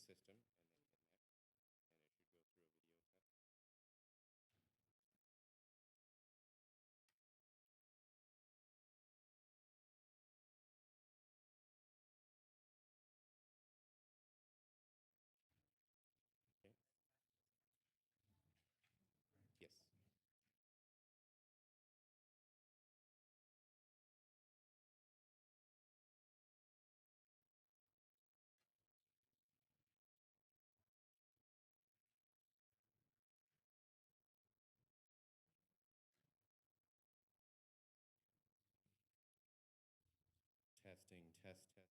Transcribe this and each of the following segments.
system and then connect, and it should go through a video test. Okay. Yes. Testing, test, test.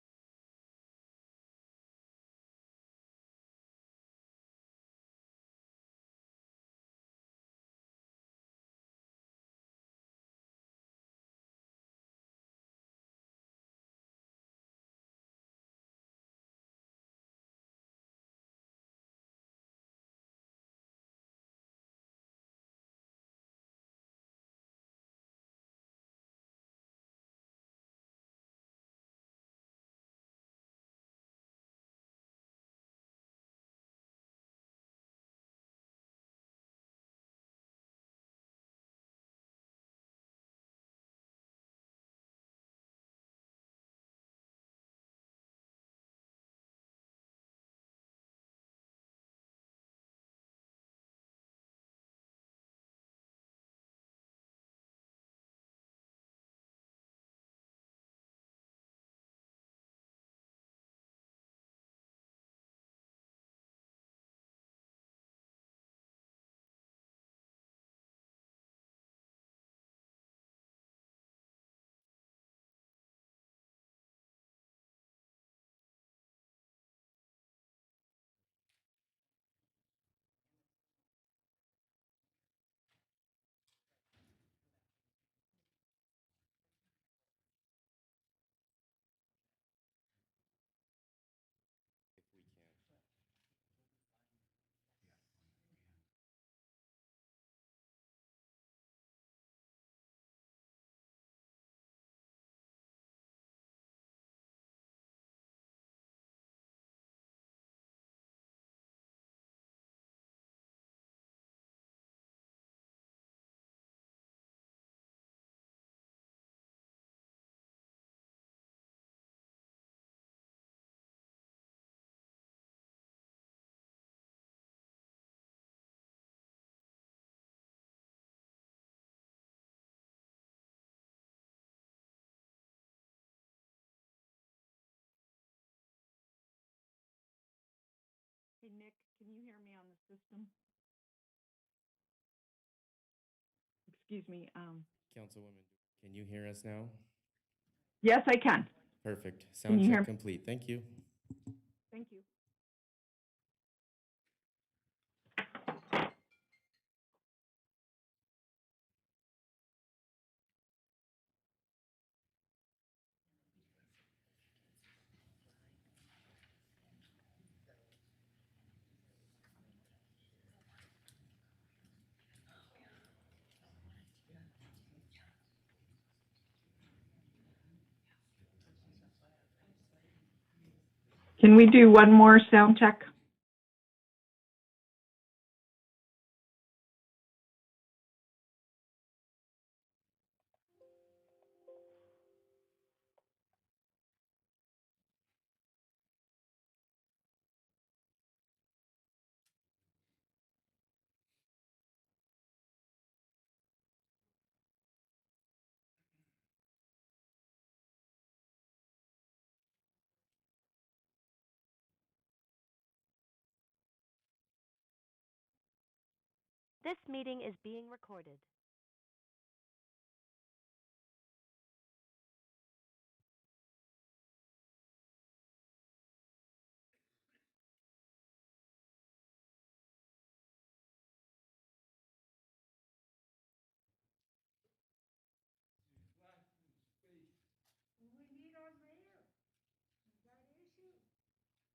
If we can. Hey, Nick, can you hear me on the system? Excuse me. Councilwoman, can you hear us now? Yes, I can. Perfect. Can Sound you hear check me? complete. Thank you. Thank you. Can we do one more sound check? This meeting is being recorded.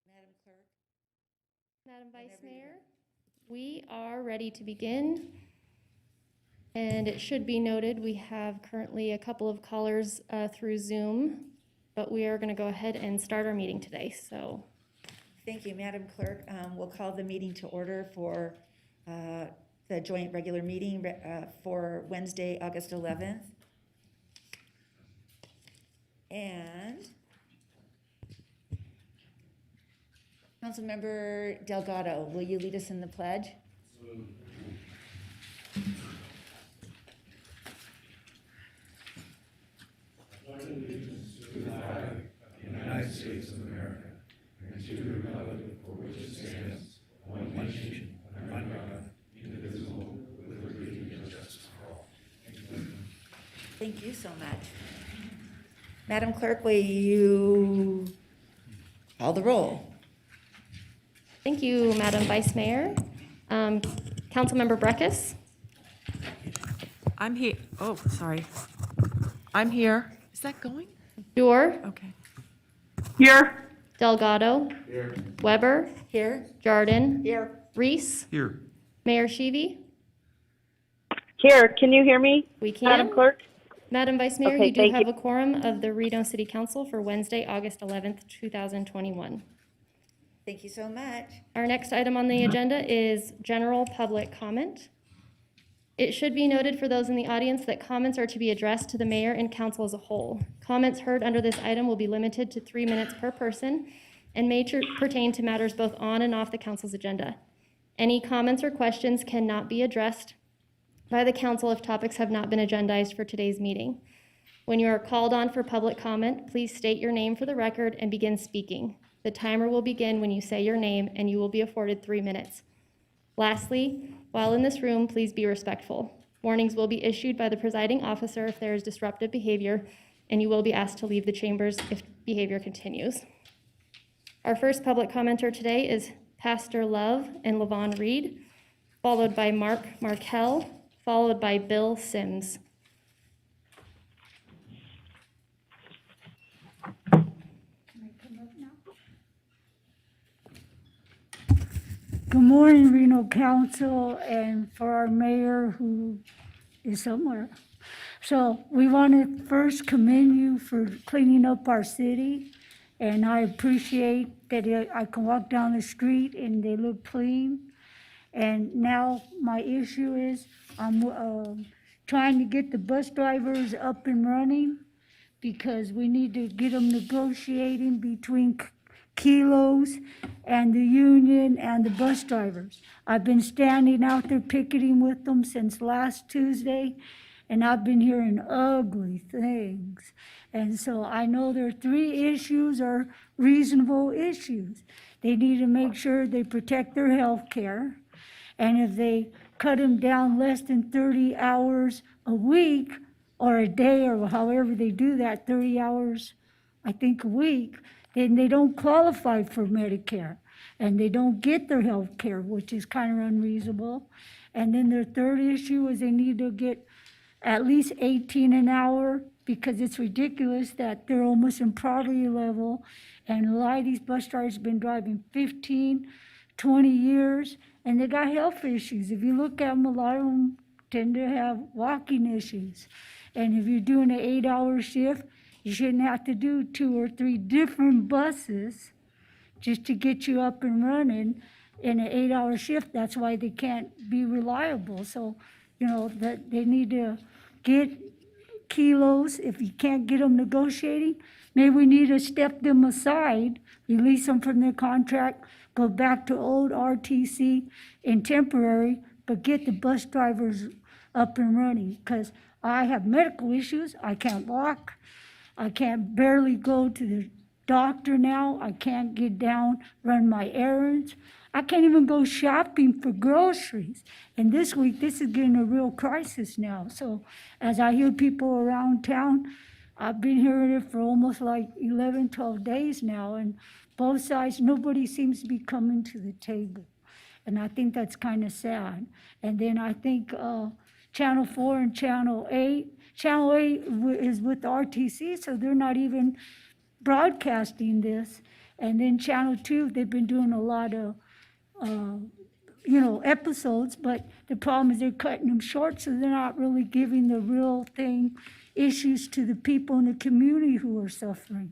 Madam Clerk. Madam Vice Mayor, we are ready to begin. And it should be noted, we have currently a couple of callers through Zoom, but we are going to go ahead and start our meeting today. So Thank you, Madam Clerk. We'll call the meeting to order for the joint regular meeting for Wednesday, August 11th. And Councilmember Delgado, will you lead us in the pledge? United States of America, and to the republic for which it stands, one nation, under God, indivisible, with liberty and justice for all. Thank you so much. Madam Clerk, will you call the roll? Thank you, Madam Vice Mayor. Councilmember Breckus, I'm here. Oh, sorry. I'm here. Is that going? Dorr, Okay. Here. Delgado, Weber, Here? Jordan, Here. Reese, Here. Mayor Sheevy. Here, can you hear me, We can. Madam Clerk? Madam Vice Mayor, Okay, you do thank have a quorum of the Reno City Council for Wednesday, August 11th, 2021. Thank you so much. Our next item on the agenda is general public comment. It should be noted for those in the audience that comments are to be addressed to the mayor and council as a whole. Comments heard under this item will be limited to 3 minutes per person and may pertain to matters both on and off the council's agenda. Any comments or questions cannot be addressed by the council if topics have not been agendized for today's meeting. When you are called on for public comment, please state your name for the record and begin speaking. The timer will begin when you say your name, and you will be afforded 3 minutes. Lastly, while in this room, please be respectful. Warnings will be issued by the presiding officer if there is disruptive behavior, and you will be asked to leave the chambers if behavior continues. Our first public commenter today is Pastor Love and Levon Reed, followed by Mark Markell, followed by Bill Sims. Good morning, Reno Council, and for our mayor who is somewhere. So we want to first commend you for cleaning up our city, and I appreciate that I can walk down the street and they look clean. And now my issue is I'm trying to get the bus drivers up and running because we need to get them negotiating between Kilos and the union and the bus drivers. I've been standing out there picketing with them since last Tuesday, and I've been hearing ugly things. And so I know their 3 issues are reasonable issues. They need to make sure they protect their health care, and if they cut them down less than 30 hours a week or a day or however they do that, 30 hours, I think, a week, then they don't qualify for Medicare, and they don't get their health care, which is kind of unreasonable. And then their 3rd issue is they need to get at least 18 an hour, because it's ridiculous that they're almost in poverty level, and a lot of these bus drivers have been driving 15, 20 years, and they got health issues. If you look at them, a lot of them tend to have walking issues. And if you're doing an 8-hour shift, you shouldn't have to do 2 or 3 different buses just to get you up and running in an 8-hour shift. That's why they can't be reliable. So, that they need to get Kilos. If you can't get them negotiating, maybe we need to step them aside, release them from their contract, go back to old RTC in temporary, but get the bus drivers up and running. Because I have medical issues. I can't walk. I can't barely go to the doctor now. I can't get down, run my errands. I can't even go shopping for groceries. And this week, this is getting a real crisis now. So as I hear people around town, I've been hearing it for almost like 11, 12 days now. And both sides, nobody seems to be coming to the table. And I think that's kind of sad. And then I think Channel 4 and Channel 8, Channel 8 is with RTC, so they're not even broadcasting this. And then Channel 2, they've been doing a lot of, episodes, but the problem is they're cutting them short, so they're not really giving the real thing, issues to the people in the community who are suffering.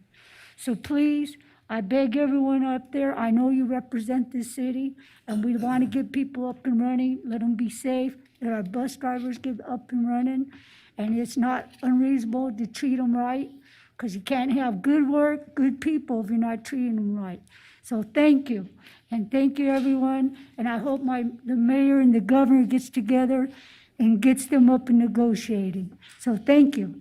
So please, I beg everyone up there, I know you represent this city, and we want to get people up and running, let them be safe, let our bus drivers get up and running, and it's not unreasonable to treat them right, because you can't have good work, good people if you're not treating them right. So thank you, and thank you, everyone, and I hope the mayor and the governor gets together and gets them up and negotiating. So thank you.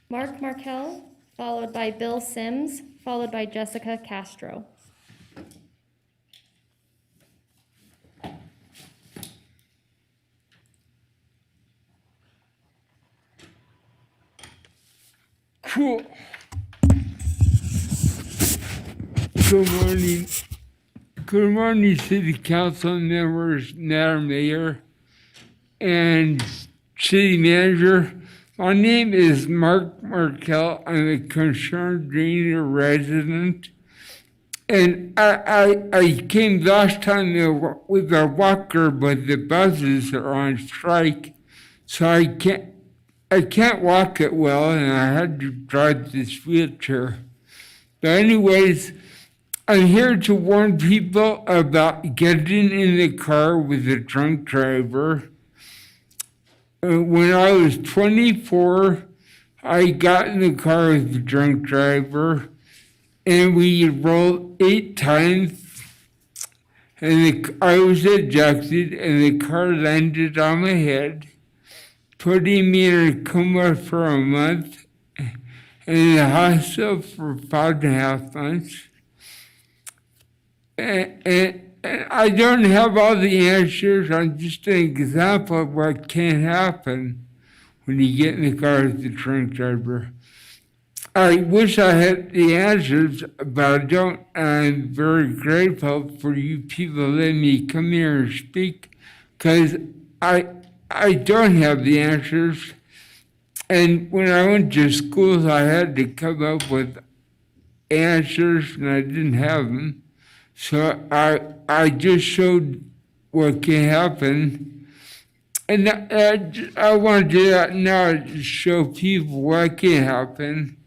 Mark Markel, followed by Bill Sims, followed by Jessica Castro. Cool. Good morning. Good morning, City Council members, Madam Mayor, and City Manager. My name is Mark Markel. I'm a concerned Reno resident. And I came last time with a walker, but the buses are on strike, so I can't walk it well, and I had to drive this wheelchair. But anyways, I'm here to warn people about getting in the car with a drunk driver. When I was 24, I got in the car with a drunk driver, and we rolled 8 times, and I was ejected, and the car landed on my head, putting me in a coma for a month, and in the hospital for 5.5 months. And I don't have all the answers. I'm just an example of what can happen when you get in the car with the drunk driver. I wish I had the answers, but I don't. I'm very grateful for you people letting me come here and speak, because I don't have the answers. And when I went to school, I had to come up with answers, and I didn't have them. So I just showed what can happen. And I want to do that now to show people what can happen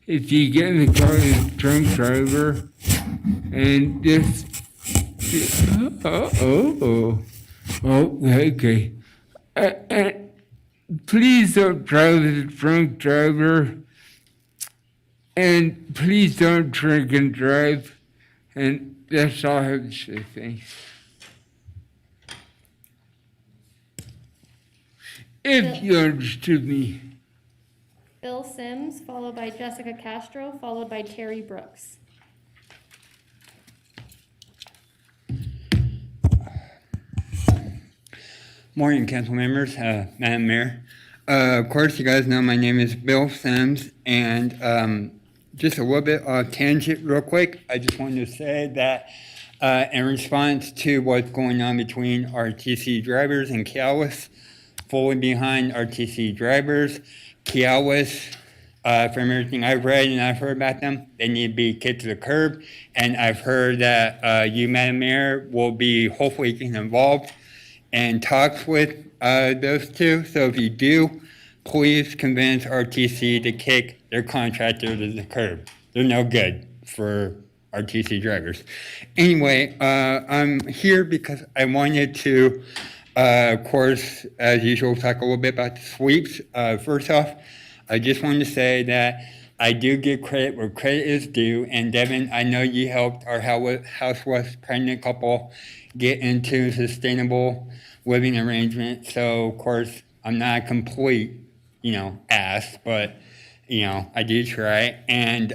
if you get in the car with a drunk driver. And this, okay. And please don't drive with a drunk driver. And please don't drink and drive. And that's all I have to say. Thanks. If you understood me. Bill Sims, followed by Jessica Castro, followed by Terry Brooks. Morning, council members, Madam Mayor. Of course, you guys know my name is Bill Sims, and just a little bit of tangent real quick. I just wanted to say that in response to what's going on between RTC drivers and Kialis, fully behind RTC drivers. Kialis, from everything I've read and I've heard about them, they need to be kicked to the curb. And I've heard that you, Madam Mayor, will be hopefully getting involved and talks with those two. So if you do, please convince RTC to kick their contractor to the curb. They're no good for RTC drivers. Anyway, I'm here because I wanted to, of course, as usual, talk a little bit about the sweeps. First off, I just wanted to say that I do give credit where credit is due. And Devin, I know you helped our House West pregnant couple get into sustainable living arrangement. So, of course, I'm not a complete, ass, but, I do try. And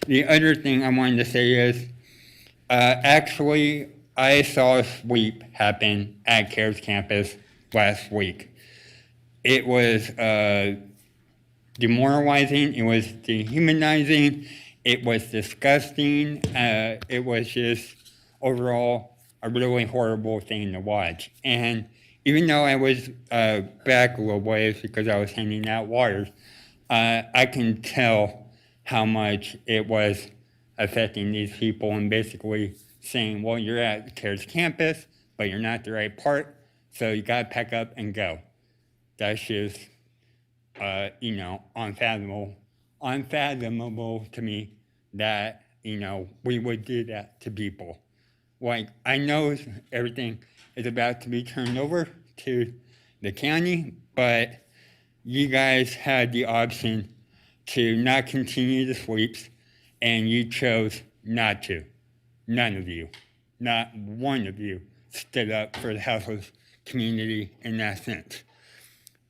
the other thing I wanted to say is, actually, I saw a sweep happen at CARES campus last week. It was demoralizing. It was dehumanizing. It was disgusting. It was just overall a really horrible thing to watch. And even though I was back a little ways because I was handing out waters, I can tell how much it was affecting these people and basically saying, well, you're at CARES campus, but you're not the right part, so you got to pack up and go. That's just, unfathomable unfathomable to me that, we would do that to people. Like, I know everything is about to be turned over to the county, but you guys had the option to not continue the sweeps, and you chose not to. None of you, not one of you, stood up for the houseless community in that sense.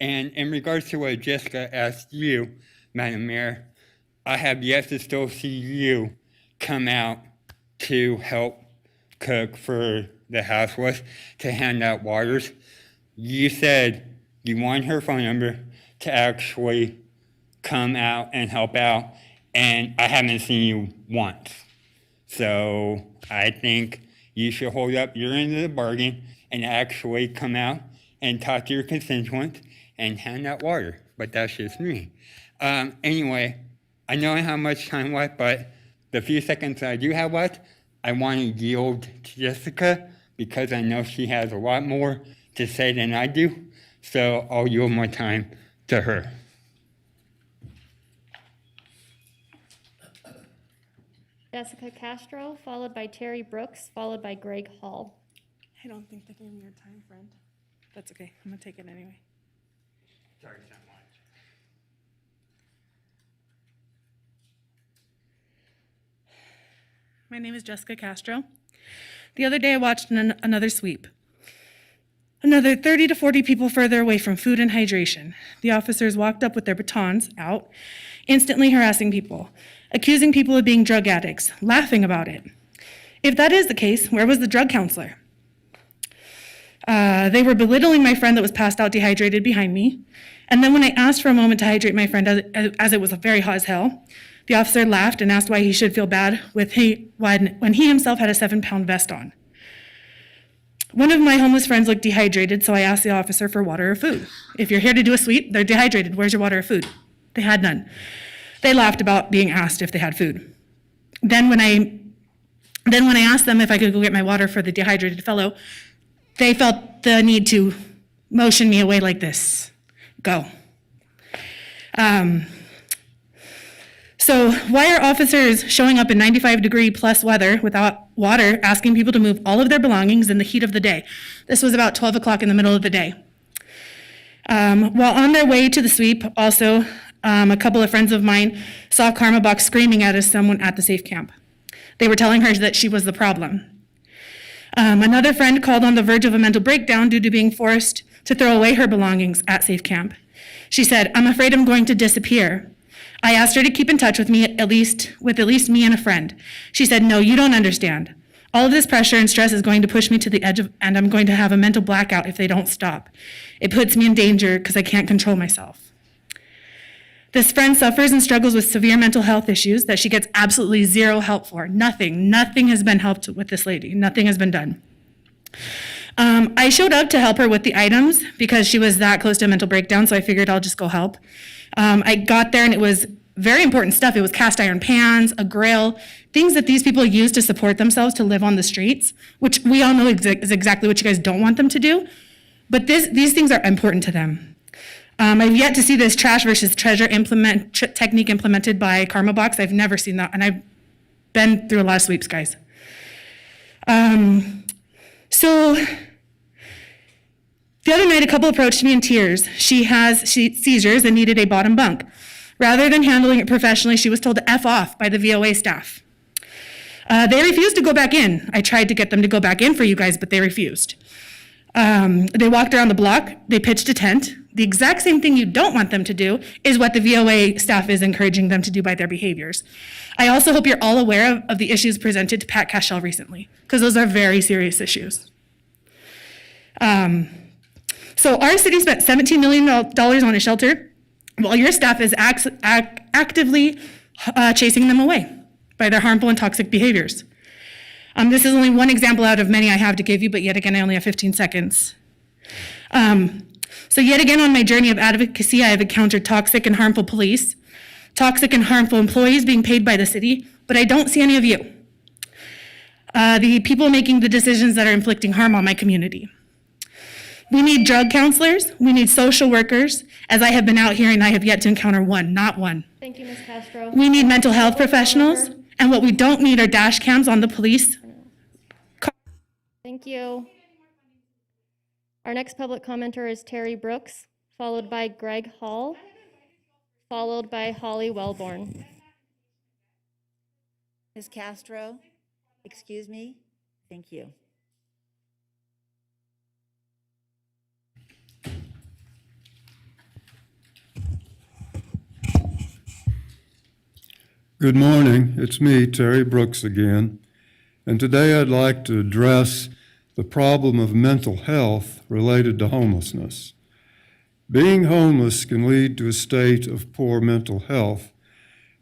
And in regards to what Jessica asked you, Madam Mayor, I have yet to still see you come out to help cook for the houseless, to hand out waters. You said you want her phone number to actually come out and help out, and I haven't seen you once. So I think you should hold up your end of the bargain and actually come out and talk to your constituents and hand out water. But that's just me. Anyway, I know I have much time left, but the few seconds I do have left, I want to yield to Jessica because I know she has a lot more to say than I do. So I'll yield my time to her. Jessica Castro, followed by Terry Brooks, followed by Greg Hall. I don't think they gave me your time, friend. That's okay. I'm going to take it anyway. Sorry so much. My name is Jessica Castro. The other day I watched another sweep. Another 30 to 40 people further away from food and hydration. The officers walked up with their batons out, instantly harassing people, accusing people of being drug addicts, laughing about it. If that is the case, where was the drug counselor? They were belittling my friend that was passed out dehydrated behind me. And then when I asked for a moment to hydrate my friend as it was very hot as hell, the officer laughed and asked why he should feel bad when he himself had a 7-pound vest on. One of my homeless friends looked dehydrated, so I asked the officer for water or food. If you're here to do a sweep, they're dehydrated. Where's your water or food? They had none. They laughed about being asked if they had food. Then when I asked them if I could go get my water for the dehydrated fellow, they felt the need to motion me away like this. Go. So why are officers showing up in 95-degree plus weather without water, asking people to move all of their belongings in the heat of the day? This was about 12 o'clock in the middle of the day. While on their way to the sweep, also, a couple of friends of mine saw Karma Box screaming at someone at the safe camp. They were telling her that she was the problem. Another friend called on the verge of a mental breakdown due to being forced to throw away her belongings at safe camp. She said, "I'm afraid I'm going to disappear." I asked her to keep in touch with me, at least me and a friend. She said, "No, you don't understand. All of this pressure and stress is going to push me to the edge and I'm going to have a mental blackout if they don't stop. It puts me in danger because I can't control myself." This friend suffers and struggles with severe mental health issues that she gets absolutely zero help for. Nothing has been helped with this lady. Nothing has been done. I showed up to help her with the items because she was that close to a mental breakdown, so I figured I'll just go help. I got there and it was very important stuff. It was cast iron pans, a grill, things that these people use to support themselves to live on the streets, which we all know is exactly what you guys don't want them to do. But these things are important to them. I've yet to see this trash versus treasure technique implemented by Karma Box. I've never seen that, and I've been through a lot of sweeps, guys. So the other night, a couple approached me in tears. She has seizures and needed a bottom bunk. Rather than handling it professionally, she was told to F off by the VOA staff. They refused to go back in. I tried to get them to go back in for you guys, but they refused. They walked around the block. They pitched a tent. The exact same thing you don't want them to do is what the VOA staff is encouraging them to do by their behaviors. I also hope you're all aware of the issues presented to Pat Cashel recently, because those are very serious issues. So our city spent $17 million on a shelter, while your staff is actively chasing them away by their harmful and toxic behaviors. This is only one example out of many I have to give you, but yet again, I only have 15 seconds. So yet again, on my journey of advocacy, I have encountered toxic and harmful police, toxic and harmful employees being paid by the city, but I don't see any of you. The people making the decisions that are inflicting harm on my community. We need drug counselors. We need social workers. As I have been out here and I have yet to encounter one, not one. Thank you, Ms. Castro. We need mental health professionals. And what we don't need are dash cams on the police. Thank you. Our next public commenter is Terry Brooks, followed by Greg Hall, followed by Holly Wellborn. Ms. Castro, excuse me? Thank you. Good morning. It's me, Terry Brooks again. And today I'd like to address the problem of mental health related to homelessness. Being homeless can lead to a state of poor mental health.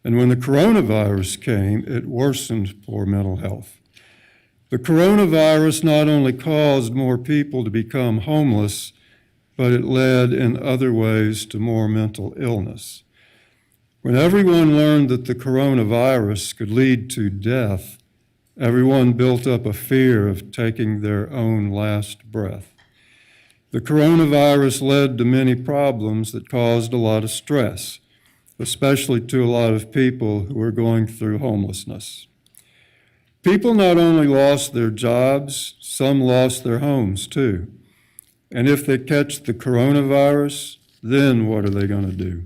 And when the coronavirus came, it worsened poor mental health. The coronavirus not only caused more people to become homeless, but it led in other ways to more mental illness. When everyone learned that the coronavirus could lead to death, everyone built up a fear of taking their own last breath. The coronavirus led to many problems that caused a lot of stress, especially to a lot of people who are going through homelessness. People not only lost their jobs, some lost their homes too. And if they catch the coronavirus, then what are they going to do?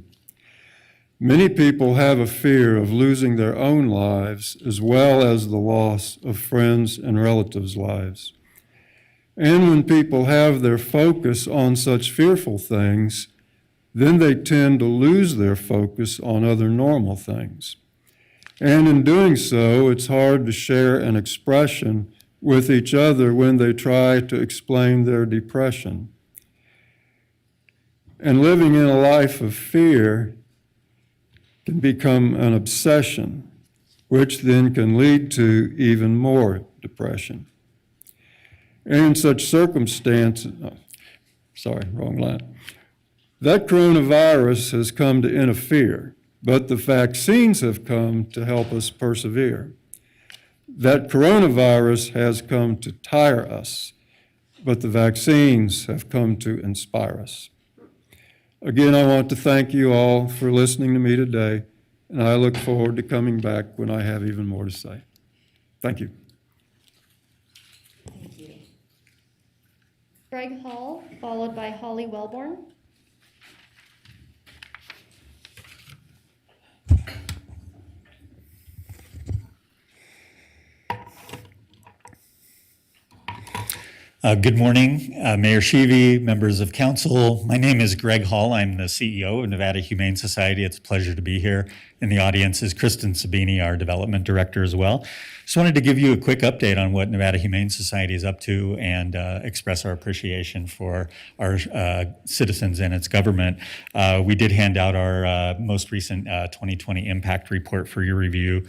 Many people have a fear of losing their own lives as well as the loss of friends and relatives' lives. And when people have their focus on such fearful things, then they tend to lose their focus on other normal things. And in doing so, it's hard to share an expression with each other when they try to explain their depression. And living in a life of fear can become an obsession, which then can lead to even more depression. And in such circumstances, wrong line. That coronavirus has come to interfere, but the vaccines have come to help us persevere. That coronavirus has come to tire us, but the vaccines have come to inspire us. Again, I want to thank you all for listening to me today, and I look forward to coming back when I have even more to say. Thank you. Thank you. Greg Hall, followed by Holly Wellborn. Good morning, Mayor Sheevy, members of council. My name is Greg Hall. I'm the CEO of Nevada Humane Society. It's a pleasure to be here. In the audience is Kristen Sabini, our development director as well. Just wanted to give you a quick update on what Nevada Humane Society is up to and express our appreciation for our citizens and its government. We did hand out our most recent 2020 impact report for your review.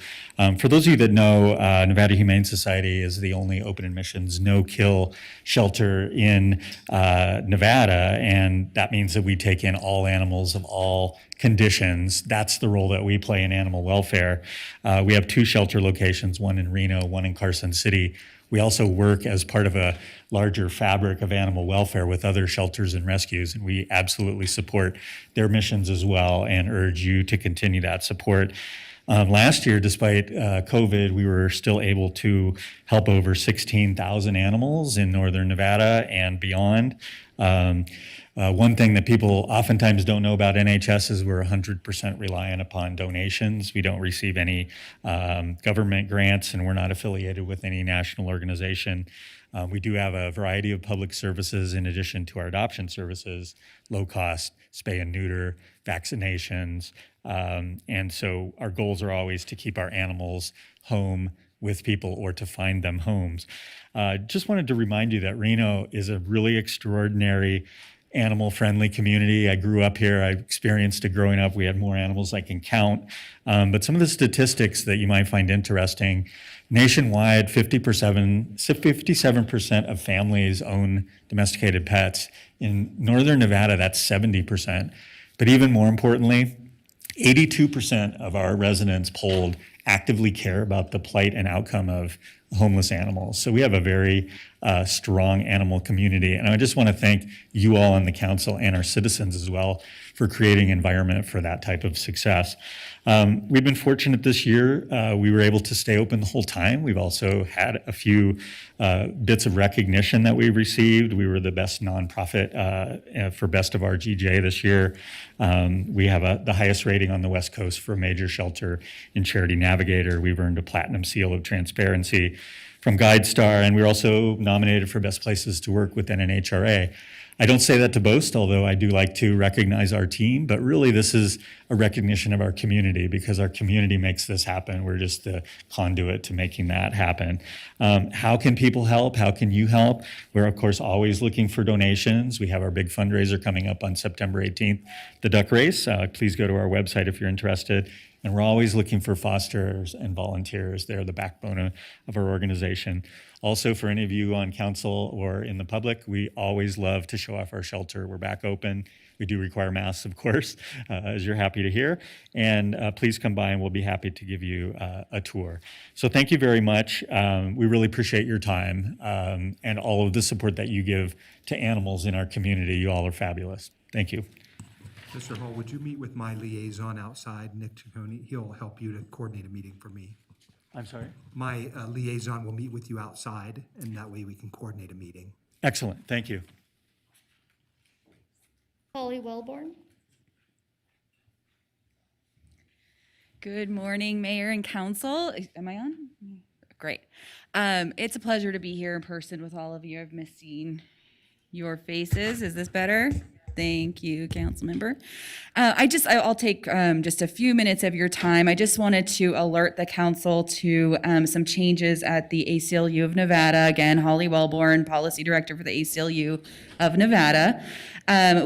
For those of you that know, Nevada Humane Society is the only open admissions, no-kill shelter in Nevada, and that means that we take in all animals of all conditions. That's the role that we play in animal welfare. We have 2 shelter locations, one in Reno, one in Carson City. We also work as part of a larger fabric of animal welfare with other shelters and rescues, and we absolutely support their missions as well and urge you to continue that support. Last year, despite COVID, we were still able to help over 16,000 animals in northern Nevada and beyond. One thing that people oftentimes don't know about NHS is we're 100% reliant upon donations. We don't receive any government grants, and we're not affiliated with any national organization. We do have a variety of public services in addition to our adoption services, low cost, spay and neuter, vaccinations. And so our goals are always to keep our animals home with people or to find them homes. Just wanted to remind you that Reno is a really extraordinary animal-friendly community. I grew up here. I experienced it growing up. We had more animals I can count. But some of the statistics that you might find interesting, nationwide, 57% of families own domesticated pets. In northern Nevada, that's 70%. But even more importantly, 82% of our residents polled actively care about the plight and outcome of homeless animals. So we have a very strong animal community. And I just want to thank you all on the council and our citizens as well for creating an environment for that type of success. We've been fortunate this year. We were able to stay open the whole time. We've also had a few bits of recognition that we've received. We were the best nonprofit for Best of our GJ this year. We have the highest rating on the West Coast for a major shelter in Charity Navigator. We've earned a platinum seal of transparency from GuideStar, and we're also nominated for Best Places to Work within an HRA. I don't say that to boast, although I do like to recognize our team, but really this is a recognition of our community because our community makes this happen. We're just the conduit to making that happen. How can people help? How can you help? We're, of course, always looking for donations. We have our big fundraiser coming up on September 18th, the Duck Race. Please go to our website if you're interested. And we're always looking for fosters and volunteers. They're the backbone of our organization. Also, for any of you on council or in the public, we always love to show off our shelter. We're back open. We do require masks, of course, as you're happy to hear. And please come by and we'll be happy to give you a tour. So thank you very much. We really appreciate your time and all of the support that you give to animals in our community. You all are fabulous. Thank you. Mr. Hall, would you meet with my liaison outside, Nick Ciccone? He'll help you to coordinate a meeting for me. I'm sorry? My liaison will meet with you outside, and that way we can coordinate a meeting. Excellent. Thank you. Holly Wellborn. Good morning, Mayor and Council. Am I on? Great. It's a pleasure to be here in person with all of you. I've missed seeing your faces. Is this better? Thank you, council member. I'll take just a few minutes of your time. I just wanted to alert the council to some changes at the ACLU of Nevada. Again, Holly Wellborn, Policy Director for the ACLU of Nevada.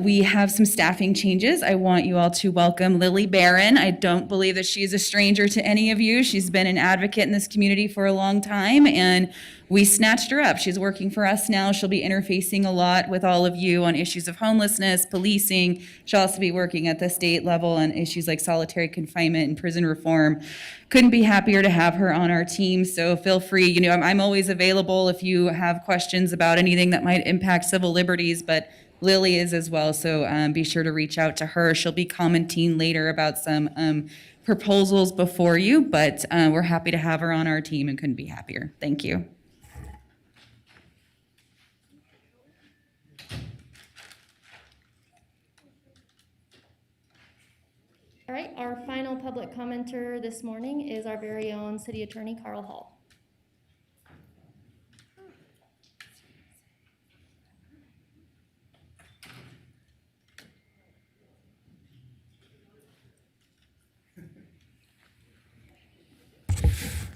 We have some staffing changes. I want you all to welcome Lily Barron. I don't believe that she is a stranger to any of you. She's been an advocate in this community for a long time, and we snatched her up. She's working for us now. She'll be interfacing a lot with all of you on issues of homelessness, policing. She'll also be working at the state level on issues like solitary confinement and prison reform. Couldn't be happier to have her on our team, so feel free. I'm always available if you have questions about anything that might impact civil liberties, but Lily is as well, so be sure to reach out to her. She'll be commenting later about some proposals before you, but we're happy to have her on our team and couldn't be happier. Thank you. All right, our final public commenter this morning is our very own City Attorney Carl Hall.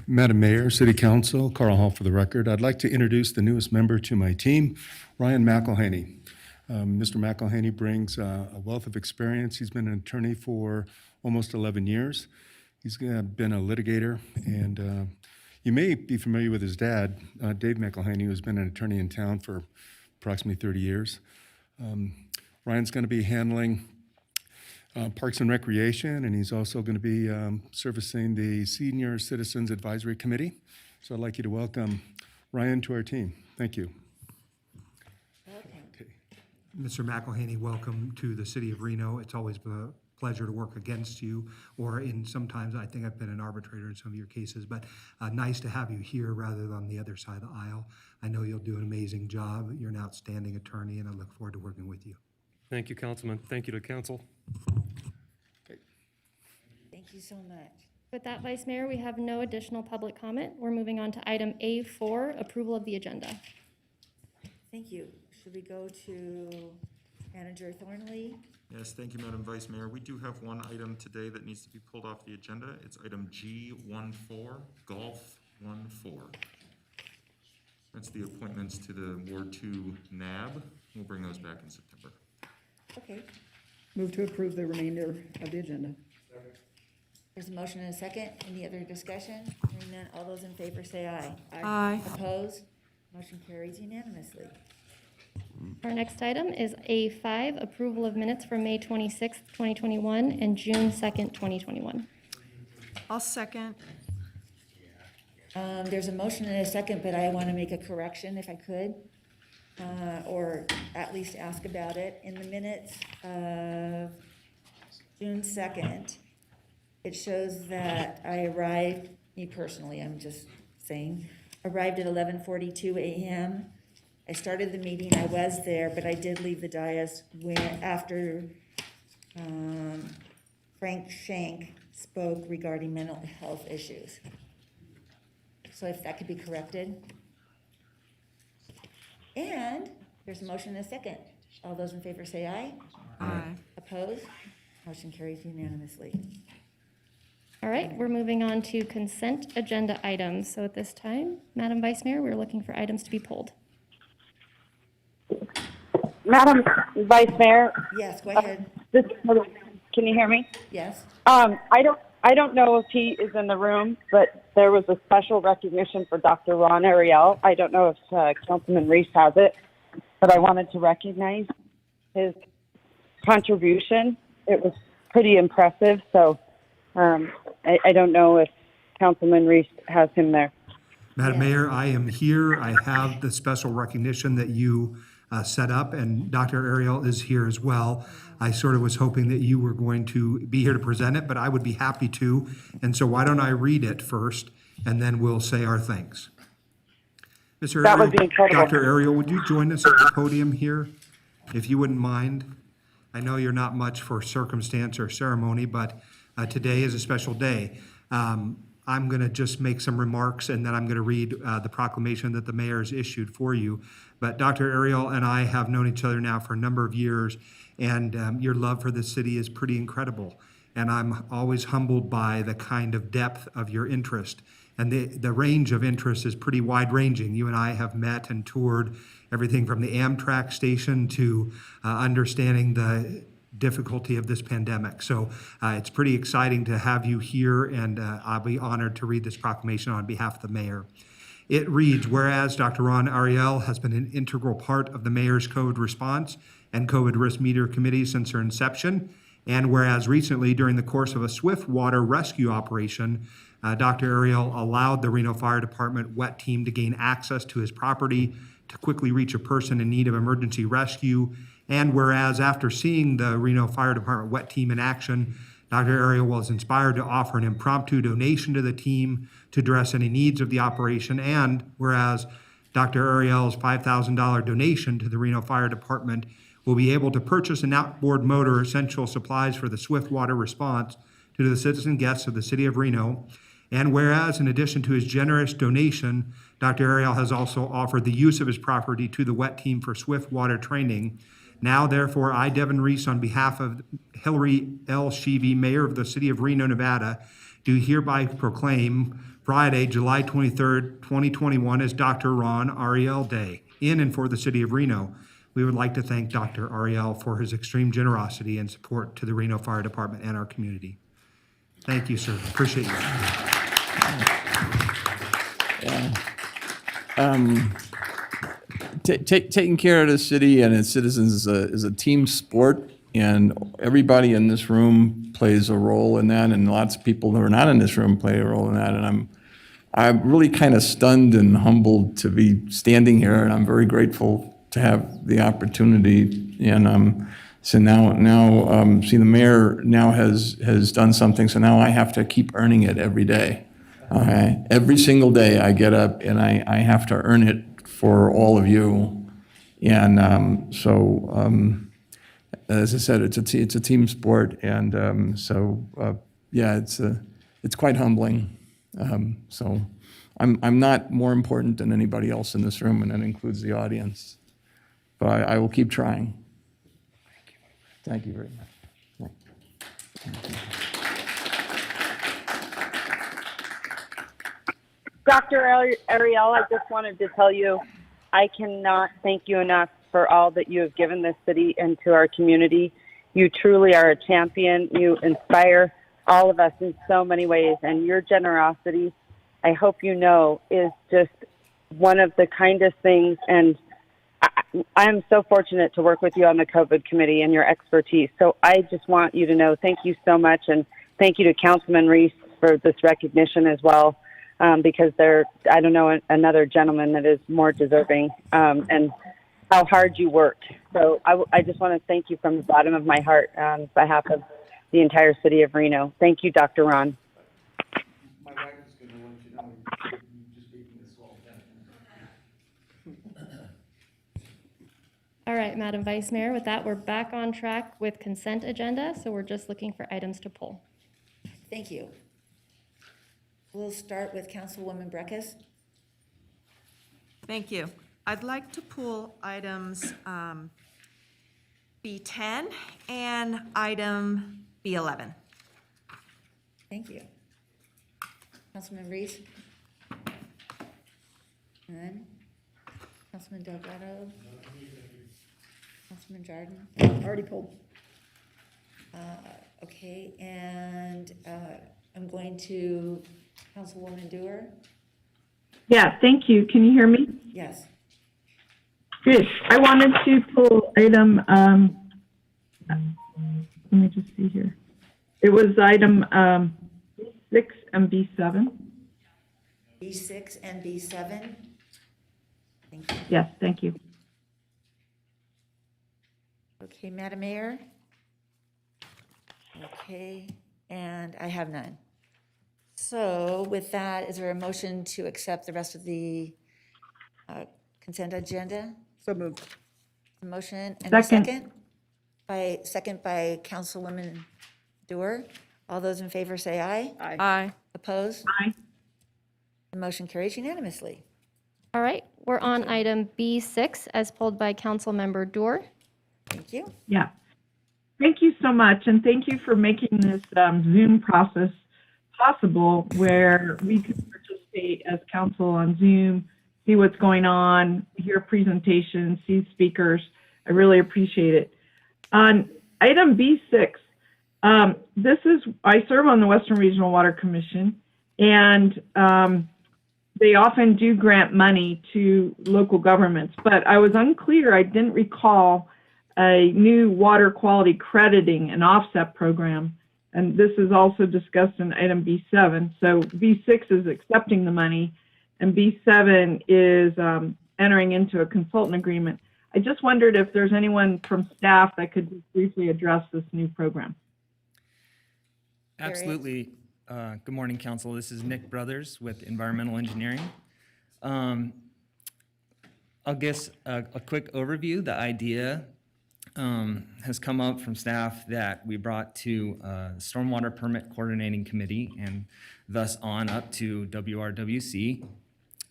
Madam Mayor, City Council, Carl Hall for the record. I'd like to introduce the newest member to my team, Ryan McElhaney. Mr. McElhaney brings a wealth of experience. He's been an attorney for almost 11 years. He's been a litigator, and you may be familiar with his dad, Dave McElhaney, who's been an attorney in town for approximately 30 years. Ryan's going to be handling Parks and Recreation, and he's also going to be servicing the Senior Citizens Advisory Committee. So I'd like you to welcome Ryan to our team. Thank you. Okay. Mr. McElhaney, welcome to the city of Reno. It's always been a pleasure to work against you, or sometimes I think I've been an arbitrator in some of your cases, but nice to have you here rather than on the other side of the aisle. I know you'll do an amazing job. You're an outstanding attorney, and I look forward to working with you. Thank you, Councilman. Thank you to council. Okay. Thank you so much. With that, Vice Mayor, we have no additional public comment. We're moving on to item A4, approval of the agenda. Thank you. Should we go to Manager Thornley? Yes, thank you, Madam Vice Mayor. We do have one item today that needs to be pulled off the agenda. It's item G14, Golf 14. That's the appointments to the Ward 2 NAB. We'll bring those back in September. Okay. Move to approve the remainder of the agenda. There's a motion and a second. Any other discussion? Hearing none, all those in favor say aye. Aye. Opposed? Motion carries unanimously. Our next item is A5, approval of minutes for May 26th, 2021 and June 2nd, 2021. I'll second. There's a motion and a second, but I want to make a correction if I could, or at least ask about it. In the minutes of June 2nd, it shows that I arrived, me personally, I'm just saying, arrived at 11:42 a.m. I started the meeting, I was there, but I did leave the dais after Frank Shank spoke regarding mental health issues. So if that could be corrected. And there's a motion and a second. All those in favor say aye. Aye. Opposed? Motion carries unanimously. All right, we're moving on to consent agenda items. So at this time, Madam Vice Mayor, we're looking for items to be pulled. Madam Vice Mayor. Yes, go ahead. Can you hear me? Yes. I don't know if he is in the room, but there was a special recognition for Dr. Ron Ariel. I don't know if Councilman Reese has it, but I wanted to recognize his contribution. It was pretty impressive, so I don't know if Councilman Reese has him there. Madam Mayor, I am here. I have the special recognition that you set up, and Dr. Ariel is here as well. I sort of was hoping that you were going to be here to present it, but I would be happy to. And so why don't I read it first, and then we'll say our thanks. Mr. That Ariel, would be incredible. Dr. Ariel, would you join us at the podium here, if you wouldn't mind? I know you're not much for circumstance or ceremony, but today is a special day. I'm going to just make some remarks, and then I'm going to read the proclamation that the mayor has issued for you. But Dr. Ariel and I have known each other now for a number of years, and your love for the city is pretty incredible. And I'm always humbled by the kind of depth of your interest. And the range of interest is pretty wide-ranging. You and I have met and toured everything from the Amtrak station to understanding the difficulty of this pandemic. So it's pretty exciting to have you here, and I'll be honored to read this proclamation on behalf of the mayor. It reads, whereas Dr. Ron Ariel has been an integral part of the mayor's COVID response and COVID risk meter committee since her inception, and whereas recently during the course of a swift water rescue operation, Dr. Ariel allowed the Reno Fire Department wet team to gain access to his property to quickly reach a person in need of emergency rescue. And whereas after seeing the Reno Fire Department wet team in action, Dr. Ariel was inspired to offer an impromptu donation to the team to address any needs of the operation. And whereas Dr. Ariel's $5,000 donation to the Reno Fire Department will be able to purchase an outboard motor, essential supplies for the swift water response to the citizen guests of the city of Reno. And whereas in addition to his generous donation, Dr. Ariel has also offered the use of his property to the wet team for swift water training. Now, therefore, I, Devin Reese, on behalf of Hillary L. Sheevy, Mayor of the City of Reno, Nevada, do hereby proclaim Friday, July 23rd, 2021 as Dr. Ron Ariel Day in and for the City of Reno. We would like to thank Dr. Ariel for his extreme generosity and support to the Reno Fire Department and our community. Thank you, sir. Appreciate you. Taking care of the city and its citizens is a team sport, and everybody in this room plays a role in that, and lots of people who are not in this room play a role in that. And I'm really kind of stunned and humbled to be standing here, and I'm very grateful to have the opportunity. And so now, see, the mayor now has done something, so now I have to keep earning it every day. Okay? Every single day I get up and I have to earn it for all of you. And as I said, it's a team sport, and yeah, it's quite humbling. So I'm not more important than anybody else in this room, and that includes the audience. But I will keep trying. Thank you very much. Thank you. Dr. Ariel, I just wanted to tell you, I cannot thank you enough for all that you have given this city and to our community. You truly are a champion. You inspire all of us in so many ways, and your generosity, I hope you know, is just one of the kindest things. And I'm so fortunate to work with you on the COVID committee and your expertise. So I just want you to know, thank you so much, and thank you to Councilman Reese for this recognition as well, because I don't know another gentleman that is more deserving, and how hard you worked. So I just want to thank you from the bottom of my heart on behalf of the entire city of Reno. Thank you, Dr. Ron. My wife is going to let you know you just gave me a swell All right, Madam Vice Mayor, with that, we're back on track with consent agenda, so we're just looking for items to pull. Thank you. We'll start with Councilwoman Breckus. Thank you. I'd like to pull items B10 and item B11. Thank you. Councilman Reese? None? Councilman Delgado? Councilman Jordan? Already pulled. Okay, and I'm going to Councilwoman Dewar. Yeah, thank you. Can you hear me? Yes. Good. I wanted to pull item, let me just see here. It was item 6 and B7. B6 and B7. Thank you. Yes, thank you. Okay, Madam Mayor? Okay, and I have none. So with that, is there a motion to accept the rest of the consent agenda? So moved. A motion and a Second. Second by Councilwoman Dewar. All those in favor say aye. Aye. Opposed? Aye. The motion carries unanimously. All right, we're on item B6 as pulled by Councilmember Dorr. Thank you. Yeah. Thank you so much, and thank you for making this Zoom process possible where we can participate as council on Zoom, see what's going on, hear presentations, see speakers. I really appreciate it. On item B6, I serve on the Western Regional Water Commission, and they often do grant money to local governments, but I was unclear. I didn't recall a new water quality crediting and offset program, and this is also discussed in item B7. So B6 is accepting the money, and B7 is entering into a consultant agreement. I just wondered if there's anyone from staff that could briefly address this new program. Absolutely. Good morning, Council. This is Nick Brothers with Environmental Engineering. I'll guess a quick overview. The idea has come up from staff that we brought to Stormwater Permit Coordinating Committee and thus on up to WRWC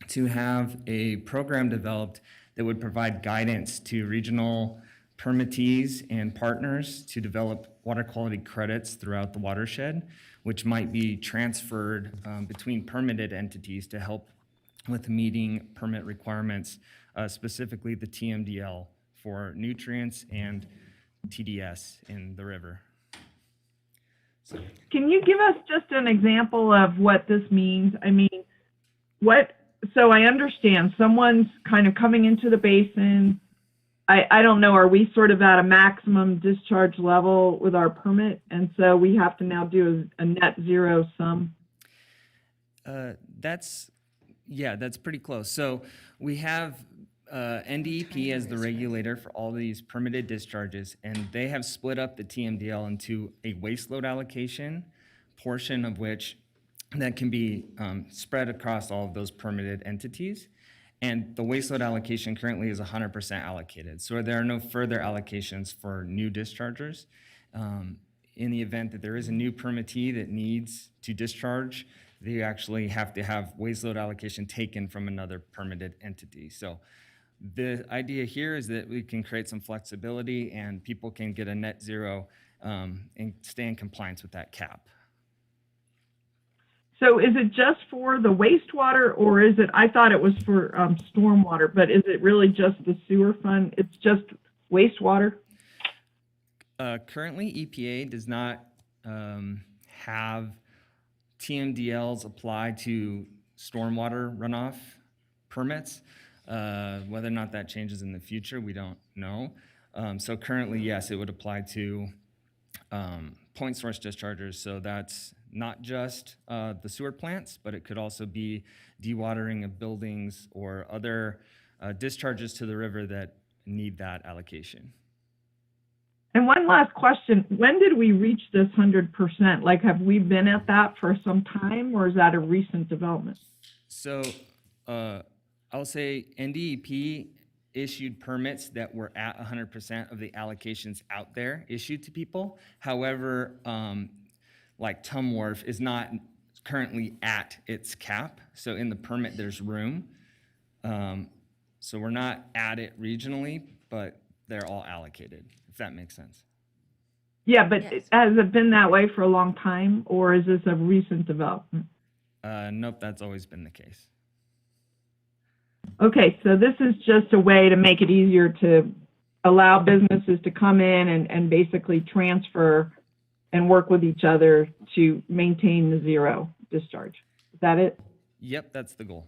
to have a program developed that would provide guidance to regional permittees and partners to develop water quality credits throughout the watershed, which might be transferred between permitted entities to help with meeting permit requirements, specifically the TMDL for nutrients and TDS in the river. Can you give us just an example of what this means? I mean, so I understand someone's kind of coming into the basin. I don't know, are we sort of at a maximum discharge level with our permit? And so we have to now do a net zero sum? That's pretty close. So we have NDEP as the regulator for all these permitted discharges, and they have split up the TMDL into a waste load allocation portion of which that can be spread across all of those permitted entities. And the waste load allocation currently is 100% allocated. So there are no further allocations for new dischargers. In the event that there is a new permittee that needs to discharge, they actually have to have waste load allocation taken from another permitted entity. So the idea here is that we can create some flexibility and people can get a net zero and stay in compliance with that cap. So is it just for the wastewater, or is it, I thought it was for stormwater, but is it really just the sewer fund? It's just wastewater? Currently, EPA does not have TMDLs apply to stormwater runoff permits. Whether or not that changes in the future, we don't know. So currently, yes, it would apply to point source dischargers. So that's not just the sewer plants, but it could also be dewatering of buildings or other discharges to the river that need that allocation. And one last question, when did we reach this 100%? Like, have we been at that for some time, or is that a recent development? So I'll say NDEP issued permits that were at 100% of the allocations out there issued to people. However, like Tum Wharf is not currently at its cap. So in the permit, there's room. So we're not at it regionally, but they're all allocated, if that makes sense. Yeah, but has it been that way for a long time, or is this a recent development? Nope, that's always been the case. Okay, so this is just a way to make it easier to allow businesses to come in and basically transfer and work with each other to maintain the zero discharge. Is that it? Yep, that's the goal.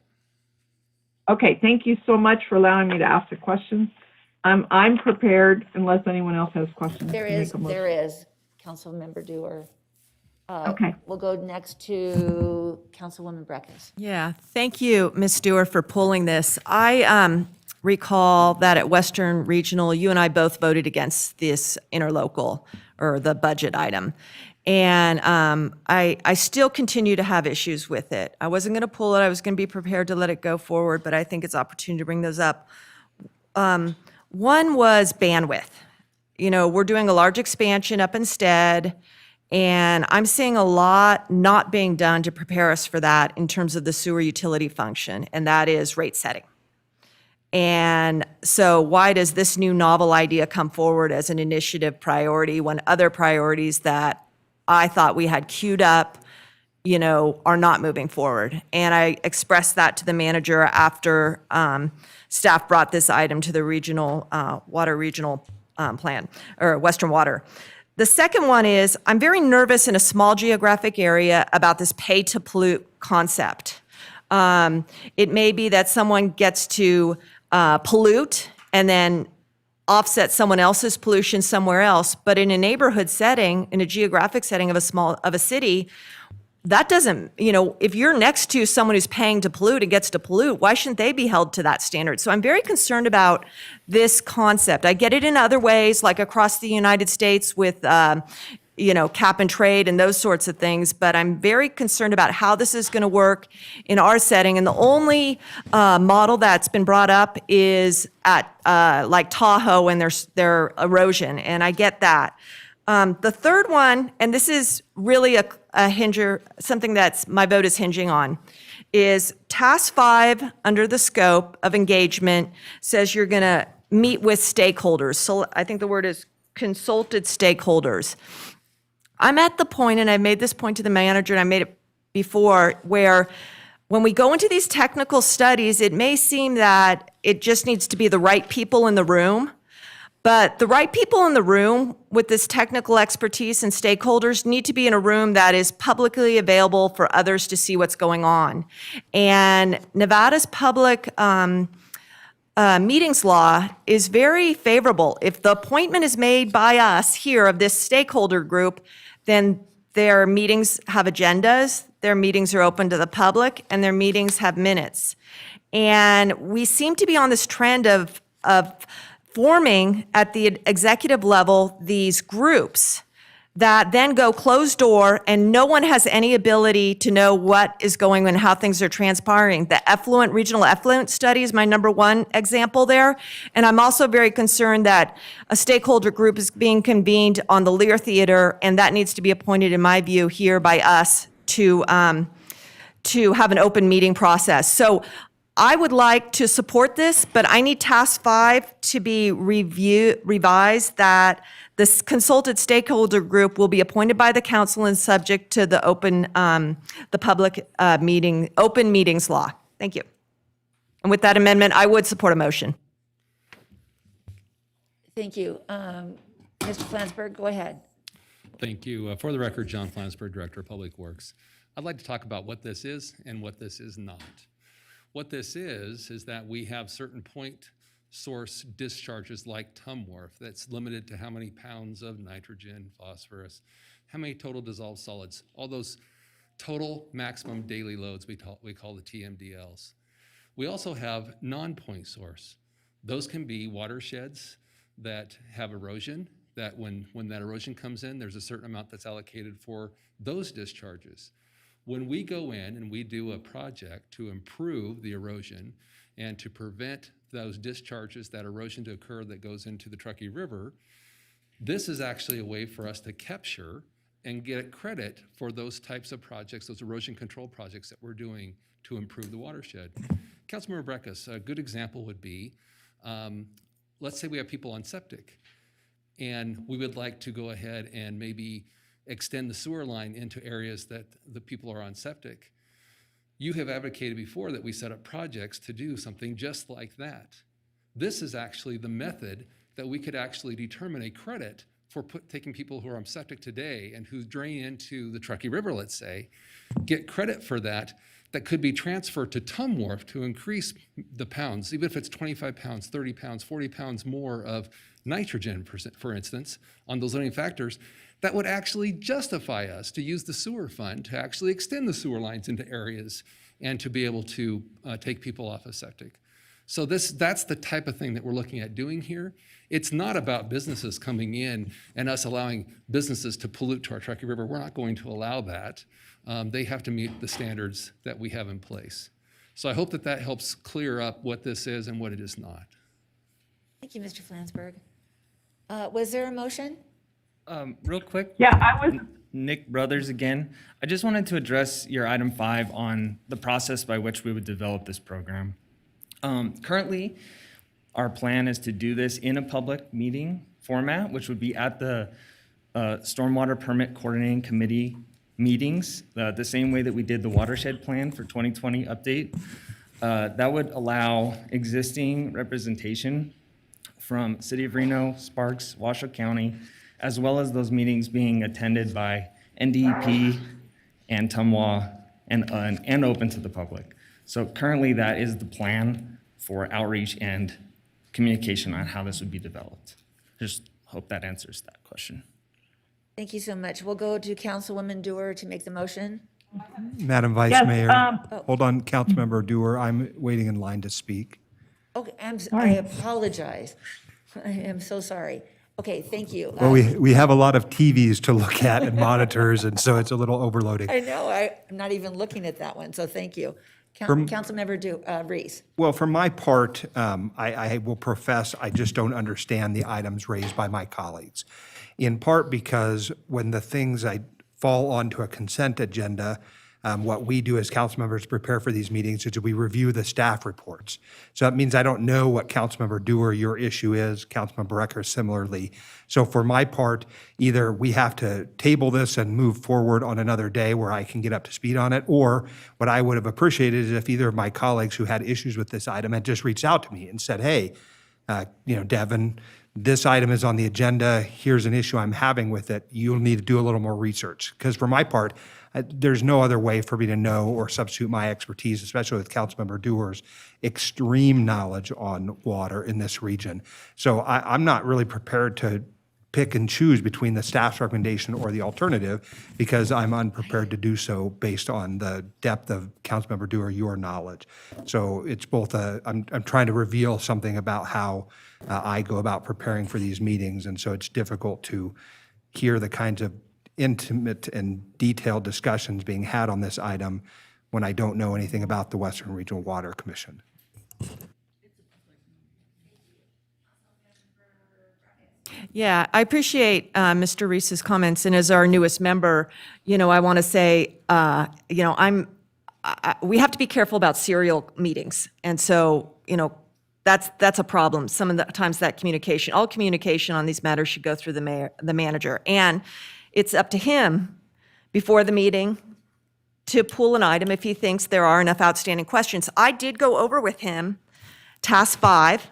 Okay, thank you so much for allowing me to ask the question. I'm prepared unless anyone else has questions. There to make a motion. is, Councilmember Dewar. Okay. We'll go next to Councilwoman Breckus. Yeah, thank you, Ms. Stewart, for pulling this. I recall that at Western Regional, you and I both voted against this interlocal or the budget item. And I still continue to have issues with it. I wasn't going to pull it. I was going to be prepared to let it go forward, but I think it's opportunity to bring those up. One was bandwidth. You know, we're doing a large expansion up instead, and I'm seeing a lot not being done to prepare us for that in terms of the sewer utility function, and that is rate setting. And so why does this new novel idea come forward as an initiative priority when other priorities that I thought we had queued up, you know, are not moving forward? And I expressed that to the manager after staff brought this item to the regional water regional plan, or Western Water. The second one is, I'm very nervous in a small geographic area about this pay to pollute concept. It may be that someone gets to pollute and then offset someone else's pollution somewhere else, but in a neighborhood setting, in a geographic setting of a city, that doesn't, you know, if you're next to someone who's paying to pollute and gets to pollute, why shouldn't they be held to that standard? So I'm very concerned about this concept. I get it in other ways, like across the United States with, you know, cap and trade and those sorts of things, but I'm very concerned about how this is going to work in our setting. And the only model that's been brought up is at like Tahoe and their erosion, and I get that. The third one, and this is really a hinger, something that's my vote is hinging on, is Task 5 under the scope of engagement says you're going to meet with stakeholders. So I think the word is consulted stakeholders. I'm at the point, and I made this point to the manager, and I made it before, where when we go into these technical studies, it may seem that it just needs to be the right people in the room. But the right people in the room with this technical expertise and stakeholders need to be in a room that is publicly available for others to see what's going on. And Nevada's public meetings law is very favorable. If the appointment is made by us here of this stakeholder group, then their meetings have agendas, their meetings are open to the public, and their meetings have minutes. And we seem to be on this trend of forming at the executive level these groups that then go closed door and no one has any ability to know what is going on and how things are transpiring. The regional effluent study is my number one example there. And I'm also very concerned that a stakeholder group is being convened on the Lear Theater, and that needs to be appointed, in my view, here by us to have an open meeting process. So I would like to support this, but I need Task 5 to be revised, that this consulted stakeholder group will be appointed by the council and subject to the open meetings law. Thank you. And with that amendment, I would support a motion. Thank you. Mr. Flansburgh, go ahead. Thank you. For the record, John Flansburgh, Director of Public Works. I'd like to talk about what this is and what this is not. What this is that we have certain point source discharges like Tumwharf that's limited to how many pounds of nitrogen, phosphorus, how many total dissolved solids, all those total maximum daily loads we call the TMDLs. We also have non-point source. Those can be watersheds that have erosion, that when that erosion comes in, there's a certain amount that's allocated for those discharges. When we go in and we do a project to improve the erosion and to prevent those discharges, that erosion to occur that goes into the Truckee River, this is actually a way for us to capture and get credit for those types of projects, those erosion control projects that we're doing to improve the watershed. Councilmember Breckus, a good example would be, let's say we have people on septic, and we would like to go ahead and maybe extend the sewer line into areas that the people are on septic. You have advocated before that we set up projects to do something just like that. This is actually the method that we could actually determine a credit for taking people who are on septic today and who drain into the Truckee River, let's say, get credit for that could be transferred to Tumwharf to increase the pounds, even if it's 25 pounds, 30 pounds, 40 pounds more of nitrogen, for instance, on those limiting factors, that would actually justify us to use the sewer fund to actually extend the sewer lines into areas and to be able to take people off of septic. So that's the type of thing that we're looking at doing here. It's not about businesses coming in and us allowing businesses to pollute to our Truckee River. We're not going to allow that. They have to meet the standards that we have in place. So I hope that helps clear up what this is and what it is not. Thank you, Mr. Flansburgh. Was there a motion? Real quick. Yeah, I was. Nick Brothers again. I just wanted to address your item 5 on the process by which we would develop this program. Currently, our plan is to do this in a public meeting format, which would be at the Stormwater Permit Coordinating Committee meetings, the same way that we did the watershed plan for 2020 update. That would allow existing representation from City of Reno, Sparks, Washoe County, as well as those meetings being attended by NDEP and TUMWA and open to the public. So currently that is the plan for outreach and communication on how this would be developed. Just hope that answers that question. Thank you so much. We'll go to Councilwoman Dewar to make the motion. Madam Vice Yes, Mayor, hold on, Councilmember Dewar, I'm waiting in line to speak. Okay, I apologize. I am so sorry. Okay, thank you. Well, we have a lot of TVs to look at and monitors, and so it's a little overloading. I know, I'm not even looking at that one, so thank you. Councilmember Reese. Well, for my part, I will profess I just don't understand the items raised by my colleagues. In part because when the things I fall onto a consent agenda, what we do as council members prepare for these meetings is we review the staff reports. So that means I don't know what Councilmember Dewar your issue is, Councilmember Recker similarly. So for my part, either we have to table this and move forward on another day where I can get up to speed on it, or what I would have appreciated is if either of my colleagues who had issues with this item had just reached out to me and said, hey, Devin, this item is on the agenda, here's an issue I'm having with it, you'll need to do a little more research. Because for my part, there's no other way for me to know or substitute my expertise, especially with Councilmember Dewar's extreme knowledge on water in this region. So I'm not really prepared to pick and choose between the staff's recommendation or the alternative because I'm unprepared to do so based on the depth of Councilmember Dewar, your knowledge. So it's both I'm trying to reveal something about how I go about preparing for these meetings, and so it's difficult to hear the kinds of intimate and detailed discussions being had on this item when I don't know anything about the Western Regional Water Commission. Yeah, I appreciate Mr. Reese's comments, and as our newest member, I want to say, we have to be careful about serial meetings, and so, that's a problem. Some of the times that all communication on these matters should go through the manager, and it's up to him before the meeting to pull an item if he thinks there are enough outstanding questions. I did go over with him Task 5,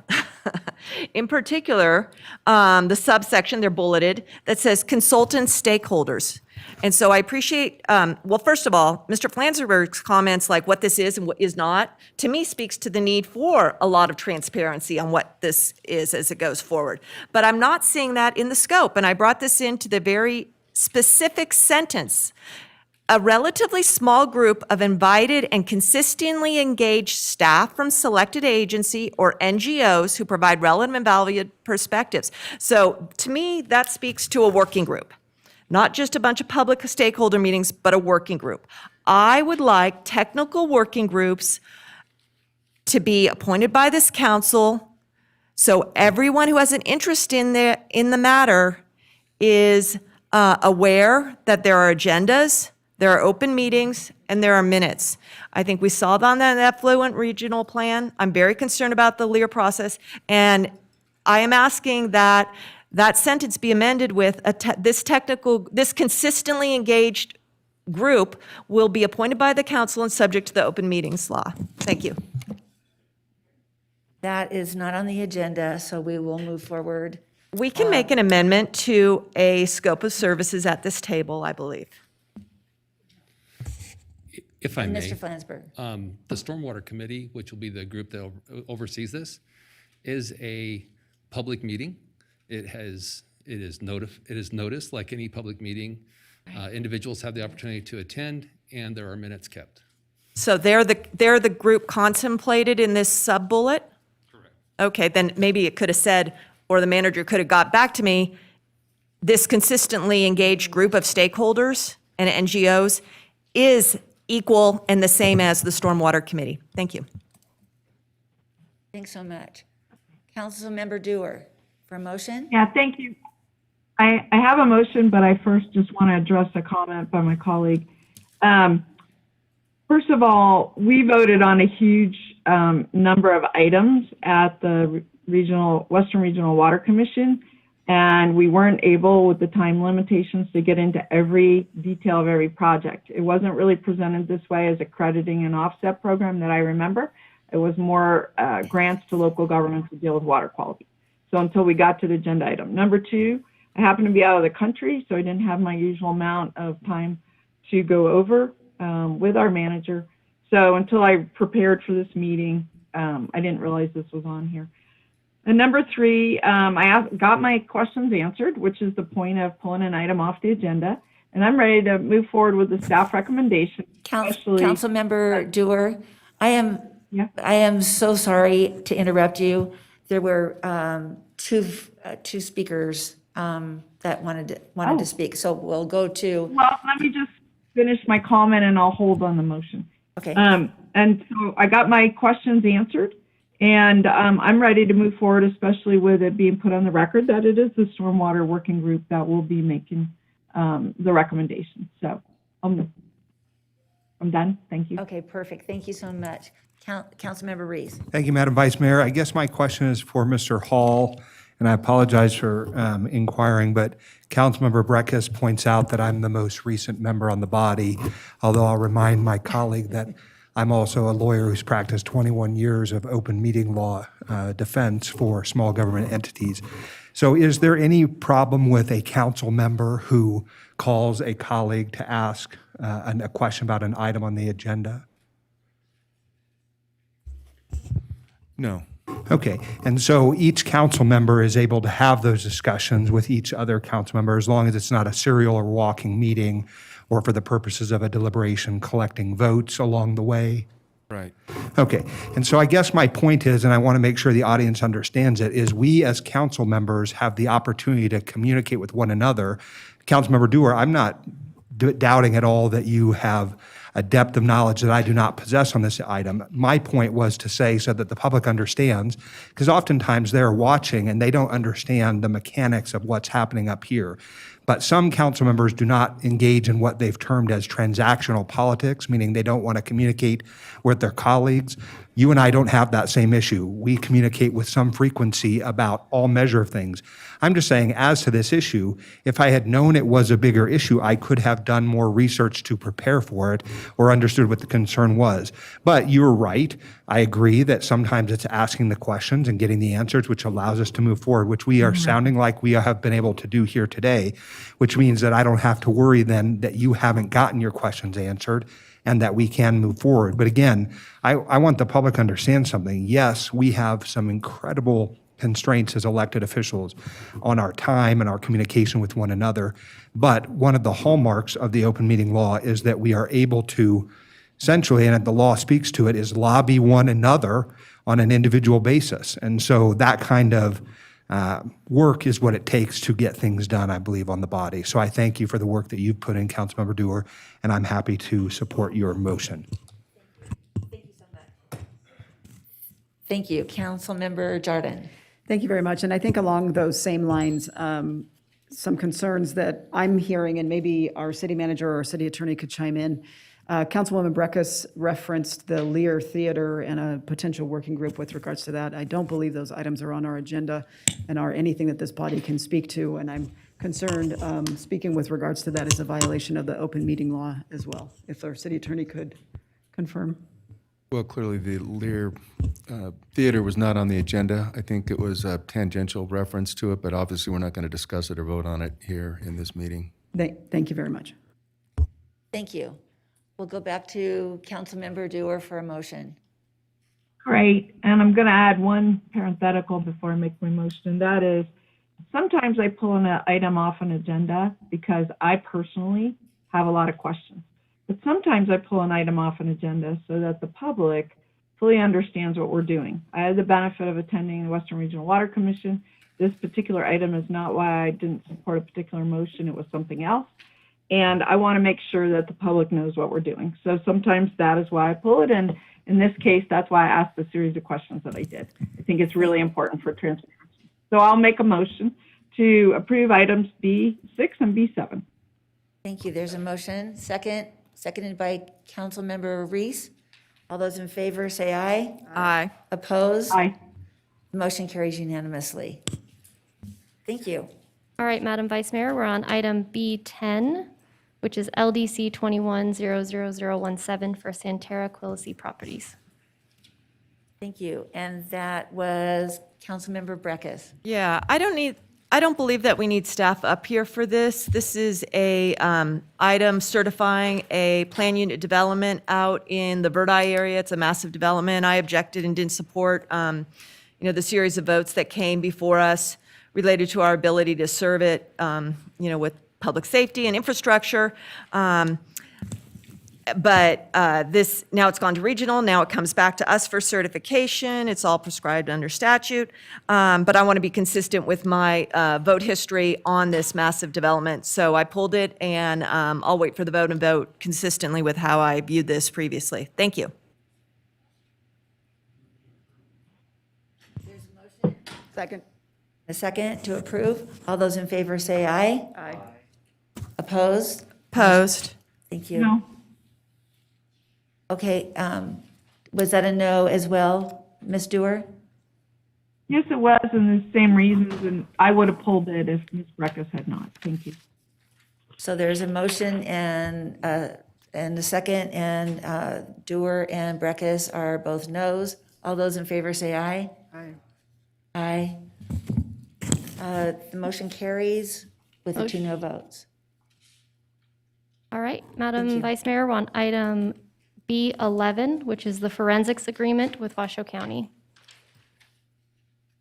in particular, the subsection, they're bulleted, that says consultants, stakeholders. And so I appreciate, well, first of all, Mr. Flansburgh's comments like what this is and what is not, to me speaks to the need for a lot of transparency on what this is as it goes forward. But I'm not seeing that in the scope, and I brought this into the very specific sentence. A relatively small group of invited and consistently engaged staff from selected agency or NGOs who provide relevant and valued perspectives. So to me, that speaks to a working group, not just a bunch of public stakeholder meetings, but a working group. I would like technical working groups to be appointed by this council, so everyone who has an interest in the matter is aware that there are agendas, there are open meetings, and there are minutes. I think we saw that on that affluent regional plan. I'm very concerned about the Lear process, and I am asking that that sentence be amended with this consistently engaged group will be appointed by the council and subject to the open meetings law. Thank you. That is not on the agenda, so we will move forward. We can make an amendment to a scope of services at this table, I believe. If I may. Mr. Flansburgh. The Stormwater Committee, which will be the group that oversees this, is a public meeting. It is noticed like any public meeting. Individuals have the opportunity to attend, and there are minutes kept. So they're the group contemplated in this sub-bullet? Correct. Okay, then maybe it could have said, or the manager could have got back to me, this consistently engaged group of stakeholders and NGOs is equal and the same as the Stormwater Committee. Thank you. Thanks so much. Councilmember Dewar, for a motion? Yeah, thank you. I have a motion, but I first just want to address a comment by my colleague. First of all, we voted on a huge number of items at the Western Regional Water Commission, and we weren't able, with the time limitations, to get into every detail of every project. It wasn't really presented this way as a crediting and offset program that I remember. It was more grants to local governments to deal with water quality. So until we got to the agenda item. Number two, I happened to be out of the country, so I didn't have my usual amount of time to go over with our manager. So until I prepared for this meeting, I didn't realize this was on here. And number three, I got my questions answered, which is the point of pulling an item off the agenda. And I'm ready to move forward with the staff recommendation. Councilmember Dewar, I am so sorry to interrupt you. There were two speakers that wanted to speak. So we'll go to. Well, let me just finish my comment and I'll hold on the motion. Okay. And so I got my questions answered. And I'm ready to move forward, especially with it being put on the record that it is the Stormwater Working Group that will be making the recommendation. So I'm done. Thank you. Okay, perfect. Thank you so much. Councilmember Reese. Thank you, Madam Vice Mayor. I guess my question is for Mr. Hall, and I apologize for inquiring, but Councilmember Breckus points out that I'm the most recent member on the body, although I'll remind my colleague that I'm also a lawyer who's practiced 21 years of open meeting law defense for small government entities. So is there any problem with a council member who calls a colleague to ask a question about an item on the agenda? No. Okay, and so each council member is able to have those discussions with each other council member as long as it's not a serial or walking meeting or for the purposes of a deliberation collecting votes along the way? Right. Okay, and so I guess my point is, and I want to make sure the audience understands it, is we as council members have the opportunity to communicate with one another. Councilmember Dewar, I'm not doubting at all that you have a depth of knowledge that I do not possess on this item. My point was to say so that the public understands, because oftentimes they're watching and they don't understand the mechanics of what's happening up here. But some council members do not engage in what they've termed as transactional politics, meaning they don't want to communicate with their colleagues. You and I don't have that same issue. We communicate with some frequency about all measure of things. I'm just saying, as to this issue, if I had known it was a bigger issue, I could have done more research to prepare for it or understood what the concern was. But you're right. I agree that sometimes it's asking the questions and getting the answers, which allows us to move forward, which we are sounding like we have been able to do here today. which means that I don't have to worry then that you haven't gotten your questions answered and that we can move forward. But again, I want the public to understand something. Yes, we have some incredible constraints as elected officials on our time and our communication with one another. But one of the hallmarks of the open meeting law is that we are able to essentially, and the law speaks to it, is lobby one another on an individual basis. And so that kind of work is what it takes to get things done, I believe, on the body. So I thank you for the work that you've put in, Councilmember Dewar, and I'm happy to support your motion. Thank you so much. Thank you. Councilmember Jordan. Thank you very much. And I think along those same lines, some concerns that I'm hearing, and maybe our city manager or our city attorney could chime in. Councilwoman Breckus referenced the Lear Theater and a potential working group with regards to that. I don't believe those items are on our agenda and are anything that this body can speak to. And I'm concerned, speaking with regards to that is a violation of the open meeting law as well. If our city attorney could confirm. Well, clearly the Lear Theater was not on the agenda. I think it was a tangential reference to it, but obviously we're not going to discuss it or vote on it here in this meeting. Thank you very much. Thank you. We'll go back to Councilmember Dewar for a motion. Great. And I'm going to add one parenthetical before I make my motion. That is, sometimes I pull an item off an agenda because I personally have a lot of questions. But sometimes I pull an item off an agenda so that the public fully understands what we're doing. I had the benefit of attending the Western Regional Water Commission. This particular item is not why I didn't support a particular motion. It was something else. And I want to make sure that the public knows what we're doing. So sometimes that is why I pull it. And in this case, that's why I asked the series of questions that I did. I think it's really important for transparency. So I'll make a motion to approve items B6 and B7. Thank you. There's a motion. Seconded by Councilmember Reese. All those in favor say aye. Aye. Opposed? Aye. The motion carries unanimously. Thank you. All right, Madam Vice Mayor, we're on item B10, which is LDC 21-00017 for Santerra Quilisi Properties. Thank you. And that was Councilmember Breckus. Yeah, I don't believe that we need staff up here for this. This is a item certifying a plan unit development out in the Bird Eye area. It's a massive development. I objected and didn't support, the series of votes that came before us related to our ability to serve it, with public safety and infrastructure. But this, now it's gone to regional, now it comes back to us for certification. It's all prescribed under statute. But I want to be consistent with my vote history on this massive development. So I pulled it, and I'll wait for the vote and vote consistently with how I viewed this previously. Thank you. There's a motion. Second. A second to approve. All those in favor say aye. Aye. Opposed? Opposed. Thank you. No. Okay, was that a no as well, Ms. Dewar? Yes, it was, and the same reasons, and I would have pulled it if Ms. Breckus had not. Thank you. So there's a motion and a second, and Dewar and Breckus are both no's. All those in favor say aye. Aye. Aye. The motion carries with the 2 no votes. All right, Madam Vice Mayor, we're on item B11, which is the forensics agreement with Washoe County,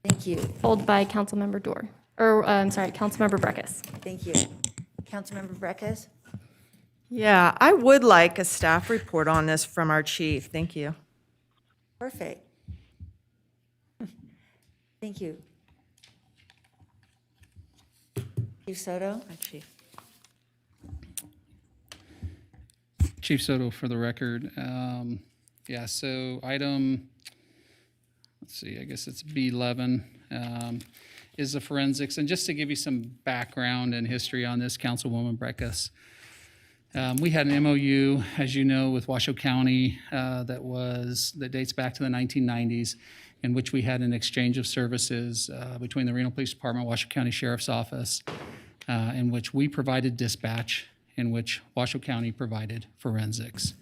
Thank you. pulled by Councilmember Dewar, Councilmember Breckus. Thank you. Councilmember Breckus? Yeah, I would like a staff report on this from our chief. Thank you. Perfect. Thank you. Chief Soto? Chief. Chief Soto for the record. So item, let's see, I guess it's B11, is the forensics. And just to give you some background and history on this, Councilwoman Breckus, we had an MOU, as you know, with Washoe County that dates back to the 1990s, in which we had an exchange of services between the Reno Police Department, Washoe County Sheriff's Office, in which we provided dispatch, in which Washoe County provided forensics.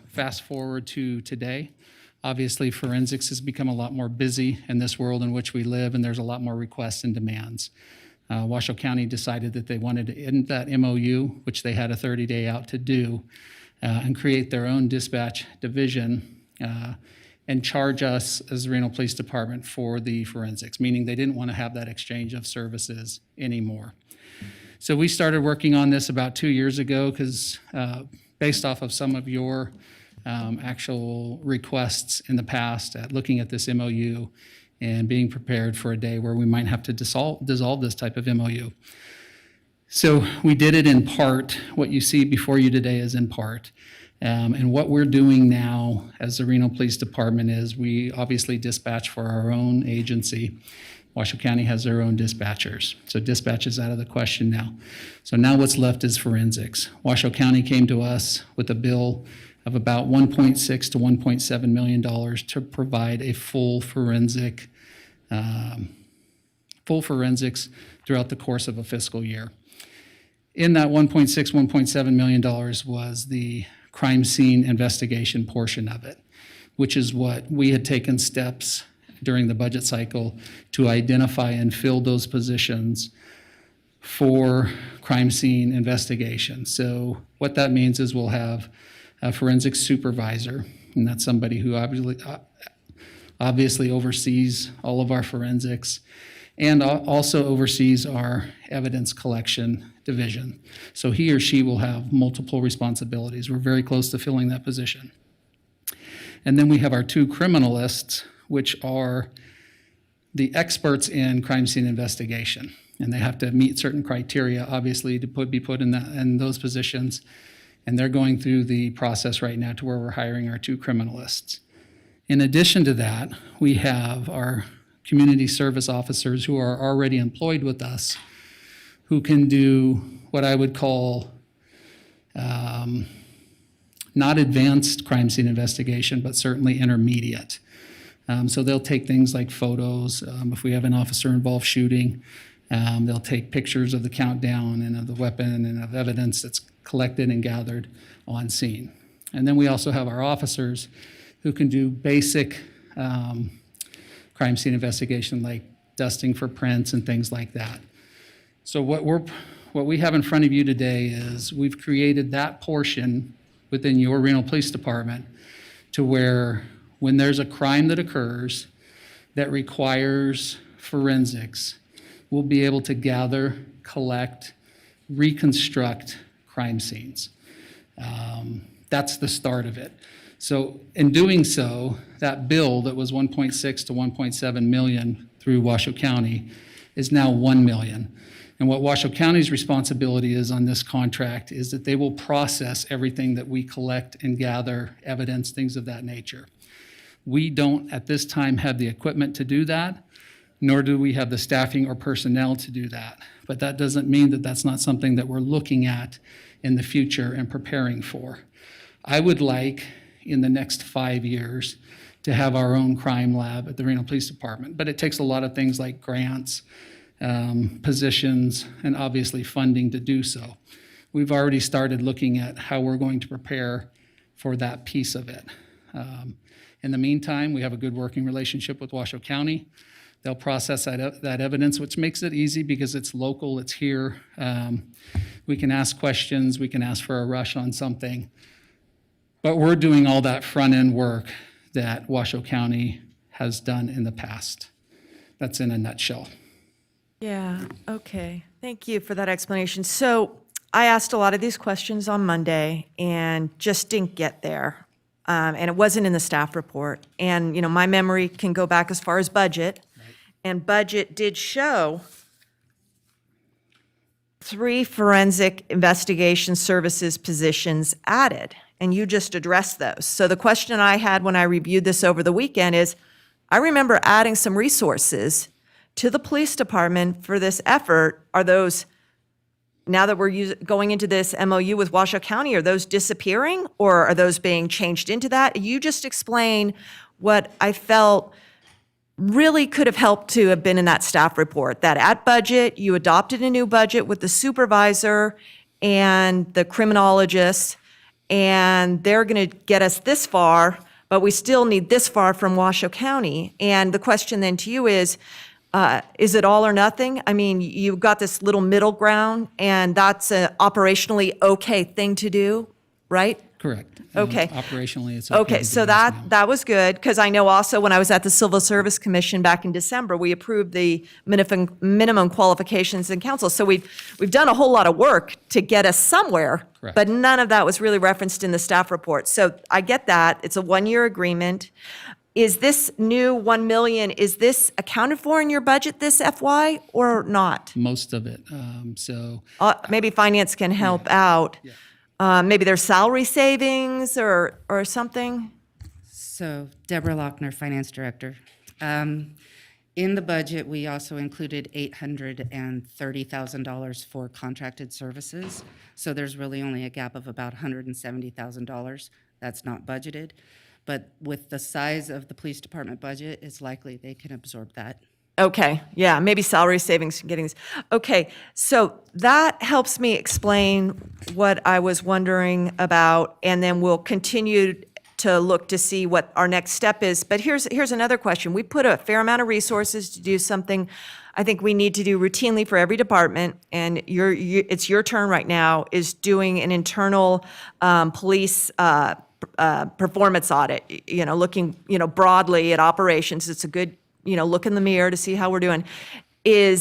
Fast forward to today, obviously forensics has become a lot more busy in this world in which we live, and there's a lot more requests and demands. Washoe County decided that they wanted to end that MOU, which they had a 30-day out to do, and create their own dispatch division and charge us as the Reno Police Department for the forensics, meaning they didn't want to have that exchange of services anymore. So we started working on this about 2 years ago because based off of some of your actual requests in the past at looking at this MOU and being prepared for a day where we might have to dissolve this type of MOU. So we did it in part. What you see before you today is in part. And what we're doing now as the Reno Police Department is we obviously dispatch for our own agency. Washoe County has their own dispatchers. So dispatch is out of the question now. So now what's left is forensics. Washoe County came to us with a bill of about $1.6 to $1.7 million to provide a full forensics throughout the course of a fiscal year. In that $1.6, $1.7 million was the crime scene investigation portion of it, which is what we had taken steps during the budget cycle to identify and fill those positions for crime scene investigation. So what that means is we'll have a forensic supervisor, and that's somebody who obviously oversees all of our forensics and also oversees our evidence collection division. So he or she will have multiple responsibilities. We're very close to filling that position. And then we have our 2 criminalists, which are the experts in crime scene investigation. And they have to meet certain criteria, obviously, to be put in those positions. And they're going through the process right now to where we're hiring our 2 criminalists. In addition to that, we have our community service officers who are already employed with us, who can do what I would call not advanced crime scene investigation, but certainly intermediate. So they'll take things like photos. If we have an officer involved shooting, they'll take pictures of the countdown and of the weapon and of evidence that's collected and gathered on scene. And then we also have our officers who can do basic crime scene investigation, like dusting for prints and things like that. So what we have in front of you today is we've created that portion within your Reno Police Department to where when there's a crime that occurs that requires forensics, we'll be able to gather, collect, reconstruct crime scenes. That's the start of it. So in doing so, that bill that was 1.6 to 1.7 million through Washoe County is now 1 million. And what Washoe County's responsibility is on this contract is that they will process everything that we collect and gather, evidence, things of that nature. We don't, at this time, have the equipment to do that, nor do we have the staffing or personnel to do that. But that doesn't mean that that's not something that we're looking at in the future and preparing for. I would like, in the next 5 years, to have our own crime lab at the Reno Police Department. But it takes a lot of things like grants, positions, and obviously funding to do so. We've already started looking at how we're going to prepare for that piece of it. In the meantime, we have a good working relationship with Washoe County. They'll process that evidence, which makes it easy because it's local, it's here. We can ask questions, we can ask for a rush on something. But we're doing all that front-end work that Washoe County has done in the past. That's in a nutshell. Yeah, okay. Thank you for that explanation. So I asked a lot of these questions on Monday and just didn't get there. And it wasn't in the staff report. And, my memory can go back as far as budget. And budget did show 3 forensic investigation services positions added. And you just addressed those. So the question I had when I reviewed this over the weekend is, I remember adding some resources to the police department for this effort. Are those, now that we're going into this MOU with Washoe County, are those disappearing or are those being changed into that? You just explain what I felt really could have helped to have been in that staff report, that at budget, you adopted a new budget with the supervisor and the criminologist, and they're going to get us this far, but we still need this far from Washoe County. And the question then to you is, Is it all or nothing? I mean, you've got this little middle ground, and that's a operationally okay thing to do, right? Correct. Okay. Operationally, it's Okay, to so do, yes, ma'am. that was good, because I know also when I was at the Civil Service Commission back in December, we approved the minimum qualifications in council. So we've done a whole lot of work to get us somewhere, Correct. but none of that was really referenced in the staff report. So I get that. It's a one-year agreement. Is this new 1 million, is this accounted for in your budget this FY or not? Most of it. Maybe finance can help out. Maybe there's salary savings or something? So Deborah Lochner, Finance Director. In the budget, we also included $830,000 for contracted services. So there's really only a gap of about $170,000. That's not budgeted. But with the size of the police department budget, it's likely they can absorb that. Okay, yeah, maybe salary savings from getting this. Okay, so that helps me explain what I was wondering about, and then we'll continue to look to see what our next step is. But here's another question. We put a fair amount of resources to do something I think we need to do routinely for every department, and it's your turn right now, is doing an internal police performance audit, looking, broadly at operations. It's a good, look in the mirror to see how we're doing. I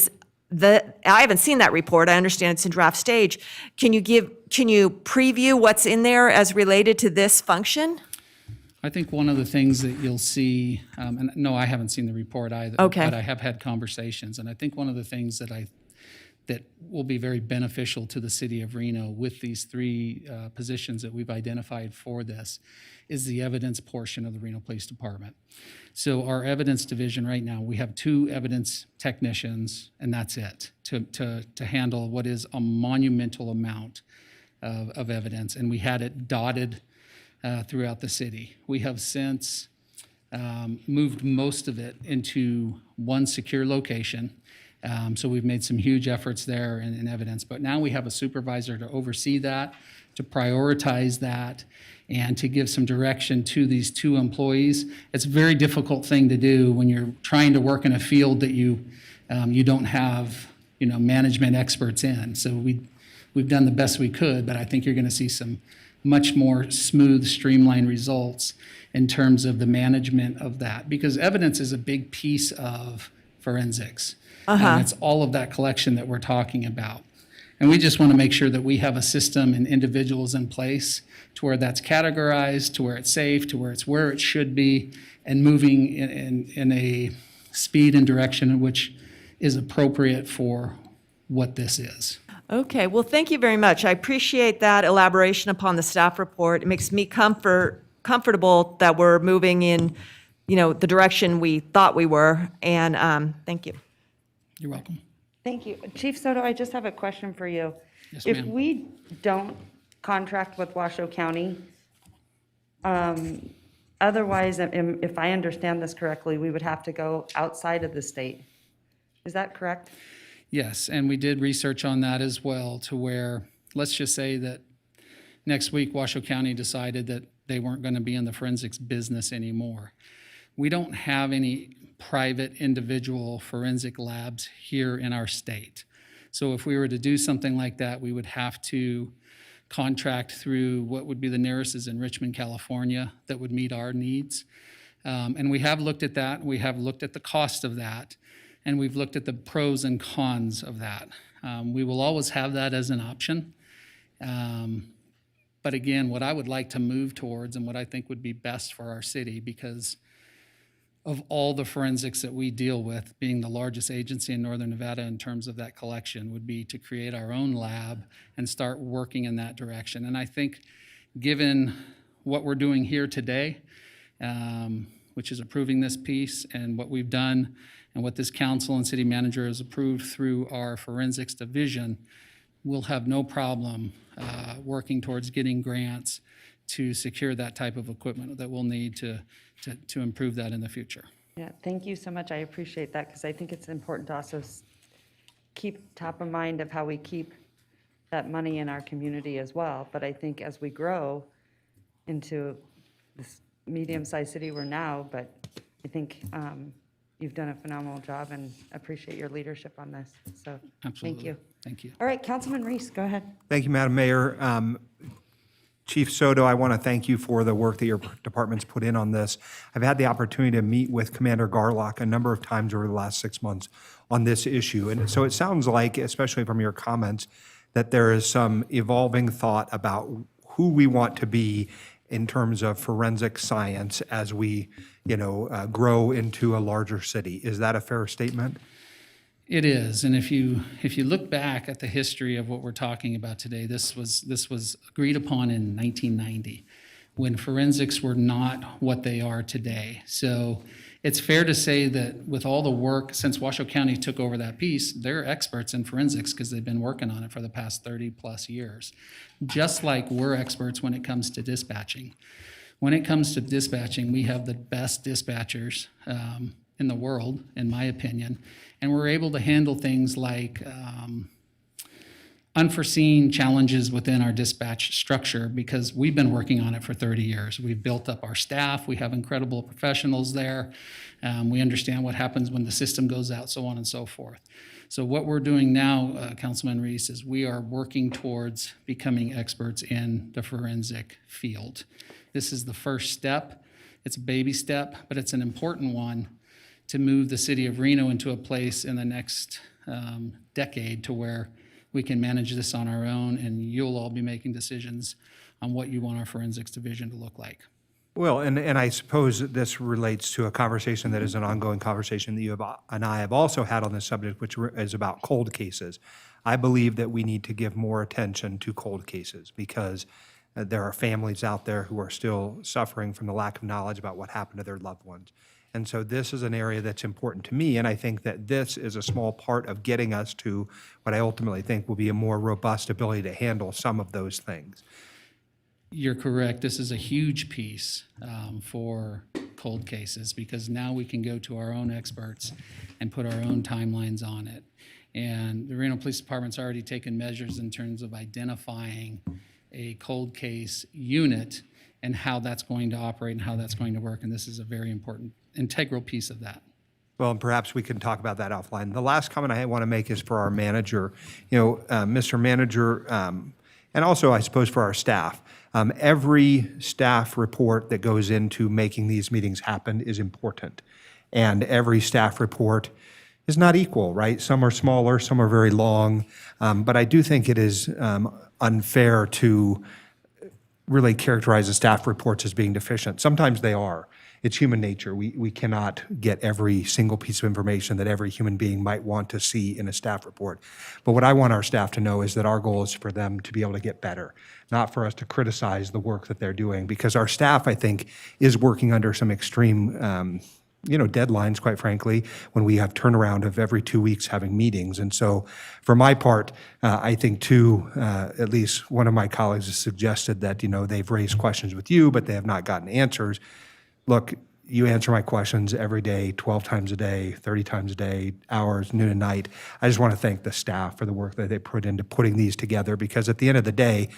haven't seen that report. I understand it's in draft stage. Can you preview what's in there as related to this function? I think one of the things that you'll see, and no, I haven't seen the report either, Okay. but I have had conversations, and I think one of the things that will be very beneficial to the city of Reno with these three positions that we've identified for this is the evidence portion of the Reno Police Department. So our evidence division right now, we have 2 evidence technicians, and that's it, to handle what is a monumental amount of evidence, and we had it dotted throughout the city. We have since moved most of it into one secure location. So we've made some huge efforts there in evidence, but now we have a supervisor to oversee that, to prioritize that, and to give some direction to these 2 employees. It's a very difficult thing to do when you're trying to work in a field that you don't have, management experts in. So we've done the best we could, but I think you're going to see some much more smooth, streamlined results in terms of the management of that, because evidence is a big piece of forensics. And it's all of that collection that we're talking about. And we just want to make sure that we have a system and individuals in place to where that's categorized, to where it's safe, to where it's where it should be, and moving in a speed and direction in which is appropriate for what this is. Okay, well, thank you very much. I appreciate that elaboration upon the staff report. It makes me comfortable that we're moving in, the direction we thought we were, and thank you. You're welcome. Thank you. Chief Soto, I just have a question for you. Yes, If ma'am. we don't contract with Washoe County, otherwise, if I understand this correctly, we would have to go outside of the state. Is that correct? Yes, and we did research on that as well, to where, let's just say that next week Washoe County decided that they weren't going to be in the forensics business anymore. We don't have any private individual forensic labs here in our state. So if we were to do something like that, we would have to contract through what would be the nearest is in Richmond, California, that would meet our needs. And we have looked at that. We have looked at the cost of that. And we've looked at the pros and cons of that. We will always have that as an option. But again, what I would like to move towards and what I think would be best for our city, because of all the forensics that we deal with, being the largest agency in Northern Nevada in terms of that collection, would be to create our own lab and start working in that direction. And I think given what we're doing here today, which is approving this piece, and what we've done and what this council and city manager has approved through our forensics division, we'll have no problem working towards getting grants to secure that type of equipment that we'll need to improve that in the future. Yeah, thank you so much. I appreciate that, because I think it's important to also keep top of mind of how we keep that money in our community as well. But I think as we grow into this medium-sized city we're now, but I think you've done a phenomenal job and appreciate your leadership on this. So, Absolutely. thank you. Thank you. All right, Councilman Reese, go ahead. Thank you, Madam Mayor. Chief Soto, I want to thank you for the work that your department's put in on this. I've had the opportunity to meet with Commander Garlock a number of times over the last 6 months on this issue. And so it sounds like, especially from your comments, that there is some evolving thought about who we want to be in terms of forensic science as we, grow into a larger city. Is that a fair statement? It is, and if you look back at the history of what we're talking about today, this was agreed upon in 1990, when forensics were not what they are today. So it's fair to say that with all the work, since Washoe County took over that piece, they're experts in forensics because they've been working on it for the past 30 plus years. Just like we're experts when it comes to dispatching. When it comes to dispatching, we have the best dispatchers in the world, in my opinion, and we're able to handle things like unforeseen challenges within our dispatch structure because we've been working on it for 30 years. We've built up our staff. We have incredible professionals there. We understand what happens when the system goes out, so on and so forth. So what we're doing now, Councilman Reese, is we are working towards becoming experts in the forensic field. This is the first step. It's a baby step, but it's an important one to move the city of Reno into a place in the next decade to where we can manage this on our own, and you'll all be making decisions on what you want our forensics division to look like. Well, and I suppose that this relates to a conversation that is an ongoing conversation that you and I have also had on this subject, which is about cold cases. I believe that we need to give more attention to cold cases because there are families out there who are still suffering from the lack of knowledge about what happened to their loved ones. And so this is an area that's important to me, and I think that this is a small part of getting us to what I ultimately think will be a more robust ability to handle some of those things. You're correct. This is a huge piece for cold cases because now we can go to our own experts and put our own timelines on it. And the Reno Police Department's already taken measures in terms of identifying a cold case unit and how that's going to operate and how that's going to work. And this is a very important, integral piece of that. Well, and perhaps we can talk about that offline. The last comment I want to make is for our manager. Mr. Manager, and also I suppose for our staff. Every staff report that goes into making these meetings happen is important. And every staff report is not equal, right? Some are smaller, some are very long. But I do think it is unfair to really characterize the staff reports as being deficient. Sometimes they are. It's human nature. We cannot get every single piece of information that every human being might want to see in a staff report. But what I want our staff to know is that our goal is for them to be able to get better, not for us to criticize the work that they're doing, because our staff, I think, is working under some extreme deadlines, quite frankly, when we have turnaround of every 2 weeks having meetings. And so for my part, I think too, at least one of my colleagues has suggested that, they've raised questions with you, but they have not gotten answers. Look, you answer my questions every day, 12 times a day, 30 times a day, hours, noon and night. I just want to thank the staff for the work that they put into putting these together, because at the end of the day,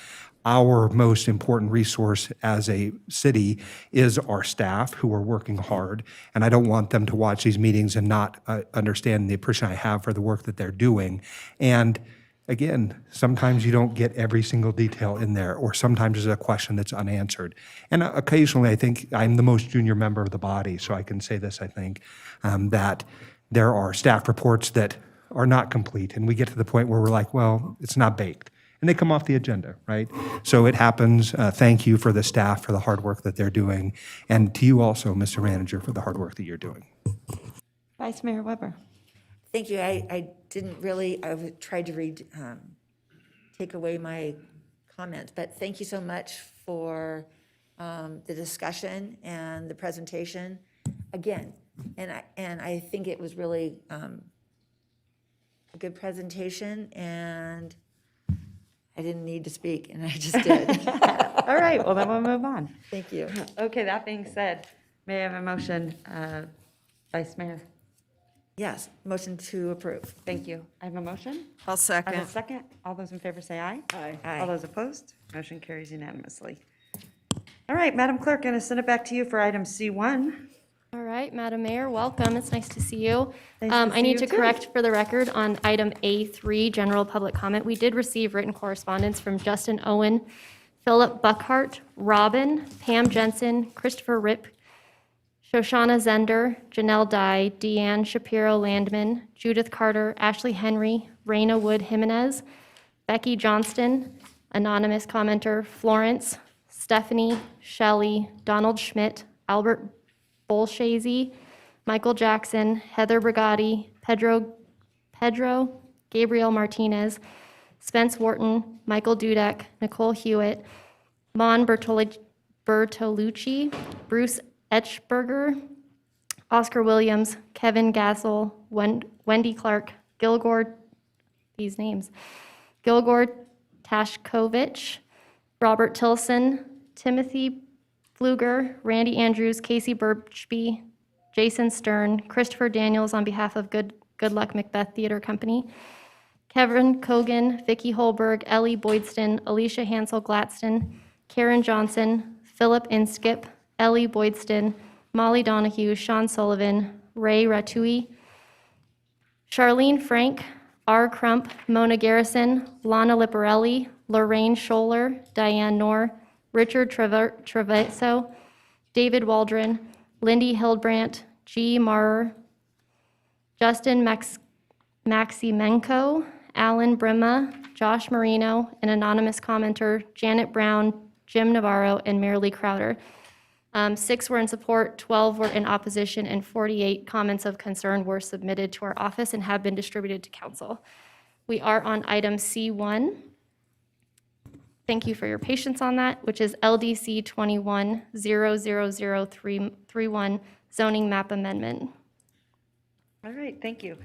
our most important resource as a city is our staff who are working hard. And I don't want them to watch these meetings and not understand the appreciation I have for the work that they're doing. And again, sometimes you don't get every single detail in there, or sometimes there's a question that's unanswered. And occasionally, I think I'm the most junior member of the body, so I can say this, I think, that there are staff reports that are not complete. And we get to the point where we're like, well, it's not baked. And they come off the agenda, right? So it happens. Thank you for the staff for the hard work that they're doing. And to you also, Mr. Manager, for the hard work that you're doing. Vice Mayor Weber. Thank you. I didn't really, I tried to take away my comments, but thank you so much for the discussion and the presentation again. And I think it was really a good presentation, and I didn't need to speak, and I just did. All right, well, then we'll move on. Thank you. Okay, that being said, may I have a motion, Vice Mayor? Yes, motion to approve. Thank you. I have a motion? I'll I second. have a second. All those in favor say aye. Aye. All those opposed? Motion carries unanimously. All right, Madam Clerk, going to send it back to you for item C1. All right, Madam Mayor, welcome. It's nice to see you. Nice to I see need you to too. correct for the record on item A3, general public comment. We did receive written correspondence from Justin Owen, Philip Buckhart, Robin, Pam Jensen, Christopher Rip, Shoshana Zender, Janelle Dye, Deanne Shapiro Landman, Judith Carter, Ashley Henry, Raina Wood Jimenez, Becky Johnston, anonymous commenter, Florence, Stephanie, Shelley, Donald Schmidt, Albert Bolshazy, Michael Jackson, Heather Brigatti, Pedro, Gabriel Martinez, Spence Wharton, Michael Dudek, Nicole Hewitt, Mon Bertolucci, Bruce Etchberger, Oscar Williams, Kevin Gassel, Wendy Clark, these names, Gilgore Tashkovich, Robert Tilson, Timothy Pfluger, Randy Andrews, Casey Birchby, Jason Stern, Christopher Daniels on behalf of Good Luck Macbeth Theater Company, Kevin Kogan, Vicky Holberg, Ellie Boydston, Alicia Hansel Gladstone, Karen Johnson, Philip Inskip, Ellie Boydston, Molly Donahue, Sean Sullivan, Ray Ratui, Charlene Frank, R. Crump, Mona Garrison, Lana Liparelli, Lorraine Scholler, Diane Knorr, Richard Treviso, David Waldron, Lindy Hildbrandt, G. Marrer, Justin Maximenko, Alan Brimma, Josh Marino, an anonymous commenter, Janet Brown, Jim Navarro, and Marilee Crowder. 6 were in support, 12 were in opposition, and 48 comments of concern were submitted to our office and have been distributed to council. We are on item C1. Thank you for your patience on that, which is LDC 21-00031 zoning map amendment. All right, thank you.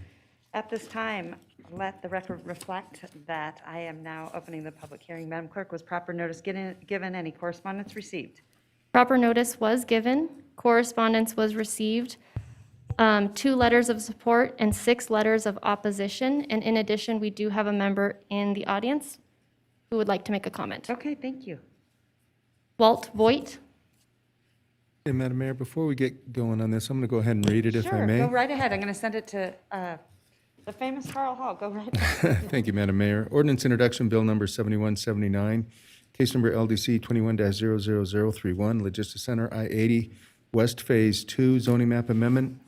At this time, let the record reflect that I am now opening the public hearing. Madam Clerk, was proper notice given, any correspondence received? Proper notice was given, correspondence was received, 2 letters of support and 6 letters of opposition. And in addition, we do have a member in the audience who would like to make a comment. Okay, thank you. Walt Voigt. Hey, Madam Mayor, before we get going on this, I'm going to go ahead and read it if I Sure, may. go right ahead. I'm going to send it to the famous Carl Hall. Go right ahead. Thank you, Madam Mayor. Ordinance Introduction Bill Number 7179, case number LDC 21-00031, Logistics Center, I-80, West Phase 2 zoning map amendment.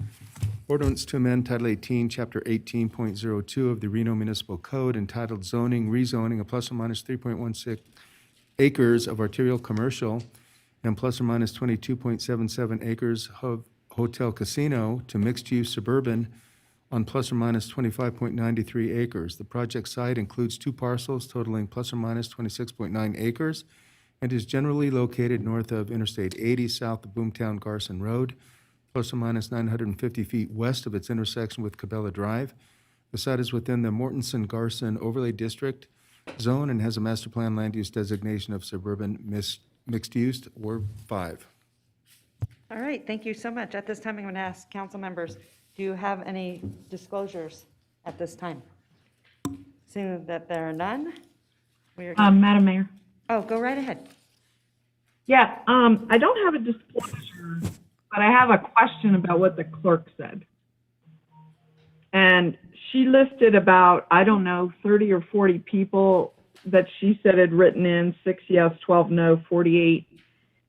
Ordinance to amend Title 18, Chapter 18.02 of the Reno Municipal Code entitled Zoning, Rezoning of plus or minus 3.16 acres of arterial commercial and plus or minus 22.77 acres of hotel casino to mixed-use suburban on plus or minus 25.93 acres. The project site includes 2 parcels totaling plus or minus 26.9 acres and is generally located north of Interstate 80, south of Boomtown Garson Road, plus or minus 950 feet west of its intersection with Cabela Drive. The site is within the Mortensen-Garson Overlay District zone and has a master plan land use designation of suburban mixed use, Ward 5. All right, thank you so much. At this time, I'm going to ask council members, do you have any disclosures at this time? Seeing that there are none, we are. Madam Mayor. Oh, go right ahead. Yeah, I don't have a disclosure, but I have a question about what the clerk said. And she listed about, I don't know, 30 or 40 people that she said had written in, 6 yes, 12 no, 48.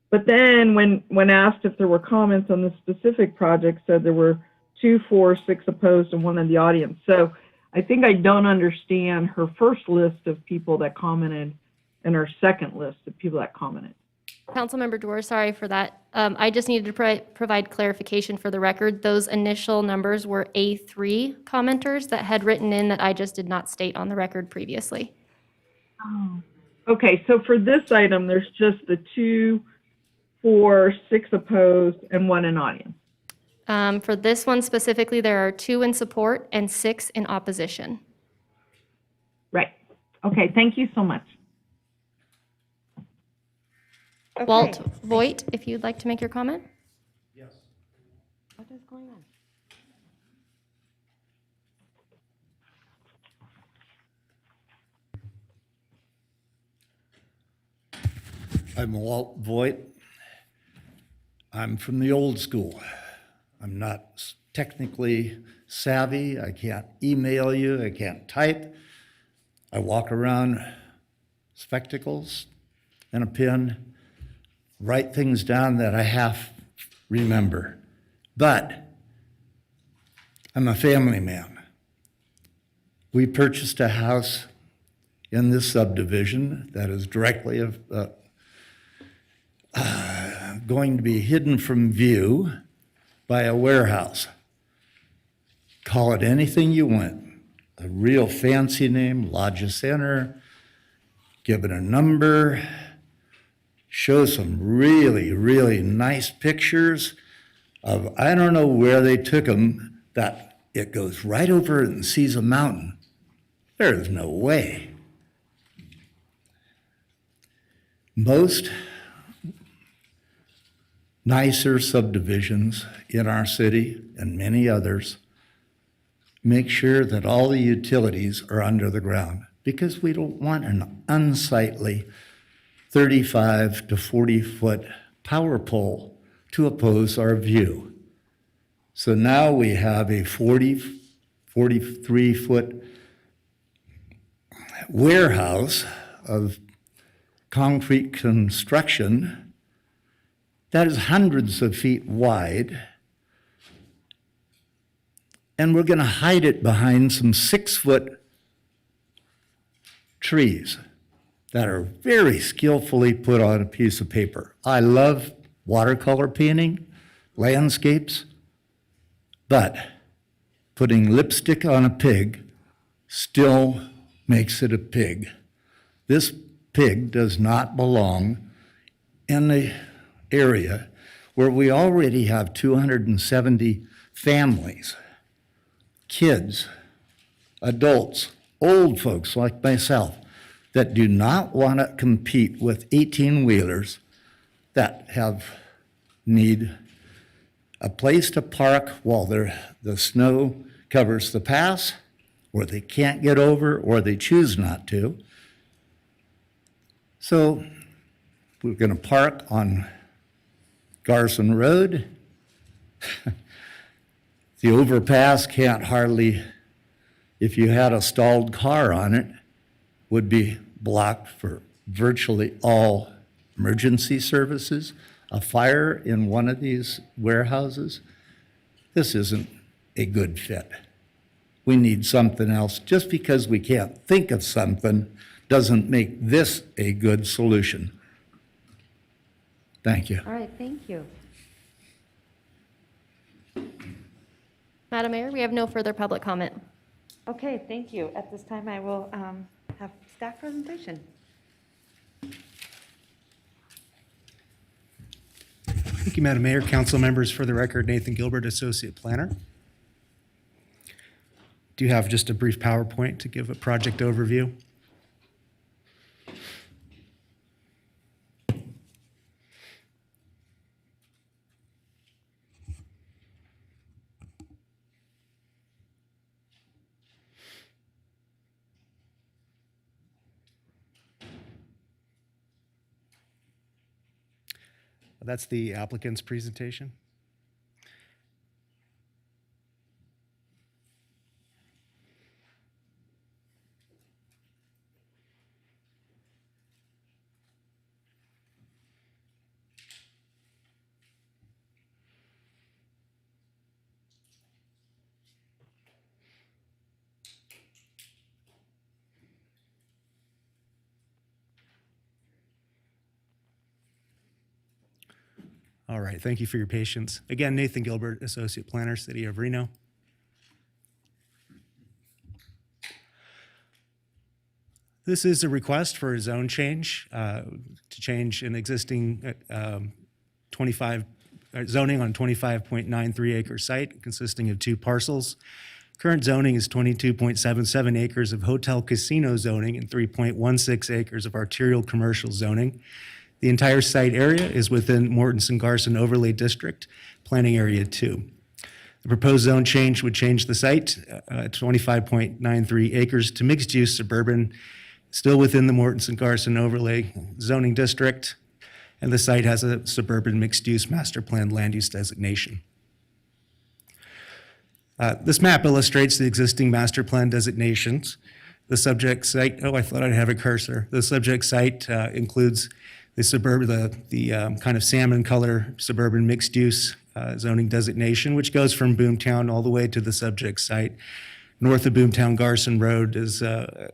But then when asked if there were comments on the specific project, said there were 2 for, 6 opposed, and 1 in the audience. So I think I don't understand her first list of people that commented and her second list of people that commented. Councilmember Dorr, sorry for that. I just needed to provide clarification for the record. Those initial numbers were A3 commenters that had written in that I just did not state on the record previously. Oh. Okay, so for this item, there's just the 2 for, 6 opposed, and 1 in audience. For this one specifically, there are 2 in support and 6 in opposition. Right. Okay, thank you so much. Okay. Walt Voigt, if you'd like to make your comment. What is going on? I'm Walt Voigt. I'm from the old school. I'm not technically savvy. I can't email you. I can't type. I walk around spectacles and a pen, write things down that I half remember. But I'm a family man. We purchased a house in this subdivision that is directly going to be hidden from view by a warehouse. Call it anything you want. A real fancy name, Lodge Center, give it a number, show some really, really nice pictures of, I don't know where they took them, that it goes right over and sees a mountain. There's no way. Most nicer subdivisions in our city and many others make sure that all the utilities are under the ground because we don't want an unsightly 35 to 40 foot power pole to oppose our view. So now we have a 43 foot warehouse of concrete construction that is hundreds of feet wide, and we're going to hide it behind some 6 foot trees that are very skillfully put on a piece of paper. I love watercolor painting, landscapes, but putting lipstick on a pig still makes it a pig. This pig does not belong in the area where we already have 270 families, kids, adults, old folks like myself that do not want to compete with 18-wheelers that need a place to park while the snow covers the pass, or they can't get over, or they choose not to. So we're going to park on Garson Road. The overpass can't hardly, if you had a stalled car on it, would be blocked for virtually all emergency services. A fire in one of these warehouses, this isn't a good fit. We need something else. Just because we can't think of something doesn't make this a good solution. Thank you. All right, thank you. Madam Mayor, we have no further public comment. Okay, thank you. At this time, I will have staff presentation. Thank you, Madam Mayor. Council members, for the record, Nathan Gilbert, Associate Planner. Do you have just a brief PowerPoint to give a project overview? That's the applicant's presentation. All right, thank you for your patience. Again, Nathan Gilbert, Associate Planner, City of Reno. This is a request for a zone change to change an existing zoning on 25.93 acre site consisting of 2 parcels. Current zoning is 22.77 acres of hotel casino zoning and 3.16 acres of arterial commercial zoning. The entire site area is within Mortenson Garson Overlay District, Planning Area 2. The proposed zone change would change the site, 25.93 acres, to mixed-use suburban, still within the Mortenson Garson Overlay Zoning District, and the site has a suburban mixed-use master plan land use designation. This map illustrates the existing master plan designations. The subject site, oh, I thought I'd have a cursor. The subject site includes the kind of salmon color suburban mixed use zoning designation, which goes from Boomtown all the way to the subject site. North of Boomtown Garson Road is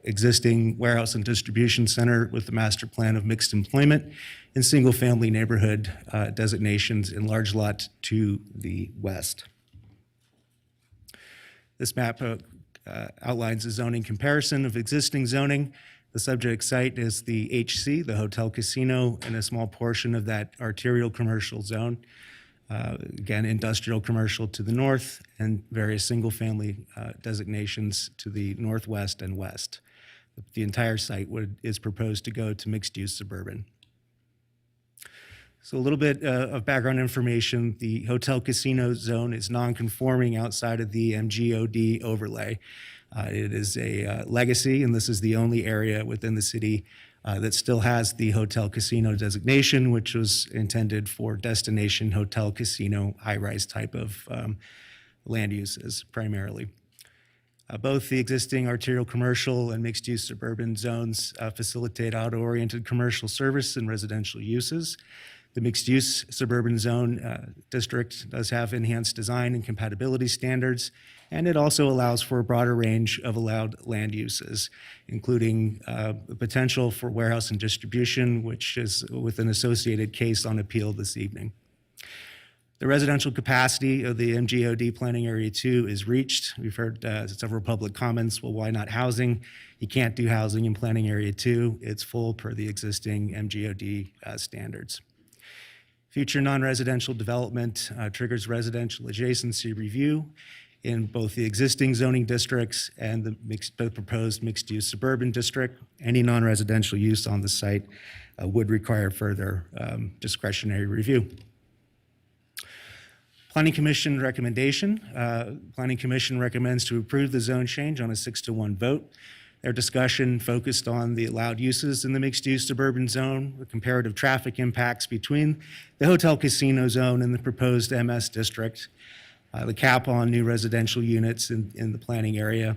existing warehouse and distribution center with the master plan of mixed employment and single-family neighborhood designations in large lot to the west. This map outlines a zoning comparison of existing zoning. The subject site is the HC, the hotel casino, and a small portion of that arterial commercial zone. Again, industrial commercial to the north and various single-family designations to the northwest and west. The entire site is proposed to go to mixed-use suburban. So a little bit of background information. The hotel casino zone is non-conforming outside of the MGOD overlay. It is a legacy, and this is the only area within the city that still has the hotel casino designation, which was intended for destination hotel casino high-rise type of land uses primarily. Both the existing arterial commercial and mixed-use suburban zones facilitate auto-oriented commercial service and residential uses. The mixed-use suburban zone district does have enhanced design and compatibility standards, and it also allows for a broader range of allowed land uses, including the potential for warehouse and distribution, which is with an associated case on appeal this evening. The residential capacity of the MGOD Planning Area 2 is reached. We've heard several public comments, well, why not housing? You can't do housing in Planning Area 2. It's full per the existing MGOD standards. Future non-residential development triggers residential adjacency review in both the existing zoning districts and the proposed mixed-use suburban district. Any non-residential use on the site would require further discretionary review. Planning Commission recommendation. Planning Commission recommends to approve the zone change on a 6-to-1 vote. Their discussion focused on the allowed uses in the mixed-use suburban zone, the comparative traffic impacts between the hotel casino zone and the proposed MS district, the cap on new residential units in the planning area,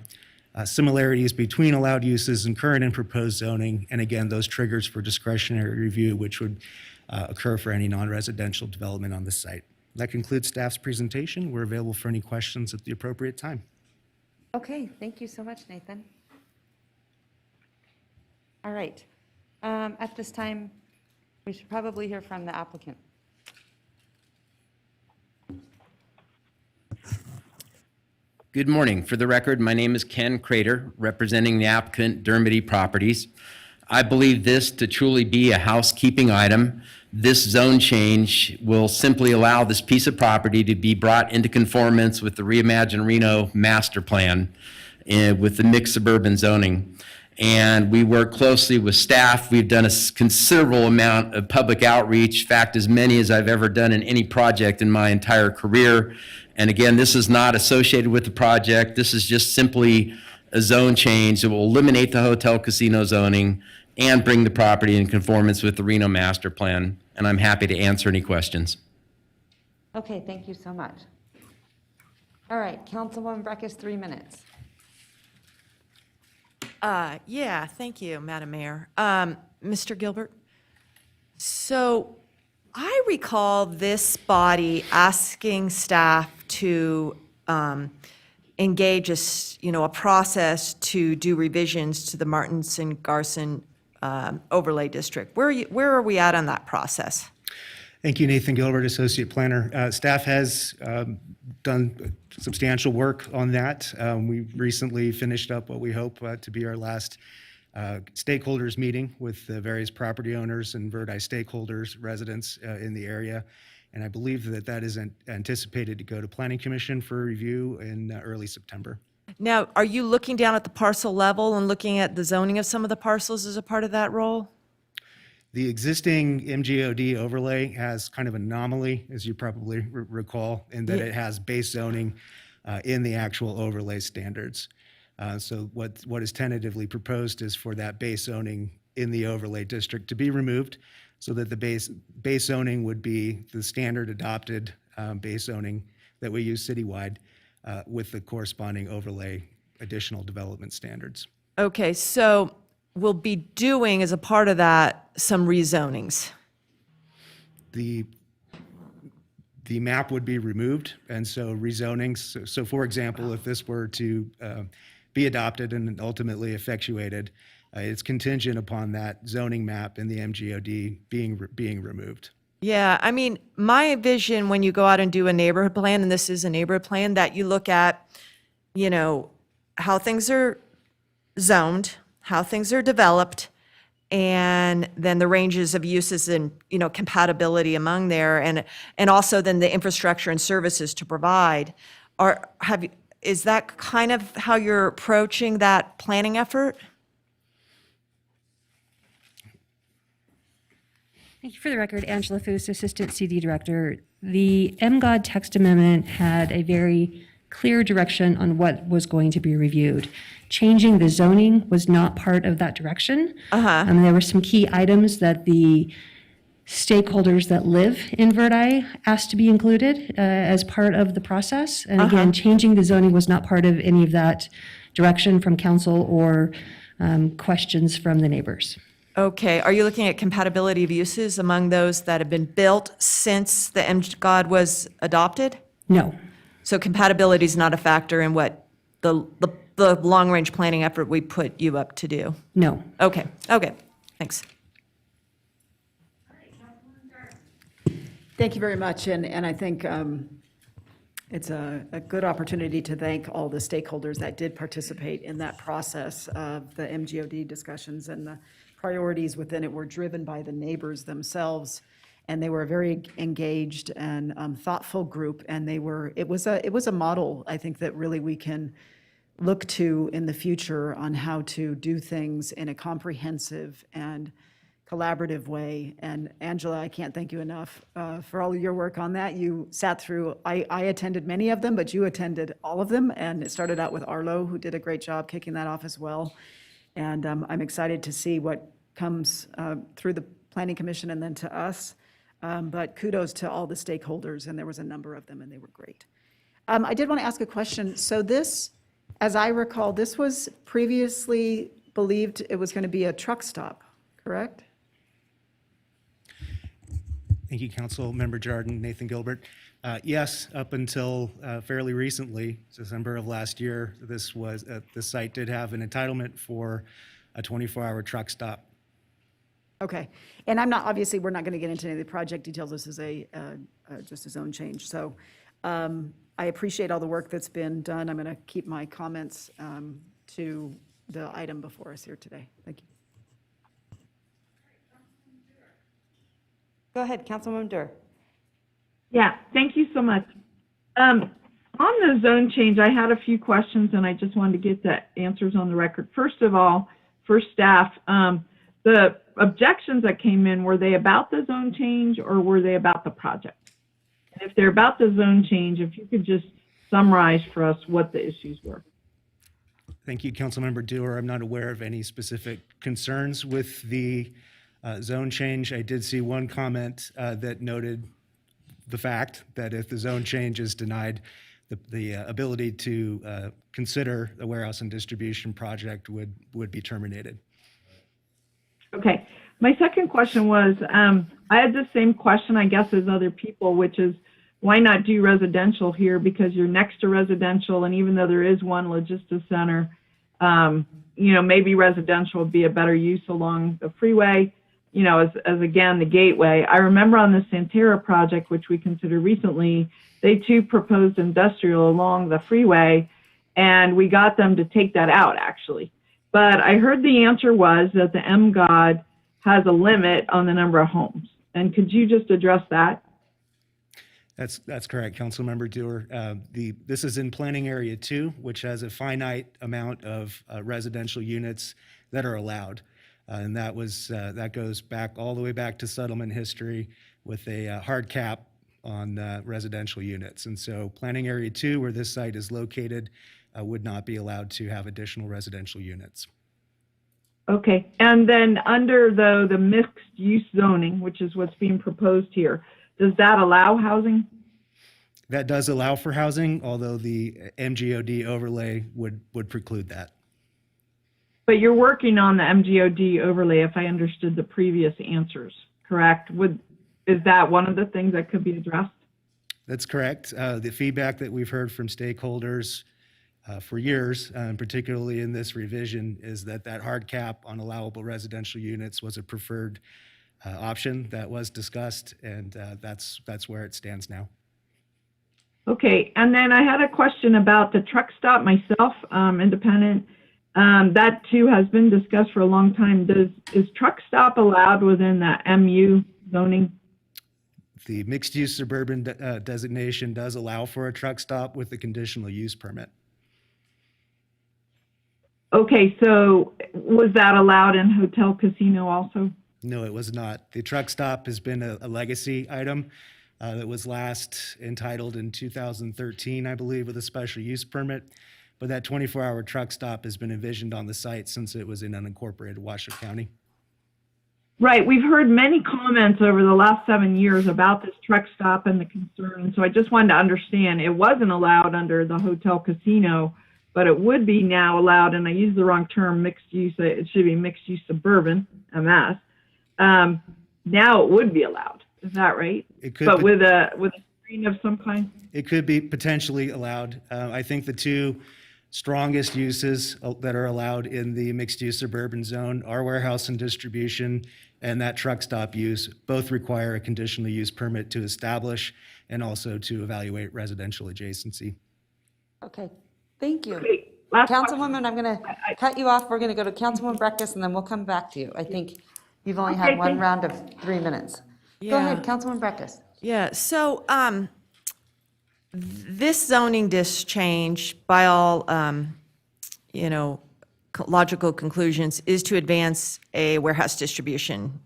similarities between allowed uses and current and proposed zoning, and again, those triggers for discretionary review, which would occur for any non-residential development on the site. That concludes staff's presentation. We're available for any questions at the appropriate time. Okay, thank you so much, Nathan. All right. At this time, we should probably hear from the applicant. Good morning. For the record, my name is Ken Crater, representing the applicant Dermody Properties. I believe this to truly be a housekeeping item. This zone change will simply allow this piece of property to be brought into conformance with the Reimagine Reno master plan with the mixed suburban zoning. And we work closely with staff. We've done a considerable amount of public outreach, in fact, as many as I've ever done in any project in my entire career. And again, this is not associated with the project. This is just simply a zone change that will eliminate the hotel casino zoning and bring the property in conformance with the Reno master plan. And I'm happy to answer any questions. Okay, thank you so much. All right, Councilwoman Breckus, 3 minutes. Yeah, thank you, Madam Mayor. Mr. Gilbert, so I recall this body asking staff to engage a process to do revisions to the Martinson-Garson overlay district. Where are we at on that process? Thank you, Nathan Gilbert, Associate Planner. Staff has done substantial work on that. We recently finished up what we hope to be our last stakeholders meeting with the various property owners and Verdi stakeholders, residents in the area. And I believe that is anticipated to go to Planning Commission for review in early September. Now, are you looking down at the parcel level and looking at the zoning of some of the parcels as a part of that role? The existing MGOD overlay has kind of an anomaly, as you probably recall, in that it has base zoning in the actual overlay standards. So what is tentatively proposed is for that base zoning in the overlay district to be removed so that the base zoning would be the standard adopted base zoning that we use citywide. with the corresponding overlay additional development standards. Okay, so we'll be doing, as a part of that, some rezonings. The map would be removed, and so rezonings, so for example, if this were to be adopted and ultimately effectuated, it's contingent upon that zoning map in the MGOD being removed. Yeah, I mean, my vision when you go out and do a neighborhood plan, and this is a neighborhood plan, that you look at, you know, how things are zoned, how things are developed, and then the ranges of uses and, you know, compatibility among there, and also then the infrastructure and services to provide. Is that kind of how you're approaching that planning effort? Thank you. For the record, Angela Foos, Assistant CD Director. The MGOD text amendment had a very clear direction on what was going to be reviewed. Changing the zoning was not part of that direction. There were some key items that the stakeholders that live in Verdi asked to be included as part of the process. And again, changing the zoning was not part of any of that direction from council or questions from the neighbors. Okay, are you looking at compatibility of uses among those that have been built since the MGOD was adopted? No. So compatibility is not a factor in what the long-range planning effort we put you up to do? No. Okay, thanks. Thank you very much, and I think it's a good opportunity to thank all the stakeholders that did participate in that process of the MGOD discussions, and the priorities within it were driven by the neighbors themselves, and they were a very engaged and thoughtful group, and it was a model, I think, that really we can look to in the future on how to do things in a comprehensive and collaborative way. And Angela, I can't thank you enough for all of your work on that. You sat through, I attended many of them, but you attended all of them, and it started out with Arlo, who did a great job kicking that off as well. And I'm excited to see what comes through the Planning Commission and then to us. But kudos to all the stakeholders, and there was a number of them, and they were great. I did want to ask a question. So this, as I recall, this was previously believed it was going to be a truck stop, correct? Thank you, Council Member Jordan, Nathan Gilbert. Yes, up until fairly recently, December of last year, the site did have an entitlement for a 24-hour truck stop. Okay, and I'm not, obviously, we're not going to get into any of the project details. This is just a zone change. So I appreciate all the work that's been done. I'm going to keep my comments to the item before us here today. Thank you. Go ahead, Councilwoman Durr. Yeah, thank you so much. On the zone change, I had a few questions, and I just wanted to get the answers on the record. First of all, for staff, the objections that came in, were they about the zone change or were they about the project? And if they're about the zone change, if you could just summarize for us what the issues were. Thank you, Councilmember Dewar. I'm not aware of any specific concerns with the zone change. I did see one comment that noted the fact that if the zone change is denied, the ability to consider the warehouse and distribution project would be terminated. Okay. My second question was, I had the same question, I guess, as other people, which is, why not do residential here? Because you're next to residential, and even though there is one logistics center, maybe residential would be a better use along the freeway, as again, the gateway. I remember on the Santera project, which we considered recently, they too proposed industrial along the freeway, and we got them to take that out, actually. But I heard the answer was that the MGOD has a limit on the number of homes. And could you just address that? That's correct, Councilmember Dewar. This is in Planning Area 2, which has a finite amount of residential units that are allowed. And that goes back all the way back to settlement history with a hard cap on residential units. And so Planning Area 2, where this site is located, would not be allowed to have additional residential units. Okay. And then under the mixed use zoning, which is what's being proposed here, does that allow housing? That does allow for housing, although the MGOD overlay would preclude that. But you're working on the MGOD overlay, if I understood the previous answers, correct? Is that one of the things that could be addressed? That's correct. The feedback that we've heard from stakeholders for years, particularly in this revision, is that hard cap on allowable residential units was a preferred option that was discussed, and that's where it stands now. Okay, and then I had a question about the truck stop myself, independent. That too has been discussed for a long time. Is truck stop allowed within the MU zoning? The mixed-use suburban designation does allow for a truck stop with a conditional use permit. Okay, so was that allowed in hotel casino also? No, it was not. The truck stop has been a legacy item that was last entitled in 2013, I believe, with a special use permit. But that 24-hour truck stop has been envisioned on the site since it was in unincorporated Washoe County. Right, we've heard many comments over the last 7 years about this truck stop and the concern. So I just wanted to understand, it wasn't allowed under the hotel casino, but it would be now allowed, and I used the wrong term, mixed use, it should be mixed use suburban, MS. Now it would be allowed, is that right? It could, but with a screen of some kind? It could be potentially allowed. I think the two strongest uses that are allowed in the mixed-use suburban zone are warehouse and distribution, and that truck stop use. Both require a conditional use permit to establish and also to evaluate residential adjacency. Okay, thank you. Okay, last Councilwoman, I'm going to cut you off. We're going to go to Councilwoman Breckus, and then we'll come back to you. I think you've only had one round of 3 minutes. Go ahead, Councilwoman Breckus. Yeah, so this zoning dis change, by all, logical conclusions, is to advance a warehouse distribution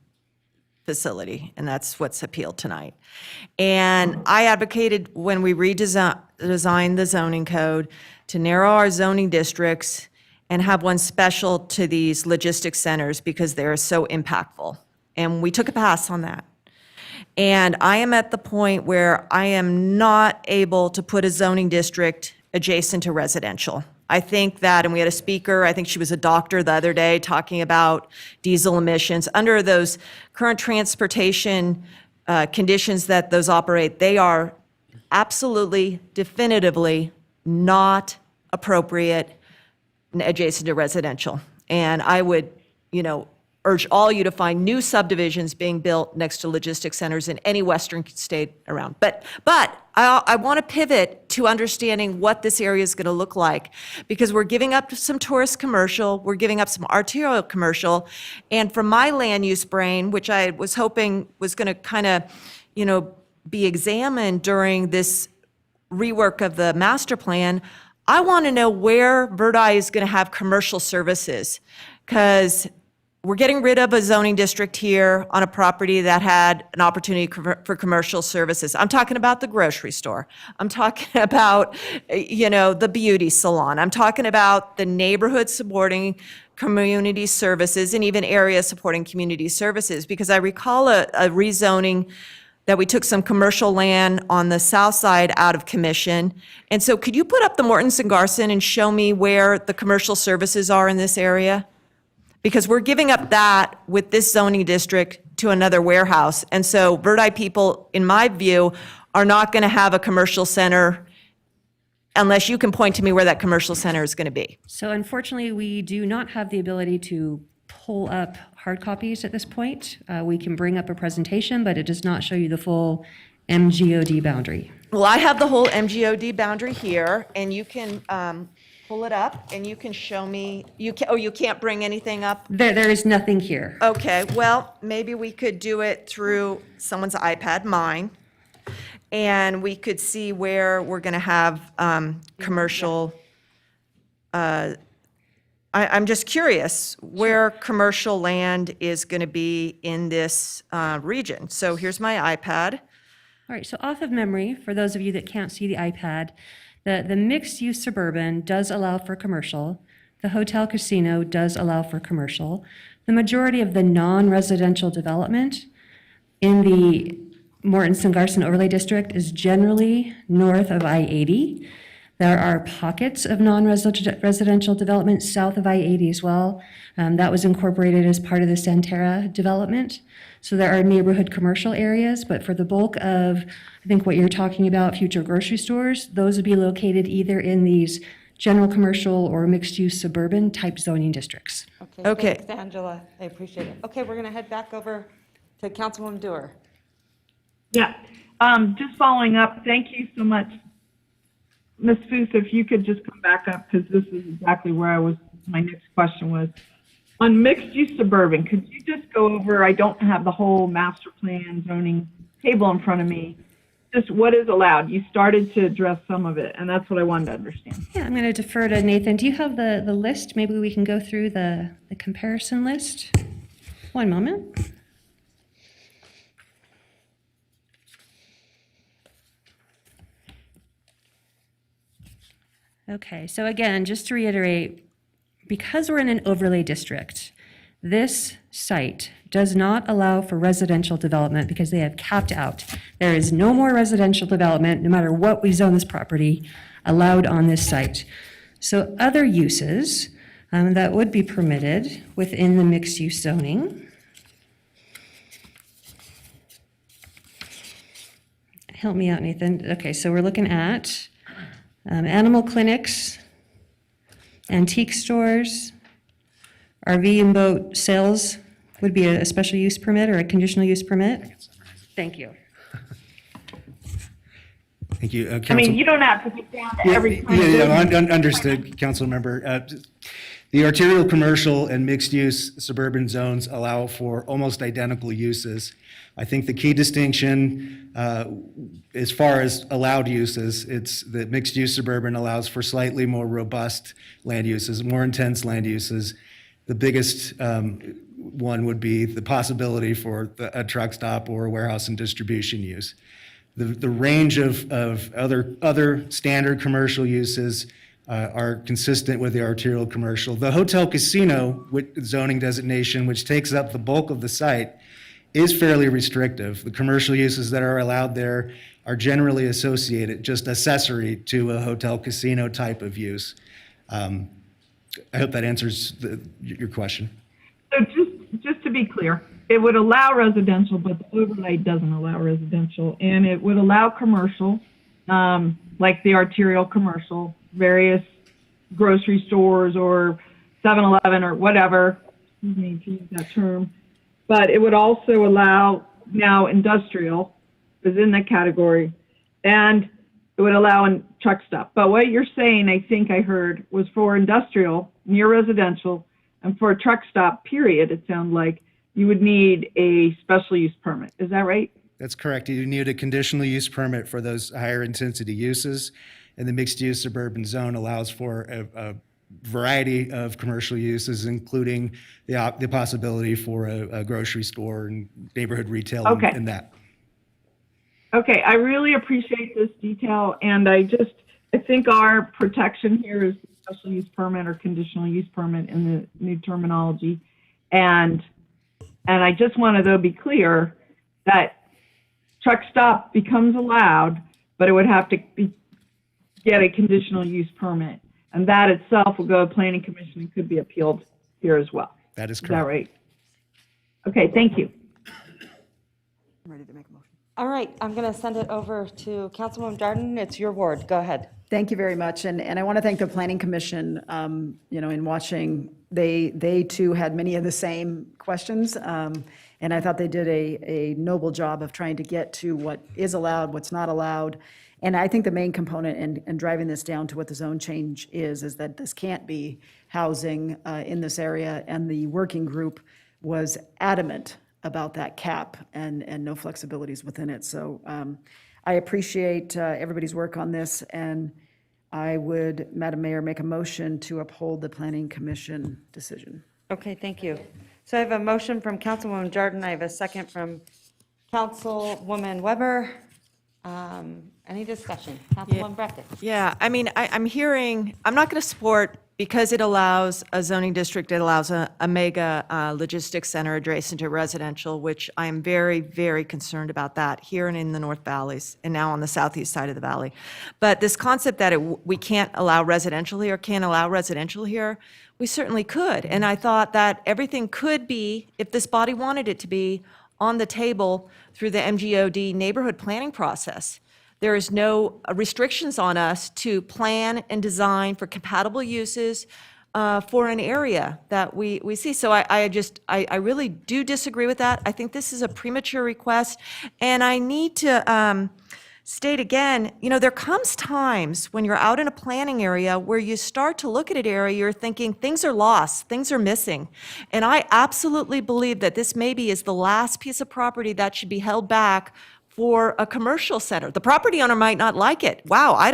facility, and that's what's appealed tonight. And I advocated when we redesigned the zoning code to narrow our zoning districts and have one special to these logistics centers because they're so impactful. And we took a pass on that. And I am at the point where I am not able to put a zoning district adjacent to residential. I think that, and we had a speaker, I think she was a doctor the other day, talking about diesel emissions. Under those current transportation conditions that those operate, they are absolutely, definitively not appropriate adjacent to residential. And I would, urge all you to find new subdivisions being built next to logistics centers in any western state around. But I want to pivot to understanding what this area is going to look like, because we're giving up some tourist commercial, we're giving up some arterial commercial, and from my land use brain, which I was hoping was going to kind of, be examined during this rework of the master plan, I want to know where Verdi is going to have commercial services, because we're getting rid of a zoning district here on a property that had an opportunity for commercial services. I'm talking about the grocery store. I'm talking about, the beauty salon. I'm talking about the neighborhood supporting community services and even areas supporting community services, because I recall a rezoning that we took some commercial land on the south side out of commission. And so could you put up the Mortons and Garson and show me where the commercial services are in this area? Because we're giving up that with this zoning district to another warehouse. And so Verdi people, in my view, are not going to have a commercial center unless you can point to me where that commercial center is going to be. So unfortunately, we do not have the ability to pull up hard copies at this point. We can bring up a presentation, but it does not show you the full MGOD boundary. Well, I have the whole MGOD boundary here, and you can pull it up, and you can show me, you can't bring anything up? There is nothing here. Okay, well, maybe we could do it through someone's iPad, mine, and we could see where we're going to have commercial, I'm just curious where commercial land is going to be in this region. So here's my iPad. All right, so off of memory, for those of you that can't see the iPad, the mixed-use suburban does allow for commercial. The hotel casino does allow for commercial. The majority of the non-residential development in the Mortensen-Garson Overlay District is generally north of I-80. There are pockets of non-residential development south of I-80 as well. That was incorporated as part of the Santerra development. So there are neighborhood commercial areas, but for the bulk of, I think what you're talking about, future grocery stores, those would be located either in these general commercial or mixed-use suburban type zoning districts. Okay. Thanks, Angela. I appreciate it. Okay, we're going to head back over to Councilwoman Dewar. Yeah, just following up, thank you so much. Ms. Foose, if you could just come back up, because this is exactly where my next question was. On mixed-use suburban, could you just go over, I don't have the whole master plan zoning table in front of me, just what is allowed? You started to address some of it, and that's what I wanted to understand. Yeah, I'm going to defer to Nathan. Do you have the list? Maybe we can go through the comparison list. One moment. Okay, so again, just to reiterate, because we're in an overlay district, this site does not allow for residential development because they have capped out. There is no more residential development, no matter what we zone this property, allowed on this site. So other uses that would be permitted within the mixed-use zoning. Help me out, Nathan. Okay, so we're looking at animal clinics, antique stores, RV and boat sales would be a special use permit or a conditional use permit. Thank you. Thank you. I mean, you don't have to get down to every kind of business. Understood, Council Member. The arterial commercial and mixed-use suburban zones allow for almost identical uses. I think the key distinction, as far as allowed uses, it's that mixed-use suburban allows for slightly more robust land uses, more intense land uses. The biggest one would be the possibility for a truck stop or a warehouse and distribution use. The range of other standard commercial uses are consistent with the arterial commercial. The hotel casino with zoning designation, which takes up the bulk of the site, is fairly restrictive. The commercial uses that are allowed there are generally associated, just accessory to a hotel casino type of use. I hope that answers your question. So just to be clear, it would allow residential, but the overlay doesn't allow residential, and it would allow commercial, like the arterial commercial, various grocery stores or 7-Eleven or whatever, excuse me to use that term, but it would also allow now industrial is in that category, and it would allow a truck stop. But what you're saying, I think I heard, was for industrial, near residential, and for a truck stop, period, it sounded like, you would need a special use permit. Is that right? That's correct. You need a conditional use permit for those higher intensity uses. And the mixed use suburban zone allows for a variety of commercial uses, including the possibility for a grocery store and neighborhood retail and that. Okay, I really appreciate this detail, and I think our protection here is special use permit or conditional use permit in the new terminology. And I just want to, though, be clear that truck stop becomes allowed, but it would have to get a conditional use permit. And that itself will go to Planning Commission and could be appealed here as well. That is correct. Is that right? Okay, thank you. I'm ready to make a motion. All right, I'm going to send it over to Councilwoman Darden. It's your ward. Go ahead. Thank you very much, and I want to thank the Planning Commission, in watching, they too had many of the same questions, and I thought they did a noble job of trying to get to what is allowed, what's not allowed, and I think the main component in driving this down to what the zone change is that this can't be housing in this area, and the working group was adamant about that cap and no flexibilities within it, so I appreciate everybody's work on this, and I would, Madam Mayor, make a motion to uphold the Planning Commission decision. Okay, thank you. So I have a motion from Councilwoman Jordan. I have a second from Councilwoman Weber. Any discussion? Councilwoman Breckes. Yeah, I mean, I'm hearing, I'm not going to support because it allows a zoning district, it allows a mega logistics center adjacent to residential, which I am very, very concerned about that here and in the North Valleys, and now on the southeast side of the valley. But this concept that we can't allow residential here, we certainly could. And I thought that everything could be, if this body wanted it to be, on the table through the MGOD neighborhood planning process. There is no restrictions on us to plan and design for compatible uses for an area that we see. So I really do disagree with that. I think this is a premature request. And I need to state again, there comes times when you're out in a planning area where you start to look at an area, you're thinking things are lost, things are missing. And I absolutely believe that this maybe is the last piece of property that should be held back for a commercial center. The property owner might not like it. Wow, I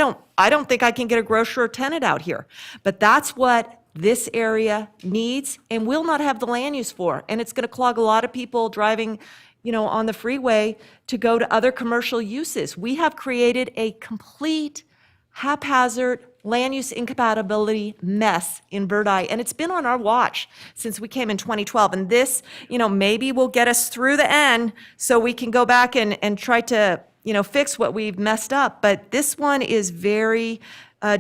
don't think I can get a grocer or tenant out here. But that's what this area needs and will not have the land use for. And it's going to clog a lot of people driving, on the freeway to go to other commercial uses. We have created a complete haphazard land use incompatibility mess in Bird Eye, and it's been on our watch since we came in 2012. And this, maybe will get us through the end so we can go back and try to, fix what we've messed up. But this one is very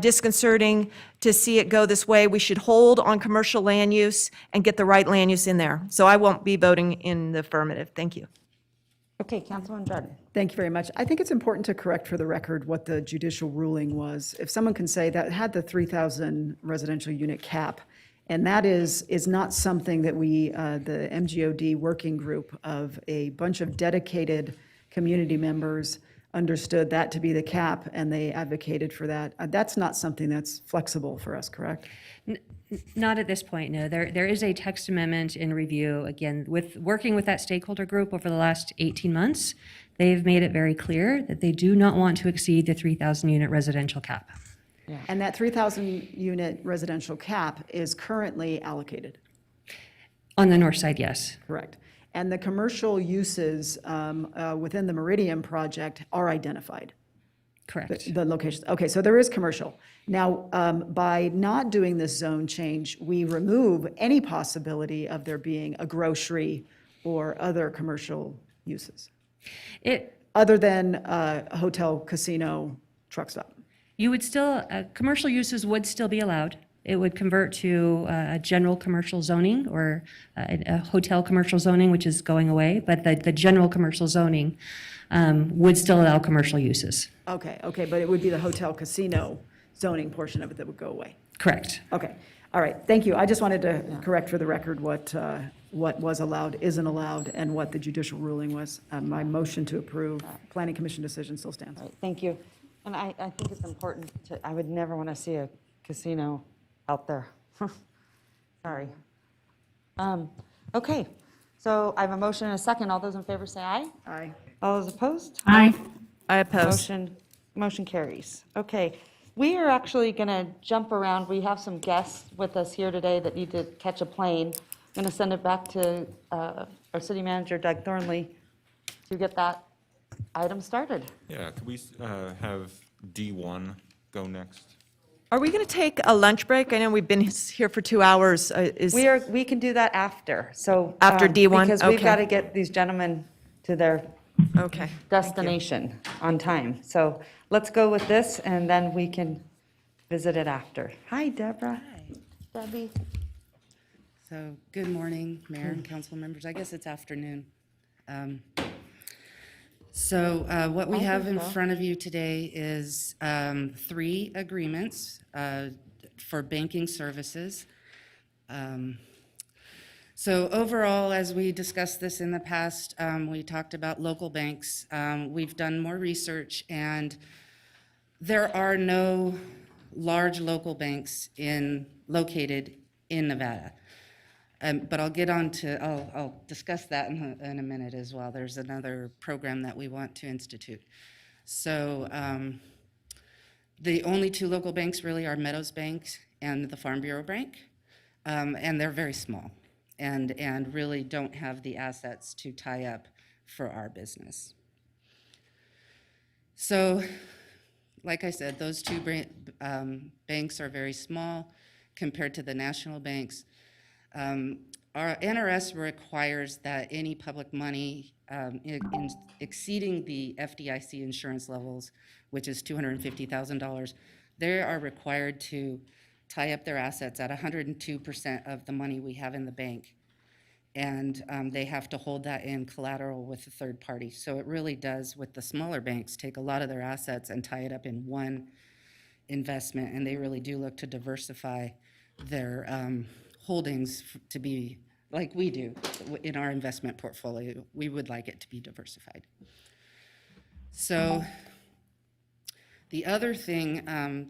disconcerting to see it go this way. We should hold on commercial land use and get the right land use in there. So I won't be voting in the affirmative. Thank you. Okay, Councilwoman Jordan. Thank you very much. I think it's important to correct for the record what the judicial ruling was. If someone can say that had the 3,000 residential unit cap, and that is not something that we, the MGOD working group of a bunch of dedicated community members understood that to be the cap, and they advocated for that. That's not something that's flexible for us, correct? Not at this point, no. There is a text amendment in review. Again, with working with that stakeholder group over the last 18 months, they've made it very clear that they do not want to exceed the 3,000 unit residential cap. Yeah. And that 3,000 unit residential cap is currently allocated. On the north side, yes. Correct. And the commercial uses within the Meridian project are identified. Correct. The locations. Okay, so there is commercial. Now, by not doing this zone change, we remove any possibility of there being a grocery or other commercial uses. Other than a hotel, casino, truck stop. You would still, commercial uses would still be allowed. It would convert to a general commercial zoning or a hotel commercial zoning, which is going away, but the general commercial zoning would still allow commercial uses. Okay, but it would be the hotel casino zoning portion of it that would go away. Correct. Okay, all right, thank you. I just wanted to correct for the record what was allowed, isn't allowed, and what the judicial ruling was. My motion to approve Planning Commission decision still stands. All right, thank you. And I think it's important I would never want to see a casino out there. Sorry. Okay, so I have a motion and a second. All those in favor say aye. Aye. All those opposed? Aye. I oppose. Motion carries. Okay, we are actually going to jump around. We have some guests with us here today that need to catch a plane. I'm going to send it back to our city manager, Doug Thornley, to get that item started. Yeah, could we have D1 go next? Are we going to take a lunch break? I know we've been here for 2 hours. We can do that after, so. After D1? Because we've Okay. got to get these gentlemen to their Okay. destination on time. So let's go with this, and then we can visit it after. Hi, Deborah. Debbie. So, good morning, Mayor and council members. I guess it's afternoon. What we have in front of you today is 3 agreements for banking services. So overall, as we discussed this in the past, we talked about local banks. We've done more research, and there are no large local banks located in Nevada. But I'll discuss that in a minute as well. There's another program that we want to institute. So the only 2 local banks really are Meadows Bank and the Farm Bureau Bank, and they're very small and really don't have the assets to tie up for our business. So, like I said, those 2 banks are very small. compared to the national banks. Our NRS requires that any public money exceeding the FDIC insurance levels, which is $250,000, they are required to tie up their assets at 102% of the money we have in the bank. And they have to hold that in collateral with a third party. So it really does, with the smaller banks, take a lot of their assets and tie it up in one investment. And they really do look to diversify their holdings to be like we do in our investment portfolio. We would like it to be diversified. So the other thing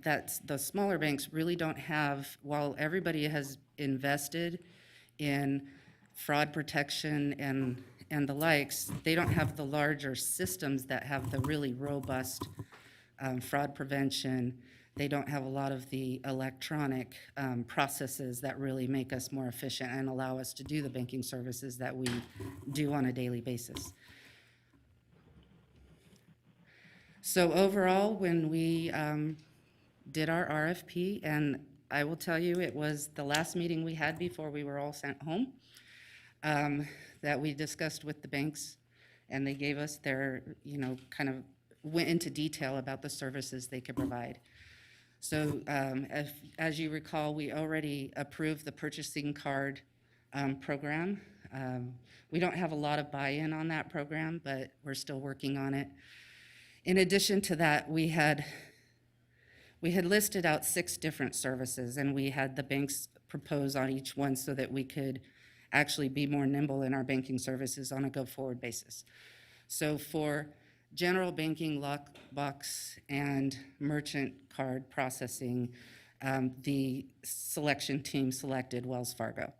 that the smaller banks really don't have, while everybody has invested in fraud protection and the likes, they don't have the larger systems that have the really robust fraud prevention. They don't have a lot of the electronic processes that really make us more efficient and allow us to do the banking services that we do on a daily basis. So overall, when we did our RFP, and I will tell you, it was the last meeting we had before we were all sent home, that we discussed with the banks, and they gave us their, kind of went into detail about the services they could provide. So as you recall, we already approved the purchasing card program. We don't have a lot of buy-in on that program, but we're still working on it. In addition to that, we had listed out 6 different services, and we had the banks propose on each one so that we could actually be more nimble in our banking services on a go-forward basis. So for general banking, lockbox, and merchant card processing, the selection team selected Wells Fargo.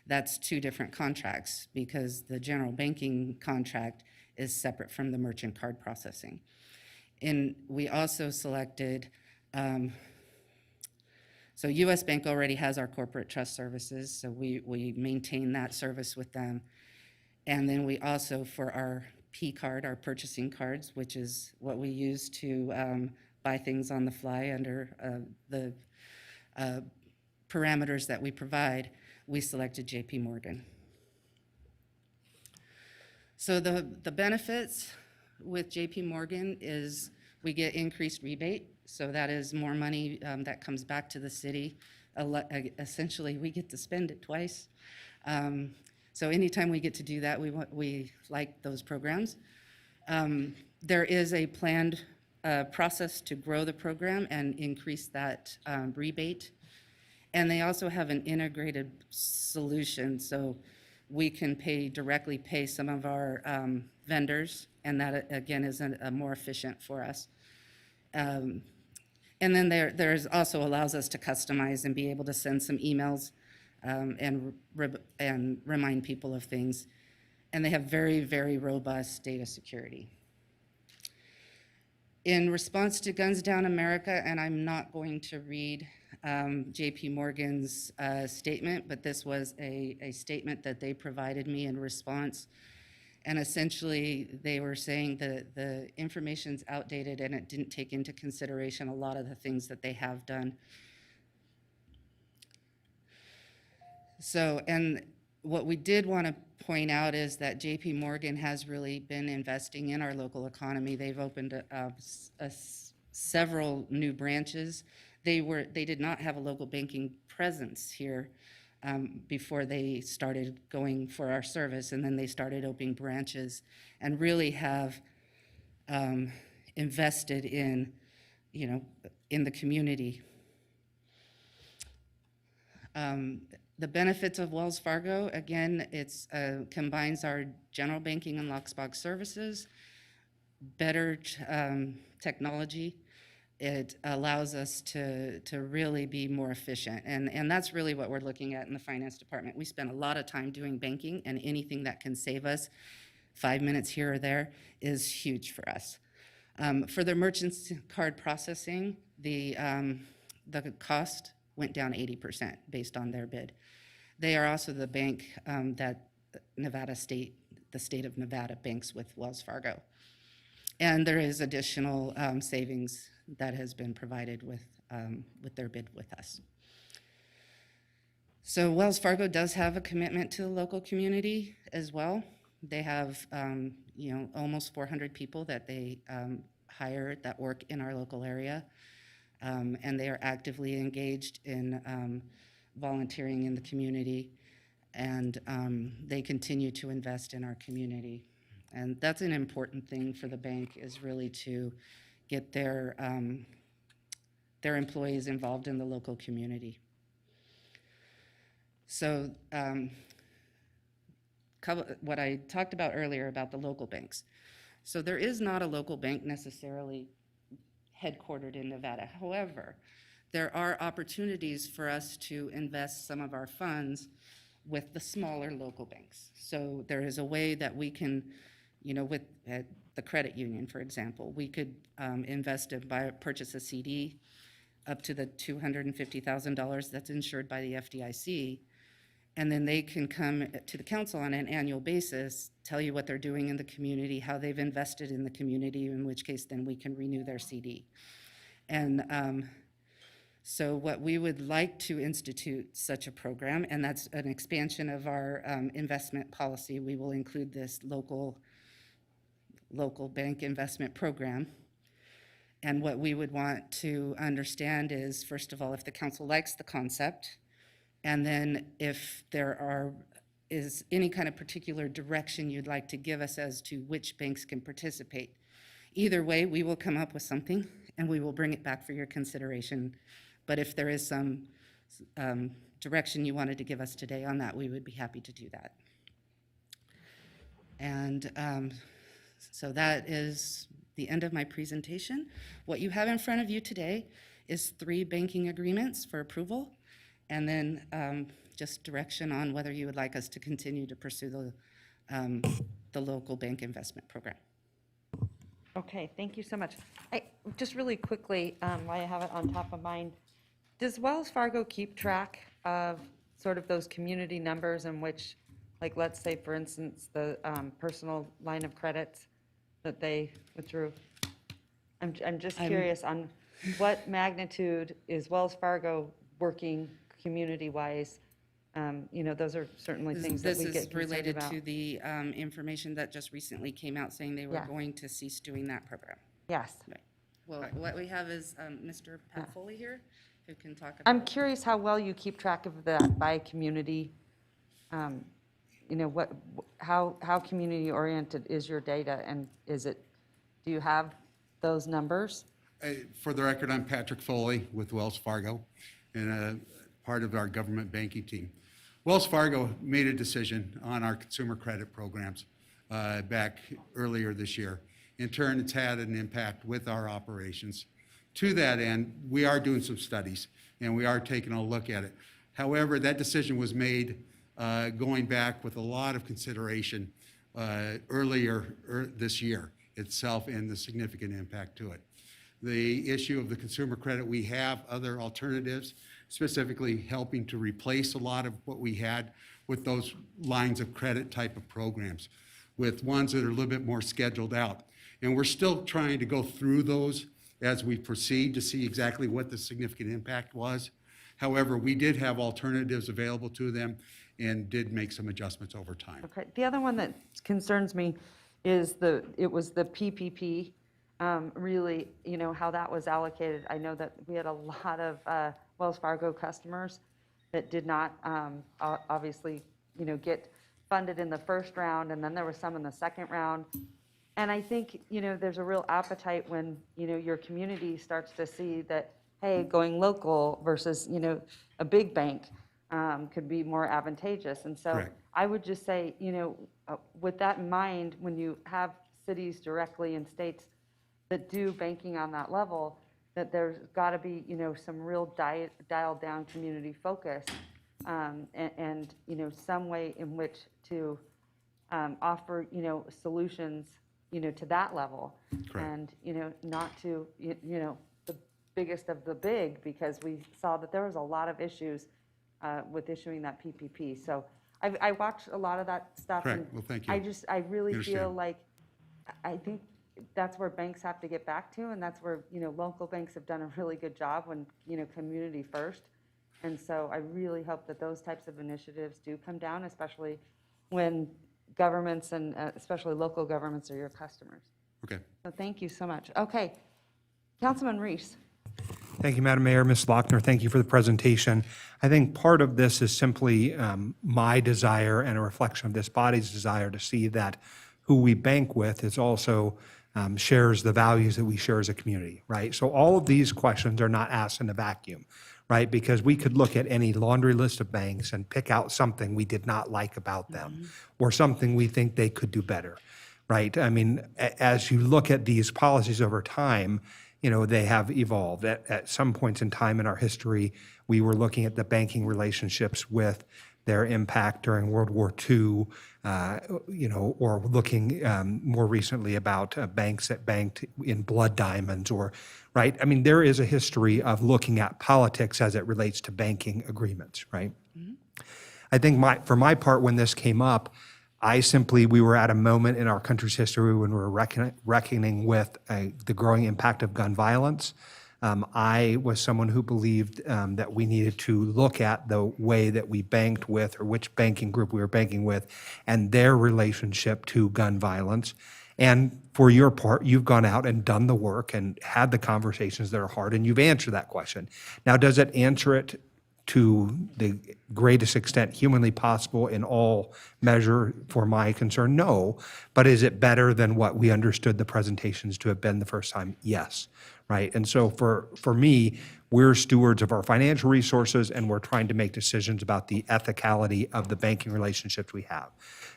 That's 2 different contracts because the general banking contract is separate from the merchant card processing. And we also selected, so US Bank already has our corporate trust services, so we maintain that service with them. And then we also, for our P card, our purchasing cards, which is what we use to buy things on the fly under the parameters that we provide, we selected JP Morgan. So the benefits with JP Morgan is we get increased rebate. So that is more money that comes back to the city. Essentially, we get to spend it twice. So anytime we get to do that, we like those programs. There is a planned process to grow the program and increase that rebate. And they also have an integrated solution, so we can directly pay some of our vendors, and that again is more efficient for us. And then there's also allows us to customize and be able to send some emails and remind people of things. And they have very, very robust data security. In response to Guns Down America, and I'm not going to read JP Morgan's statement, but this was a statement that they provided me in response. And essentially, they were saying that the information's outdated and it didn't take into consideration a lot of the things that they have done. So, and what we did want to point out is that JP Morgan has really been investing in our local economy. They've opened several new branches. They did not have a local banking presence here before they started going for our service, and then they started opening branches and really have invested in, in the community. The benefits of Wells Fargo, again, it's combines our general banking and lockbox services, better technology. It allows us to really be more efficient. And that's really what we're looking at in the finance department. We spend a lot of time doing banking, and anything that can save us 5 minutes here or there is huge for us. For the merchant card processing, the cost went down 80% based on their bid. They are also the bank that the state of Nevada banks with Wells Fargo. And there is additional savings that has been provided with their bid with us. So Wells Fargo does have a commitment to the local community as well. They have, almost 400 people that they hire that work in our local area. And they are actively engaged in volunteering in the community. And they continue to invest in our community. And that's an important thing for the bank, is really to get their employees involved in the local community. So what I talked about earlier about the local banks. So there is not a local bank necessarily headquartered in Nevada. However, there are opportunities for us to invest some of our funds with the smaller local banks. So there is a way that we can, with the credit union, for example, we could invest and purchase a CD up to the $250,000 that's insured by the FDIC. And then they can come to the council on an annual basis, tell you what they're doing in the community, how they've invested in the community, in which case then we can renew their CD. And so what we would like to institute such a program, and that's an expansion of our investment policy. We will include this local bank investment program. And what we would want to understand is, first of all, if the council likes the concept, and then if there is any kind of particular direction you'd like to give us as to which banks can participate. Either way, we will come up with something and we will bring it back for your consideration. But if there is some direction you wanted to give us today on that, we would be happy to do that. And so that is the end of my presentation. What you have in front of you today is 3 banking agreements for approval, and then just direction on whether you would like us to continue to pursue the local bank investment program. Okay, thank you so much. Just really quickly, while I have it on top of mind, does Wells Fargo keep track of sort of those community numbers in which, like, let's say, for instance, the personal line of credit that they withdrew? I'm just curious on what magnitude is Wells Fargo working community-wise? Those are certainly things that we get This is concerned related about. to the information that just recently came out saying they were Yeah. going to cease doing that program. Yes. Right. Well, what we have is Mr. Pat Foley here, who can talk about. I'm curious how well you keep track of that by community. How community-oriented is your data, and do you have those numbers? For the record, I'm Patrick Foley with Wells Fargo, and part of our government banking team. Wells Fargo made a decision on our consumer credit programs back earlier this year. In turn, it's had an impact with our operations. To that end, we are doing some studies, and we are taking a look at it. However, that decision was made going back with a lot of consideration earlier this year itself, and the significant impact to it. The issue of the consumer credit, we have other alternatives, specifically helping to replace a lot of what we had with those lines of credit type of programs, with ones that are a little bit more scheduled out. And we're still trying to go through those as we proceed to see exactly what the significant impact was. However, we did have alternatives available to them and did make some adjustments over time. Okay. The other one that concerns me is it was the PPP. Really, how that was allocated. I know that we had a lot of Wells Fargo customers that did not obviously, get funded in the first round, and then there were some in the second round. And I think, there's a real appetite when, your community starts to see that, hey, going local versus, a big bank could be more advantageous. And so Correct. I would just say, with that in mind, when you have cities directly and states that do banking on that level, that there's got to be, some real dialed down community focus and some way in which to offer, solutions, to that level. Correct. And, not to, the biggest of the big, because we saw that there was a lot of issues with issuing that PPP. So I watched a lot of that stuff. Correct. And Well, thank you. I really Understand. feel like, I think that's where banks have to get back to, and that's where, local banks have done a really good job when, community first. And so I really hope that those types of initiatives do come down, especially when governments and especially local governments are your customers. Okay. So thank you so much. Okay, Councilman Reese. Thank you, Madam Mayor. Ms. Lochner, thank you for the presentation. I think part of this is simply my desire and a reflection of this body's desire to see that who we bank with is also shares the values that we share as a community, right? So all of these questions are not asked in a vacuum, right? Because we could look at any laundry list of banks and pick out something we did not like about them or something we think they could do better, right? I mean, as you look at these policies over time, you know, they have evolved. At some points in time in our history, we were looking at the banking relationships with their impact during World War II, you know, or looking more recently about banks that banked in blood diamonds or, right? I mean, there is a history of looking at politics as it relates to banking agreements, right? I think for my part, when this came up, we were at a moment in our country's history when we were reckoning with the growing impact of gun violence. I was someone who believed that we needed to look at the way that we banked with or which banking group we were banking with and their relationship to gun violence. And for your part, you've gone out and done the work and had the conversations that are hard, and you've answered that question. Now, does it answer it to the greatest extent humanly possible in all measure for my concern? No. But is it better than what we understood the presentations to have been the first time? Yes. Right. And so for me, we're stewards of our financial resources, and we're trying to make decisions about the ethicality of the banking relationships we have.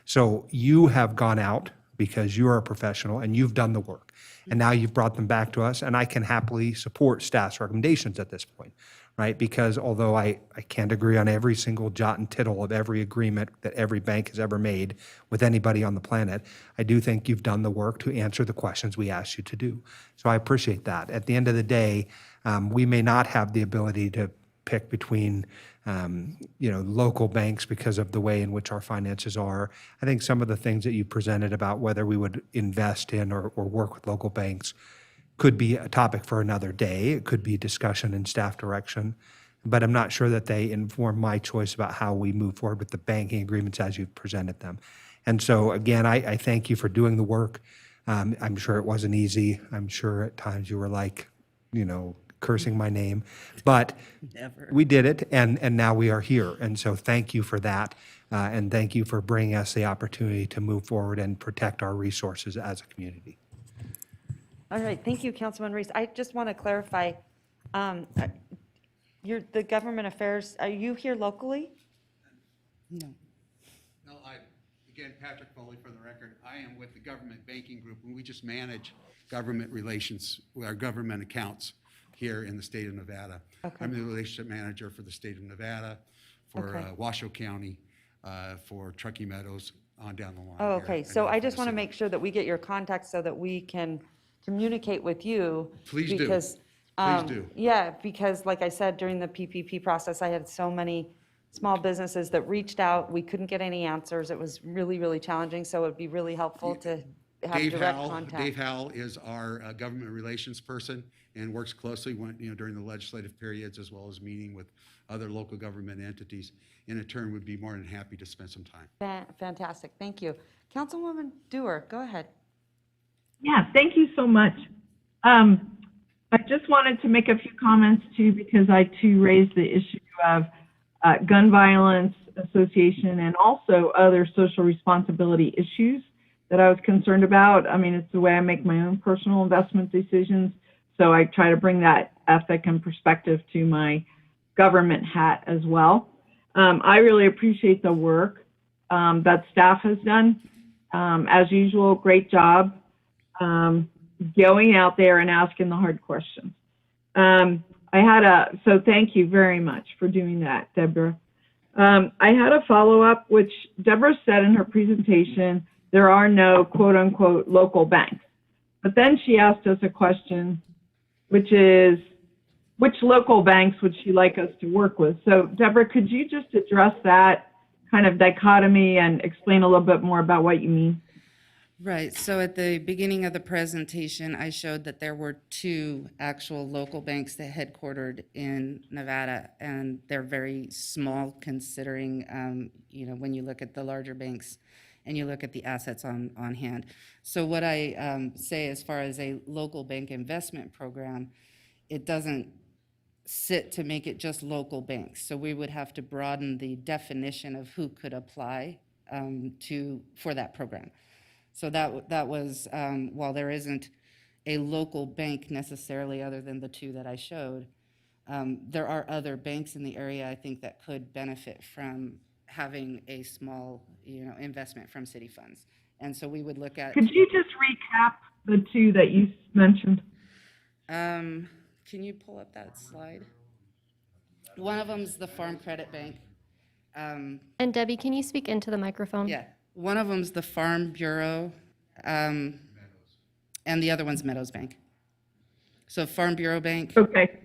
So you have gone out because you are a professional and you've done the work. And now you've brought them back to us, and I can happily support staff's recommendations at this point. Right? Because although I can't agree on every single jot and tittle of every agreement that every bank has ever made with anybody on the planet, I do think you've done the work to answer the questions we asked you to do. So I appreciate that. At the end of the day, we may not have the ability to pick between you know, local banks because of the way in which our finances are. I think some of the things that you presented about whether we would invest in or work with local banks could be a topic for another day. It could be discussion in staff direction, but I'm not sure that they inform my choice about how we move forward with the banking agreements as you've presented them. And so again, I thank you for doing the work. I'm sure it wasn't easy. I'm sure at times you were like, you know, cursing my name, but we did it, and now we are here. And so thank you for that, and thank you for bringing us the opportunity to move forward and protect our resources as a community. All right, thank you, Councilman Reese. I just want to clarify, you're the government affairs, are you here locally? No. No, again, Patrick Foley for the record. I am with the government banking group, and we just manage government relations with our government accounts here in the state of Nevada. Okay. I'm the relationship manager for the state of Nevada, for Okay. Washoe County, for Truckee Meadows, on down the line. Oh, here, okay, and so then I for just the want to city. make sure that we get your contact so that we can communicate with you. Please do. Because, Please do. Yeah, because like I said, during the PPP process, I had so many small businesses that reached out. We couldn't get any answers. It was really, really challenging, so it'd be really helpful to have Dave direct Howell, contact. Dave Howell is our government relations person and works closely when, you know, during the legislative periods, as well as meeting with other local government entities. In turn, would be more than happy to spend some time. Fantastic, thank you. Councilwoman Dewar, go ahead. Yeah, thank you so much. I just wanted to make a few comments too, because I too raised the issue of gun violence association and also other social responsibility issues that I was concerned about. I mean, it's the way I make my own personal investment decisions. So I try to bring that ethic and perspective to my government hat as well. I really appreciate the work that staff has done. As usual, great job going out there and asking the hard questions. So thank you very much for doing that, Deborah. I had a follow-up, which Deborah said in her presentation, there are no quote unquote local banks. But then she asked us a question, which is, which local banks would she like us to work with? So Deborah, could you just address that kind of dichotomy and explain a little bit more about what you mean? Right, so at the beginning of the presentation, I showed that there were 2 actual local banks that headquartered in Nevada, and they're very small considering, when you look at the larger banks and you look at the assets on hand. So what I say as far as a local bank investment program, it doesn't sit to make it just local banks. So we would have to broaden the definition of who could apply for that program. So that was, while there isn't a local bank necessarily other than the 2 that I showed, there are other banks in the area, I think, that could benefit from having a small, investment from city funds. And so we would look at. Could you just recap the 2 that you mentioned? Can you pull up that slide? One of them's the Farm Credit Bank. And Debbie, can you speak into the microphone? Yeah, one of them's the Farm Bureau, and the other one's Meadows Bank. So Farm Bureau Bank. Okay.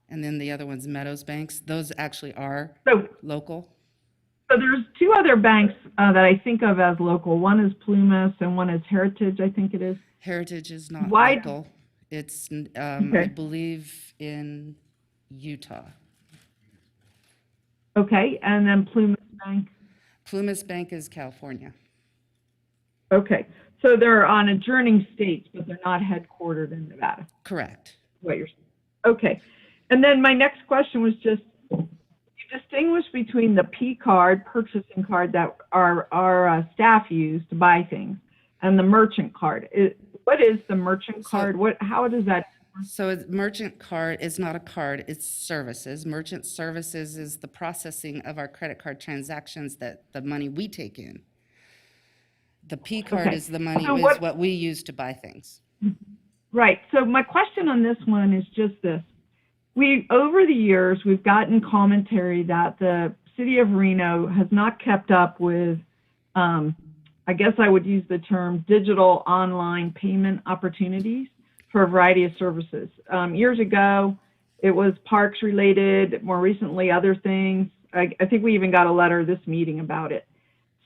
And then the other one's Meadows Banks. Those actually are local. So there's 2 other banks that I think of as local. One is Plumas and one is Heritage, I think it is. Heritage is not Why- local. It's, Okay. I believe, in Utah. Okay, and then Plumas Bank. Plumas Bank is California. Okay, so they're on adjoining states, but they're not headquartered in Nevada. Correct. What you're saying. Okay, and then my next question was just, you distinguish between the P card, purchasing card that our staff use to buy things, and the merchant card. What is the merchant card? How does that? So merchant card is not a card, it's services. Merchant services is the processing of our credit card transactions, that the money we take in. The P card Okay. is the money, So is what we use to buy things. Right. So my question on this one is just this. Over the years, we've gotten commentary that the city of Reno has not kept up with, I guess I would use the term digital online payment opportunities for a variety of services. Years ago, it was parks related, more recently other things. I think we even got a letter this meeting about it.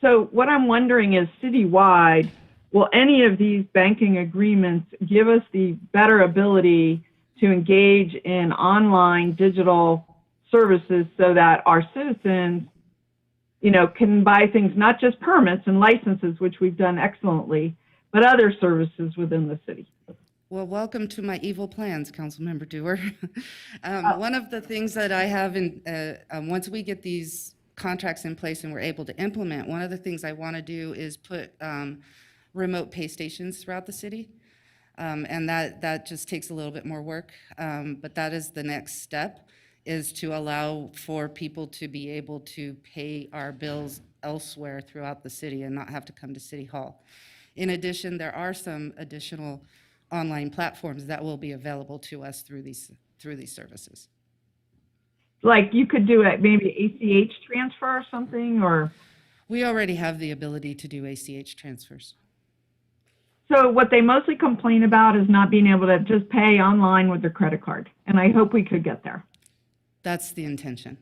So what I'm wondering is, citywide, will any of these banking agreements give us the better ability to engage in online digital services so that our citizens, can buy things, not just permits and licenses, which we've done excellently, but other services within the city? Well, welcome to my evil plans, Councilmember Dewar. One of the things that I have once we get these contracts in place and we're able to implement, one of the things I want to do is put remote pay stations throughout the city. And that just takes a little bit more work. But that is the next step, is to allow for people to be able to pay our bills elsewhere throughout the city and not have to come to City Hall. In addition, there are some additional online platforms that will be available to us through these services. Like you could do it, maybe ACH transfer or something, or? We already have the ability to do ACH transfers. So what they mostly complain about is not being able to just pay online with their credit card. And I hope we could get there. That's the intention.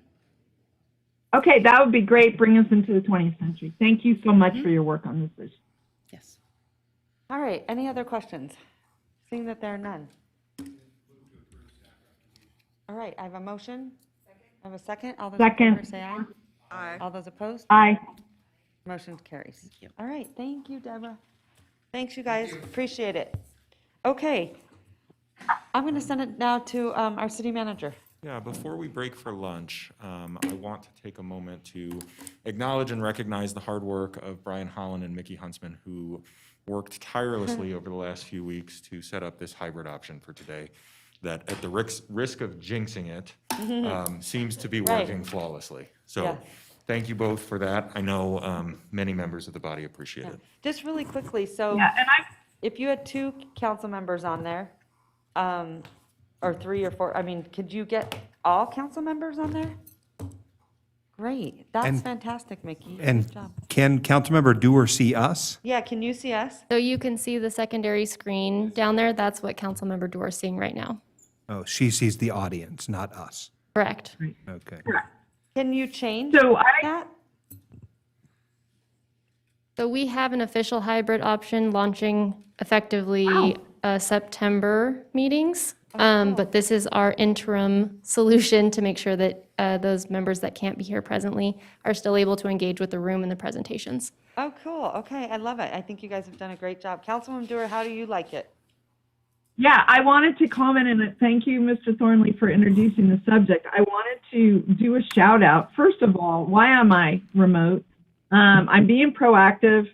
Okay, that would be great. Bring us into the 20th century. Thank you so much for your work on this issue. Yes. All right, any other questions? Seeing that there are none. All right, I have a motion. I have a second. All those in Second. favor say aye. Aye. All those opposed? Aye. Motion carries. All right, thank you, Deborah. Thanks, you guys, appreciate it. Okay, I'm going to send it now to our city manager. Yeah, before we break for lunch, I want to take a moment to acknowledge and recognize the hard work of Brian Holland and Mickey Huntsman, who worked tirelessly over the last few weeks to set up this hybrid option for today, that at the risk of jinxing it, seems to be working flawlessly. So Yeah. thank you both for that. I know many members of the body appreciate it. Just really quickly, so Yeah, and if you had 2 council members on there, or 3 or 4, I mean, could you get all council members on there? Great, that's And- fantastic, Mickey. And Good job. can Councilmember Dewar see us? Yeah, can you see us? So you can see the secondary screen down there. That's what Councilmember Dewar is seeing right now. Oh, she sees the audience, not us. Correct. Okay. Can you change So that? So we have an official hybrid option launching effectively September meetings. But this is our interim solution to make sure that those members that can't be here presently are still able to engage with the room and the presentations. Oh, cool. Okay, I love it. I think you guys have done a great job. Councilwoman Dewar, how do you like it? Yeah, I wanted to comment and thank you, Mr. Thornley, for introducing the subject. I wanted to do a shout out. First of all, why am I remote? I'm being proactive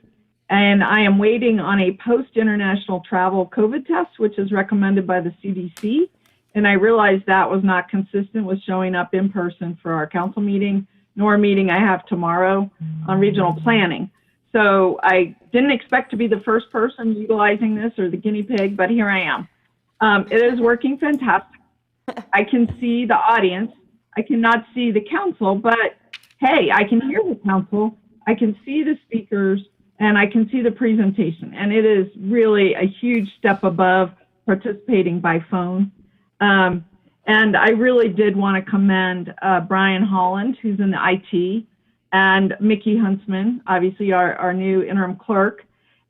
and I am waiting on a post-international travel COVID test, which is recommended by the CDC. And I realized that was not consistent with showing up in person for our council meeting, nor a meeting I have tomorrow on regional planning. So I didn't expect to be the first person utilizing this or the guinea pig, but here I am. It is working fantastic. I can see the audience. I cannot see the council, but hey, I can hear the council. I can see the speakers and I can see the presentation. And it is really a huge step above participating by phone. And I really did want to commend Brian Holland, who's in the IT, and Mickey Huntsman, obviously our new interim clerk.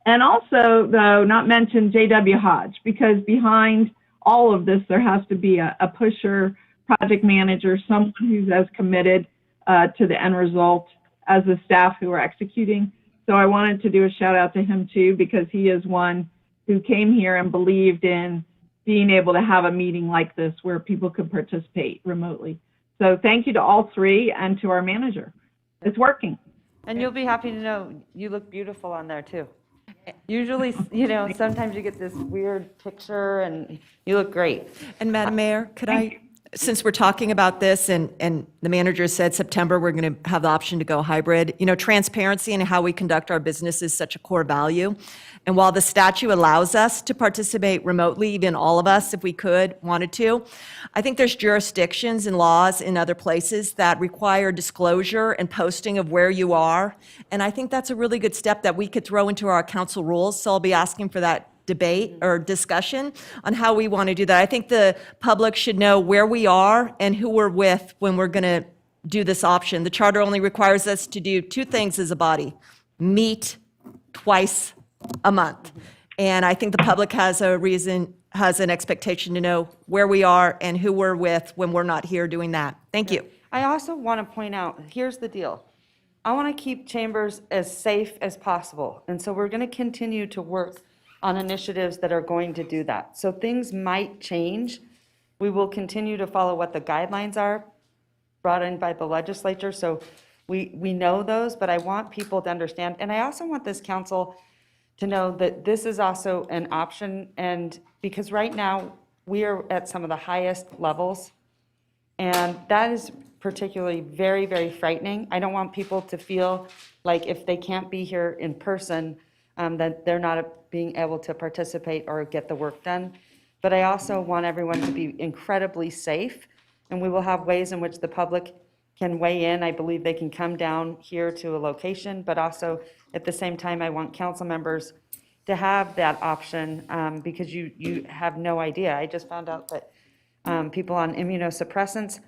And also, though, not mention J.W. Hodge, because behind all of this, there has to be a pusher, project manager, someone who's as committed to the end result as the staff who are executing. So I wanted to do a shout out to him too, because he is one who came here and believed in being able to have a meeting like this where people could participate remotely. So thank you to all three and to our manager. It's working. And you'll be happy to know you look beautiful on there too. Usually, you know, sometimes you get this weird picture and you look great. And Madam Mayor, could I, since we're talking about this and the manager said September, we're going to have the option to go hybrid, you know, transparency in how we conduct our business is such a core value. And while the statute allows us to participate remotely, even all of us, if we could, wanted to, I think there's jurisdictions and laws in other places that require disclosure and posting of where you are. And I think that's a really good step that we could throw into our council rules. So I'll be asking for that debate or discussion on how we want to do that. I think the public should know where we are and who we're with when we're going to do this option. The charter only requires us to do two things as a body: meet twice a month. And I think the public has an expectation to know where we are and who we're with when we're not here doing that. Thank you. I also want to point out, here's the deal. I want to keep chambers as safe as possible. And so we're going to continue to work on initiatives that are going to do that. So things might change. We will continue to follow what the guidelines are brought in by the legislature. So we know those, but I want people to understand. And I also want this council to know that this is also an option. And because right now we are at some of the highest levels, and that is particularly very, very frightening. I don't want people to feel like if they can't be here in person, that they're not being able to participate or get the work done. But I also want everyone to be incredibly safe, and we will have ways in which the public can weigh in. I believe they can come down here to a location, but also at the same time, I want council members to have that option, because you have no idea. I just found out that people on immunosuppressants,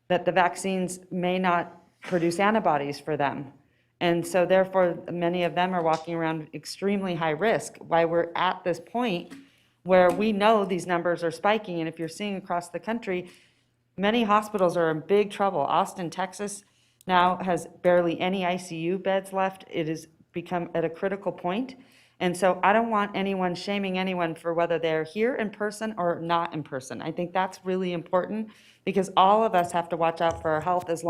that the vaccines may not produce antibodies for them. And so therefore, many of them are walking around extremely high risk. Why we're at this point where we know these numbers are spiking, and if you're seeing across the country, many hospitals are in big trouble. Austin, Texas now has barely any ICU beds left. It has become at a critical point. And so I don't want anyone shaming anyone for whether they're here in person or not in person. I think that's really important, because all of us have to watch out for our health as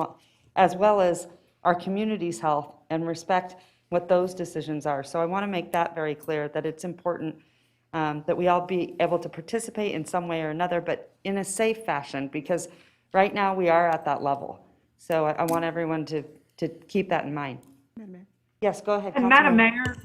well as our community's health, and respect what those decisions are. So I want to make that very clear, that it's important that we all be able to participate in some way or another, but in a safe fashion, because right now we are at that level. So I want everyone to keep that in mind. Yes, go ahead. And Madam Mayor,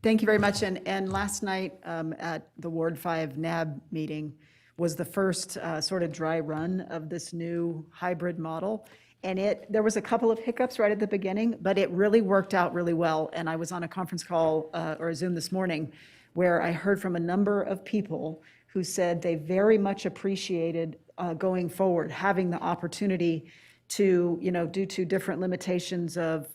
Thank you very much. And last night at the Ward 5 NAB meeting was the first sort of dry run of this new hybrid model. And there was a couple of hiccups right at the beginning, but it really worked out really well. And I was on a conference call or a Zoom this morning where I heard from a number of people who said they very much appreciated going forward, having the opportunity to, due to different limitations of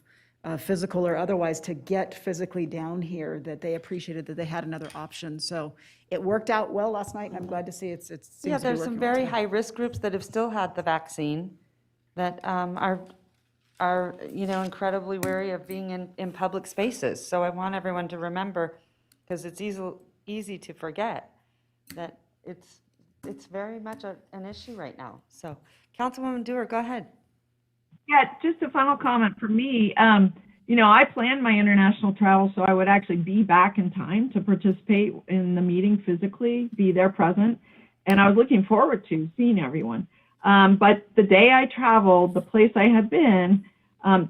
physical or otherwise, to get physically down here, that they appreciated that they had another option. So it worked out well last night, and I'm glad to see it seems to be Yeah, there's working some well very today. high-risk groups that have still had the vaccine that are, incredibly wary of being in public spaces. So I want everyone to remember, because it's easy to forget, that it's very much an issue right now. So, Councilwoman Dewar, go ahead. Yeah, just a final comment for me. I planned my international travel so I would actually be back in time to participate in the meeting physically, be there present, and I was looking forward to seeing everyone. But the day I traveled, the place I had been,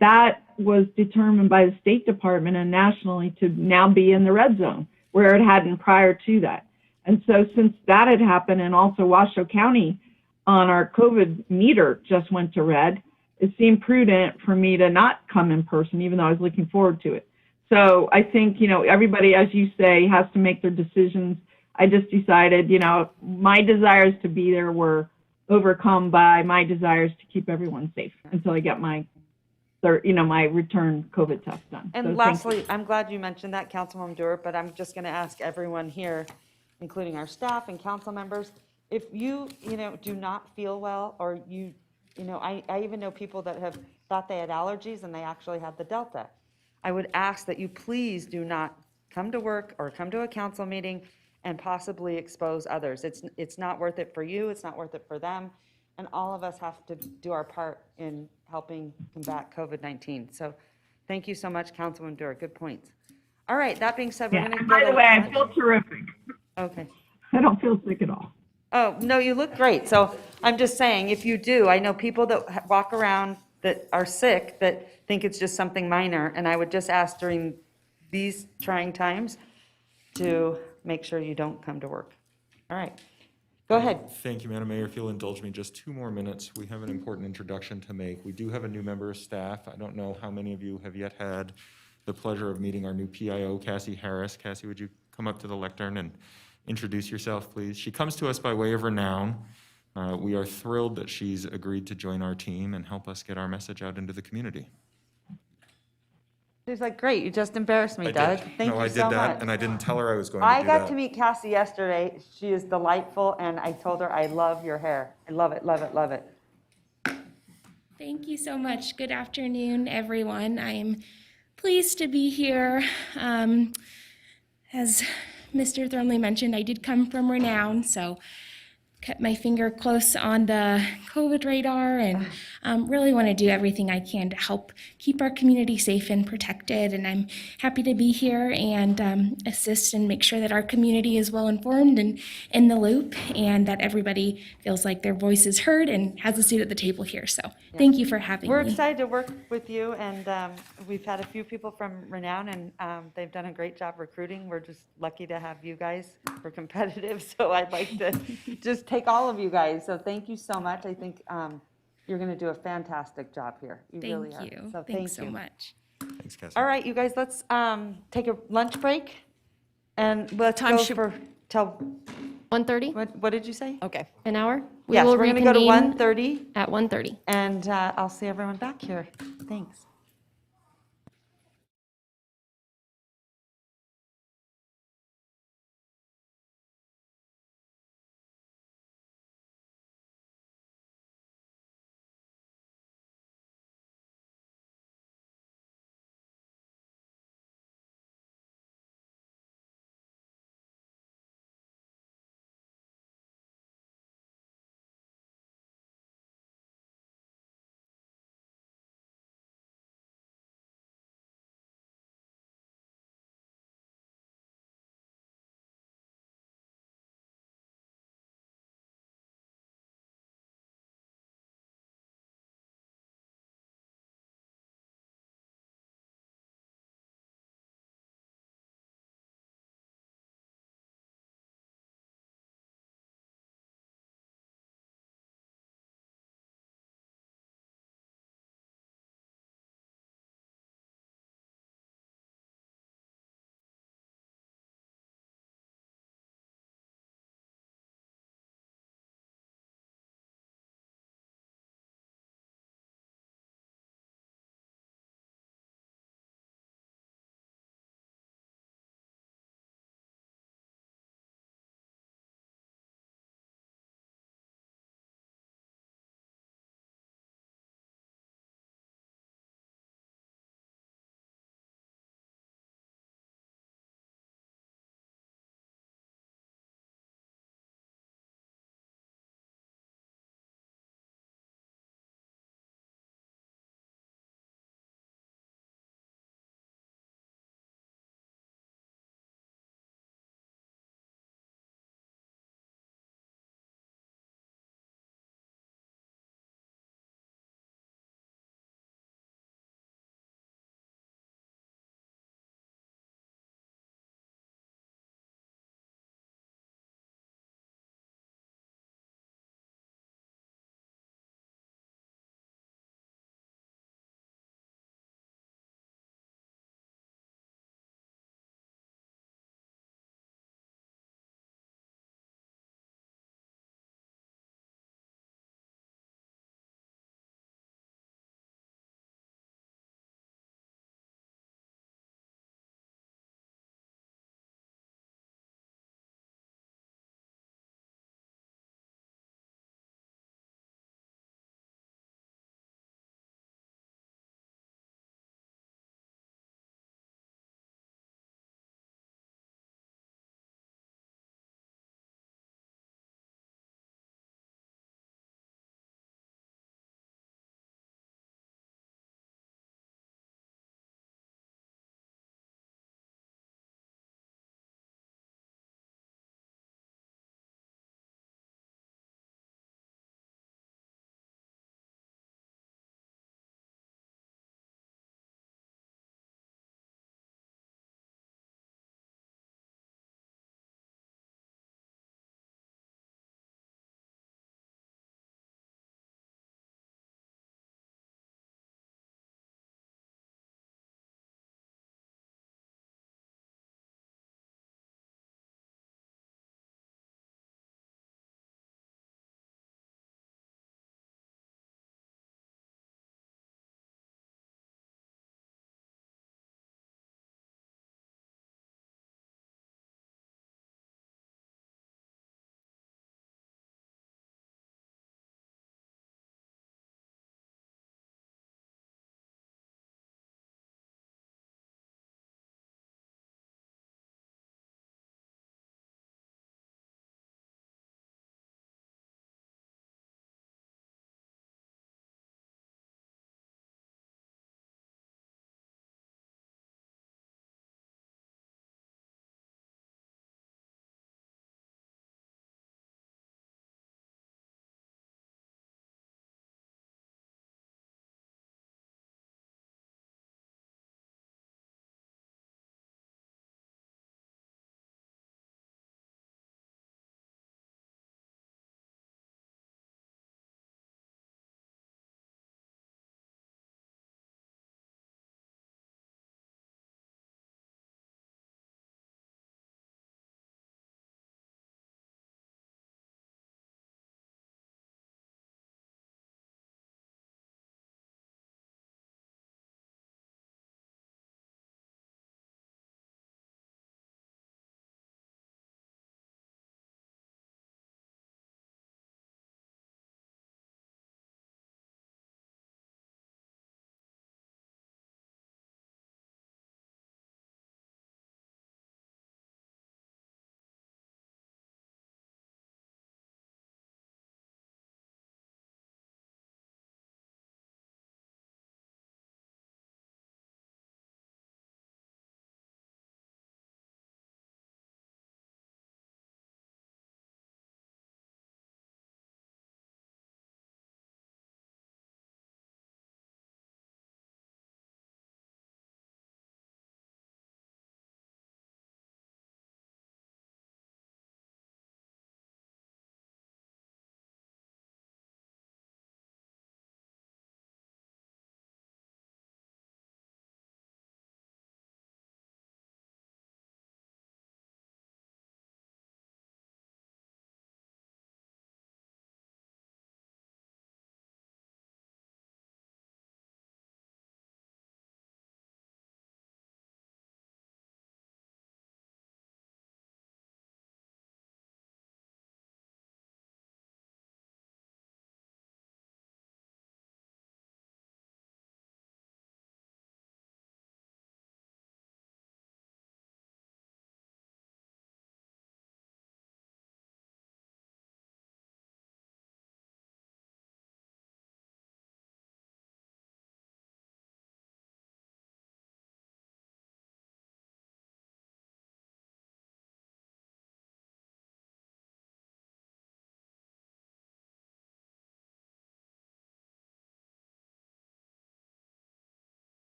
that was determined by the State Department and nationally to now be in the red zone, where it hadn't prior to that. And so since that had happened, and also Washoe County on our COVID meter just went to red, it seemed prudent for me to not come in person, even though I was looking forward to it. So I think, everybody, as you say, has to make their decisions. I just decided, my desires to be there were overcome by my desires to keep everyone safe until I get my return COVID test done. And So thank lastly, you. I'm glad you mentioned that, Councilwoman Dewar, but I'm just going to ask everyone here, including our staff and council members, if you, do not feel well, or I even know people that have thought they had allergies and they actually had the Delta. I would ask that you please do not come to work or come to a council meeting and possibly expose others. It's not worth it for you, it's not worth it for them, and all of us have to do our part in helping combat COVID-19. So thank you so much, Councilwoman Dewar, good points. All right, that being said, we're Yeah, going to and go by to the way, I lunch. feel terrific. Okay. I don't feel sick at all. Oh, no, you look great. So I'm just saying, if you do, I know people that walk around that are sick that think it's just something minor, and I would just ask during these trying times to make sure you don't come to work. All right. Go ahead. Thank you, Madam Mayor. If you'll indulge me just 2 more minutes, we have an important introduction to make. We do have a new member of staff. I don't know how many of you have yet had the pleasure of meeting our new PIO, Cassie Harris. Cassie, would you come up to the lectern and introduce yourself, please? She comes to us by way of renown. We are thrilled that she's agreed to join our team and help us get our message out into the community. She's like, great, you just embarrassed me, I Doug. did. Thank No, you I so did much. that, and I didn't tell her I was going to I do got that. to meet Cassie yesterday. She is delightful, and I told her I love your hair. I love it, love it, love it. Thank you so much. Good afternoon, everyone. I'm pleased to be here. As Mr. Thornley mentioned, I did come from Renown, so kept my finger close on the COVID radar and really want to do everything I can to help keep our community safe and protected. And I'm happy to be here and assist and make sure that our community is well informed and in the loop, and that everybody feels like their voice is heard and has a seat at the table here. So thank you for having We're me. excited to work with you, and we've had a few people from Renown, and they've done a great job recruiting. We're just lucky to have you guys. We're competitive, so I'd like to just take all of you guys. So thank you so much. I think you're going to do a fantastic job here. You really are. Thank you. So Thanks thank so you. much. Thanks, Cassie. All right, you guys, let's take a lunch break, and let's time go should- for till 1:30, what did you say? Okay. an hour? Yes, will we're going to go to reconvene 1:30, At 1:30. and I'll see everyone back here. Thanks.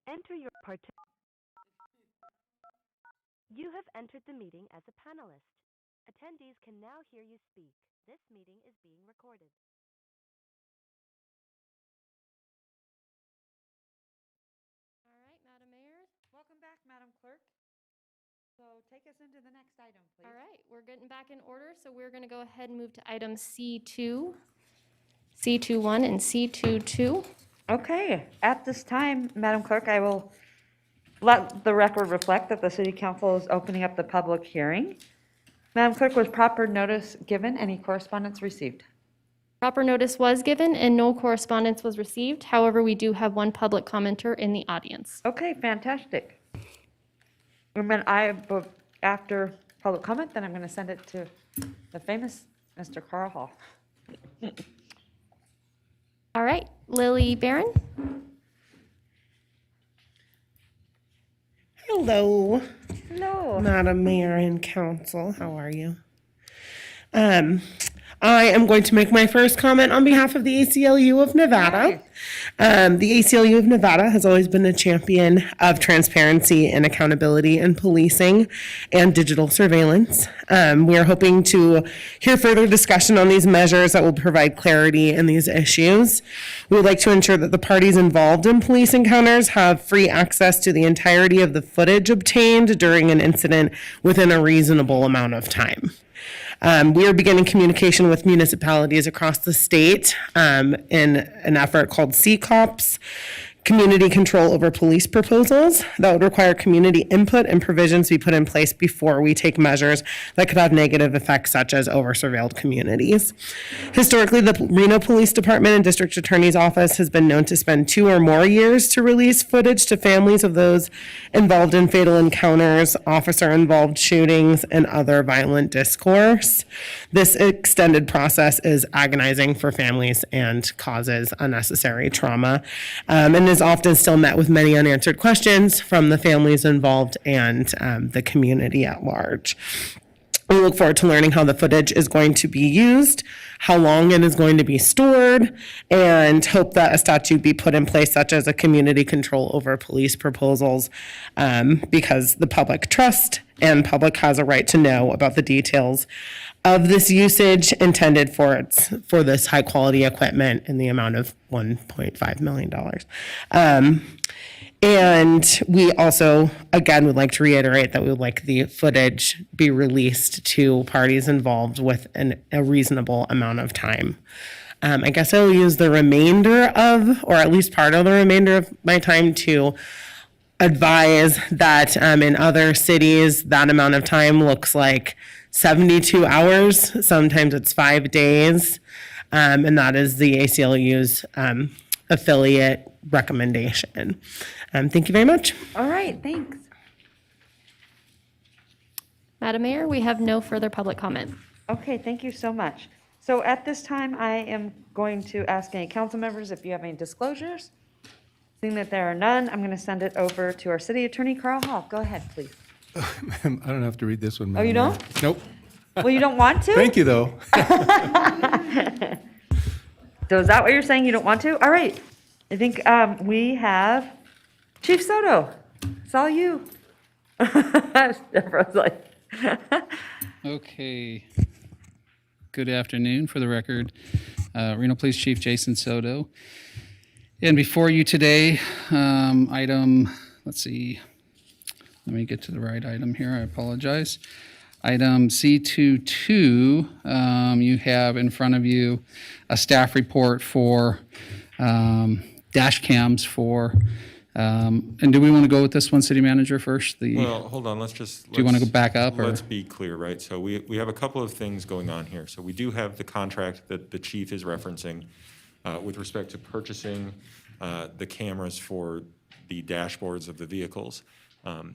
enter your You have entered the meeting as a panelist. Attendees can now hear you speak. This meeting is being recorded. All right, Madam Mayor. Welcome back, Madam Clerk. So take us into the next item, please. All right, we're getting back in order, so we're going to go ahead and move to item C2, C21, and C22. Okay, at this time, Madam Clerk, I will let the record reflect that the City Council is opening up the public hearing. Madam Clerk, was proper notice given? Any correspondence received? Proper notice was given and no correspondence was received. However, we do have one public commenter in the audience. Okay, fantastic. And then after public comment, then I'm going to send it to the famous Mr. Carl Hall. All right, Lily Barron. Hello. Hello. Madam Mayor and Council, how are you? I am going to make my first comment on behalf of the ACLU of Nevada. The ACLU of Nevada has always been a champion of transparency and accountability in policing and digital surveillance. We are hoping to hear further discussion on these measures that will provide clarity in these issues. We would like to ensure that the parties involved in police encounters have free access to the entirety of the footage obtained during an incident within a reasonable amount of time. We are beginning communication with municipalities across the state in an effort called CCOPS, Community Control Over Police Proposals, that would require community input and provisions be put in place before we take measures that could have negative effects such as over-surveilled communities. Historically, the Reno Police Department and District Attorney's Office has been known to spend 2 or more years to release footage to families of those involved in fatal encounters, officer-involved shootings, and other violent discourse. This extended process is agonizing for families and causes unnecessary trauma, and is often still met with many unanswered questions from the families involved and the community at large. We look forward to learning how the footage is going to be used, how long it is going to be stored, and hope that a statute be put in place such as a community control over police proposals, because the public trust and public has a right to know about the details of this usage intended for this high quality equipment in the amount of $1.5 million. And we also, again, would like to reiterate that we would like the footage be released to parties involved within a reasonable amount of time. I guess I will use the remainder of, or at least part of the remainder of my time to advise that in other cities, that amount of time looks like 72 hours. Sometimes it's 5 days. And that is the ACLU's affiliate recommendation. Thank you very much. All right, thanks. Madam Mayor, we have no further public comment. Okay, thank you so much. So at this time, I am going to ask any council members if you have any disclosures. Seeing that there are none, I'm going to send it over to our city attorney, Carl Hall. Go ahead, please. I don't have to read this one. Oh, you Madam Mayor. don't? Nope. Well, you don't want to? Thank you, though. So is that what you're saying? You don't want to? All right. I think we have Chief Soto. It's all you. Everyone's like, Okay. Good afternoon. For the record, Reno Police Chief Jason Soto. And before you today, let's see, let me get to the right item here. I apologize. Item C22, you have in front of you a staff report for dash cams for, and do we want to go with this one, City Manager, first? Well, hold on, do you want to go back up? Let's be clear, right? So we have a couple of things going on here. So we do have the contract that the chief is referencing with respect to purchasing the cameras for the dashboards of the vehicles.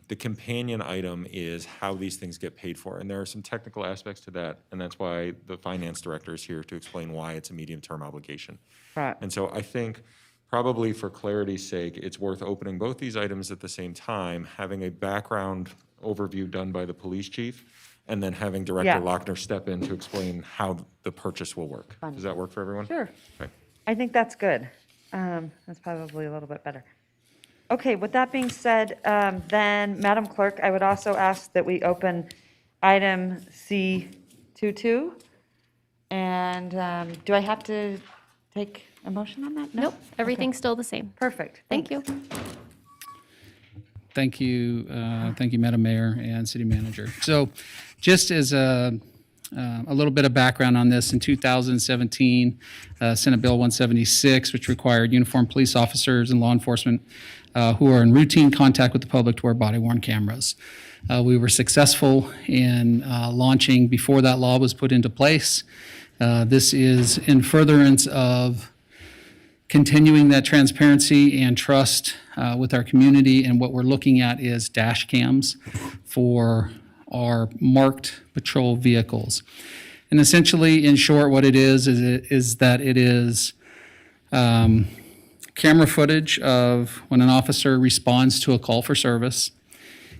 The companion item is how these things get paid for. And there are some technical aspects to that, and that's why the finance director is here to explain why it's a medium-term obligation. Right. And so I think probably for clarity's sake, it's worth opening both these items at the same time, having a background overview done by the police chief, and then having Director Lochner step in to explain how the purchase will work. Fine. Does that work for everyone? Sure. Okay. I think that's good. That's probably a little bit better. Okay, with that being said, then, Madam Clerk, I would also ask that we open item C22. And do I have to take a motion on that? No? Nope, everything's still the same. Perfect. Thank you. Thank you, Madam Mayor and City Manager. So just as a little bit of background on this, in 2017, Senate Bill 176, which required uniformed police officers and law enforcement who are in routine contact with the public to wear body-worn cameras. We were successful in launching before that law was put into place. This is in furtherance of continuing that transparency and trust with our community, and what we're looking at is dash cams for our marked patrol vehicles. And essentially, in short, what it is that it is camera footage of when an officer responds to a call for service.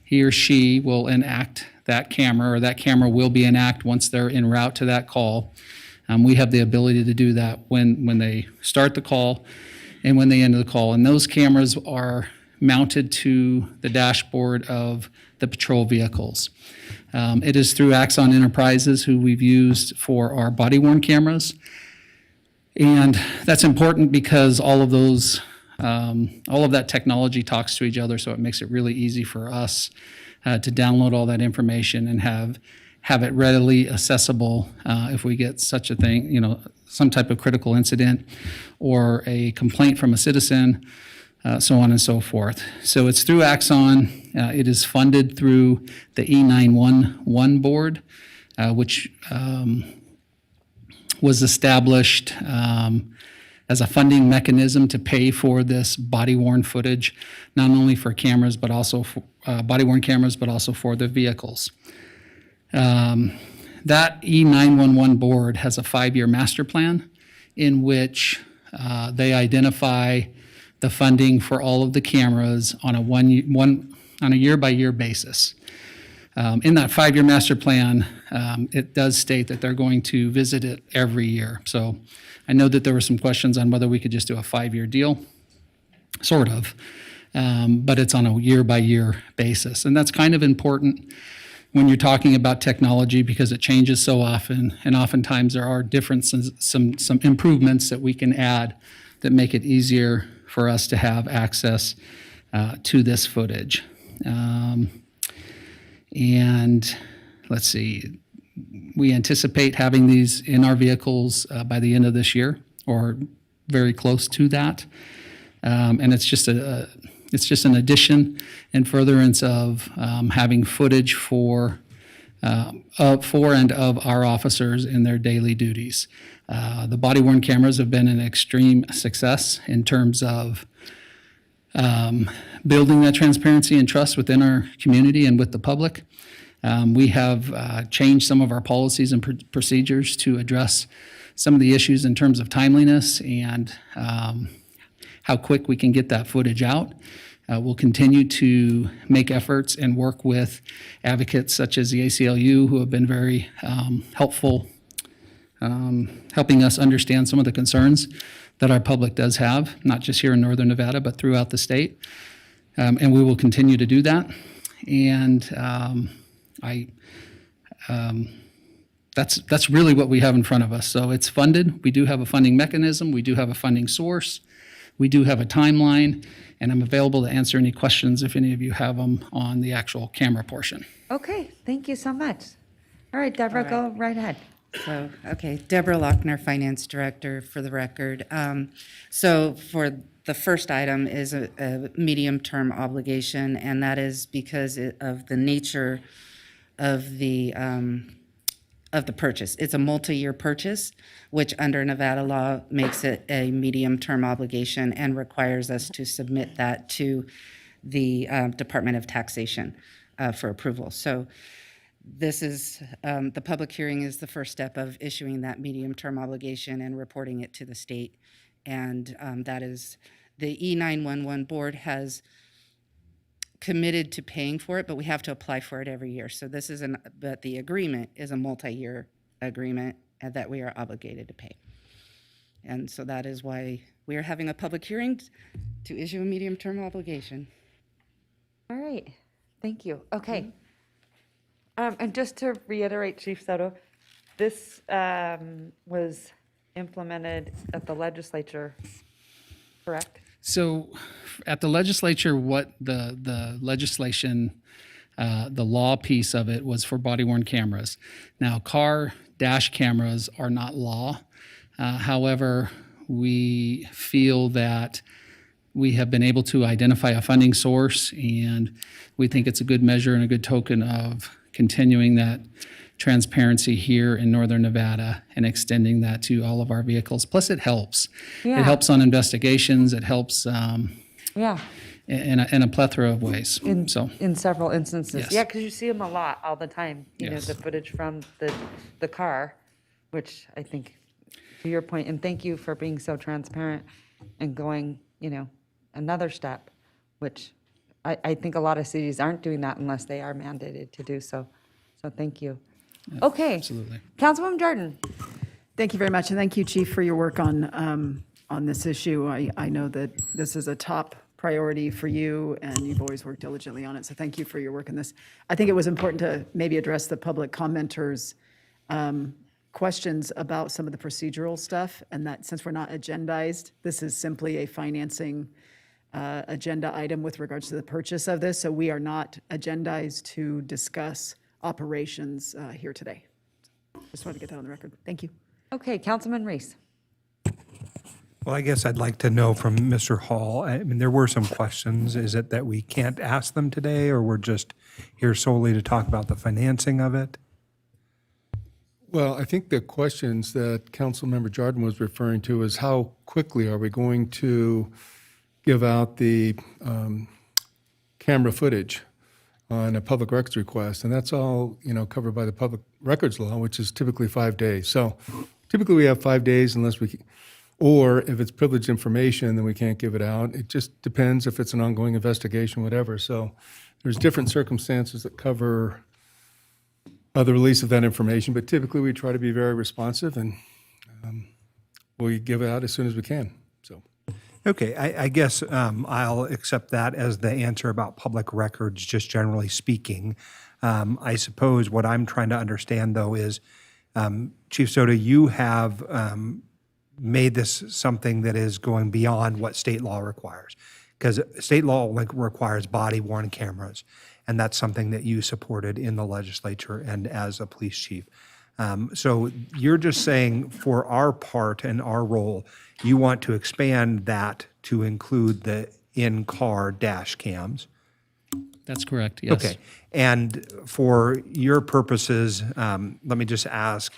He or she will enact that camera, or that camera will be enacted once they're en route to that call. We have the ability to do that when they start the call and when they end the call. And those cameras are mounted to the dashboard of the patrol vehicles. It is through Axon Enterprises, who we've used for our body-worn cameras. And that's important because all of that technology talks to each other, so it makes it really easy for us to download all that information and have it readily accessible if we get such a thing, some type of critical incident or a complaint from a citizen, so on and so forth. So it's through Axon. It is funded through the E911 board, which was established as a funding mechanism to pay for this body-worn footage, not only for cameras, but also for body-worn cameras, but also for the vehicles. That E911 board has a 5-year master plan in which they identify the funding for all of the cameras on a year-by-year basis. In that 5-year master plan, it does state that they're going to visit it every year. So I know that there were some questions on whether we could just do a 5-year deal, sort of, but it's on a year-by-year basis. And that's kind of important when you're talking about technology because it changes so often, and oftentimes there are differences, some improvements that we can add that make it easier for us to have access to this footage. And let's see, we anticipate having these in our vehicles by the end of this year, or very close to that. And it's just an addition and furtherance of having footage for and of our officers in their daily duties. The body-worn cameras have been an extreme success in terms of building that transparency and trust within our community and with the public. We have changed some of our policies and procedures to address some of the issues in terms of timeliness and how quick we can get that footage out. We'll continue to make efforts and work with advocates such as the ACLU, who have been very helpful, helping us understand some of the concerns that our public does have, not just here in Northern Nevada, but throughout the state. And we will continue to do that. And that's really what we have in front of us. So it's funded. We do have a funding mechanism. We do have a funding source. We do have a timeline. And I'm available to answer any questions if any of you have them on the actual camera portion. Okay, thank you so much. All right, Deborah, go right ahead. So, okay, Deborah Lochner, Finance Director, for the record. So for the first item is a medium-term obligation, and that is because of the nature of the purchase. It's a multi-year purchase, which under Nevada law makes it a medium-term obligation and requires us to submit that to the Department of Taxation for approval. So this is, the public hearing is the first step of issuing that medium-term obligation and reporting it to the state. And that is, the E911 board has committed to paying for it, but we have to apply for it every year. So this is but the agreement is a multi-year agreement that we are obligated to pay. And so that is why we are having a public hearing to issue a medium-term obligation. All right, thank you. Okay. And just to reiterate, Chief Soto, this was implemented at the legislature, correct? So at the legislature, what the legislation, the law piece of it was for body-worn cameras. Now, car dash cameras are not law. However, we feel that we have been able to identify a funding source, and we think it's a good measure and a good token of continuing that transparency here in Northern Nevada and extending that to all of our vehicles. Plus, it helps. Yeah. It helps on investigations. It helps Yeah, in a plethora of ways. So in several instances. Yes. Yeah, because you see them a lot, all the time, you know, Yes. the footage from the car, which I think, to your point, and thank you for being so transparent and going, you know, another step, which I think a lot of cities aren't doing that unless they are mandated to do so. So thank you. Okay. absolutely. Councilwoman Jordan. Thank you very much, and thank you, Chief, for your work on this issue. I know that this is a top priority for you, and you've always worked diligently on it, so thank you for your work in this. I think it was important to maybe address the public commenters' questions about some of the procedural stuff, and that since we're not agendized, this is simply a financing agenda item with regards to the purchase of this, so we are not agendized to discuss operations here today. Just wanted to get that on the record. Thank you. Okay, Councilman Reese. Well, I guess I'd like to know from Mr. Hall, I mean, there were some questions. Is it that we can't ask them today, or we're just here solely to talk about the financing of it? Well, I think the questions that Councilmember Jordan was referring to is how quickly are we going to give out the camera footage on a public records request, and that's all, covered by the public records law, which is typically 5 days. So typically we have 5 days unless or if it's privileged information, then we can't give it out. It just depends if it's an ongoing investigation, whatever. So there's different circumstances that cover the release of that information, but typically we try to be very responsive, and we give it out as soon as we can. So. Okay, I guess I'll accept that as the answer about public records, just generally speaking. I suppose what I'm trying to understand, though, is, Chief Soto, you have made this something that is going beyond what state law requires. Because state law requires body-worn cameras, and that's something that you supported in the legislature and as a police chief. So you're just saying for our part and our role, you want to expand that to include the in-car dash cams? That's correct, yes. Okay. And for your purposes, let me just ask,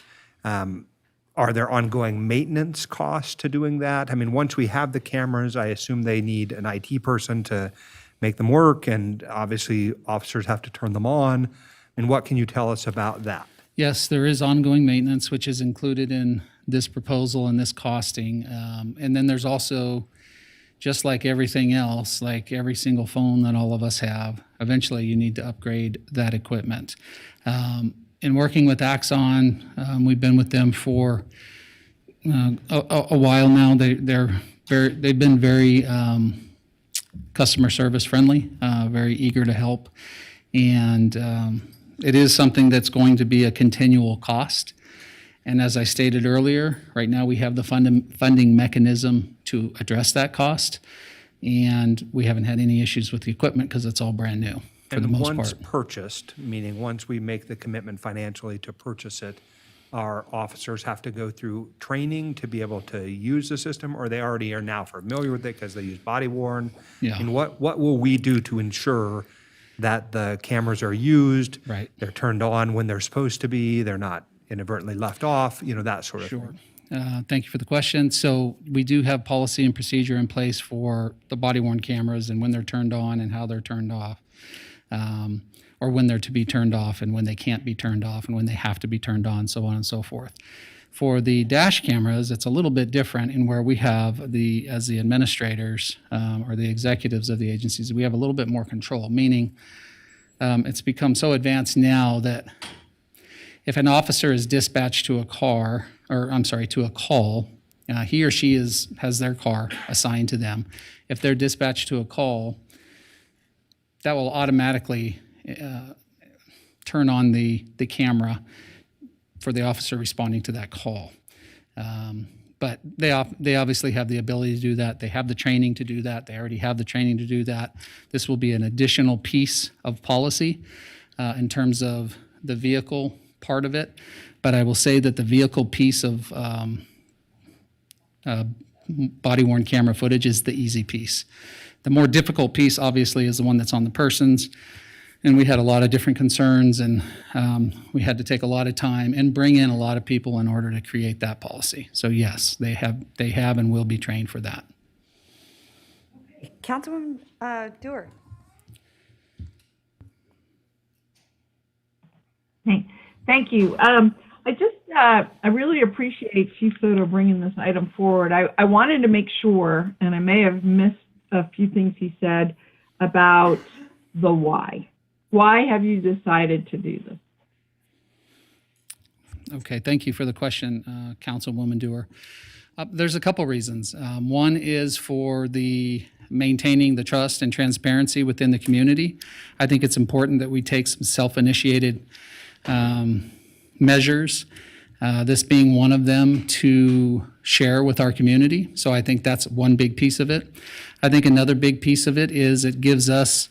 are there ongoing maintenance costs to doing that? I mean, once we have the cameras, I assume they need an IT person to make them work, and obviously officers have to turn them on. And what can you tell us about that? Yes, there is ongoing maintenance, which is included in this proposal and this costing. And then there's also, just like everything else, like every single phone that all of us have, eventually you need to upgrade that equipment. In working with Axon, we've been with them for a while now. They've been very customer service friendly, very eager to help. And it is something that's going to be a continual cost. And as I stated earlier, right now we have the funding mechanism to address that cost. And we haven't had any issues with the equipment because it's all brand new for the most part. And once purchased, meaning once we make the commitment financially to purchase it, our officers have to go through training to be able to use the system, or they already are now familiar with it because they use body worn? Yeah. And what will we do to ensure that the cameras are used? Right. They're turned on when they're supposed to be, they're not inadvertently left off, that sort of thing? Thank you for the question. So we do have policy and procedure in place for the body-worn cameras and when they're turned on and how they're turned off, or when they're to be turned off and when they can't be turned off and when they have to be turned on, so on and so forth. For the dash cameras, it's a little bit different in where we have as the administrators or the executives of the agencies, we have a little bit more control, meaning it's become so advanced now that if an officer is dispatched to a call, He or she has their car assigned to them. If they're dispatched to a call, that will automatically turn on the camera for the officer responding to that call. But they obviously have the ability to do that. They have the training to do that. They already have the training to do that. This will be an additional piece of policy in terms of the vehicle part of it. But I will say that the vehicle piece of body-worn camera footage is the easy piece. The more difficult piece, obviously, is the one that's on the persons. And we had a lot of different concerns, and we had to take a lot of time and bring in a lot of people in order to create that policy. So yes, they have and will be trained for that. Councilwoman Dewar. Thank you. I really appreciate Chief Soto bringing this item forward. I wanted to make sure, and I may have missed a few things he said about the why. Why have you decided to do this? Okay, thank you for the question, Councilwoman Dewar. There's a couple reasons. One is for the maintaining the trust and transparency within the community. I think it's important that we take some self-initiated measures, this being one of them, to share with our community. So I think that's one big piece of it. I think another big piece of it is it gives us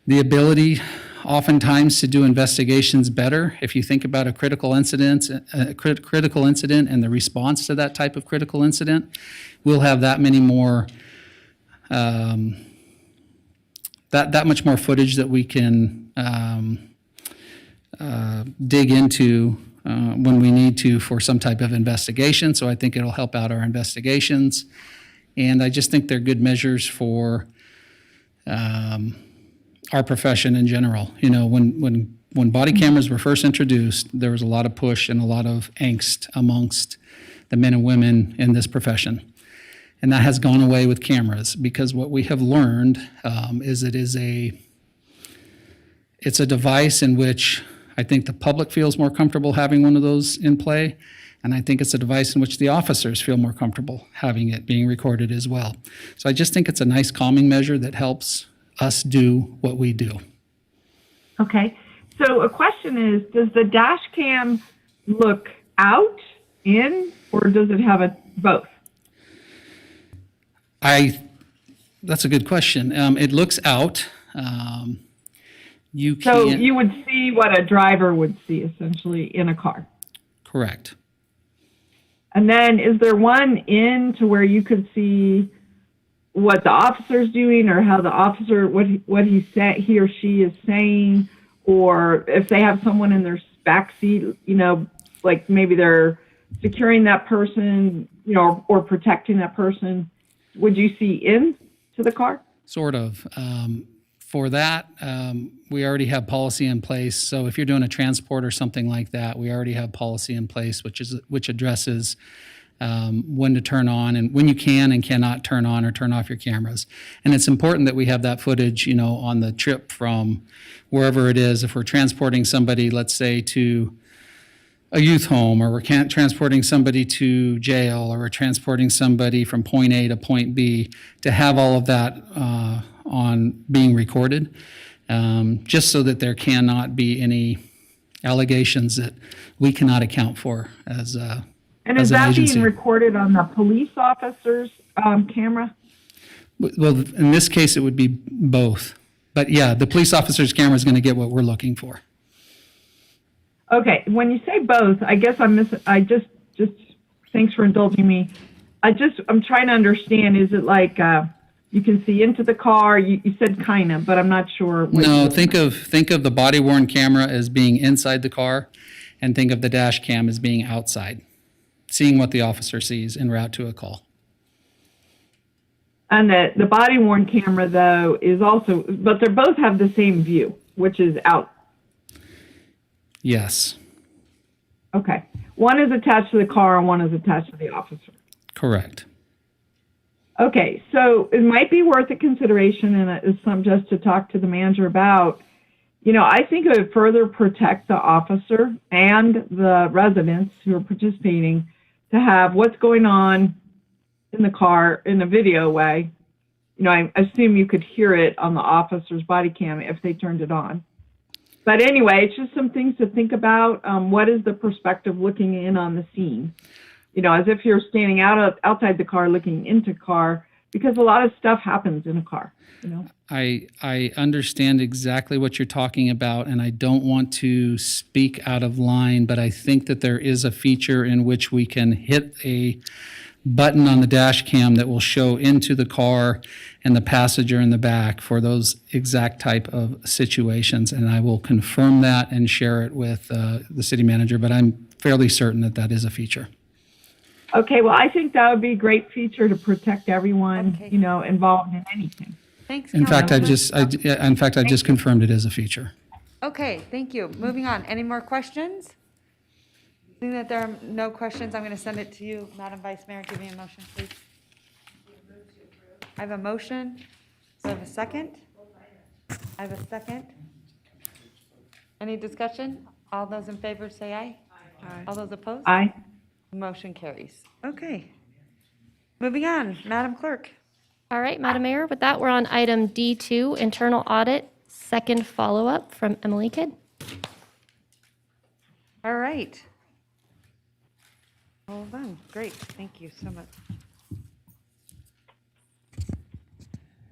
the ability oftentimes to do investigations better. If you think about a critical incident and the response to that type of critical incident, we'll have that many more, that much more footage that we can dig into when we need to for some type of investigation. So I think it'll help out our investigations. And I just think they're good measures for our profession in general. You know, when body cameras were first introduced, there was a lot of push and a lot of angst amongst the men and women in this profession. And that has gone away with cameras, because what we have learned is it's a device in which I think the public feels more comfortable having one of those in play. And I think it's a device in which the officers feel more comfortable having it being recorded as well. So I just think it's a nice calming measure that helps us do what we do. Okay. So a question is, does the dash cam look out, in, or does it have both? That's a good question. It looks out. So you would see what a driver would see, essentially, in a car. Correct. And then is there one in to where you could see what the officer's doing, or how the officer, what he or she is saying, or if they have someone in their back seat, you know, like maybe they're securing that person, you know, or protecting that person, would you see into the car? Sort of. For that, we already have policy in place. So if you're doing a transport or something like that, we already have policy in place, which addresses when to turn on and when you can and cannot turn on or turn off your cameras. And it's important that we have that footage, you know, on the trip from wherever it is. If we're transporting somebody, let's say, to a youth home, or we're transporting somebody to jail, or we're transporting somebody from point A to point B, to have all of that on being recorded, just so that there cannot be any allegations that we cannot account for as a And is that being recorded on the police officer's camera? Well, in this case, it would be both. But yeah, the police officer's camera is going to get what we're looking for. Okay, when you say both, I guess I just thanks for indulging me. I'm trying to understand, is it like you can see into the car? You said kind of, but I'm not sure. No, think of the body-worn camera as being inside the car, and think of the dash cam as being outside, seeing what the officer sees en route to a call. And the body-worn camera, though, is also, but they both have the same view, which is out. Yes. Okay. One is attached to the car and one is attached to the officer. Correct. Okay, so it might be worth a consideration, and it's something just to talk to the manager about. You know, I think it would further protect the officer and the residents who are participating to have what's going on in the car in a video way. You know, I assume you could hear it on the officer's body cam if they turned it on. But anyway, it's just some things to think about. What is the perspective looking in on the scene? You know, as if you're standing outside the car looking into car, because a lot of stuff happens in a car, you know. I understand exactly what you're talking about, and I don't want to speak out of line, but I think that there is a feature in which we can hit a button on the dash cam that will show into the car and the passenger in the back for those exact type of situations. And I will confirm that and share it with the city manager, but I'm fairly certain that that is a feature. Okay, well, I think that would be a great feature to protect everyone, you know, involved in anything. Thanks, In fact, Councilmember. I just confirmed it as a feature. Okay, thank you. Moving on. Any more questions? Seeing that there are no questions, I'm going to send it to you, Madam Vice Mayor. Give me a motion, please. I have a motion. Do I have a second? I have a second. Any discussion? All those in favor say aye. Aye. All those opposed? Aye. Motion carries. Okay. Moving on, Madam Clerk. All right, Madam Mayor, with that, we're on item D2, internal audit, second follow-up from Emily Kidd. All right. Hold on. Great. Thank you so much.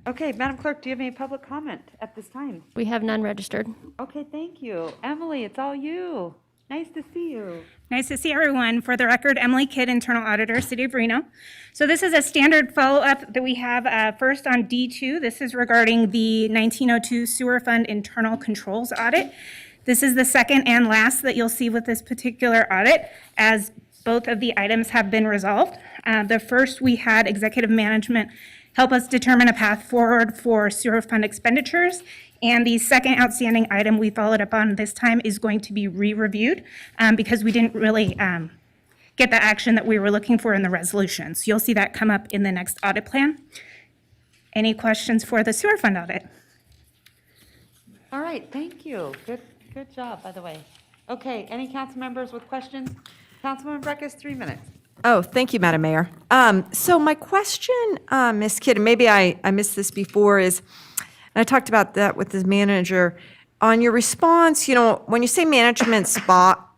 Okay, Madam Clerk, do you have any public comment at this time? We have none registered. Okay, thank you. Emily, it's all you. Nice to see you. Nice to see everyone. For the record, Emily Kidd, Internal Auditor, City of Reno. So this is a standard follow-up that we have first on D2. This is regarding the 1902 Sewer Fund Internal Controls Audit. This is the second and last that you'll see with this particular audit, as both of the items have been resolved. The first, we had executive management help us determine a path forward for sewer fund expenditures. And the second outstanding item we followed up on this time is going to be re-reviewed because we didn't really get the action that we were looking for in the resolution. So you'll see that come up in the next audit plan. Any questions for the sewer fund audit? All right, thank you. Good job, by the way. Okay, any council members with questions? Councilwoman Breckus, 3 minutes. Oh, thank you, Madam Mayor. So my question, Ms. Kidd, and maybe I missed this before, is, and I talked about that with the manager, on your response, you know, when you say management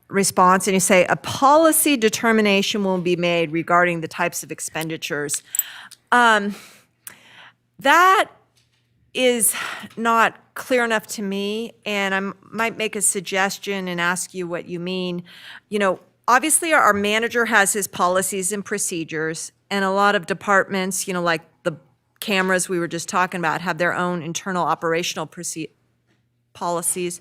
response and you say a policy determination will be made regarding the types of expenditures, that is not clear enough to me, and I might make a suggestion and ask you what you mean. You know, obviously, our manager has his policies and procedures, and a lot of departments, you know, like the cameras we were just talking about, have their own internal operational policies.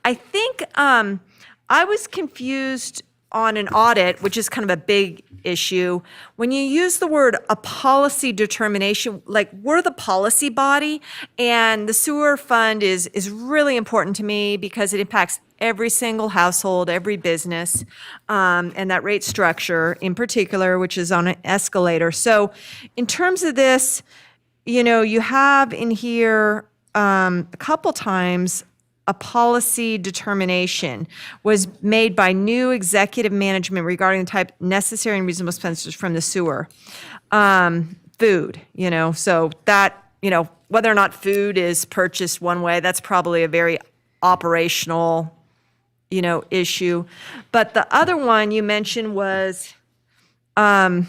I think I was confused on an audit, which is kind of a big issue. When you use the word a policy determination, like we're the policy body, and the sewer fund is really important to me because it impacts every single household, every business, and that rate structure in particular, which is on an escalator. So in terms of this, you know, you have in here a couple times a policy determination was made by new executive management regarding the type necessary and reasonable expenditures from the sewer. Food, you know, so that, you know, whether or not food is purchased one way, that's probably a very operational, you know, issue. But the other one you mentioned was, well,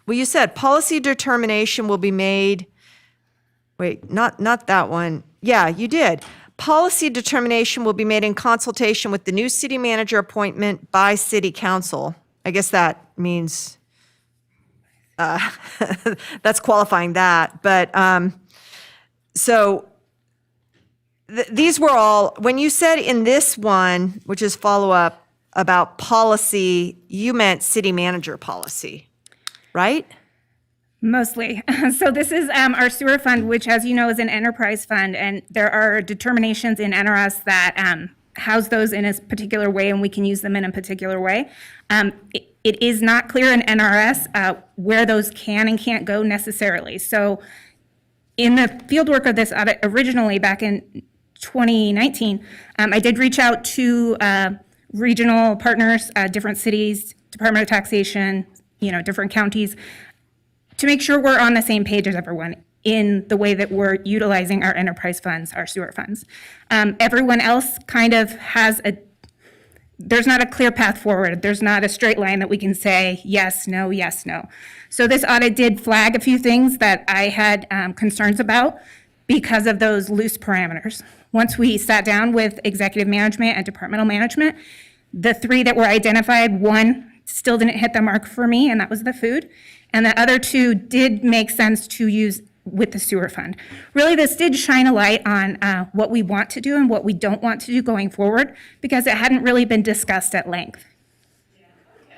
you said policy determination will be made, wait, not that one. Yeah, you did. Policy determination will be made in consultation with the new city manager appointment by city council. I guess that means, that's qualifying that. But, so these were all, when you said in this one, which is follow-up about policy, you meant city manager policy, right? Mostly. So this is our sewer fund, which, as you know, is an enterprise fund, and there are determinations in NRS that house those in a particular way, and we can use them in a particular way. It is not clear in NRS where those can and can't go necessarily. So in the fieldwork of this audit originally back in 2019, I did reach out to regional partners, different cities, Department of Taxation, different counties, to make sure we're on the same page as everyone in the way that we're utilizing our enterprise funds, our sewer funds. Everyone else kind of has there's not a clear path forward. There's not a straight line that we can say yes, no, yes, no. So this audit did flag a few things that I had concerns about because of those loose parameters. Once we sat down with executive management and departmental management, the three that were identified, one still didn't hit the mark for me, and that was the food. And the other two did make sense to use with the sewer fund. Really, this did shine a light on what we want to do and what we don't want to do going forward, because it hadn't really been discussed at length.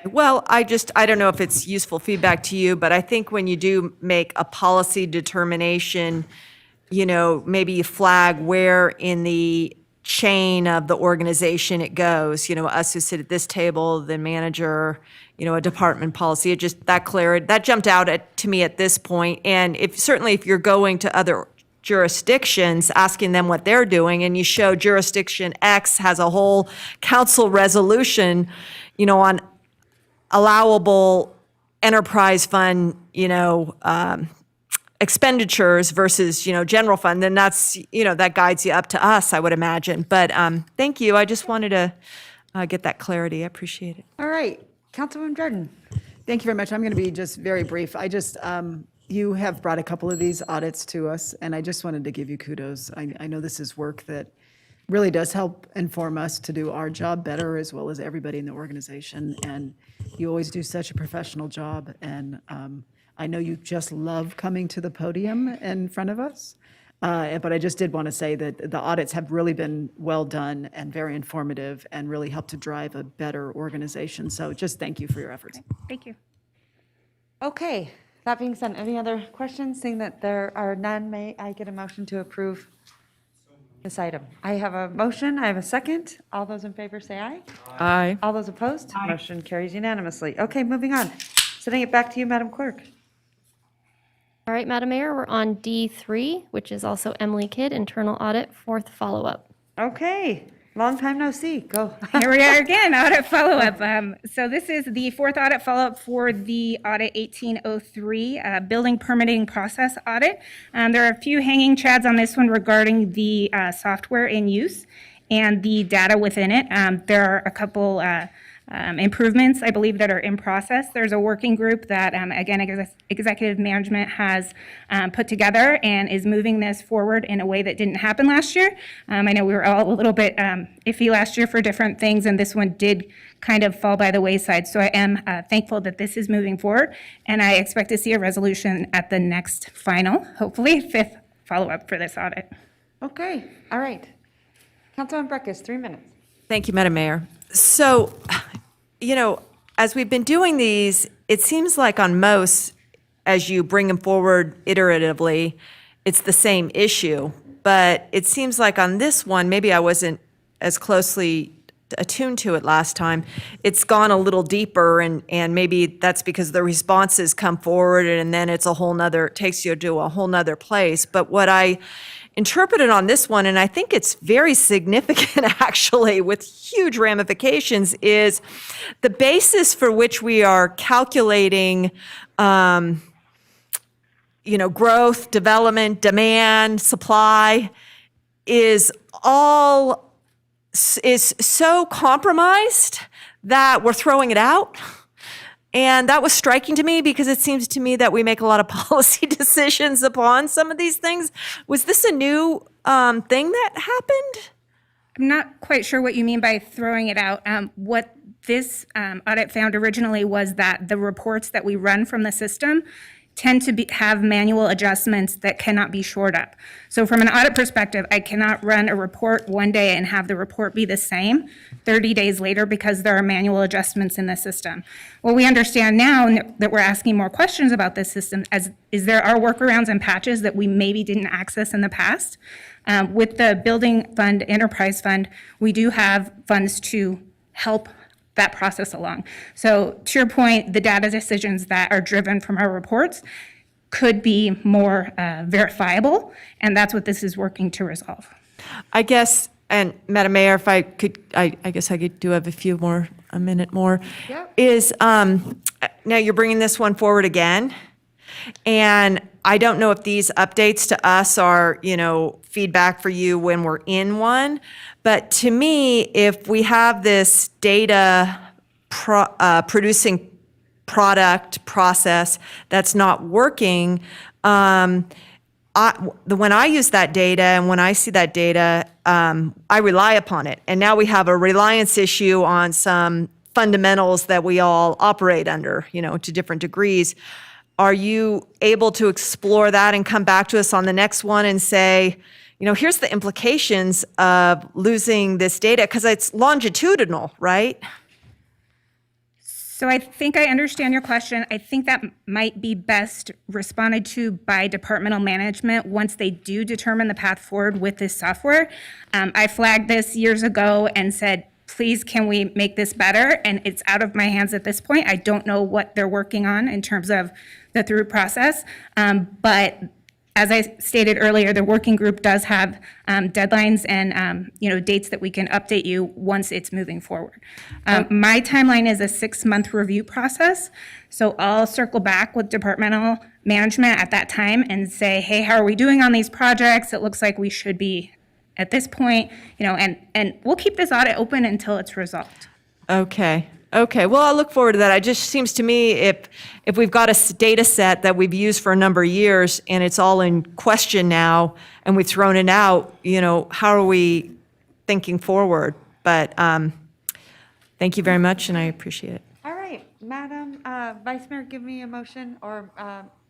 Well, I don't know if it's useful feedback to you, but I think when you do make a policy determination, maybe you flag where in the chain of the organization it goes, us who sit at this table, the manager, a department policy, it just, that clarity, that jumped out to me at this point. And certainly if you're going to other jurisdictions, asking them what they're doing, and you show jurisdiction X has a whole council resolution, on allowable enterprise fund, expenditures versus, general fund, then that's, that guides you up to us, I would imagine. But thank you. I just wanted to get that clarity. I appreciate it. All right, Councilwoman Jordan. Thank you very much. I'm going to be just very brief. You have brought a couple of these audits to us, and I just wanted to give you kudos. I know this is work that really does help inform us to do our job better, as well as everybody in the organization. And you always do such a professional job. And I know you just love coming to the podium in front of us. But I just did want to say that the audits have really been well done and very informative and really helped to drive a better organization. So just thank you for your efforts. Thank you. Okay, that being said, any other questions? Seeing that there are none, may I get a motion to approve this item? I have a motion, I have a second. All those in favor say aye. Aye. All those opposed? Motion carries unanimously. Okay, moving on. Sending it back to you, Madam Clerk. All right, Madam Mayor, we're on D3, which is also Emily Kidd, internal audit, fourth follow-up. Okay, long time no see. Go. Here we are again, audit follow-up. So this is the fourth audit follow-up for the audit 1803 building permitting process audit. There are a few hanging chads on this one regarding the software in use and the data within it. There are a couple improvements, I believe, that are in process. There's a working group that, again, executive management has put together and is moving this forward in a way that didn't happen last year. I know we were all a little bit iffy last year for different things, and this one did kind of fall by the wayside. So I am thankful that this is moving forward, and I expect to see a resolution at the next final, hopefully, fifth follow-up for this audit. Okay, all right. Councilman Breckus, 3 minutes. Thank you, Madam Mayor. So, as we've been doing these, it seems like on most, as you bring them forward iteratively, it's the same issue. But it seems like on this one, maybe I wasn't as closely attuned to it last time. It's gone a little deeper, and maybe that's because the responses come forward, and then it's takes you to a whole nother place. But what I interpreted on this one, and I think it's very significant actually with huge ramifications, is the basis for which we are calculating growth, development, demand, supply is so compromised that we're throwing it out. And that was striking to me because it seems to me that we make a lot of policy decisions upon some of these things. Was this a new thing that happened? I'm not quite sure what you mean by throwing it out. What this audit found originally was that the reports that we run from the system tend to have manual adjustments that cannot be shored up. So from an audit perspective, I cannot run a report one day and have the report be the same 30 days later because there are manual adjustments in the system. What we understand now that we're asking more questions about this system is there are workarounds and patches that we maybe didn't access in the past. With the building fund, enterprise fund, we do have funds to help that process along. So to your point, the data decisions that are driven from our reports could be more verifiable, and that's what this is working to resolve. I guess, and Madam Mayor, if I could, I guess I do have a few more a minute more. Yep. Is, now you're bringing this one forward again. And I don't know if these updates to us are, feedback for you when we're in one. But to me, if we have this data producing product process that's not working, when I use that data and when I see that data, I rely upon it. And now we have a reliance issue on some fundamentals that we all operate under, to different degrees. Are you able to explore that and come back to us on the next one and say, here's the implications of losing this data? Because it's longitudinal, right? So I think I understand your question. I think that might be best responded to by departmental management once they do determine the path forward with this software. I flagged this years ago and said, please, can we make this better? And it's out of my hands at this point. I don't know what they're working on in terms of the through process. But as I stated earlier, the working group does have deadlines and dates that we can update you once it's moving forward. My timeline is a 6-month review process. So I'll circle back with departmental management at that time and say, hey, how are we doing on these projects? It looks like we should be at this point, and we'll keep this audit open until it's resolved. Okay. Well, I'll look forward to that. It just seems to me if we've got a data set that we've used for a number of years and it's all in question now and we've thrown it out, how are we thinking forward? But thank you very much, and I appreciate it. All right, Madam Vice Mayor, give me a motion, or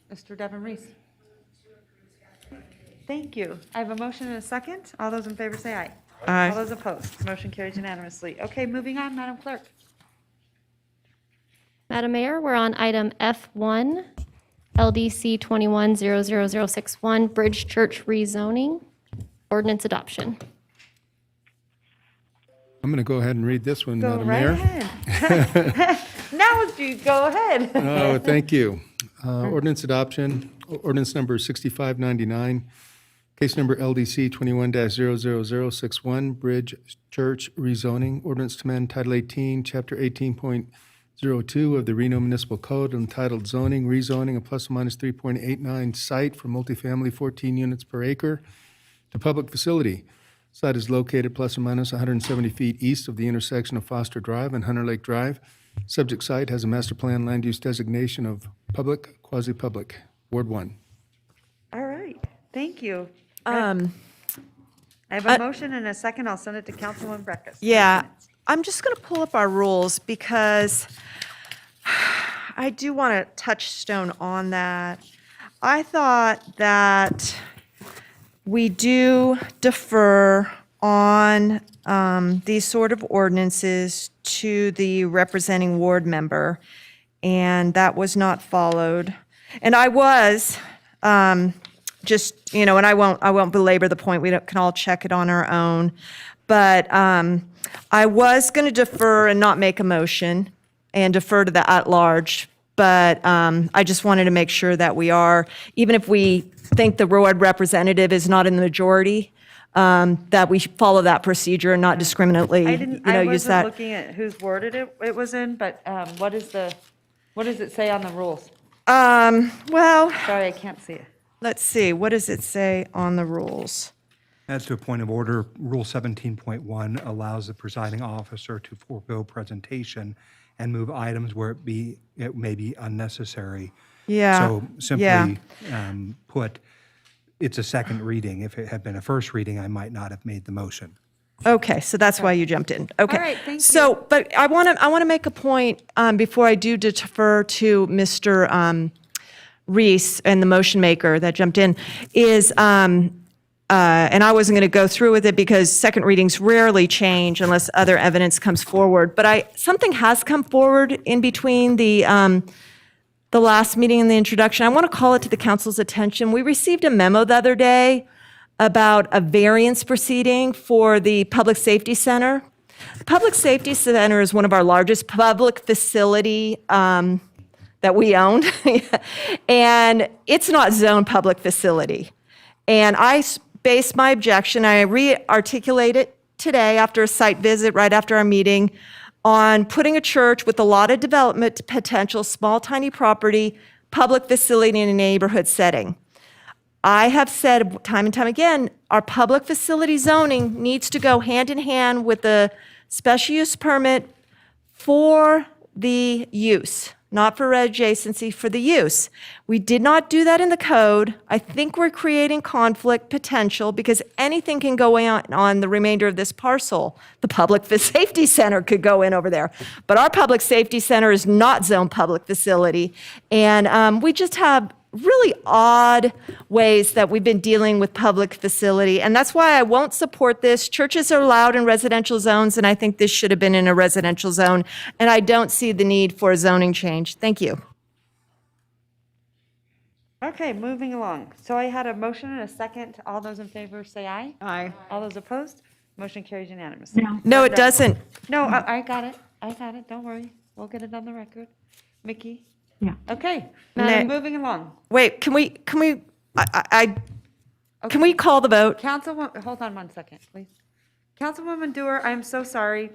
Mr. Devin Reese. Thank you. I have a motion and a second. All those in favor say aye. Aye. All those opposed, motion carries unanimously. Okay, moving on, Madam Clerk. Madam Mayor, we're on item F1, LDC 21-00061, Bridge Church rezoning, ordinance adoption. I'm going to go ahead and read this one, Go Madam right Mayor. ahead. Now you go ahead. Oh, thank you. Ordinance adoption, ordinance number 6599, case number LDC 21-00061, Bridge Church rezoning, ordinance to amend Title 18, Chapter 18.02 of the Reno Municipal Code entitled Zoning, Rezoning, a plus or minus 3.89 site for multifamily 14 units per acre to public facility. Site is located plus or minus 170 feet east of the intersection of Foster Drive and Hunter Lake Drive. Subject site has a master plan land use designation of public, quasi-public, Ward 1. All right, thank you. I have a motion and a second. I'll send it to Councilwoman Breckus. Yeah, I'm just going to pull up our rules because I do want to touchstone on that. I thought that we do defer on these sort of ordinances to the representing ward member, and that was not followed. And I was just, and I won't belabor the point. We can all check it on our own. But I was going to defer and not make a motion and defer to the at-large. But I just wanted to make sure that we are, even if we think the ward representative is not in the majority, that we follow that procedure and not discriminately, I use wasn't that. looking at whose word it was in, but what does it say on the rules? Well, Sorry, I can't see it. let's see, what does it say on the rules? As to a point of order, Rule 17.1 allows the presiding officer to forego presentation and move items where it may be unnecessary. Yeah, So yeah. simply put, it's a second reading. If it had been a first reading, I might not have made the motion. Okay, so that's why you jumped in. Okay. All right, thank you. So, but I want to make a point before I do defer to Mr. Reese and the motion maker that jumped in, is, and I wasn't going to go through with it because second readings rarely change unless other evidence comes forward. But something has come forward in between the last meeting and the introduction. I want to call it to the council's attention. We received a memo the other day about a variance proceeding for the Public Safety Center. The Public Safety Center is one of our largest public facility that we own, and it's not zoned public facility. And I based my objection, I re-articulated today after a site visit right after our meeting, on putting a church with a lot of development potential, small, tiny property, public facility in a neighborhood setting. I have said time and time again, our public facility zoning needs to go hand in hand with the special use permit for the use, not for adjacency, for the use. We did not do that in the code. I think we're creating conflict potential because anything can go on the remainder of this parcel. The public safety center could go in over there, but our public safety center is not zone public facility. And we just have really odd ways that we've been dealing with public facility. And that's why I won't support this. Churches are allowed in residential zones, and I think this should have been in a residential zone. And I don't see the need for a zoning change. Thank you. Okay, moving along. So I had a motion and a second. All those in favor say aye. Aye. All those opposed? Motion carries unanimously. No, it doesn't. No, I got it. I got it. Don't worry. We'll get it on the record. Mickey? Yeah. Okay, moving along. Wait, can we can we call the vote? Councilwoman, hold on one second, please. Councilwoman Dewar, I'm so sorry.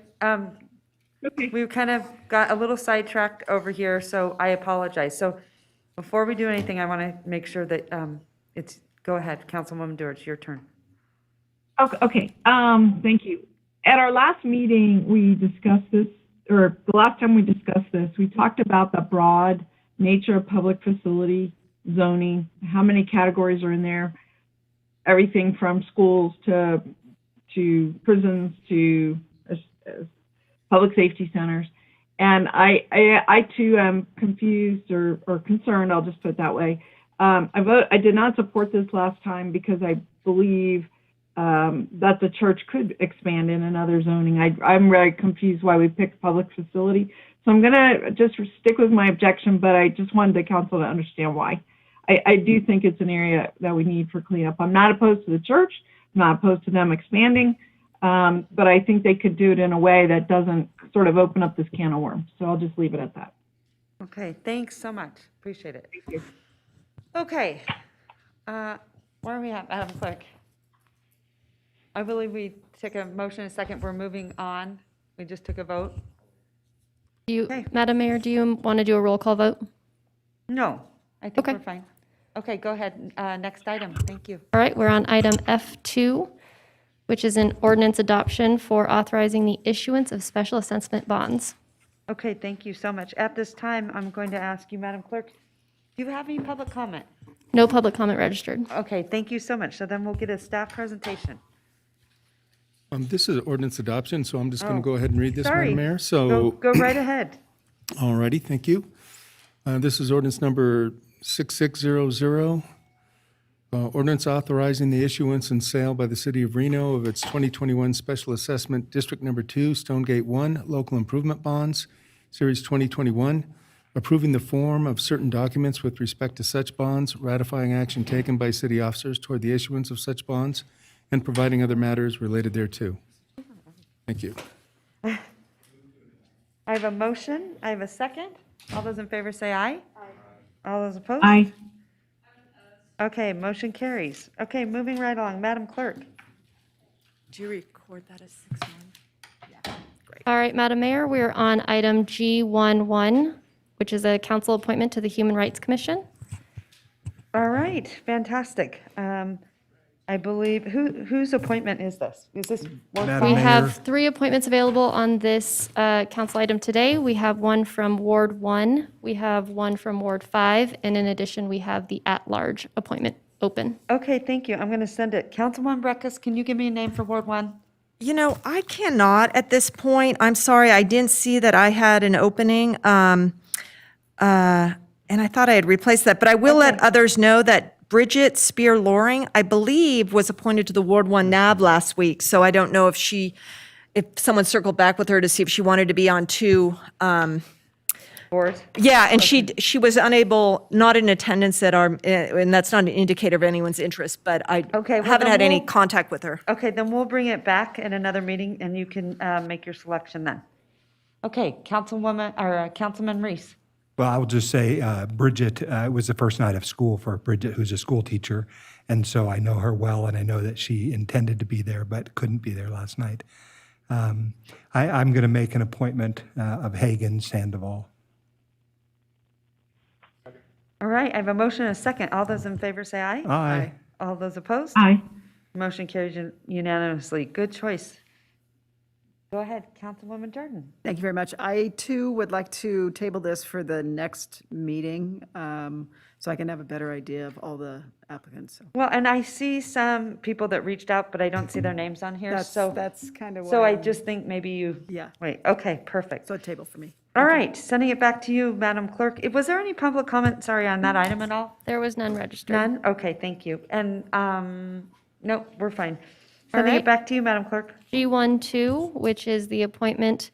We kind of got a little sidetracked over here, so I apologize. So before we do anything, I want to make sure that go ahead, Councilwoman Dewar, it's your turn. Okay. Thank you. At our last meeting, we discussed this, or the last time we discussed this, we talked about the broad nature of public facility zoning, how many categories are in there, everything from schools to prisons to public safety centers. And I too am confused or concerned, I'll just put it that way. I did not support this last time because I believe that the church could expand in another zoning. I'm very confused why we picked public facility. So I'm going to just stick with my objection, but I just wanted the council to understand why. I do think it's an area that we need for cleanup. I'm not opposed to the church. I'm not opposed to them expanding, but I think they could do it in a way that doesn't sort of open up this can of worms. So I'll just leave it at that. Okay, thanks so much. Appreciate it. Thank you. Okay, where are we at, Madam Clerk? I believe we took a motion and a second. We're moving on. We just took a vote. Madam Mayor, do you want to do a roll call vote? No, I think Okay. we're fine. Okay, go ahead. Next item. Thank you. All right, we're on item F2, which is an ordinance adoption for authorizing the issuance of special assessment bonds. Okay, thank you so much. At this time, I'm going to ask you, Madam Clerk, do you have any public comment? No public comment registered. Okay, thank you so much. So then we'll get a staff presentation. This is ordinance adoption, so I'm just going Oh, to go ahead and read this, sorry. Madam Mayor. So, Go right ahead. all righty, thank you. This is ordinance number 6600. Ordinance authorizing the issuance and sale by the city of Reno of its 2021 Special Assessment District Number 2, Stonegate 1, Local Improvement Bonds, Series 2021, approving the form of certain documents with respect to such bonds, ratifying action taken by city officers toward the issuance of such bonds, and providing other matters related thereto. Thank you. I have a motion. I have a second. All those in favor say aye. Aye. All those opposed? Aye. Okay, motion carries. Okay, moving right along. Madam Clerk. Do you record that as 6-1? All right, Madam Mayor, we're on item G11, which is a council appointment to the Human Rights Commission. All right, fantastic. I believe, whose appointment is this? Is this one? Madam We Mayor. have 3 appointments available on this council item today. We have one from Ward 1, we have one from Ward 5, and in addition, we have the at-large appointment open. Okay, thank you. I'm going to send it. Councilwoman Breckus, can you give me a name for Ward 1? You know, I cannot at this point. I'm sorry, I didn't see that I had an opening. And I thought I had replaced that, but I will let others know that Bridget Spear-Loring, I believe, was appointed to the Ward 1 NAB last week, so I don't know if someone circled back with her to see if she wanted to be on 2. Boards? Yeah, and she was unable, not in attendance at our, and that's not an indicator of anyone's interest, but I Okay, well, haven't then had any we'll- contact with her. Okay, then we'll bring it back in another meeting, and you can make your selection then. Okay, Councilman Reese. Well, I will just say, Bridget, it was the first night of school for Bridget, who's a school teacher. And so I know her well, and I know that she intended to be there, but couldn't be there last night. I'm going to make an appointment of Hagan Sandoval. All right, I have a motion and a second. All those in favor say aye. Aye. All those opposed? Aye. Motion carries unanimously. Good choice. Go ahead, Councilwoman Jordan. Thank you very much. I, too, would like to table this for the next meeting, so I can have a better idea of all the applicants. So Well, and I see some people that reached out, but I don't see their names on here, so. That's kind of why. So I just think maybe you. Yeah. Wait, okay, perfect. So a table for me. All right, sending it back to you, Madam Clerk. Was there any public comment, sorry, on that item at all? There was none registered. None? Okay, thank you. And, no, we're fine. Sending right. it back to you, Madam Clerk. G12, which is the appointment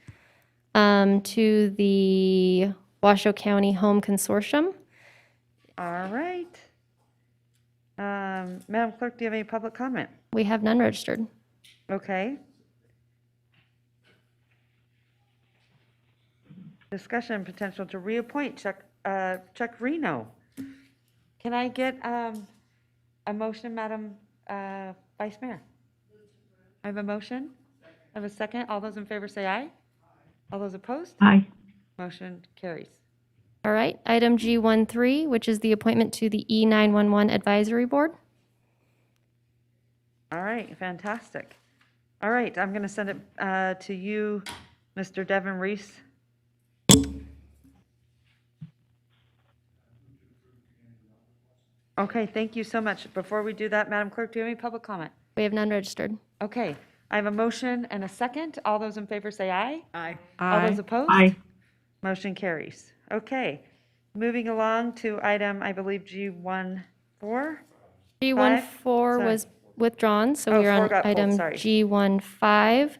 to the Washoe County Home Consortium. All right. Madam Clerk, do you have any public comment? We have none registered. Okay. Discussion and potential to reappoint Chuck Reno. Can I get a motion, Madam Vice Mayor? I have a motion. I have a second. All those in favor say aye. All those opposed? Aye. Motion carries. All right, item G13, which is the appointment to the E911 Advisory Board. All right, fantastic. All right, I'm going to send it to you, Mr. Devin Reese. Okay, thank you so much. Before we do that, Madam Clerk, do you have any public comment? We have none registered. Okay, I have a motion and a second. All those in favor say aye. Aye. All those opposed? Aye. Motion carries. Okay, moving along to item, I believe, G14. G14 Sorry. was withdrawn, so Oh, we are 4 on got pulled, item sorry. G15,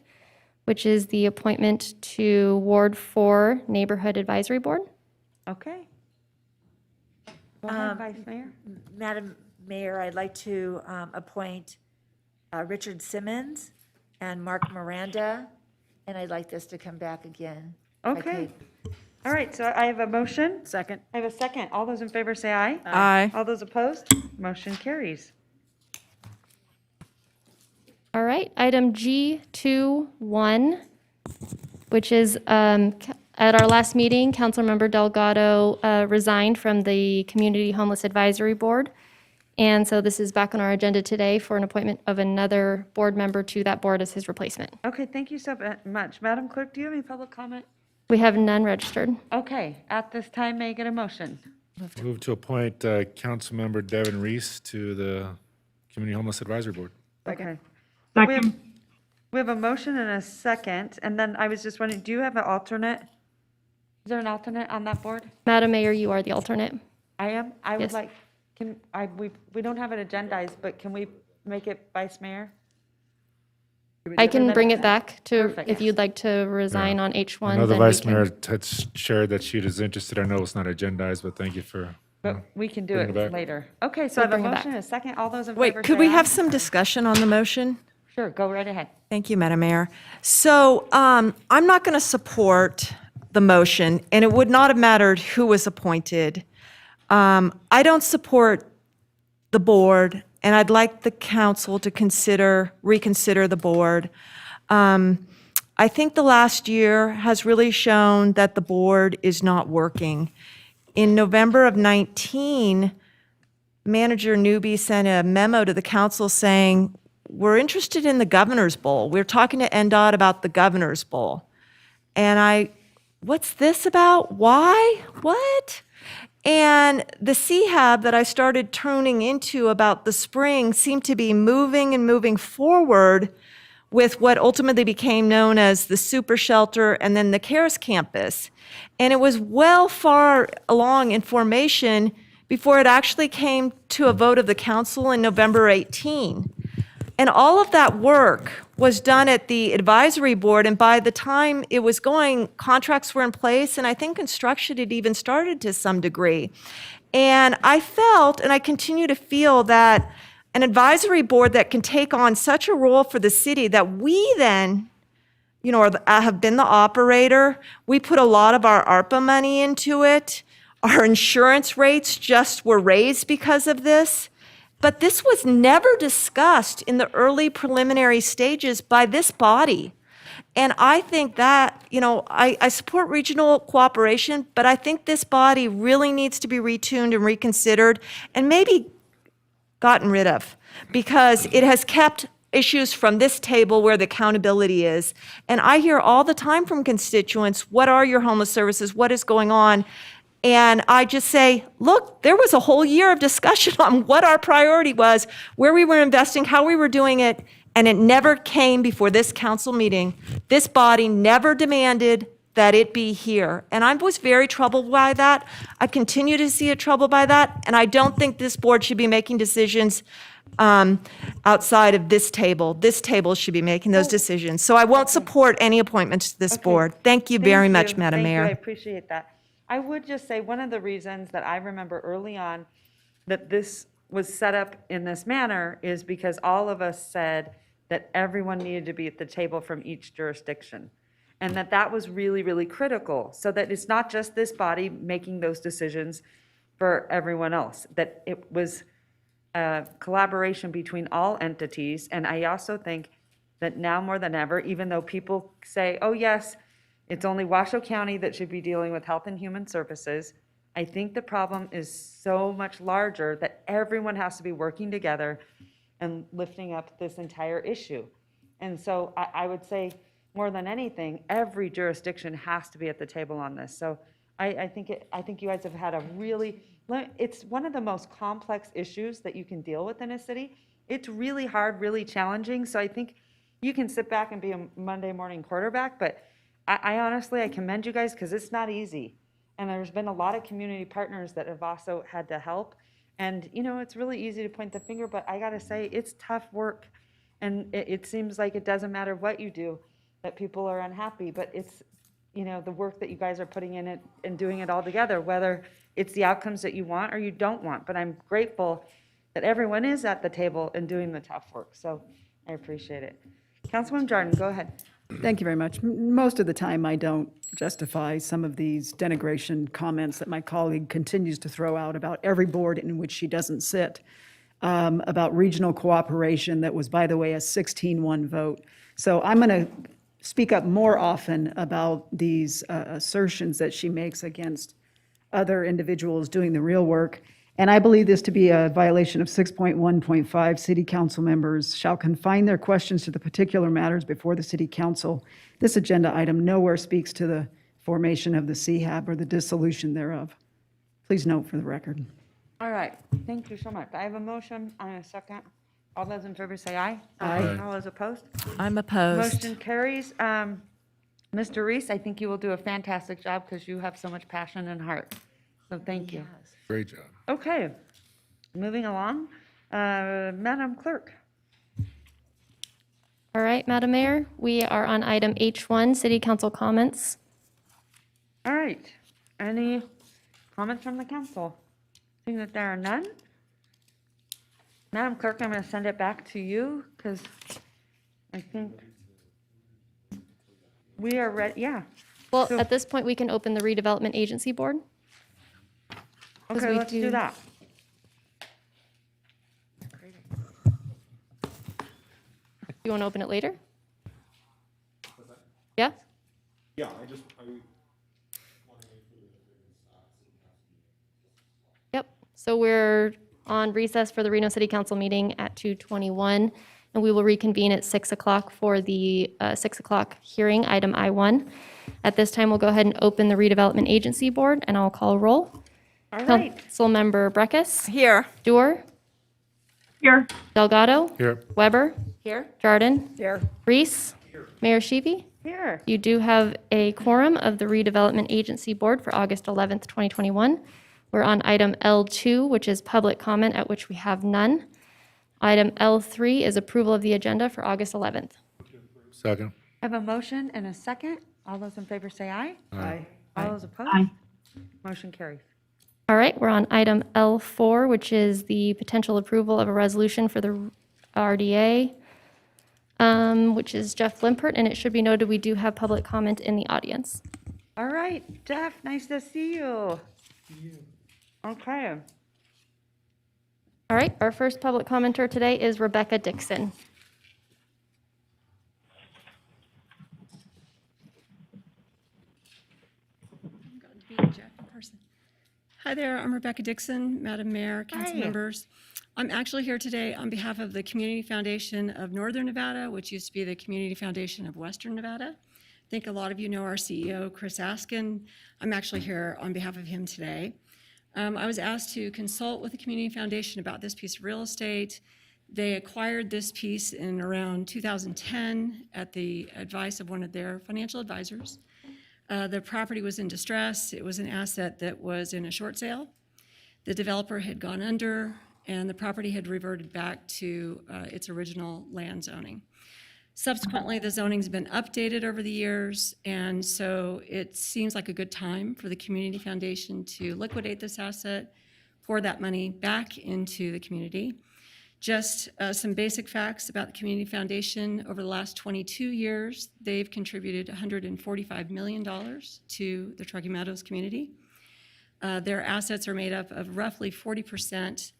which is the appointment to Ward 4 Neighborhood Advisory Board. Okay. Go ahead, Vice Mayor. Madam Mayor, I'd like to appoint Richard Simmons and Mark Miranda, and I'd like this to come back again. if I Okay. could. All right, so I have a motion. Second. I have a second. All those in favor say aye. Aye. All those opposed? Motion carries. All right, item G21, which is, at our last meeting, Councilmember Delgado resigned from the Community Homeless Advisory Board. And so this is back on our agenda today for an appointment of another board member to that board as his replacement. Okay, thank you so much. Madam Clerk, do you have any public comment? We have none registered. Okay, at this time, may I get a motion? Move to appoint Councilmember Devin Reese to the Community Homeless Advisory Board. Okay. Second. We have a motion and a second, and then I was just wondering, do you have an alternate? Is there an alternate on that board? Madam Mayor, you are the alternate. I am? I would Yes. like, we don't have it agendized, but can we make it Vice Mayor? I can bring it back to, Perfect. if you'd like to resign on I H1. know the then we Vice can- Mayor had shared that she is interested. I know it's not agendized, but thank you for. But we can do Bring it it back. later. Okay, so I We'll have a bring it back. motion and a second. All those in favor Wait, say could we aye. have some discussion on the motion? Sure, go right ahead. Thank you, Madam Mayor. So I'm not going to support the motion, and it would not have mattered who was appointed. I don't support the board, and I'd like the council to reconsider the board. I think the last year has really shown that the board is not working. In November of 19, Manager Newby sent a memo to the council saying, we're interested in the Governor's Bowl. We're talking to NDOT about the Governor's Bowl. And what's this about? Why? What? And the C-Hab that I started tuning into about the spring seemed to be moving and moving forward with what ultimately became known as the Super Shelter and then the CARES Campus. And it was well far along in formation before it actually came to a vote of the council in November 18. And all of that work was done at the advisory board, and by the time it was going, contracts were in place, and I think construction had even started to some degree. And I felt, and I continue to feel, that an advisory board that can take on such a role for the city that we then, have been the operator. We put a lot of our ARPA money into it. Our insurance rates just were raised because of this. But this was never discussed in the early preliminary stages by this body. And I think that, I support regional cooperation, but I think this body really needs to be retuned and reconsidered and maybe gotten rid of, because it has kept issues from this table where the accountability is. And I hear all the time from constituents, what are your homeless services? What is going on? And I just say, look, there was a whole year of discussion on what our priority was, where we were investing, how we were doing it, and it never came before this council meeting. This body never demanded that it be here. And I was very troubled by that. I continue to see it troubled by that. And I don't think this board should be making decisions outside of this table. This table should be making those decisions. So I won't support any appointments to this board. Thank you very much, Madam Mayor. Thank you, I appreciate that. I would just say, one of the reasons that I remember early on that this was set up in this manner is because all of us said that everyone needed to be at the table from each jurisdiction. And that was really, really critical, so that it's not just this body making those decisions for everyone else, that it was a collaboration between all entities. And I also think that now more than ever, even though people say, oh yes, it's only Washoe County that should be dealing with Health and Human Services, I think the problem is so much larger that everyone has to be working together and lifting up this entire issue. And so I would say, more than anything, every jurisdiction has to be at the table on this. So I think you guys have had a really, it's one of the most complex issues that you can deal with in a city. It's really hard, really challenging. So I think you can sit back and be a Monday morning quarterback, but I honestly, I commend you guys, because it's not easy. And there's been a lot of community partners that have also had to help. And, it's really easy to point the finger, but I gotta say, it's tough work. And it seems like it doesn't matter what you do, that people are unhappy, but it's, the work that you guys are putting in it and doing it all together, whether it's the outcomes that you want or you don't want. But I'm grateful that everyone is at the table and doing the tough work. So I appreciate it. Councilwoman Jordan, go ahead. Thank you very much. Most of the time, I don't justify some of these denigration comments that my colleague continues to throw out about every board in which she doesn't sit, about regional cooperation that was, by the way, a 16-1 vote. So I'm going to speak up more often about these assertions that she makes against other individuals doing the real work. And I believe this to be a violation of 6.1.5. City council members shall confine their questions to the particular matters before the city council. This agenda item nowhere speaks to the formation of the CHAB or the dissolution thereof. Please note for the record. All right, thank you so much. I have a motion and a second. All those in favor say aye. Aye. All those opposed? I'm opposed. Motion carries. Mr. Reese, I think you will do a fantastic job because you have so much passion and heart. So thank you. Great job. Okay, moving along. Madam Clerk. All right, Madam Mayor, we are on item H1, City Council comments. All right, any comments from the council? Seeing that there are none. Madam Clerk, I'm going to send it back to you because I think we are ready. Yeah. Well, at this point, we can open the Redevelopment Agency Board. Okay, let's do that. You want to open it later? Yeah? Yeah, Yep. So we're on recess for the Reno City Council meeting at 2:21, and we will reconvene at 6 o'clock for the 6 o'clock hearing, item I1. At this time, we'll go ahead and open the Redevelopment Agency Board, and I'll call roll. All right. Councilmember Breckus. Here. Dewar. Here. Delgado. Here. Weber. Here. Jardin. Here. Reese. Mayor Sheevy. Here. You do have a quorum of the Redevelopment Agency Board for August 11th, 2021. We're on item L2, which is public comment, at which we have none. Item L3 is approval of the agenda for August 11th. Second. I have a motion and a second. All those in favor say aye. Aye. All those opposed? Aye. Motion carries. All right, we're on item L4, which is the potential approval of a resolution for the RDA, which is Jeff Limpert, and it should be noted we do have public comment in the audience. All right, Jeff, nice to see you. Okay. All right, our first public commenter today is Rebecca Dixon. meeting Jeff in person. Hi there, I'm Rebecca Dixon, Madam Mayor, council Hi. members. I'm actually here today on behalf of the Community Foundation of Northern Nevada, which used to be the Community Foundation of Western Nevada. I think a lot of you know our CEO, Chris Askin. I'm actually here on behalf of him today. I was asked to consult with the Community Foundation about this piece of real estate. They acquired this piece in around 2010 at the advice of one of their financial advisors. The property was in distress. It was an asset that was in a short sale. The developer had gone under, and the property had reverted back to its original land zoning. Subsequently, the zoning's been updated over the years, and so it seems like a good time for the Community Foundation to liquidate this asset, pour that money back into the community. Just some basic facts about the Community Foundation. Over the last 22 years, they've contributed $145 million to the Truckee Meadows community. Their assets are made up of roughly 40%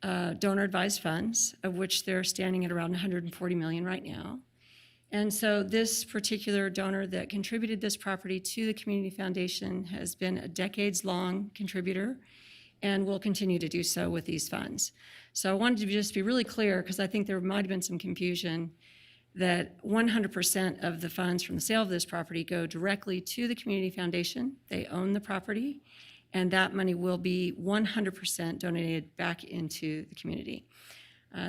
donor-advised funds, of which they're standing at around $140 million right now. And so this particular donor that contributed this property to the Community Foundation has been a decades-long contributor and will continue to do so with these funds. So I wanted to just be really clear, because I think there might have been some confusion, that 100% of the funds from the sale of this property go directly to the Community Foundation. They own the property, and that money will be 100% donated back into the community.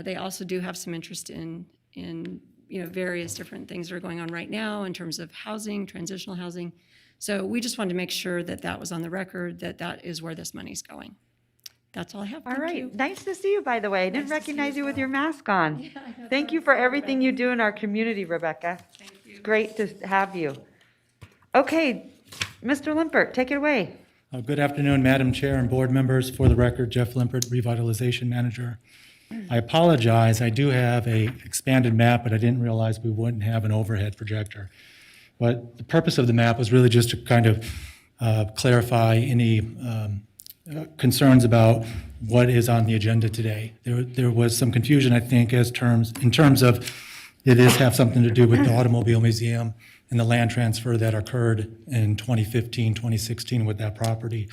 They also do have some interest in various different things that are going on right now in terms of housing, transitional housing. So we just wanted to make sure that that was on the record, that that is where this money's going. That's all I have. All Thank right. you. Nice to see you, by the way. I didn't recognize you with your mask on. Yeah, I know, Thank you for everything you do in our community, Rebecca. Thank you. It's great to have you. Okay, Mr. Limpert, take it away. Good afternoon, Madam Chair and board members. For the record, Jeff Limpert, Revitalization Manager. I apologize, I do have a expanded map, but I didn't realize we wouldn't have an overhead projector. But the purpose of the map was really just to kind of clarify any concerns about what is on the agenda today. There was some confusion, I think, in terms of it is have something to do with the Automobile Museum and the land transfer that occurred in 2015, 2016 with that property.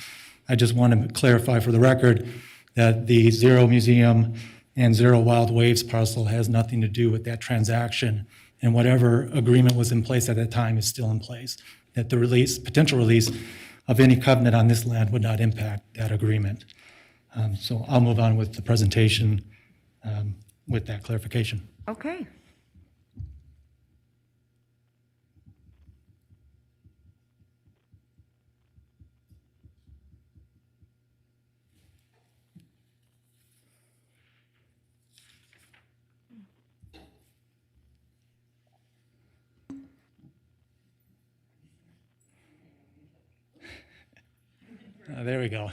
I just want to clarify for the record that the Zero Museum and Zero Wild Waves parcel has nothing to do with that transaction, and whatever agreement was in place at that time is still in place. That the potential release of any covenant on this land would not impact that agreement. So I'll move on with the presentation with that clarification. Okay. There we go.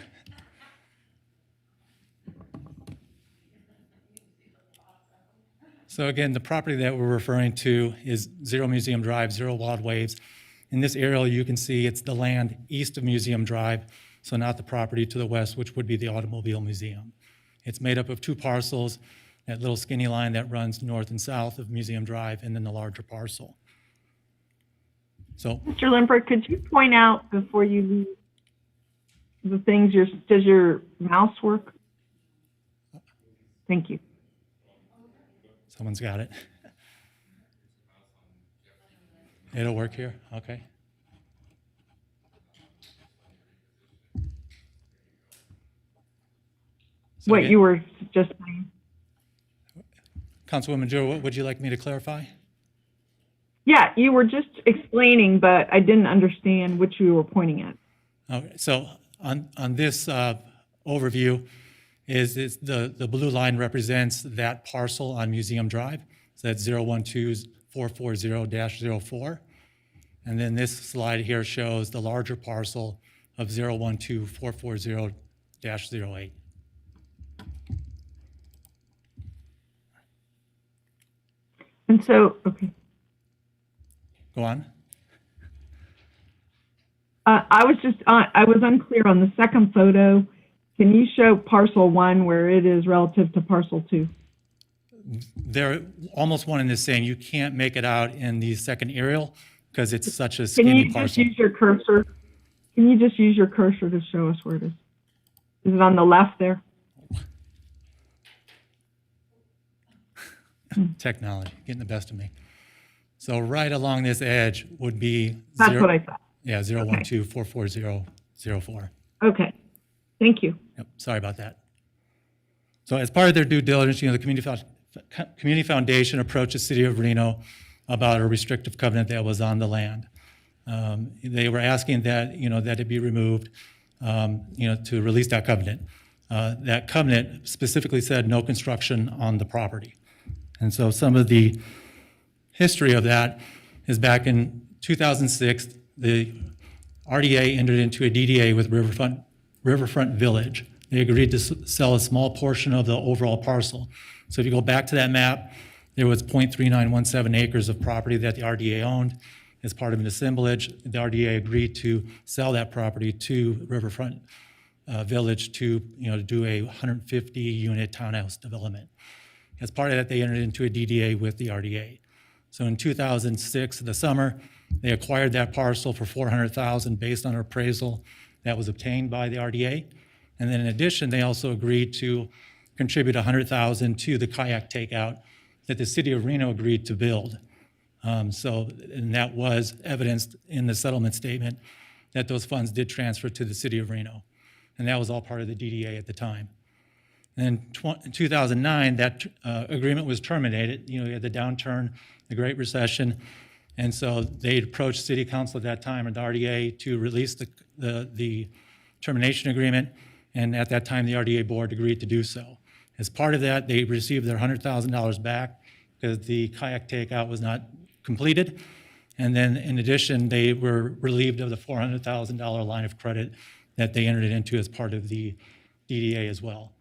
So again, the property that we're referring to is Zero Museum Drive, Zero Wild Waves. In this aerial, you can see it's the land east of Museum Drive, so not the property to the west, which would be the Automobile Museum. It's made up of two parcels, that little skinny line that runs north and south of Museum Drive, and then the larger parcel. So, Mr. Limpert, could you point out before you leave the things, does your mouse work? Thank you. someone's got it. It'll work here, okay. So What again, you were just saying. Councilwoman Jewell, what would you like me to clarify? Yeah, you were just explaining, but I didn't understand what you were pointing at. Okay, so on this overview, is the blue line represents that parcel on Museum Drive. So that's 012-440-04. And then this slide here shows the larger parcel of 012-440-08. And so, okay. Go on. I was unclear on the second photo. Can you show parcel 1 where it is relative to parcel 2? They're almost one and the same. You can't make it out in the second aerial because it's such a Can skinny you just parcel. use your cursor? Can you just use your cursor to show us where it is? Is it on the left there? Technology, getting the best of me. So right along this edge would be. That's what I thought. Yeah, 012-440-04. Okay, thank you. Yep, sorry about that. So as part of their due diligence, the Community Foundation approached the city of Reno about a restrictive covenant that was on the land. They were asking that, that it be removed, to release that covenant. That covenant specifically said no construction on the property. And so some of the history of that is back in 2006, the RDA entered into a DDA with Riverfront Village. They agreed to sell a small portion of the overall parcel. So if you go back to that map, there was 0.3917 acres of property that the RDA owned. As part of an assemblage, the RDA agreed to sell that property to Riverfront Village to do a 150-unit townhouse development. As part of that, they entered into a DDA with the RDA. So in 2006, in the summer, they acquired that parcel for $400,000 based on an appraisal that was obtained by the RDA. And then in addition, they also agreed to contribute $100,000 to the kayak takeout that the city of Reno agreed to build. And that was evidenced in the settlement statement that those funds did transfer to the city of Reno. And that was all part of the DDA at the time. And in 2009, that agreement was terminated. You had the downturn, the Great Recession. And so they approached City Council at that time, or the RDA, to release the termination agreement. And at that time, the RDA board agreed to do so. As part of that, they received their $100,000 back because the kayak takeout was not completed. And then in addition, they were relieved of the $400,000 line of credit that they entered into as part of the DDA as well.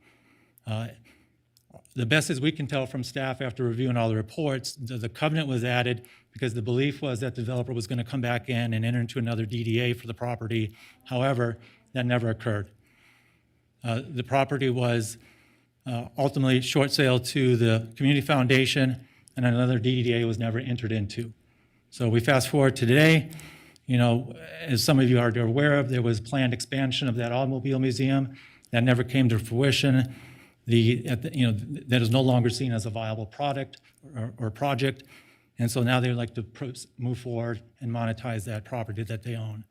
The best as we can tell from staff after reviewing all the reports, the covenant was added because the belief was that the developer was going to come back in and enter into another DDA for the property. However, that never occurred. The property was ultimately short sale to the Community Foundation, and another DDA was never entered into. So we fast forward to today. As some of you are aware of, there was planned expansion of that automobile museum that never came to fruition. That is no longer seen as a viable product or project. And so now they would like to move forward and monetize that property that they own.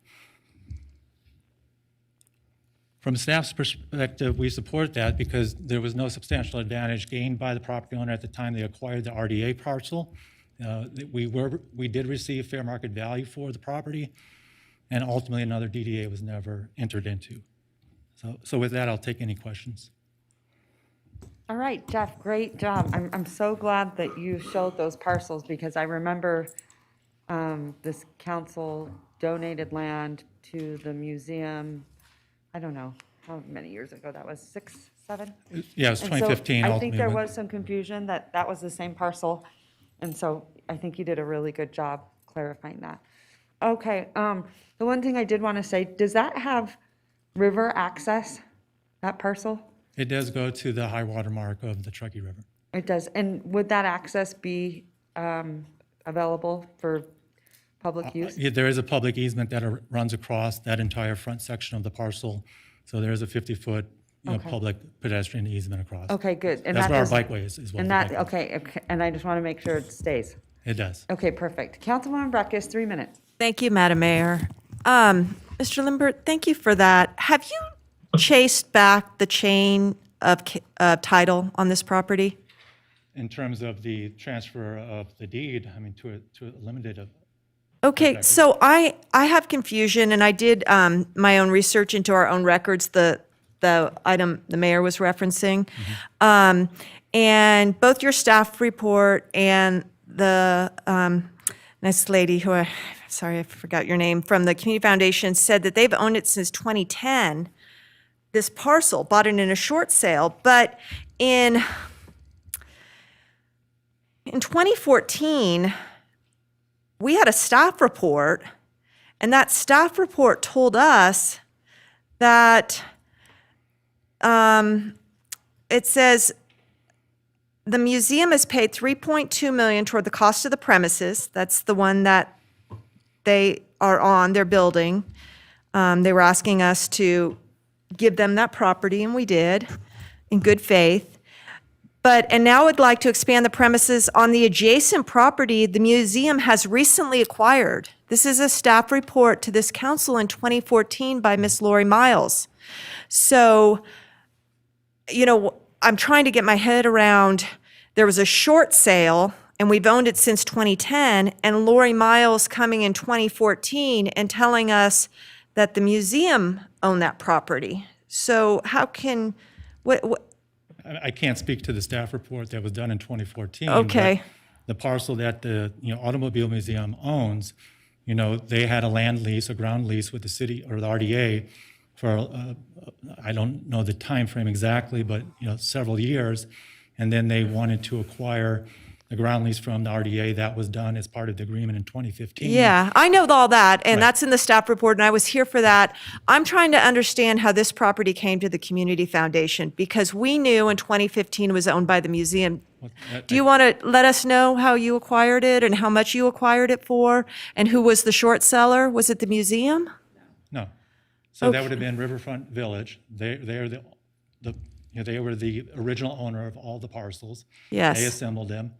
From staff's perspective, we support that because there was no substantial advantage gained by the property owner at the time they acquired the RDA parcel. We did receive fair market value for the property, and ultimately another DDA was never entered into. So with that, I'll take any questions. All right, Jeff, great job. I'm so glad that you showed those parcels because I remember this council donated land to the museum. I don't know how many years ago that was, 6, 7? Yeah, it was 2015. I think there ultimately. was some confusion that that was the same parcel. And so I think you did a really good job clarifying that. Okay, the one thing I did want to say, does that have river access, that parcel? It does go to the high water mark of the Truckee River. It does. And would that access be available for public use? Yeah, there is a public easement that runs across that entire front section of the parcel. So there is a 50-foot Okay. public pedestrian easement across. Okay, good. And That's that where our does- bikeway is well. And that, okay, and I just want to make sure it stays. It does. Okay, perfect. Councilwoman Breckus, 3 minutes. Thank you, Madam Mayor. Mr. Limbert, thank you for that. Have you chased back the chain of title on this property? In terms of the transfer of the deed, I mean, to a limited. Okay, so I have confusion, and I did my own research into our own records, the item the mayor was referencing. And both your staff report and the nice lady who sorry, I forgot your name, from the Community Foundation said that they've owned it since 2010, this parcel, bought it in a short sale. But in 2014, we had a staff report, and that staff report told us that it says the museum has paid $3.2 million toward the cost of the premises. That's the one that they are on, they're building. They were asking us to give them that property, and we did, in good faith. And now would like to expand the premises on the adjacent property the museum has recently acquired. This is a staff report to this council in 2014 by Miss Lori Miles. So, I'm trying to get my head around, there was a short sale, and we've owned it since 2010, and Lori Miles coming in 2014 and telling us that the museum owned that property. So how can, what I can't speak to the staff report that was done in 2014. Okay. But the parcel that the Automobile Museum owns, they had a land lease, a ground lease with the city or the RDA for, I don't know the time frame exactly, but several years. And then they wanted to acquire the ground lease from the RDA. That was done as part of the agreement in 2015. Yeah, I know all that, and Right. that's in the staff report, and I was here for that. I'm trying to understand how this property came to the Community Foundation, because we knew in 2015 it was owned by the museum. Do you want to let us know how you acquired it and how much you acquired it for, and who was the short seller? Was it the museum? No. So that would have been Riverfront Village. They were the original owner of all the parcels. Yes. They assembled them.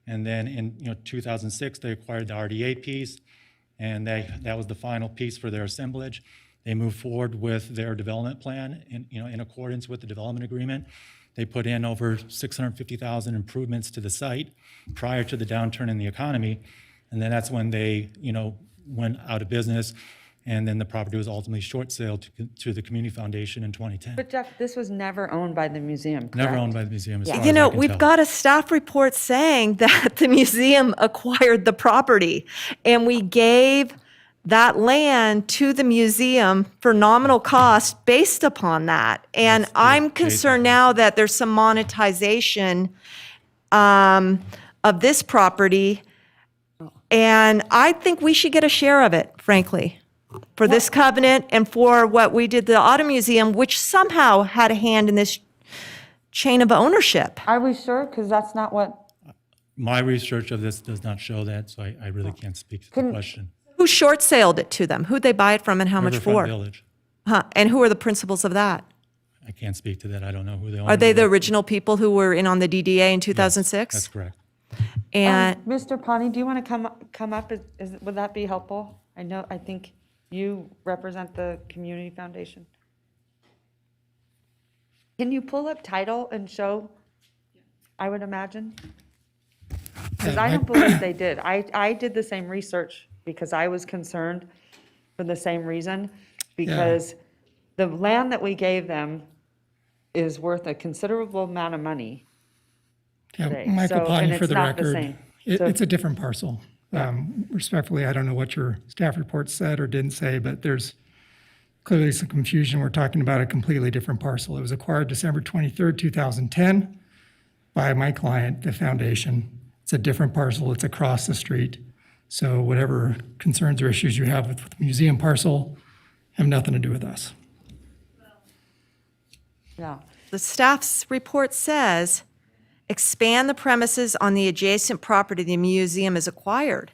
And then in 2006, they acquired the RDA piece, and that was the final piece for their assemblage. They moved forward with their development plan in accordance with the development agreement. They put in over 650,000 improvements to the site prior to the downturn in the economy, and then that's when they went out of business. And then the property was ultimately short sale to the Community Foundation in 2010. But Jeff, this was never owned by the museum, correct? Never owned by the museum, as far as I can tell. We've got a staff report saying that the museum acquired the property, and we gave that land to the museum for nominal cost based upon that. And I'm concerned now that there's some monetization of this property, and I think we should get a share of it, frankly, for this covenant and for what we did to the Auto Museum, which somehow had a hand in this chain of ownership. Are we sure? Because that's not what. My research of this does not show that, so I really can't speak to the question. Who short-sailed it to them? Who'd they buy it from and how much Riverfront for? Village. Huh? And who are the principals of that? I can't speak to that. I don't know who they are. Are they the original people who were in on the DDA in 2006? That's correct. And Mr. Pawnee, do you want to come up? Would that be helpful? I think you represent the Community Foundation. Can you pull up title and show, I would imagine? Because I don't believe they did. I did the same research because I was concerned for the same reason. Because the land that we gave them is worth a considerable amount of money today. Michael So, Pawnee, and for it's the not the record. same. So- It's a different parcel. Respectfully, I don't know what your staff report said or didn't say, but there's clearly some confusion. We're talking about a completely different parcel. It was acquired December 23rd, 2010 by my client, the foundation. It's a different parcel. It's across the street. So whatever concerns or issues you have with the museum parcel have nothing to do with us. Yeah. the staff's report says, expand the premises on the adjacent property the museum is acquired.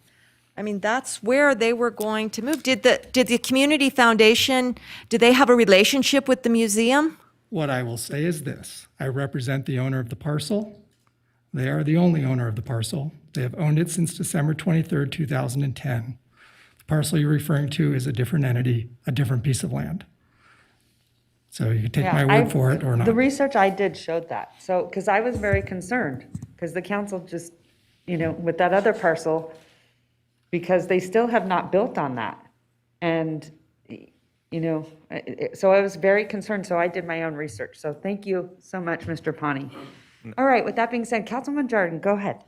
I mean, that's where they were going to move. Did the Community Foundation, did they have a relationship with the museum? What I will say is this: I represent the owner of the parcel. They are the only owner of the parcel. They have owned it since December 23rd, 2010. The parcel you're referring to is a different entity, a different piece of land. So you can take my word for it or not. The research I did showed that. So, because I was very concerned, because the council just, with that other parcel, because they still have not built on that. And, so I was very concerned, so I did my own research. So thank you so much, Mr. Pawnee. All right, with that being said, Councilman Jordan, go ahead.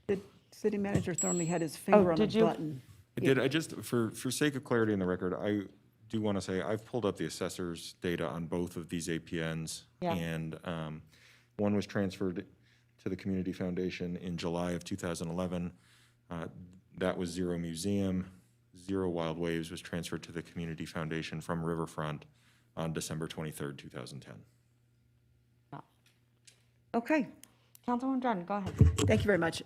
The city manager Thornley had his finger on the did you? button. I did. I just, for sake of clarity in the record, I do want to say I've pulled up the assessor's data on both of these APNs. Yeah. And one was transferred to the Community Foundation in July of 2011. That was Zero Museum. Zero Wild Waves was transferred to the Community Foundation from Riverfront on December 23rd, 2010. Okay. Councilwoman Jordan, go ahead. Thank you very much.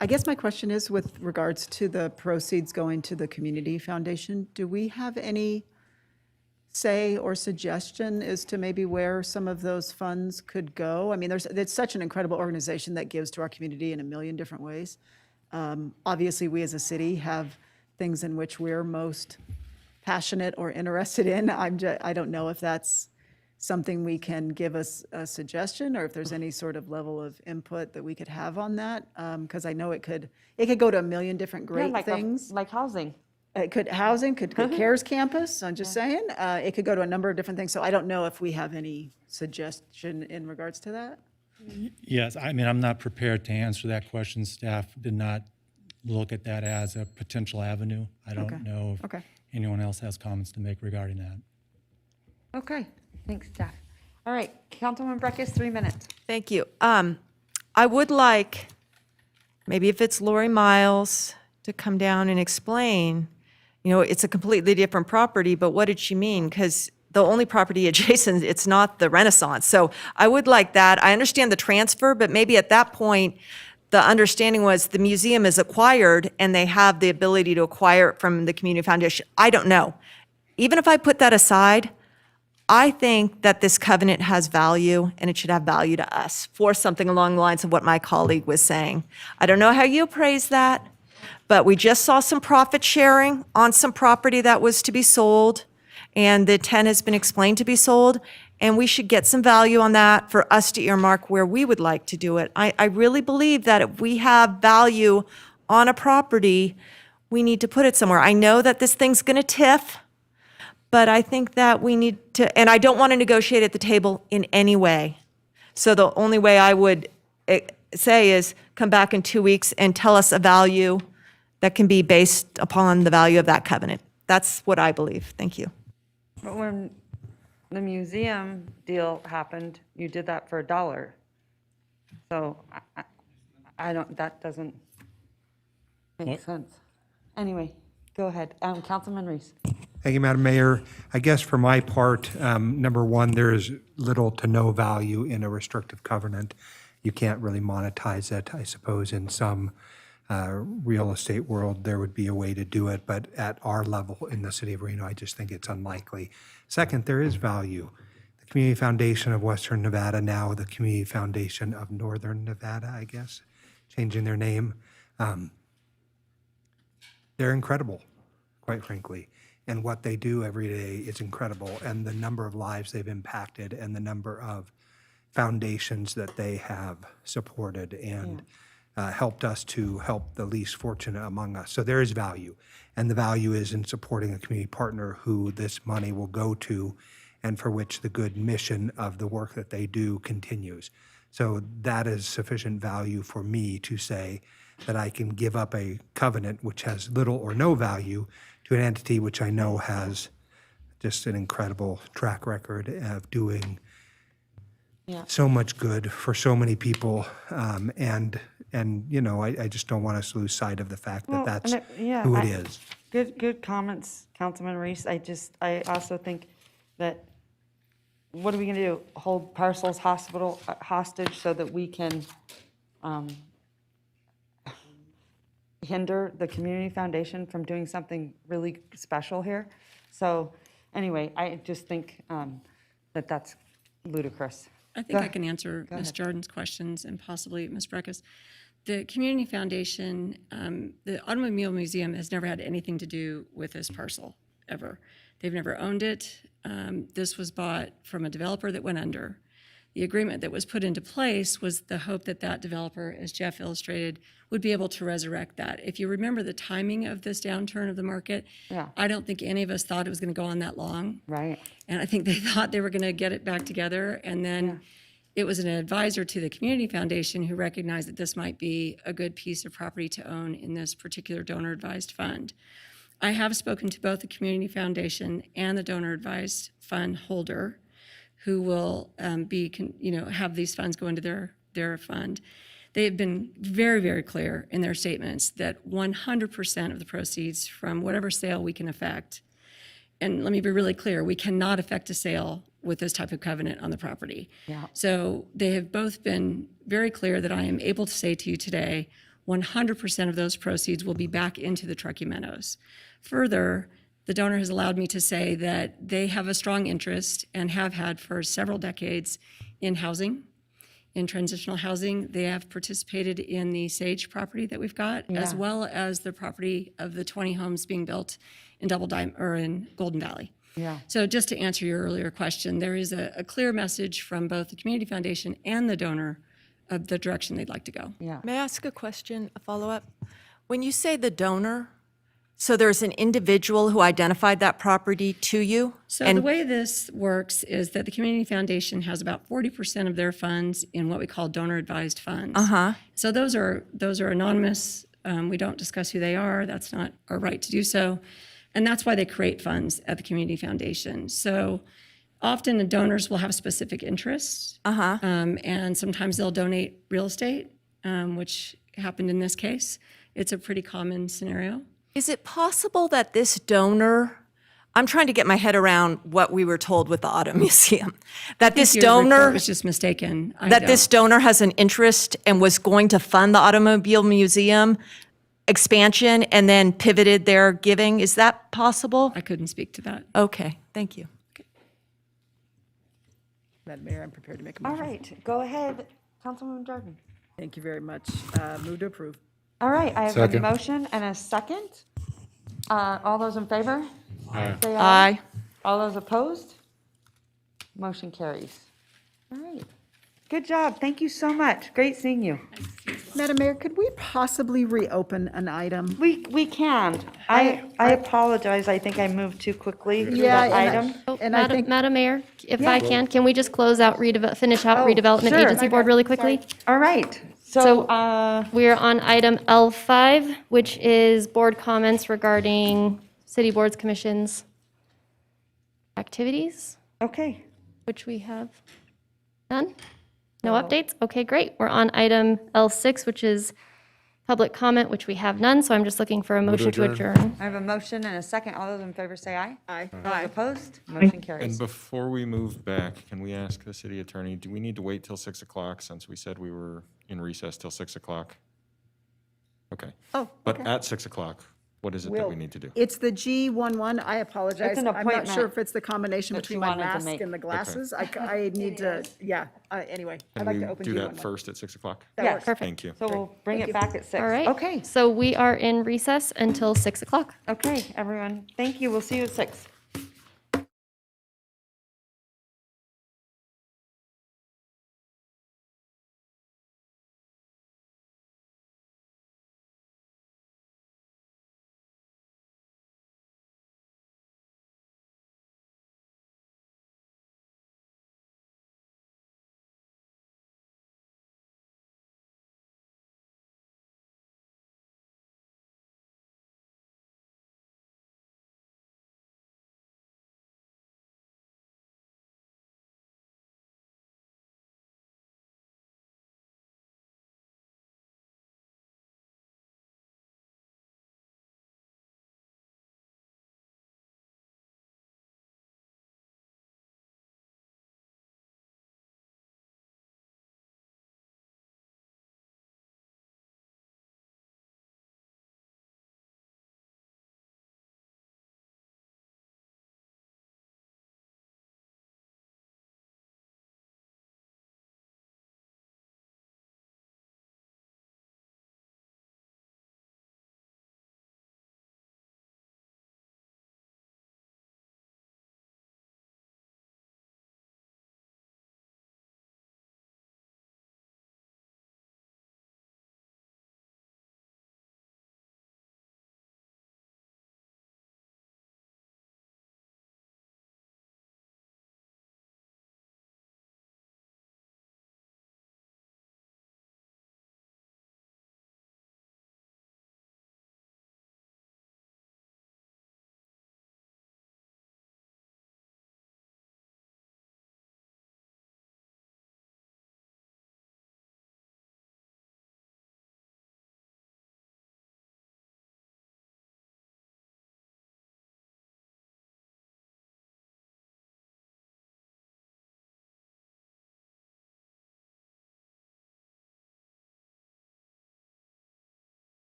I guess my question is with regards to the proceeds going to the community foundation, do we have any say or suggestion as to maybe where some of those funds could go? I mean, it's such an incredible organization that gives to our community in a million different ways. Obviously, we as a city have things in which we're most passionate or interested in. I don't know if that's something we can give us a suggestion, or if there's any sort of level of input that we could have on that, because I know it could go to a million different great things. Like housing. It could housing, could CARES campus, I'm just saying. It could go to a number of different things. So I don't know if we have any suggestion in regards to that. Yes, I mean, I'm not prepared to answer that question. Staff did not look at that as a potential avenue. I don't know if anyone else has comments to make regarding that. Okay, thanks, Jeff. All right, Councilwoman Breckus, 3 minutes. Thank you. I would like, maybe if it's Lori Miles, to come down and explain, it's a completely different property, but what did she mean? Because the only property adjacent, it's not the Renaissance. So I would like that. I understand the transfer, but maybe at that point, the understanding was the museum is acquired and they have the ability to acquire it from the community foundation. I don't know. Even if I put that aside, I think that this covenant has value and it should have value to us for something along the lines of what my colleague was saying. I don't know how you appraise that, but we just saw some profit sharing on some property that was to be sold, and the 10 has been explained to be sold, and we should get some value on that for us to earmark where we would like to do it. I really believe that if we have value on a property, we need to put it somewhere. I know that this thing's going to tiff, but I think that we need to, and I don't want to negotiate at the table in any way. So the only way I would say is come back in 2 weeks and tell us a value that can be based upon the value of that covenant. That's what I believe. Thank you. But when the museum deal happened, you did that for $1. So I don't, that doesn't make sense. Anyway, go ahead. Councilman Reese. Thank you, Madam Mayor. I guess for my part, number one, there is little to no value in a restrictive covenant. You can't really monetize it. I suppose in some real estate world, there would be a way to do it, but at our level in the city of Reno, I just think it's unlikely. Second, there is value. The Community Foundation of Western Nevada, now the Community Foundation of Northern Nevada, I guess, changing their name. They're incredible, quite frankly. And what they do every day is incredible. And the number of lives they've impacted and the number of foundations that they have supported and helped us to help the least fortunate among us. So there is value. And the value is in supporting a community partner who this money will go to and for which the good mission of the work that they do continues. So that is sufficient value for me to say that I can give up a covenant which has little or no value to an entity which I know has just an incredible track record of doing so much good for so many people. I just don't want us to lose sight of the fact that that's who it is. Good comments, Councilman Reese. I also think that, what are we going to do? Hold Parcels Hospital hostage so that we can hinder the Community Foundation from doing something really special here? So anyway, I just think that that's ludicrous. I think I can answer Ms. Jordan's questions and possibly Ms. Breckus. The Community Foundation, the Automobile Museum has never had anything to do with this parcel, ever. They've never owned it. This was bought from a developer that went under. The agreement that was put into place was the hope that that developer, as Jeff illustrated, would be able to resurrect that. If you remember the timing of this downturn of the market, I don't think any of us thought it was going to go on that long. Right. And I think they thought they were going to get it back together. And then it was an advisor to the Community Foundation who recognized that this might be a good piece of property to own in this particular donor-advised fund. I have spoken to both the Community Foundation and the donor-advised fund holder, who will have these funds go into their fund. They have been very, very clear in their statements that 100% of the proceeds from whatever sale we can effect, and let me be really clear, we cannot effect a sale with this type of covenant on the property. So they have both been very clear that I am able to say to you today, 100% of those proceeds will be back into the Truckee Meadows. Further, the donor has allowed me to say that they have a strong interest and have had for several decades in housing, in transitional housing. They have participated in the Sage property that we've got, as well as the property of the 20 homes being built in in Golden Valley. Yeah. So just to answer your earlier question, there is a clear message from both the Community Foundation and the donor of the direction they'd like to go. Yeah. May I ask a question, a follow-up? When you say the donor, so there's an individual who identified that property to you? So the way this works is that the Community Foundation has about 40% of their funds in what we call donor-advised funds. Uh-huh. So those are anonymous. We don't discuss who they are. That's not our right to do so. And that's why they create funds at the Community Foundation. So often the donors will have specific interests. Uh-huh. And sometimes they'll donate real estate, which happened in this case. It's a pretty common scenario. Is it possible that this donor, I'm trying to get my head around what we were told with the Auto Museum, that this Your report donor, was just mistaken. this donor has an interest and was going to fund the Automobile Museum expansion and then pivoted their giving? Is that possible? I couldn't speak to that. Okay, thank you. Madam Mayor, I'm prepared to make a All motion. right, go ahead, Councilwoman Jordan. Thank you very much. Move to approve. All right, I have a Second. motion and a second. All those in favor? Aye. Say Aye. All those opposed? Motion carries. All right. Good job. Thank you so much. Great seeing you. Madam Mayor, could we possibly reopen an item? We can. I apologize. I think I moved too quickly through Yeah, that item. And I think, Madam Mayor, if I can we just close out, finish out Oh, redevelopment sure. agency board really quickly? All right. So, So, We're on item L5, which is board comments regarding city boards, commissions, activities, okay. which we have none? No updates? Okay, great. We're on item L6, which is public comment, which we have none, so I'm just looking for a motion to adjourn. I have a motion and a second. All those in favor say aye. Aye. All those opposed? Motion And carries. before we move back, can we ask the city attorney, do we need to wait till 6 o'clock since we said we were in recess till 6 o'clock? Okay. oh, But okay. at 6 o'clock, what is it that we need to do? It's the G11. I apologize. It's an I'm not appointment sure if it's the combination that between you my wanted to mask make. and the glasses. I need to, yeah. Anyway, I'd Can like we to open do that G11. first at 6 o'clock? That Yes. works. Perfect. Thank you. So we'll bring it back at 6. All right. Okay. So we are in recess until 6 o'clock. Okay, everyone. Thank you. We'll see you at 6.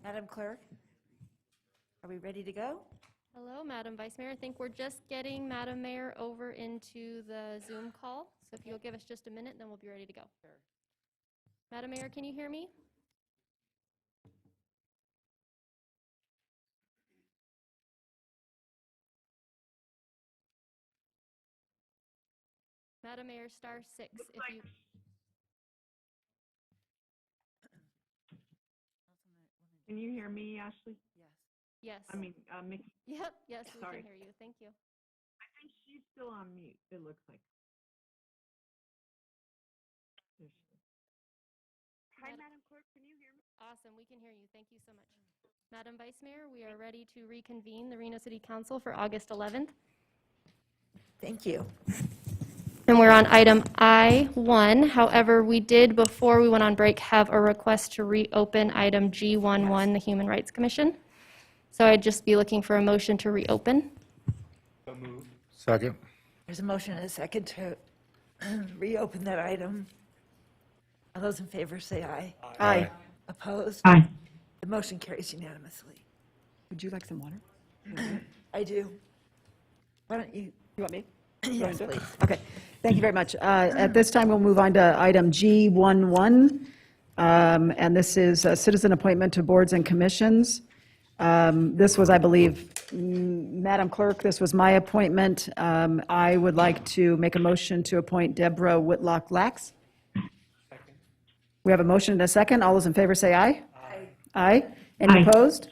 Madam Clerk, are we ready to go? Hello, Madam Vice Mayor. I think we're just getting Madam Mayor over into the Zoom call. So if you'll give us just a minute, then we'll be ready to go. Madam Mayor, can you hear me? Madam Mayor, *6 if you. Can you hear me, Ashley? Yes. I mean, Mickey. Yep, yes, we Sorry. can hear you. Thank you. I think she's still on mute, it looks like. There she is. Hi, Madam Clerk, can you hear me? Awesome, we can hear you. Thank you so much. Madam Vice Mayor, we are ready to reconvene the Reno City Council for August 11th. Thank you. And we're on item I1. However, we did, before we went on break, have a request to reopen item G11, the Human Rights Commission. So I'd just be looking for a motion to reopen. Second. There's a motion and a second to reopen that item. All those in favor say aye. Aye. Opposed? Aye. The motion carries unanimously. Would you like some water? I do. Why don't you? You want me? Yes, please. Okay, thank you very much. At this time, we'll move on to item G11, and this is a citizen appointment to boards and commissions. This was, I believe, Madam Clerk, this was my appointment. I would like to make a motion to appoint Deborah Whitlock-Lax. We have a motion and a second. All those in favor say aye. Aye. Aye. Any Aye. opposed?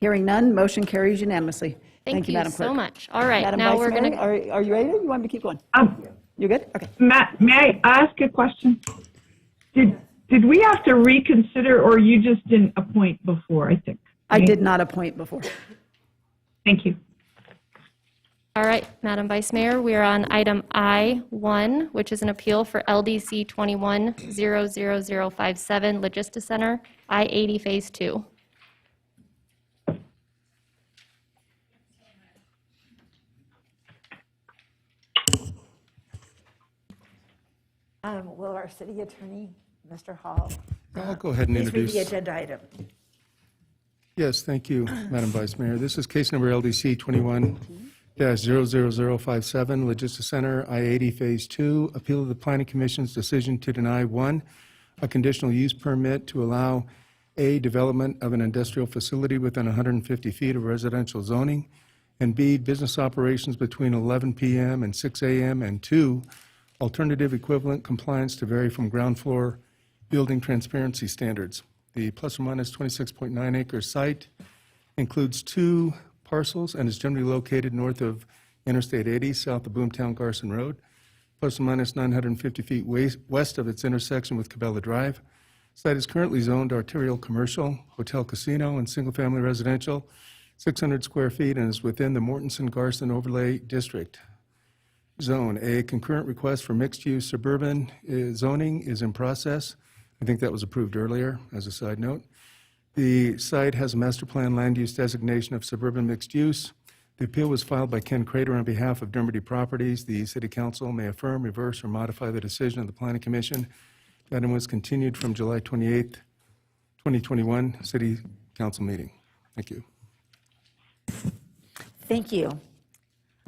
Hearing none, motion carries unanimously. Thank you Madam Clerk. so much. All right, Madam now Vice we're Mayor, going to. are you ready? You want me to keep going? You good? Okay. Matt, may I ask a question? Did we have to reconsider, or you just didn't appoint before, I think? I did not appoint before. Thank you. All right, Madam Vice Mayor, we are on item I1, which is an appeal for LDC 21-00057 Logistics Center, I-80 Phase 2. Will our city attorney, Mr. Hall, I'll go ahead and please read introduce. the agenda item? Yes, thank you, Madam Vice Mayor. This is case number LDC 21-00057, Logistics Center, I-80 Phase 2, appeal of the Planning Commission's decision to deny, 1, a conditional use permit to allow A, development of an industrial facility within 150 feet of residential zoning, and B, business operations between 11 p.m. and 6 a.m., and 2, alternative equivalent compliance to vary from ground floor building transparency standards. The plus or minus 26.9 acre site includes 2 parcels and is generally located north of Interstate 80, south of Boomtown Garson Road, plus or minus 950 feet west of its intersection with Cabela Drive. Site is currently zoned arterial commercial, hotel casino, and single-family residential, 600 square feet, and is within the Mortenson-Garson Overlay District. Zone. A concurrent request for mixed-use suburban zoning is in process. I think that was approved earlier, as a side note. The site has a master plan land use designation of suburban mixed use. The appeal was filed by Ken Crater on behalf of Dermody Properties. The City Council may affirm, reverse, or modify the decision of the Planning Commission. The item was continued from July 28th, 2021, City Council meeting. Thank you. Thank you.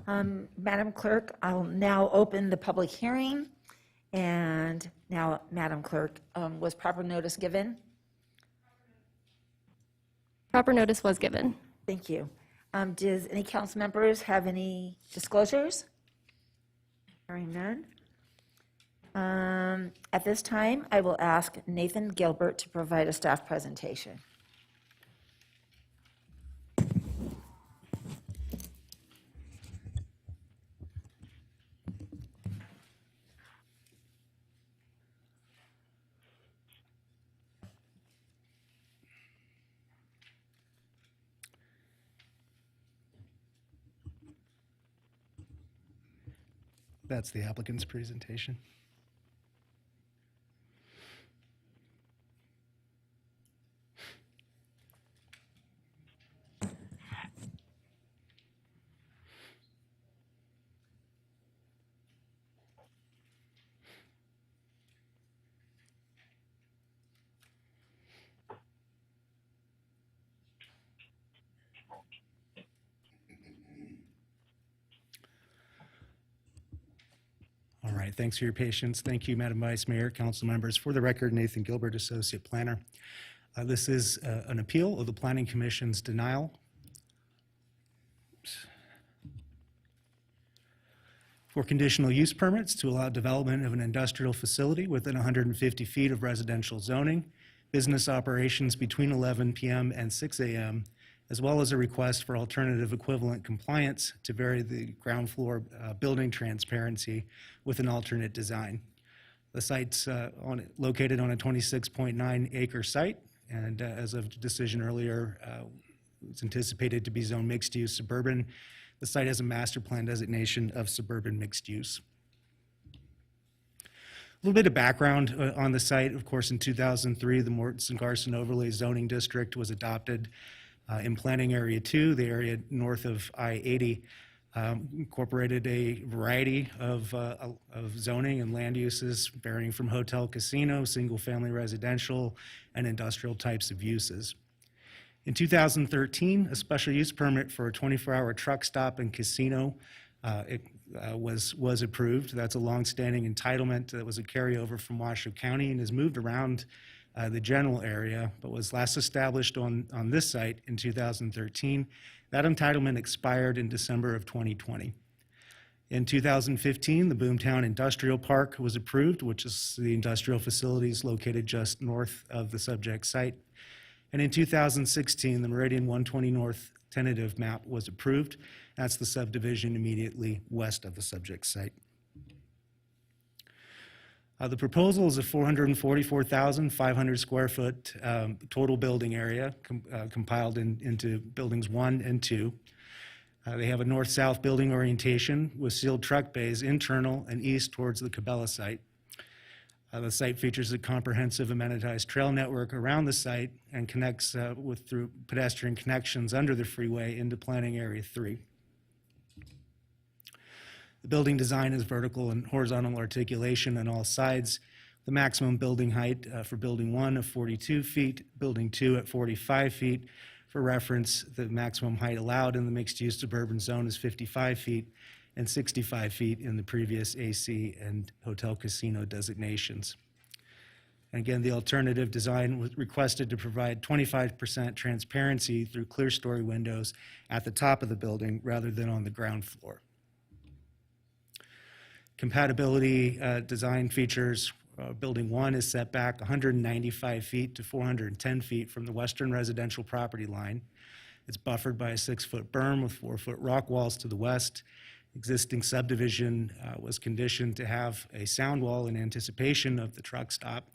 Madam Clerk, I'll now open the public hearing. And now, Madam Clerk, was proper notice given? Proper notice was given. Thank you. Does any council members have any disclosures? Hearing none. At this time, I will ask Nathan Gilbert to provide a staff presentation. That's the applicant's presentation. right, thanks for your patience. Thank you, Madam Vice Mayor, council members. For the record, Nathan Gilbert, Associate Planner. This is an appeal of the Planning Commission's denial for conditional use permits to allow development of an industrial facility within 150 feet of residential zoning, business operations between 11 p.m. and 6 a.m., as well as a request for alternative equivalent compliance to vary the ground floor building transparency with an alternate design. The site's located on a 26.9 acre site, and as of decision earlier, it's anticipated to be zoned mixed use suburban. The site has a master plan designation of suburban mixed use. A little bit of background on the site. Of course, in 2003, the Mortenson-Garson Overlay Zoning District was adopted in Planning Area 2, the area north of I-80, incorporated a variety of zoning and land uses varying from hotel, casino, single-family residential, and industrial types of uses. In 2013, a special use permit for a 24-hour truck stop and casino was approved. That's a longstanding entitlement that was a carryover from Washoe County and has moved around the general area, but was last established on this site in 2013. That entitlement expired in December of 2020. In 2015, the Boomtown Industrial Park was approved, which is the industrial facilities located just north of the subject site. And in 2016, the Meridian 120 North tentative map was approved. That's the subdivision immediately west of the subject site. The proposal is a 444,500 square foot total building area compiled into buildings 1 and 2. They have a north-south building orientation with sealed truck bays internal and east towards the Cabela site. The site features a comprehensive amenitized trail network around the site and connects through pedestrian connections under the freeway into Planning Area 3. The building design is vertical and horizontal articulation on all sides. The maximum building height for Building 1 of 42 feet, Building 2 at 45 feet. For reference, the maximum height allowed in the mixed-use suburban zone is 55 feet and 65 feet in the previous AC and hotel casino designations. And again, the alternative design was requested to provide 25% transparency through clear story windows at the top of the building rather than on the ground floor. Compatibility design features, Building 1 is set back 195 feet to 410 feet from the western residential property line. It's buffered by a 6-foot berm with 4-foot rock walls to the west. Existing subdivision was conditioned to have a sound wall in anticipation of the truck stop,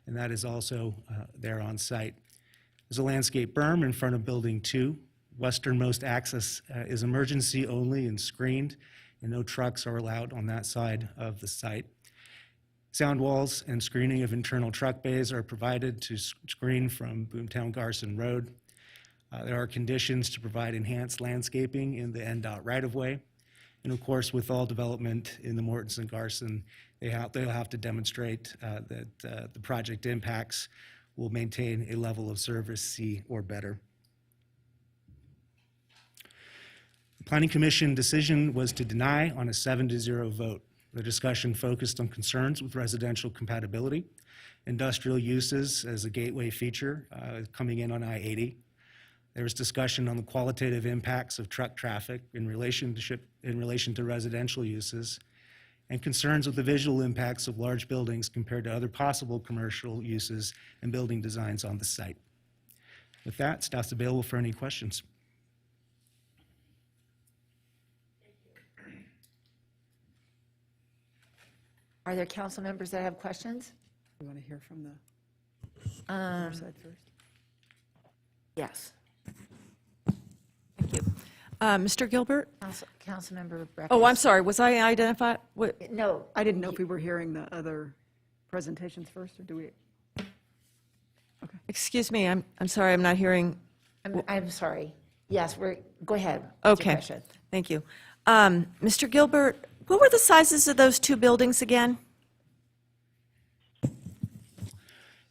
and that is also there on site. There's a landscape berm in front of Building 2. Westernmost access is emergency only and screened, and no trucks are allowed on that side of the site. Sound walls and screening of internal truck bays are provided to screen from Boomtown Garson Road. There are conditions to provide enhanced landscaping in the NDOT right-of-way. And of course, with all development in the Mortenson-Garson, they'll have to demonstrate that the project impacts will maintain a level of service C or better. The Planning Commission decision was to deny on a 7-0 vote. The discussion focused on concerns with residential compatibility, industrial uses as a gateway feature coming in on I-80. There was discussion on the qualitative impacts of truck traffic in relation to residential uses, and concerns with the visual impacts of large buildings compared to other possible commercial uses and building designs on the site. With that, staff's available for any questions. Are there council members that have questions? You want to hear from the Um, other side first? Yes. Thank you. Mr. Gilbert? Councilmember Breckes. Oh, I'm sorry, was I identified? No. I didn't know if we were hearing the other presentations first, or do we? Excuse me, I'm sorry, I'm not hearing. I'm sorry. Yes, go ahead. What's your Okay, question? thank you. Mr. Gilbert, what were the sizes of those 2 buildings again?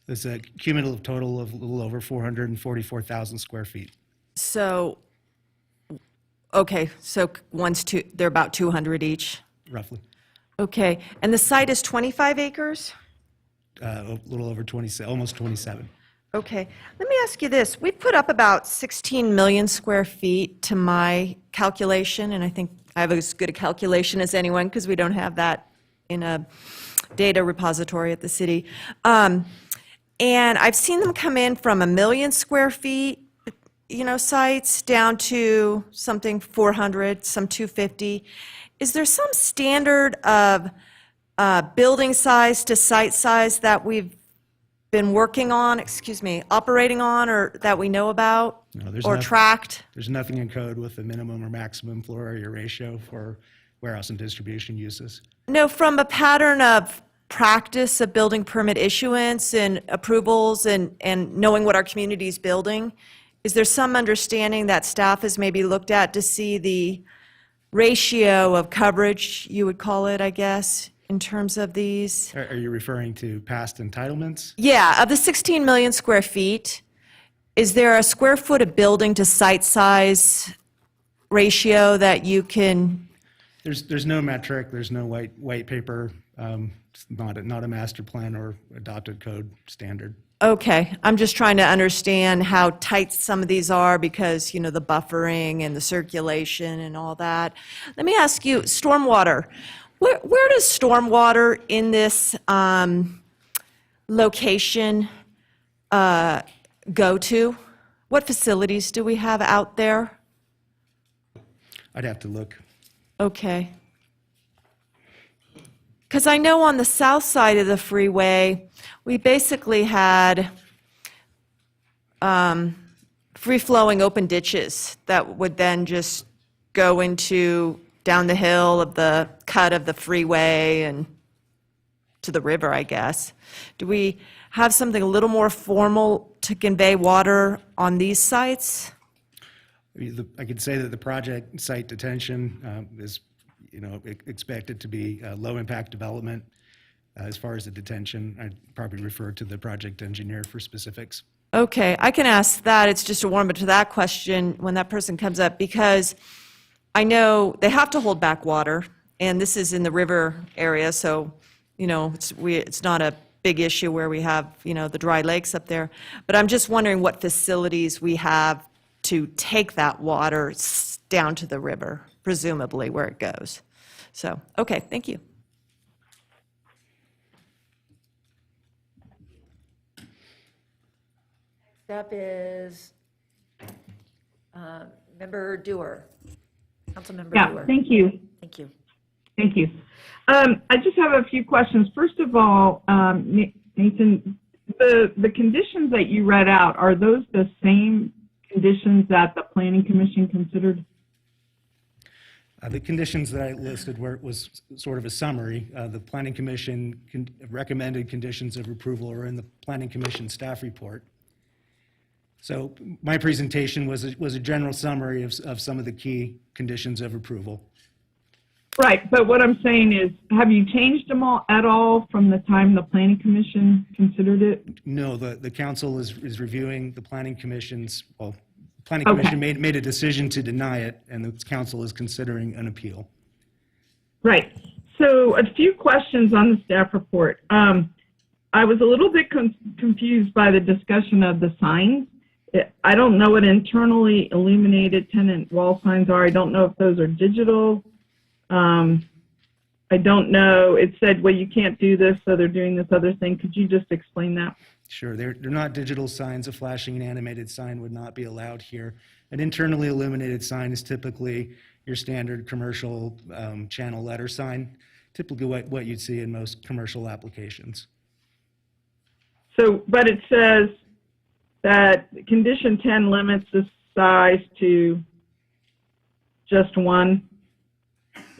There's a cumulative total of a little over 444,000 square feet. So, okay, so they're about 200 each? Roughly. Okay, and the site is 25 acres? A little over 27, almost 27. Okay, let me ask you this. We put up about 16 million square feet to my calculation, and I think I have as good a calculation as anyone because we don't have that in a data repository at the city. And I've seen them come in from 1 million square feet, sites down to something 400, some 250. Is there some standard of building size to site size that we've been working on, operating on, or that we know about, No, there's or tracked? There's nothing in code with a minimum or maximum floor area ratio for warehouse and distribution uses. No, from a pattern of practice of building permit issuance and approvals and knowing what our community is building, is there some understanding that staff has maybe looked at to see the ratio of coverage, you would call it, I guess, in terms of these? Are you referring to past entitlements? Yeah, of the 16 million square feet, is there a square foot of building to site size ratio that you can? There's no metric, there's no white paper, it's not a master plan or adopted code standard. Okay, I'm just trying to understand how tight some of these are because, the buffering and the circulation and all that. Let me ask you, stormwater. Where does stormwater in this location go to? What facilities do we have out there? I'd have to look. Okay. Because I know on the south side of the freeway, we basically had free-flowing open ditches that would then just go into down the hill of the cut of the freeway and to the river, I guess. Do we have something a little more formal to convey water on these sites? I could say that the project site detention is, expected to be low-impact development. As far as the detention, I'd probably refer to the project engineer for specifics. Okay, I can ask that. It's just a warm-up to that question when that person comes up, because I know they have to hold back water, and this is in the river area, so, it's not a big issue where we have, the dry lakes up there. But I'm just wondering what facilities we have to take that water down to the river, presumably where it goes. So, okay, thank you. Next up is Member Dewar. Councilmember Dewar. Thank you. Thank you. Thank you. I just have a few questions. First of all, Nathan, the conditions that you read out, are those the same conditions that the Planning Commission considered? The conditions that I listed was sort of a summary. The Planning Commission recommended conditions of approval are in the Planning Commission staff report. So my presentation was a general summary of some of the key conditions of approval. Right, but what I'm saying is, have you changed them all at all from the time the Planning Commission considered it? No, the council is reviewing the Planning Commission's, Planning Commission made a decision to deny it, and the council is considering an appeal. Right. So a few questions on the staff report. I was a little bit confused by the discussion of the signs. I don't know what internally illuminated tenant wall signs are. I don't know if those are digital. I don't know. It said, well, you can't do this, so they're doing this other thing. Could you just explain that? Sure, they're not digital signs. A flashing and animated sign would not be allowed here. An internally illuminated sign is typically your standard commercial channel letter sign, typically what you'd see in most commercial applications. So, but it says that condition 10 limits the size to just one,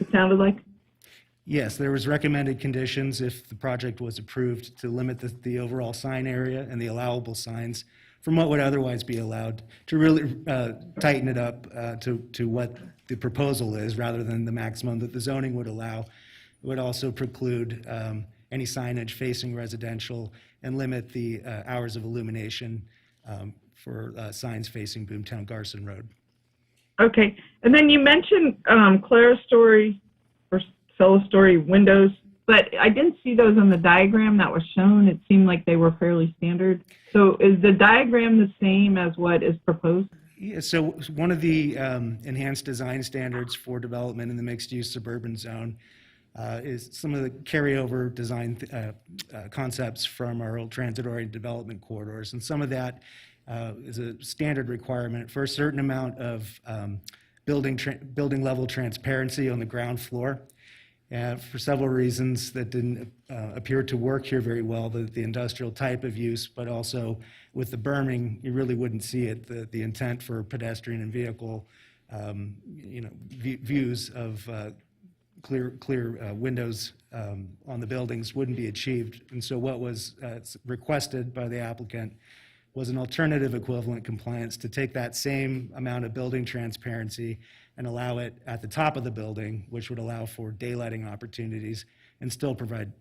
it sounded like? Yes, there was recommended conditions if the project was approved to limit the overall sign area and the allowable signs from what would otherwise be allowed, to really tighten it up to what the proposal is rather than the maximum that the zoning would allow. It would also preclude any signage facing residential and limit the hours of illumination for signs facing Boomtown Garson Road. Okay, and then you mentioned clerestory or solo story windows, but I didn't see those on the diagram that was shown. It seemed like they were fairly standard. So is the diagram the same as what is proposed? Yeah, so one of the enhanced design standards for development in the mixed-use suburban zone is some of the carryover design concepts from our old transit-oriented development corridors. And some of that is a standard requirement for a certain amount of building level transparency on the ground floor. For several reasons that didn't appear to work here very well, the industrial type of use, but also with the berming, you really wouldn't see it. The intent for pedestrian and vehicle, views of clear windows on the buildings wouldn't be achieved. And so what was requested by the applicant was an alternative equivalent compliance to take that same amount of building transparency and allow it at the top of the building, which would allow for daylighting opportunities and still provide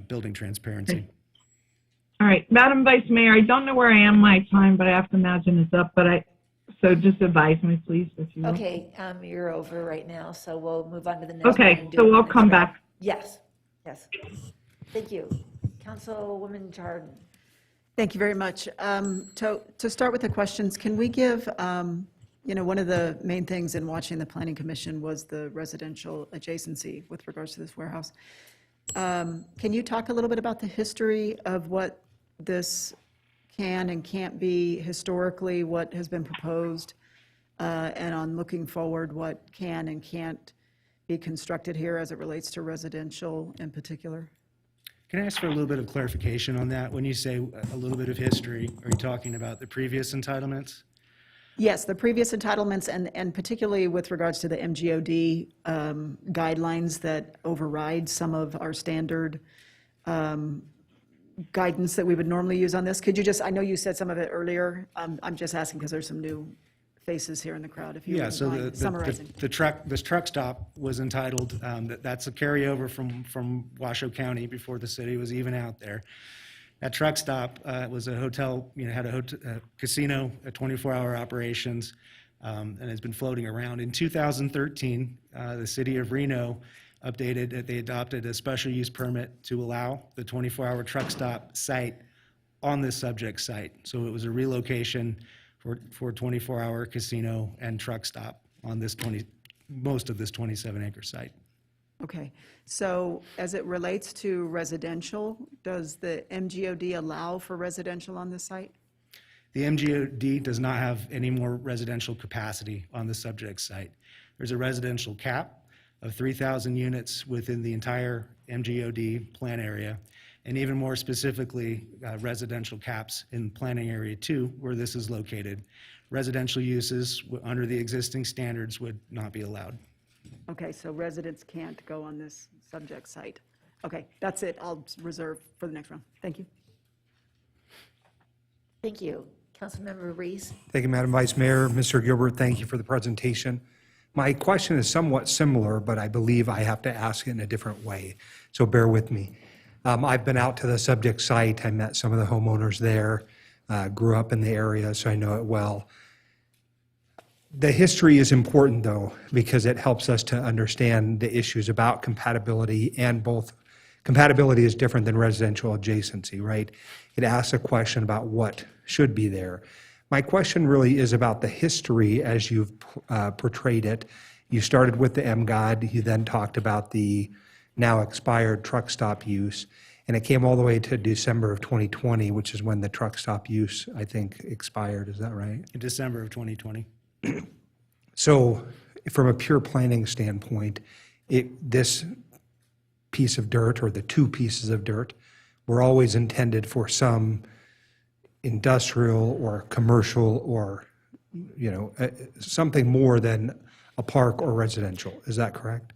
building transparency. All right, Madam Vice Mayor, I don't know where I am my time, but I have to imagine it's up, so just advise me, please, if you will. Okay, you're over right now, so we'll move on to the next. Okay, one and do so it we'll next come round. back. Yes, yes. Thank you. Councilwoman Jordan. Thank you very much. To start with the questions, can we give, one of the main things in watching the Planning Commission was the residential adjacency with regards to this warehouse. Can you talk a little bit about the history of what this can and can't be historically, what has been proposed, and on looking forward, what can and can't be constructed here as it relates to residential in particular? Can I ask for a little bit of clarification on that? When you say a little bit of history, are you talking about the previous entitlements? Yes, the previous entitlements and particularly with regards to the MGOD guidelines that override some of our standard guidance that we would normally use on this. Could you just, I know you said some of it earlier. I'm just asking because there's some new faces here in the crowd, if you Yeah, wouldn't so mind summarizing. this truck stop was entitled, that's a carryover from Washoe County before the city was even out there. That truck stop was a hotel, had a casino, 24-hour operations, and has been floating around. In 2013, the city of Reno they adopted a special use permit to allow the 24-hour truck stop site on this subject site. So it was a relocation for a 24-hour casino and truck stop on most of this 27-acre site. Okay, so as it relates to residential, does the MGOD allow for residential on this site? The MGOD does not have any more residential capacity on the subject site. There's a residential cap of 3,000 units within the entire MGOD plan area, and even more specifically, residential caps in planning area 2, where this is located. Residential uses under the existing standards would not be allowed. Okay, so residents can't go on this subject site. Okay, that's it. I'll reserve for the next round. Thank you. Thank you. Councilmember Reese. Thank you, Madam Vice Mayor. Mr. Gilbert, thank you for the presentation. My question is somewhat similar, but I believe I have to ask it in a different way, so bear with me. I've been out to the subject site. I met some of the homeowners there, grew up in the area, so I know it well. The history is important, though, because it helps us to understand the issues about compatibility, and both compatibility is different than residential adjacency, right? It asks a question about what should be there. My question really is about the history as you've portrayed it. You started with the MGOD, you then talked about the now expired truck stop use, and it came all the way to December of 2020, which is when the truck stop use, I think, expired. Is that right? In December of 2020. So from a pure planning standpoint, this piece of dirt, or the two pieces of dirt, were always intended for some industrial or commercial or, something more than a park or residential. Is that correct?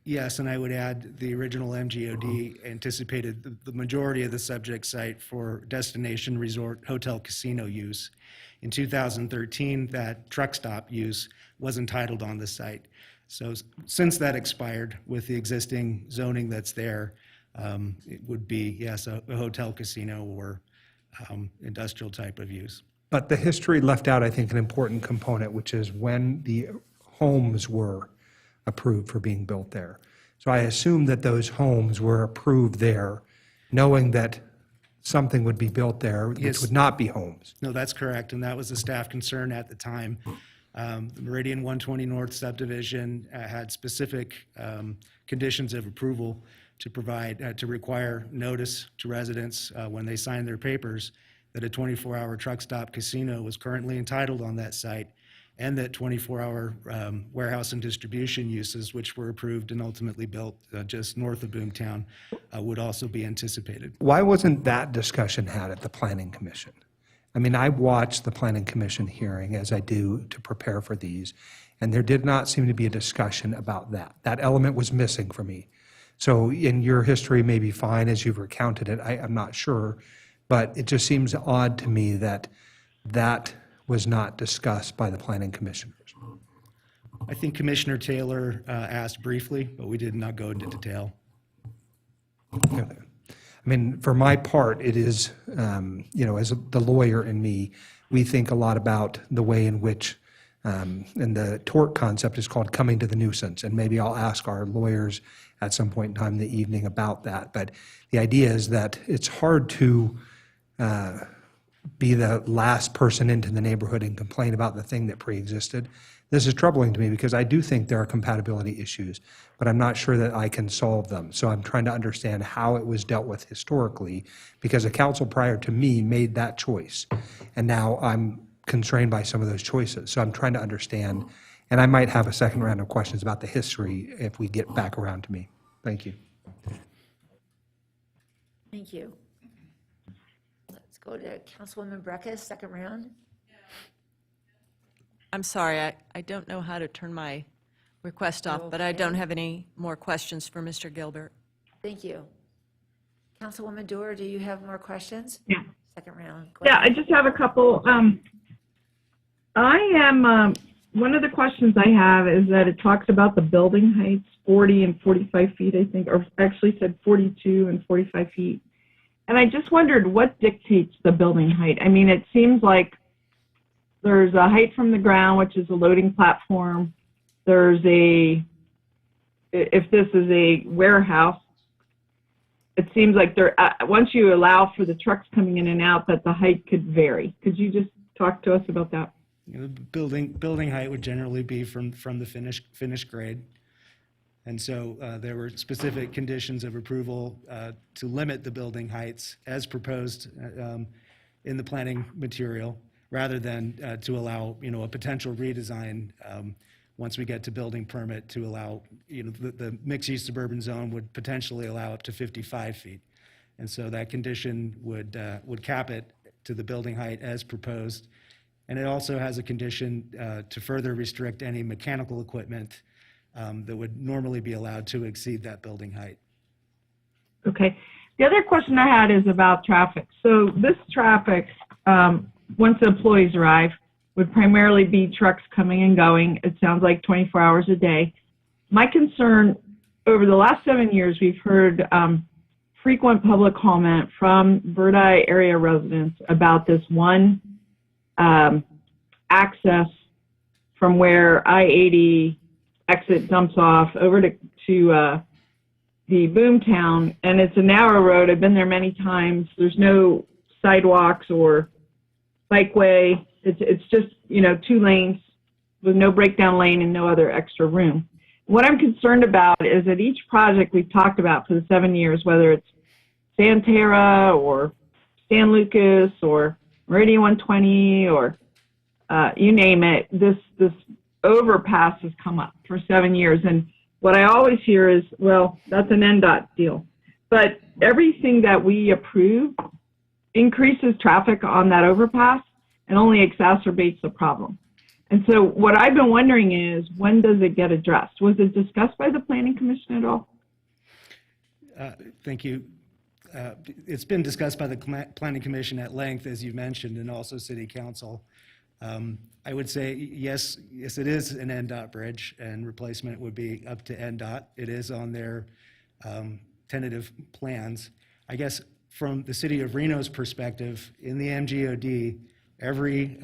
Yes, and I would add the original MGOD anticipated the majority of the subject site for destination resort hotel casino use. In 2013, that truck stop use was entitled on the site. So since that expired with the existing zoning that's there, it would be, yes, a hotel casino or industrial type of use. But the history left out, I think, an important component, which is when the homes were approved for being built there. So I assume that those homes were approved there, knowing that something would be built there, which Yes. would not be homes. No, that's correct, and that was a staff concern at the time. The Meridian 120 North subdivision had specific conditions of approval to provide, to require notice to residents when they signed their papers that a 24-hour truck stop casino was currently entitled on that site, and that 24-hour warehouse and distribution uses, which were approved and ultimately built just north of Boomtown, would also be anticipated. Why wasn't that discussion had at the Planning Commission? I mean, I watched the Planning Commission hearing, as I do to prepare for these, and there did not seem to be a discussion about that. That element was missing for me. So in your history may be fine as you've recounted it, I'm not sure, but it just seems odd to me that that was not discussed by the Planning Commissioners. I think Commissioner Taylor asked briefly, but we did not go into detail. I mean, for my part, it is, as the lawyer in me, we think a lot about the way in which, and the tort concept is called coming to the nuisance, and maybe I'll ask our lawyers at some point in time in the evening about that. But the idea is that it's hard to be the last person into the neighborhood and complain about the thing that pre-existed. This is troubling to me because I do think there are compatibility issues, but I'm not sure that I can solve them. So I'm trying to understand how it was dealt with historically, because a council prior to me made that choice. And now I'm constrained by some of those choices. So I'm trying to understand, and I might have a second round of questions about the history if we get back around to me. Thank you. Thank you. Let's go to Councilwoman Breckus, second round. I'm sorry, I don't know how to turn my request off, but I don't have any more questions for Mr. Gilbert. Thank you. Councilwoman Dorr, do you have more questions? Yeah. Second round. Go Yeah, ahead. I just have a couple. I am, one of the questions I have is that it talks about the building heights, 40 and 45 feet, I think, or actually said 42 and 45 feet. And I just wondered what dictates the building height. I mean, it seems like there's a height from the ground, which is a loading platform. There's if this is a warehouse, it seems like once you allow for the trucks coming in and out, that the height could vary. Could you just talk to us about that? Building height would generally be from the finished grade. And so there were specific conditions of approval to limit the building heights as proposed in the planning material, rather than to allow, a potential redesign once we get to building permit to allow, the mixed-use suburban zone would potentially allow up to 55 feet. And so that condition would cap it to the building height as proposed. And it also has a condition to further restrict any mechanical equipment that would normally be allowed to exceed that building height. Okay. The other question I had is about traffic. So this traffic, once the employees arrive, would primarily be trucks coming and going. It sounds like 24 hours a day. My concern, over the last 7 years, we've heard frequent public comment from Verdi area residents about this one access from where I-80 exit dumps off over to the Boomtown, and it's a narrow road. I've been there many times. There's no sidewalks or bikeway. It's just, 2 lanes with no breakdown lane and no other extra room. What I'm concerned about is that each project we've talked about for the 7 years, whether it's Santerra or San Lucas or Meridian 120 or you name it, this overpass has come up for 7 years. And what I always hear is, well, that's an NDOT deal. But everything that we approve increases traffic on that overpass and only exacerbates the problem. And so what I've been wondering is, when does it get addressed? Was it discussed by the Planning Commission at all? Thank you. It's been discussed by the Planning Commission at length, as you mentioned, and also City Council. I would say, yes, it is an NDOT bridge, and replacement would be up to NDOT. It is on their tentative plans. I guess from the City of Reno's perspective, in the MGOD, every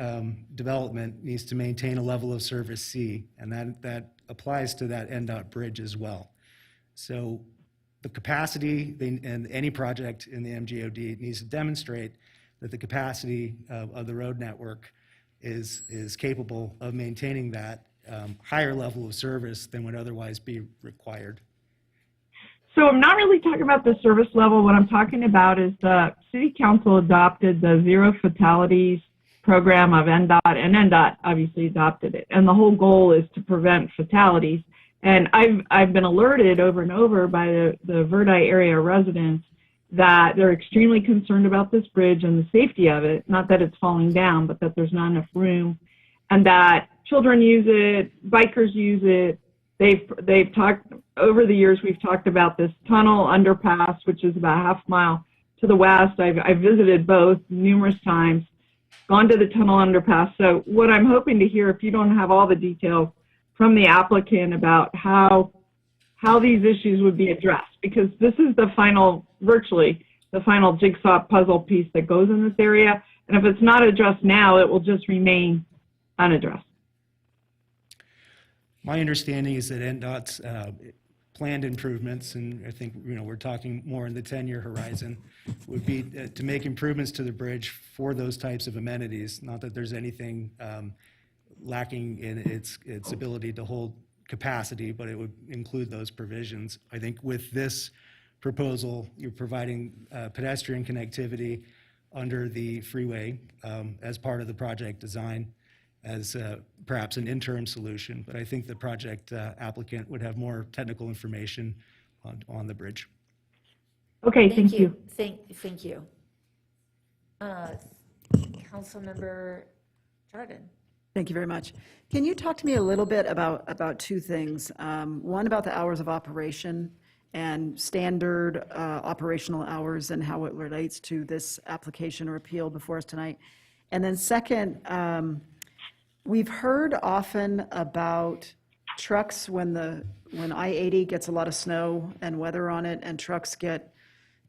development needs to maintain a level of service C, and that applies to that NDOT bridge as well. So the capacity, and any project in the MGOD needs to demonstrate that the capacity of the road network is capable of maintaining that higher level of service than would otherwise be required. So I'm not really talking about the service level. What I'm talking about is the City Council adopted the Zero Fatalities program of NDOT, and NDOT obviously adopted it. And the whole goal is to prevent fatalities. And I've been alerted over and over by the Verdi area residents that they're extremely concerned about this bridge and the safety of it. Not that it's falling down, but that there's not enough room, and that children use it, bikers use it. They've talked over the years. We've talked about this tunnel underpass, which is about a half mile to the west. I've visited both numerous times, gone to the tunnel underpass. So what I'm hoping to hear, if you don't have all the details from the applicant about how these issues would be addressed, because this is the final, virtually the final jigsaw puzzle piece that goes in this area. And if it's not addressed now, it will just remain unaddressed. My understanding is that NDOT's planned improvements, and I think we're talking more in the 10-year horizon, would be to make improvements to the bridge for those types of amenities. Not that there's anything lacking in its ability to hold capacity, but it would include those provisions. I think with this proposal, you're providing pedestrian connectivity under the freeway as part of the project design, as perhaps an interim solution, but I think the project applicant would have more technical information on the bridge. Okay, thank you. Thank you. Councilmember Jordan. Thank you very much. Can you talk to me a little bit about two things? One, about the hours of operation and standard operational hours and how it relates to this application or appeal before us tonight. And then second, we've heard often about trucks when I-80 gets a lot of snow and weather on it, and trucks get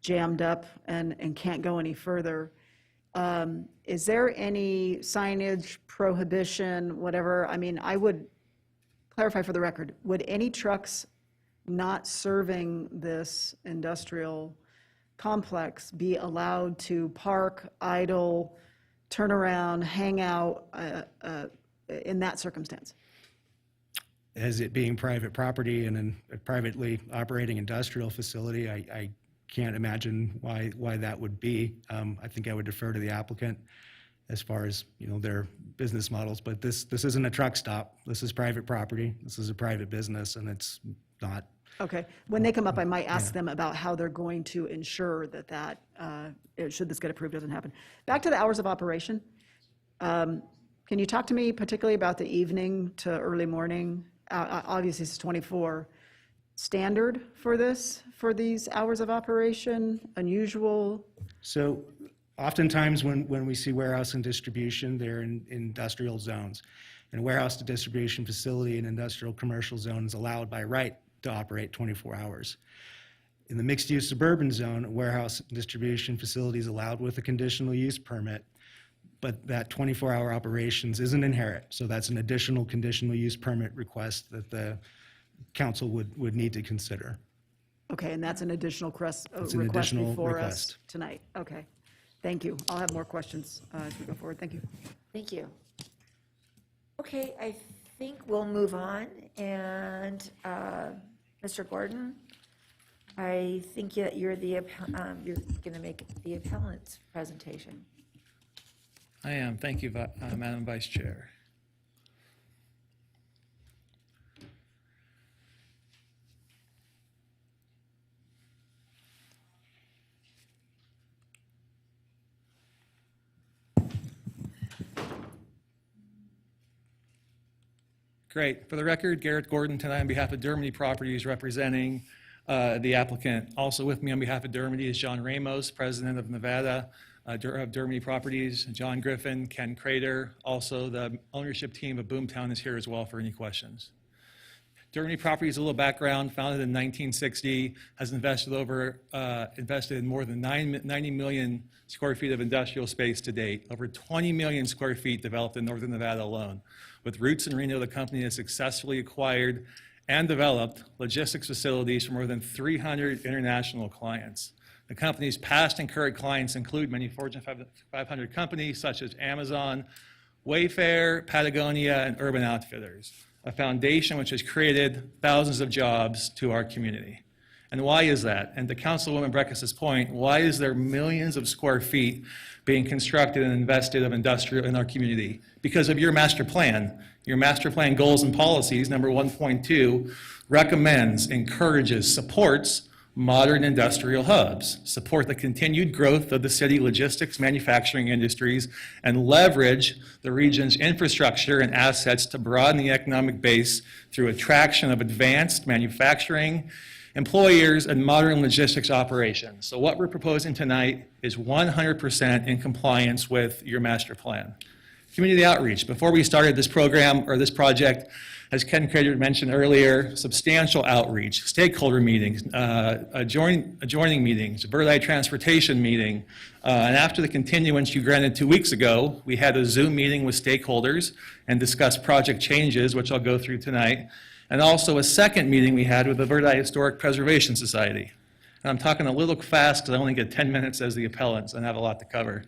jammed up and can't go any further. Is there any signage, prohibition, whatever? I mean, I would clarify for the record, would any trucks not serving this industrial complex be allowed to park, idle, turn around, hang out in that circumstance? As it being private property and a privately operating industrial facility, I can't imagine why that would be. I think I would defer to the applicant as far as their business models. But this isn't a truck stop. This is private property. This is a private business, and it's not. Okay. When they come up, I might ask them about how they're going to ensure that should this get approved, doesn't happen. Back to the hours of operation. Can you talk to me particularly about the evening to early morning? Obviously, it's 24. Standard for these hours of operation? Unusual? So oftentimes when we see warehouse and distribution, they're in industrial zones. And a warehouse to distribution facility in industrial commercial zone is allowed by right to operate 24 hours. In the mixed-use suburban zone, a warehouse and distribution facility is allowed with a conditional use permit, but that 24-hour operations isn't inherent. So that's an additional conditional use permit request that the council would need to consider. Okay, and that's an additional request additional before request. us tonight. Okay, thank you. I'll have more questions as we go forward. Thank you. Thank you. Okay, I think we'll move on. And Mr. Gordon, I think you're you're going to make the appellant's presentation. I am. Thank you, Madam Vice Chair. Great. For the record, Garrett Gordon tonight on behalf of Dermody Properties representing the applicant. Also with me on behalf of Dermody is John Ramos, President of Nevada of Dermody Properties. John Griffin, Ken Crater. Also the ownership team of Boomtown is here as well for any questions. Dermody Properties, a little background, founded in 1960, has invested in more than 90 million square feet of industrial space to date, over 20 million square feet developed in northern Nevada alone. With roots in Reno, the company has successfully acquired and developed logistics facilities for more than 300 international clients. The company's past and current clients include many Fortune 500 companies such as Amazon, Wayfair, Patagonia, and Urban Outfitters, a foundation which has created thousands of jobs to our community. And why is that? And to Councilwoman Breckes' point, why is there millions of square feet being constructed and invested of industrial in our community? Because of your master plan. Your master plan goals and policies, number 1.2, recommends, encourages, supports modern industrial hubs, support the continued growth of the city logistics manufacturing industries, and leverage the region's infrastructure and assets to broaden the economic base through attraction of advanced manufacturing, employers, and modern logistics operations. So what we're proposing tonight is 100% in compliance with your master plan. Community outreach. Before we started this program or this project, as Ken Crater mentioned earlier, substantial outreach, stakeholder meetings, adjoining meetings, bird eye transportation meeting. And after the continuance you granted 2 weeks ago, we had a Zoom meeting with stakeholders and discussed project changes, which I'll go through tonight. And also a second meeting we had with the Bird Eye Historic Preservation Society. And I'm talking a little fast because I only get 10 minutes as the appellant, and I have a lot to cover.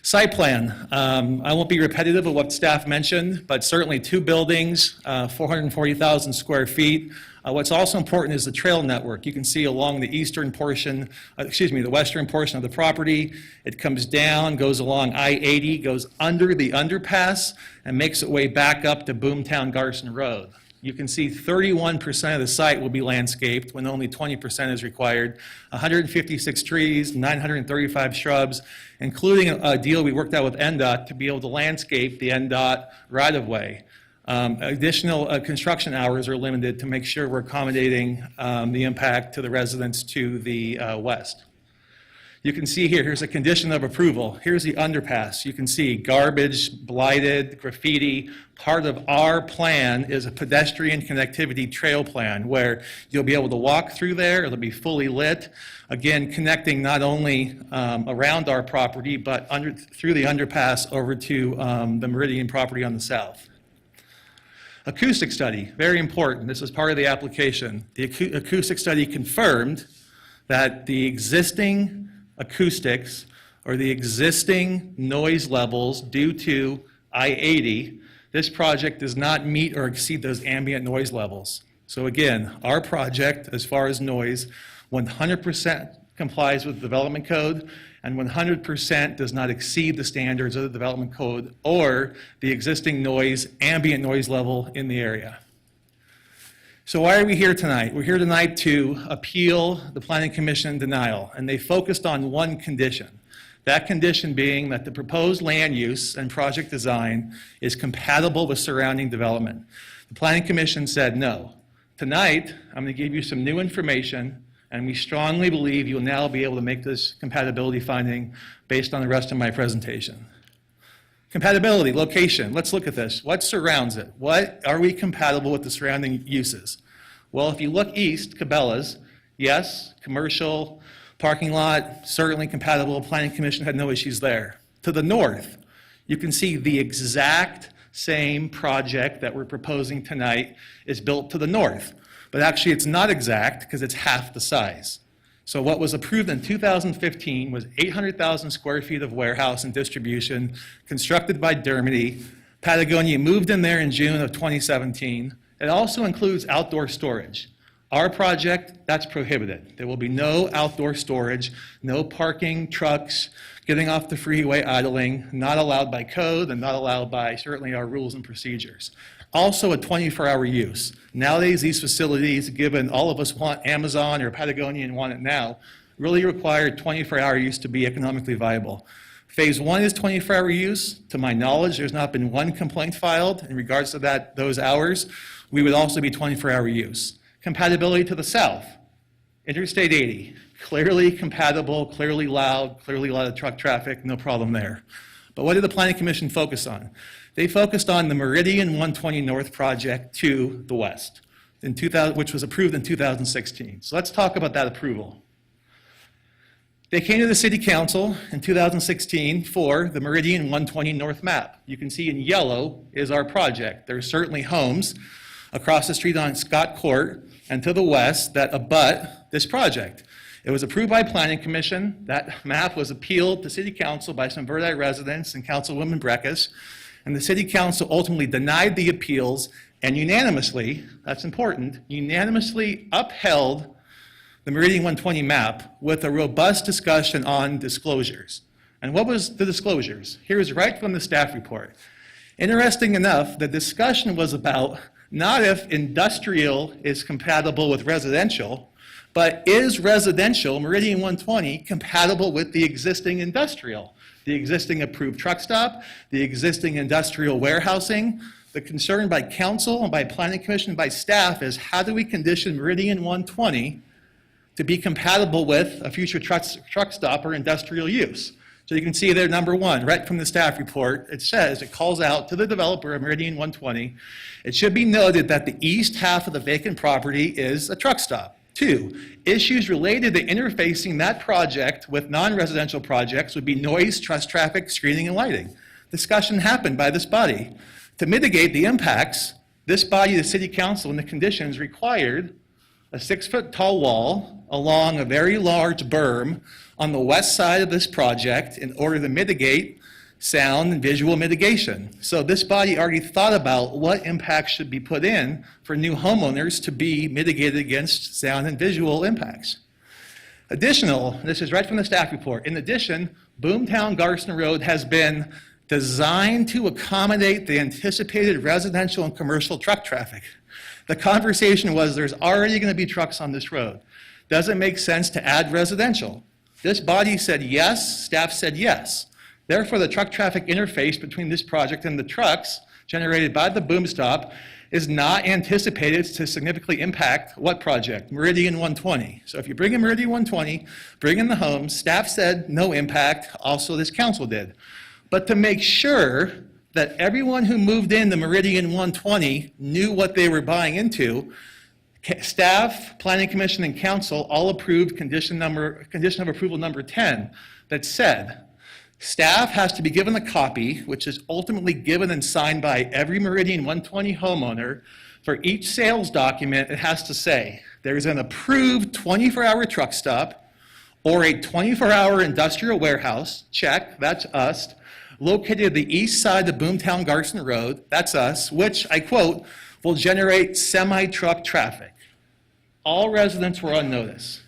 Site plan. I won't be repetitive of what staff mentioned, but certainly 2 buildings, 440,000 square feet. What's also important is the trail network. You can see along the eastern portion, the western portion of the property. It comes down, goes along I-80, goes under the underpass, and makes its way back up to Boomtown Garson Road. You can see 31% of the site will be landscaped when only 20% is required. 156 trees, 935 shrubs, including a deal we worked out with NDOT to be able to landscape the NDOT right-of-way. Additional construction hours are limited to make sure we're accommodating the impact to the residents to the west. You can see here's a condition of approval. Here's the underpass. You can see garbage, blighted, graffiti. Part of our plan is a pedestrian connectivity trail plan where you'll be able to walk through there. It'll be fully lit. Again, connecting not only around our property, but through the underpass over to the Meridian property on the south. Acoustic study, very important. This is part of the application. The acoustic study confirmed that the existing acoustics or the existing noise levels due to I-80, this project does not meet or exceed those ambient noise levels. So again, our project, as far as noise, 100% complies with the development code and 100% does not exceed the standards of the development code or the existing noise, ambient noise level in the area. So why are we here tonight? We're here tonight to appeal the Planning Commission denial, and they focused on one condition. That condition being that the proposed land use and project design is compatible with surrounding development. The Planning Commission said no. Tonight, I'm going to give you some new information, and we strongly believe you'll now be able to make this compatibility finding based on the rest of my presentation. Compatibility, location, let's look at this. What surrounds it? What are we compatible with the surrounding uses? Well, if you look east, Cabela's, yes, commercial, parking lot, certainly compatible. Planning Commission had no issues there. To the north, you can see the exact same project that we're proposing tonight is built to the north. But actually it's not exact because it's half the size. So what was approved in 2015 was 800,000 square feet of warehouse and distribution constructed by Dermody. Patagonia moved in there in June of 2017. It also includes outdoor storage. Our project, that's prohibited. There will be no outdoor storage, no parking, trucks, getting off the freeway idling, not allowed by code and not allowed by certainly our rules and procedures. Also a 24-hour use. Nowadays, these facilities, given all of us want Amazon or Patagonia and want it now, really require 24-hour use to be economically viable. Phase 1 is 24-hour use. To my knowledge, there's not been one complaint filed in regards to those hours. We would also be 24-hour use. Compatibility to the south. Interstate 80, clearly compatible, clearly loud, clearly a lot of truck traffic, no problem there. But what did the Planning Commission focus on? They focused on the Meridian 120 North project to the west, which was approved in 2016. So let's talk about that approval. They came to the City Council in 2016 for the Meridian 120 North map. You can see in yellow is our project. There are certainly homes. across the street on Scott Court and to the west that abut this project. It was approved by Planning Commission. That map was appealed to City Council by some Verdi residents and Councilwoman Breckus, and the City Council ultimately denied the appeals and unanimously, that's important, unanimously upheld the Meridian 120 map with a robust discussion on disclosures. And what was the disclosures? Here's right from the staff report. Interesting enough, the discussion was about not if industrial is compatible with residential, but is residential, Meridian 120, compatible with the existing industrial, the existing approved truck stop, the existing industrial warehousing. The concern by council and by Planning Commission and by staff is how do we condition Meridian 120 to be compatible with a future truck stop or industrial use? So you can see there, number one, right from the staff report, it says, it calls out to the developer of Meridian 120, it should be noted that the east half of the vacant property is a truck stop. 2, issues related to interfacing that project with non-residential projects would be noise, traffic, screening, and lighting. Discussion happened by this body. To mitigate the impacts, this body, the City Council, and the conditions required a 6-foot-tall wall along a very large berm on the west side of this project in order to mitigate sound and visual mitigation. So this body already thought about what impacts should be put in for new homeowners to be mitigated against sound and visual impacts. Additional, this is right from the staff report, in addition, Boomtown Garson Road has been designed to accommodate the anticipated residential and commercial truck traffic. The conversation was there's already going to be trucks on this road. Does it make sense to add residential? This body said yes, staff said yes. Therefore, the truck traffic interface between this project and the trucks generated by the boom stop is not anticipated to significantly impact what project? Meridian 120. So if you bring in Meridian 120, bring in the homes, staff said no impact, also this council did. But to make sure that everyone who moved into Meridian 120 knew what they were buying into, staff, Planning Commission, and Council all approved condition of approval number 10 that said, staff has to be given a copy, which is ultimately given and signed by every Meridian 120 homeowner. For each sales document, it has to say, there's an approved 24-hour truck stop or a 24-hour industrial warehouse, check, that's us, located at the east side of Boomtown Garson Road, that's us, which, I quote, will generate semi-truck traffic. All residents were on notice.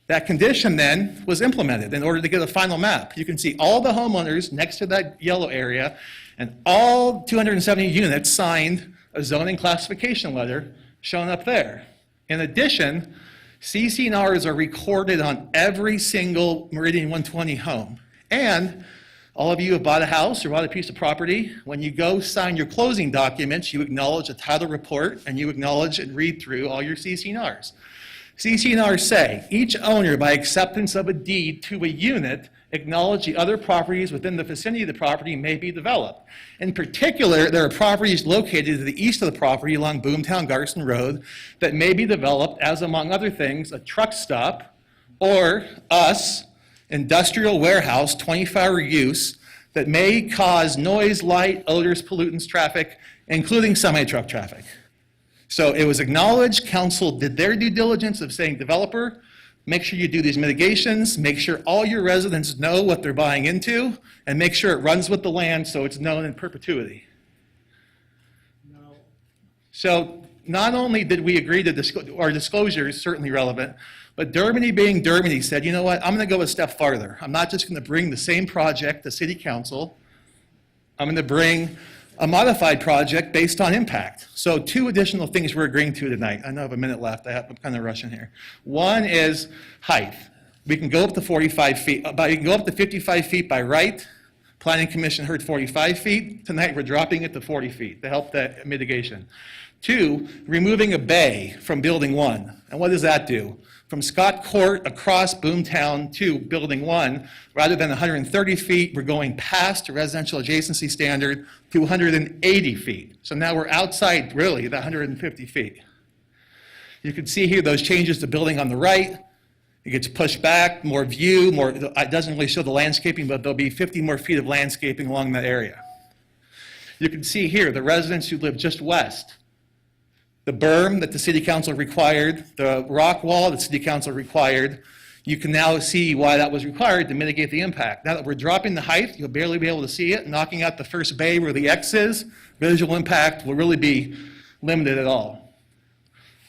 That condition then was implemented in order to get a final map. You can see all the homeowners next to that yellow area and all 270 units signed a zoning classification letter shown up there. In addition, CC&Rs are recorded on every single Meridian 120 home. And all of you have bought a house or bought a piece of property. When you go sign your closing documents, you acknowledge a title report and you acknowledge and read through all your CC&Rs. CC&Rs say, each owner by acceptance of a deed to a unit acknowledge the other properties within the vicinity of the property may be developed. In particular, there are properties located to the east of the property along Boomtown Garson Road that may be developed as, among other things, a truck stop or industrial warehouse, 24-hour use that may cause noise, light, odors, pollutants, traffic, including semi-truck traffic. So it was acknowledged, council did their due diligence of saying, developer, make sure you do these mitigations, make sure all your residents know what they're buying into, and make sure it runs with the land so it's known in perpetuity. So not only did we agree to our disclosure is certainly relevant, but Dermody being Dermody said, you know what, I'm going to go a step farther. I'm not just going to bring the same project to City Council. I'm going to bring a modified project based on impact. So 2 additional things we're agreeing to tonight. I know I have a minute left. I'm kind of rushing here. One is height. We can go up to 45 feet, but you can go up to 55 feet by right. Planning Commission heard 45 feet. Tonight we're dropping it to 40 feet to help that mitigation. 2, removing a bay from Building 1. And what does that do? From Scott Court across Boomtown to Building 1, rather than 130 feet, we're going past the residential adjacency standard to 180 feet. So now we're outside, really, the 150 feet. You can see here those changes to building on the right. It gets pushed back, more view, it doesn't really show the landscaping, but there'll be 50 more feet of landscaping along that area. You can see here the residents who live just west the berm that the city council required, the rock wall that city council required, you can now see why that was required to mitigate the impact. Now that we're dropping the height, you'll barely be able to see it. Knocking out the first bay where the X is, visual impact will really be limited at all.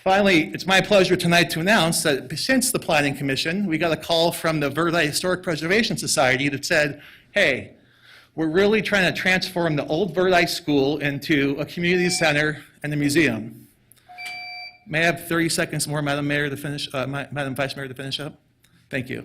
Finally, it's my pleasure tonight to announce that since the Planning Commission, we got a call from the Verdi Historic Preservation Society that said, hey, we're really trying to transform the old Verdi School into a community center and a museum. May I have 30 seconds more, Madam Mayor, to finish, Madam Vice Mayor, to finish up? Thank you.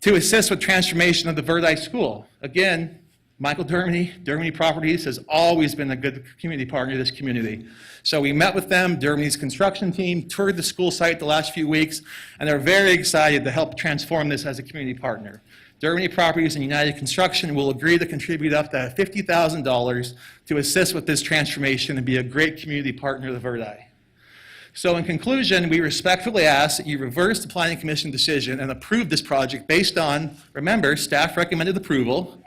To assist with transformation of the Verdi School. Again, Michael Dermody Properties has always been a good community partner to this community. So we met with them, Dermody's construction team, toured the school site the last few weeks, and they're very excited to help transform this as a community partner. Dermody Properties and United Construction will agree to contribute up to $50,000 to assist with this transformation and be a great community partner to the Verdi. So in conclusion, we respectfully ask that you reverse the Planning Commission decision and approve this project based on, remember, staff recommended approval,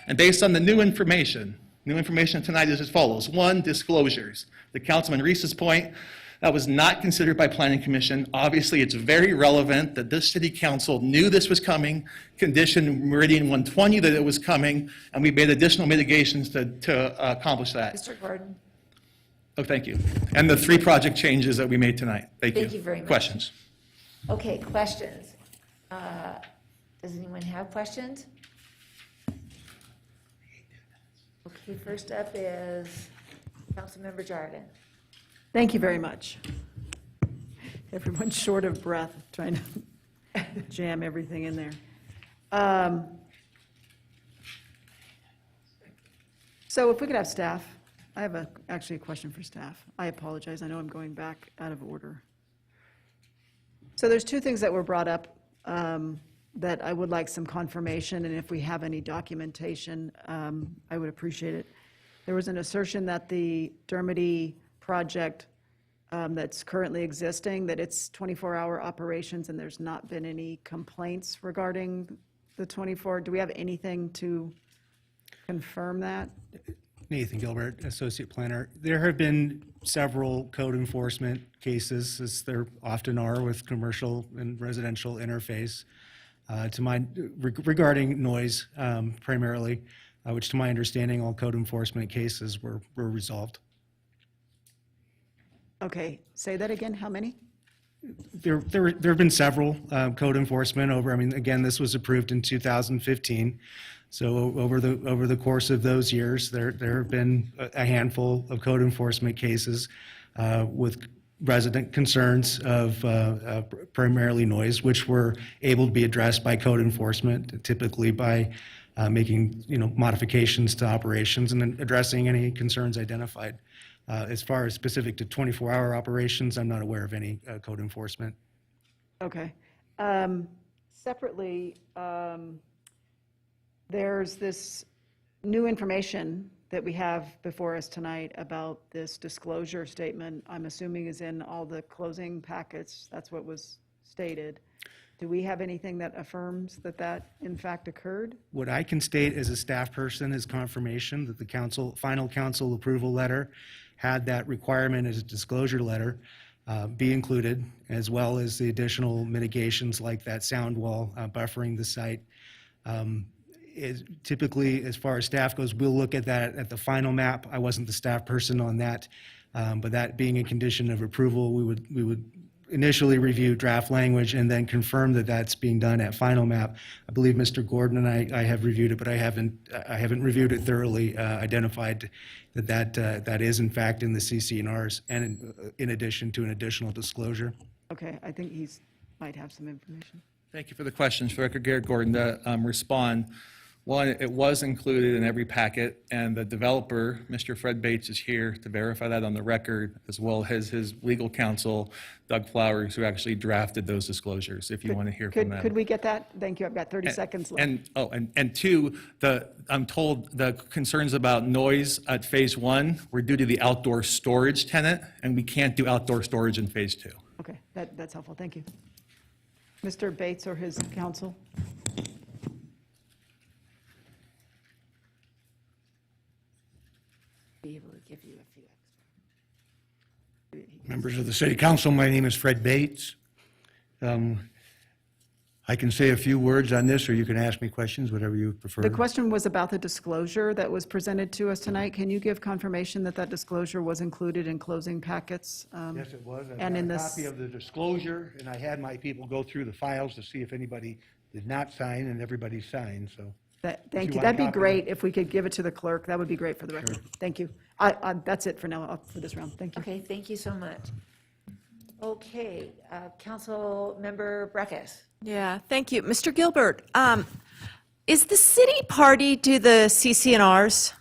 and based on the new information. New information tonight is as follows. 1, disclosures. To Councilman Reese's point, that was not considered by Planning Commission. Obviously, it's very relevant that this city council knew this was coming, conditioned Meridian 120 that it was coming, and we made additional mitigations to accomplish that. Mr. Gordon? Oh, thank you. And the 3 project changes that we made tonight. Thank you. Thank you very much. Questions? Okay, questions. Does anyone have questions? Okay, first up is Councilmember Jardin. Thank you very much. Everyone's short of breath trying to jam everything in there. So if we could have staff, I have actually a question for staff. I apologize, I know I'm going back out of order. So there's 2 things that were brought up that I would like some confirmation, and if we have any documentation, I would appreciate it. There was an assertion that the Dermody project that's currently existing, that it's 24-hour operations and there's not been any complaints regarding the 24. Do we have anything to confirm that? Nathan Gilbert, Associate Planner. There have been several code enforcement cases, as there often are with commercial and residential interface, regarding noise primarily, which to my understanding, all code enforcement cases were resolved. Okay, say that again, how many? There have been several code enforcement over, I mean, again, this was approved in 2015. So over the course of those years, there have been a handful of code enforcement cases with resident concerns of primarily noise, which were able to be addressed by code enforcement, typically by making modifications to operations and then addressing any concerns identified. As far as specific to 24-hour operations, I'm not aware of any code enforcement. Okay. Separately, there's this new information that we have before us tonight about this disclosure statement, I'm assuming is in all the closing packets. That's what was stated. Do we have anything that affirms that that in fact occurred? What I can state as a staff person is confirmation that the final council approval letter had that requirement as a disclosure letter be included, as well as the additional mitigations like that sound wall buffering the site. Typically, as far as staff goes, we'll look at that at the final map. I wasn't the staff person on that, but that being a condition of approval, we would initially review draft language and then confirm that that's being done at final map. I believe Mr. Gordon and I have reviewed it, but I haven't reviewed it thoroughly, identified that is in fact in the CC&Rs, and in addition to an additional disclosure. Okay, I think he's might have some information. Thank you for the questions. For Record Garrett Gordon to respond. One, it was included in every packet, and the developer, Mr. Fred Bates, is here to verify that on the record, as well as his legal counsel, Doug Flowers, who actually drafted those disclosures, if you want to hear from them. Could we get that? Thank you, I've got 30 seconds left. And 2, I'm told the concerns about noise at phase 1 were due to the outdoor storage tenant, and we can't do outdoor storage in phase 2. Okay, that's helpful, thank you. Mr. Bates or his counsel? Be able to give you a few extra. Members of the City Council, my name is Fred Bates. I can say a few words on this, or you can ask me questions, whatever you prefer. The question was about the disclosure that was presented to us tonight. Can you give confirmation that that disclosure was included in closing packets? Yes, it was. I And got in a this, copy of the disclosure, and I had my people go through the files to see if anybody did not sign, and everybody signed, so. thank you. want a That'd be copy? great if we could give it to the clerk. That would be great for the record. Thank you. That's it for now, for this round. Thank you. Okay, thank you so much. Okay, Council Member Breckus. Yeah, thank you. Mr. Gilbert, is the city party to the CCNRs?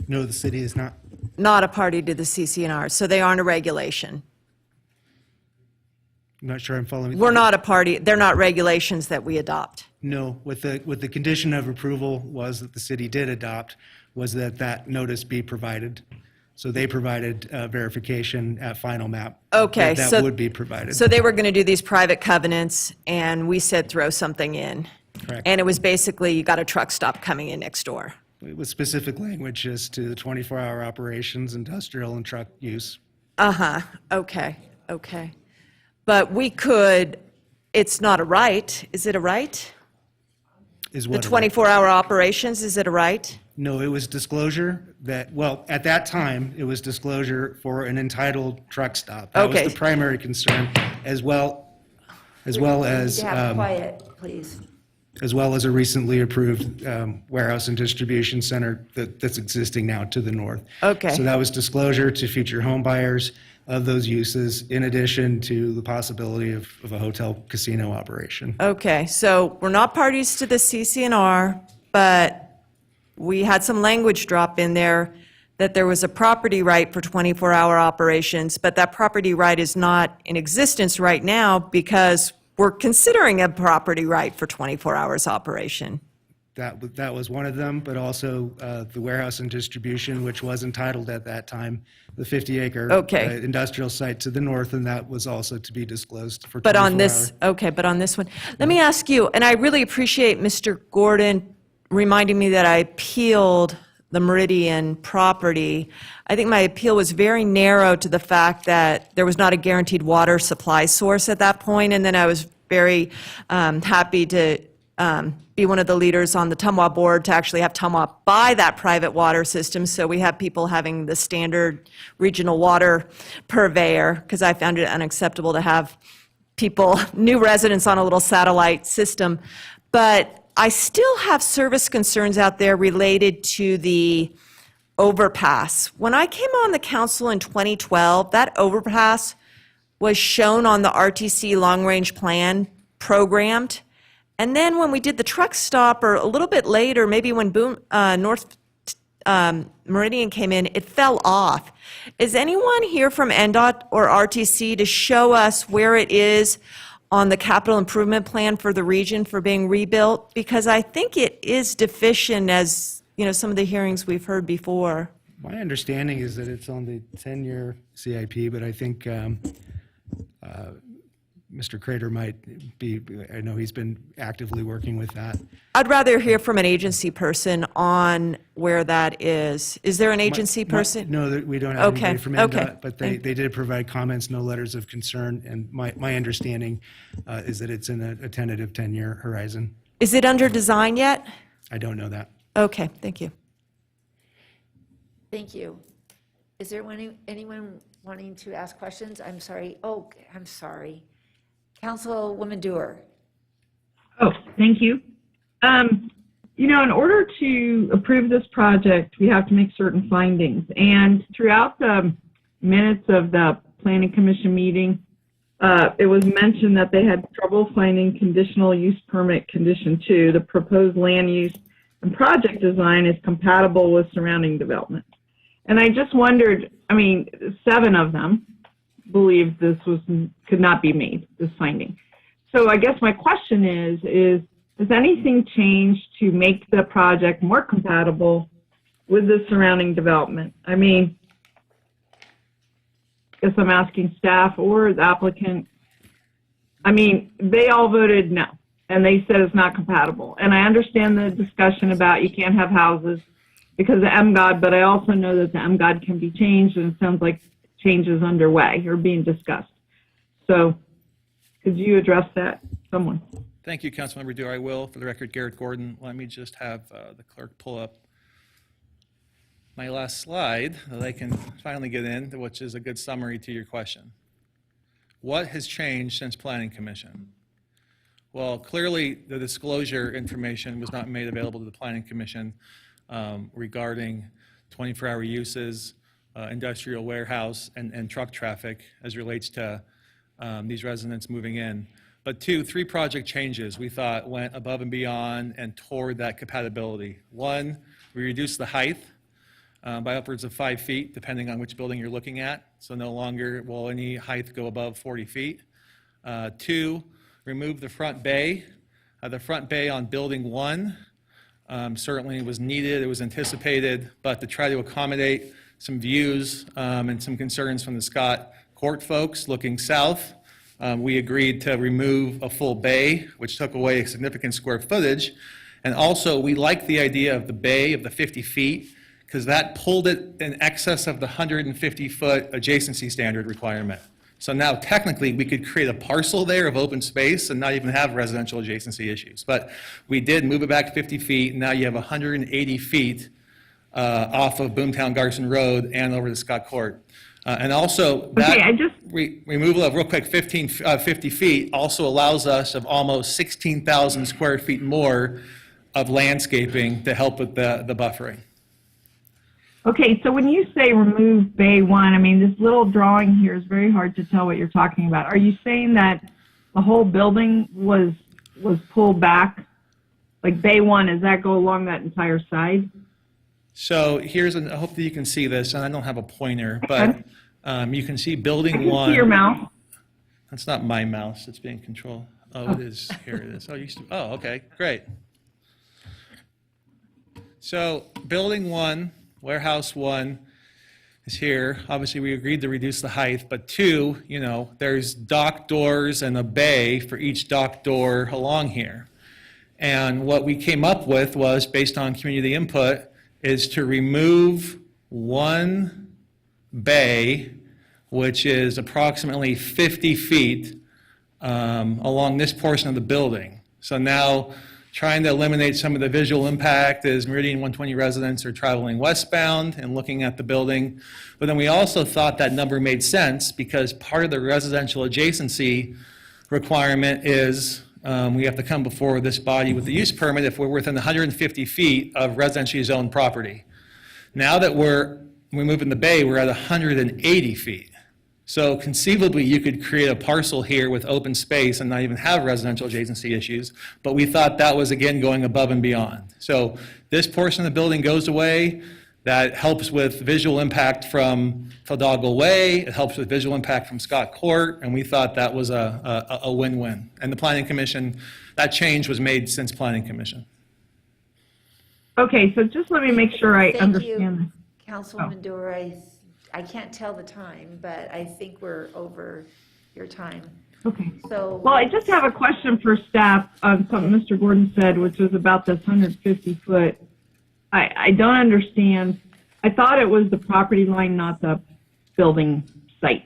No, the city is not. Not a party to the CCNRs, so they aren't a regulation. I'm not sure I'm following. We're not a party, they're not regulations that we adopt. No, what the condition of approval was that the city did adopt was that notice be provided. So they provided verification at final map. Okay, That so- would be provided. So they were going to do these private covenants, and we said throw something in. Correct. And it was basically, you got a truck stop coming in next door. With specific language as to the 24-hour operations, industrial and truck use. Uh-huh, okay. But we could, it's not a right, is it a right? Is The what? a right? 24-hour operations, is it a right? No, it was disclosure well, at that time, it was disclosure for an entitled truck stop. That Okay. was the primary concern, as well We need as, to have quiet, please. as well as a recently approved warehouse and distribution center that's existing now to the north. Okay. So that was disclosure to future home buyers of those uses, in addition to the possibility of a hotel casino operation. Okay, so we're not parties to the CCNR, but we had some language drop in there that there was a property right for 24-hour operations, but that property right is not in existence right now because we're considering a property right for 24 hours operation. That was one of them, but also the warehouse and distribution, which was entitled at that time, the 50-acre Okay. industrial site to the north, and that was also to be disclosed for 24 But on hour. this, okay, but on this one, let me ask you, and I really appreciate Mr. Gordon reminding me that I appealed the Meridian property. I think my appeal was very narrow to the fact that there was not a guaranteed water supply source at that point, and then I was very happy to be one of the leaders on the Tumwa board to actually have Tumwa buy that private water system, so we have people having the standard regional water purveyor, because I found it unacceptable to have people, new residents on a little satellite system. But I still have service concerns out there related to the overpass. When I came on the council in 2012, that overpass was shown on the RTC long-range plan, programmed. And then when we did the truck stop, or a little bit later, maybe when North Meridian came in, it fell off. Is anyone here from NDOT or RTC to show us where it is on the capital improvement plan for the region for being rebuilt? Because I think it is deficient, as, you know, some of the hearings we've heard before. My understanding is that it's on the 10-year CIP, but I think Mr. Crater might be, I know he's been actively working with that. I'd rather hear from an agency person on where that is. Is there an agency person? No, we don't have Okay, anybody from okay. NDOT, but they did provide comments, no letters of concern, and my understanding is that it's in a tentative 10-year horizon. Is it under design yet? I don't know that. Okay, thank you. Thank you. Is there anyone wanting to ask questions? I'm sorry. Oh, I'm sorry. Councilwoman Dewar. Oh, thank you. You know, in order to approve this project, we have to make certain findings. And throughout the minutes of the Planning Commission meeting, it was mentioned that they had trouble finding conditional use permit condition 2. The proposed land use and project design is compatible with surrounding development. And I just wondered, I mean, 7 of them believed this could not be made, this finding. So I guess my question is has anything changed to make the project more compatible with the surrounding development? I mean, I guess I'm asking staff or the applicant. I mean, they all voted no, and they said it's not compatible. And I understand the discussion about you can't have houses because of MGOD, but I also know that the MGOD can be changed, and it sounds like changes underway or being discussed. So could you address that, someone? Thank you, Councilmember Dewar. I will. For the record, Garrett Gordon. Let me just have the clerk pull up my last slide that I can finally get in, which is a good summary to your question. What has changed since Planning Commission? Well, clearly the disclosure information was not made available to the Planning Commission regarding 24-hour uses, industrial warehouse, and truck traffic as relates to these residents moving in. But 3 project changes we thought went above and beyond and toward that compatibility. 1, we reduced the height by upwards of 5 feet, depending on which building you're looking at. So no longer will any height go above 40 feet. 2, remove the front bay. The front bay on building 1 certainly was needed, it was anticipated, but to try to accommodate some views and some concerns from the Scott Court folks looking south, we agreed to remove a full bay, which took away significant square footage. And also, we liked the idea of the bay of the 50 feet, because that pulled it in excess of the 150-foot adjacency standard requirement. So now technically we could create a parcel there of open space and not even have residential adjacency issues. But we did move it back 50 feet, and now you have 180 feet off of Boomtown Garson Road and over to Scott Court. And also that removal of, real quick, 50 feet also allows us of almost 16,000 square feet more of landscaping to help with the buffering. Okay, so when you say remove Bay 1, I mean, this little drawing here is very hard to tell what you're talking about. Are you saying that the whole building was pulled back? Like Bay 1, does that go along that entire side? So here's, I hope that you can see this, and I don't have a pointer, but you can see building 1. I can see your mouse. That's not my mouse, it's being controlled. Oh, it is, here it is. Oh, okay, great. So building 1, warehouse 1 is here. Obviously, we agreed to reduce the height, but 2, there's dock doors and a bay for each dock door along here. And what we came up with was, based on community input, is to remove 1 bay, which is approximately 50 feet along this portion of the building. So now, trying to eliminate some of the visual impact as Meridian 120 residents are traveling westbound and looking at the building. But then we also thought that number made sense because part of the residential adjacency requirement is we have to come before this body with the use permit if we're within 150 feet of residentially zoned property. Now that we're moving the bay, we're at 180 feet. So conceivably, you could create a parcel here with open space and not even have residential adjacency issues, but we thought that was, again, going above and beyond. So this portion of the building goes away. That helps with visual impact from Fidalgo Way. It helps with visual impact from Scott Court, and we thought that was a win-win. And the Planning Commission, that change was made since Planning Commission. Okay, so just let me make sure I understand this. Thank you, Councilwoman Dewar. I can't tell the time, but I think we're over your time. Okay. So, well, I just have a question for staff on something Mr. Gordon said, which was about this 150-foot. I don't understand. I thought it was the property line, not the building site.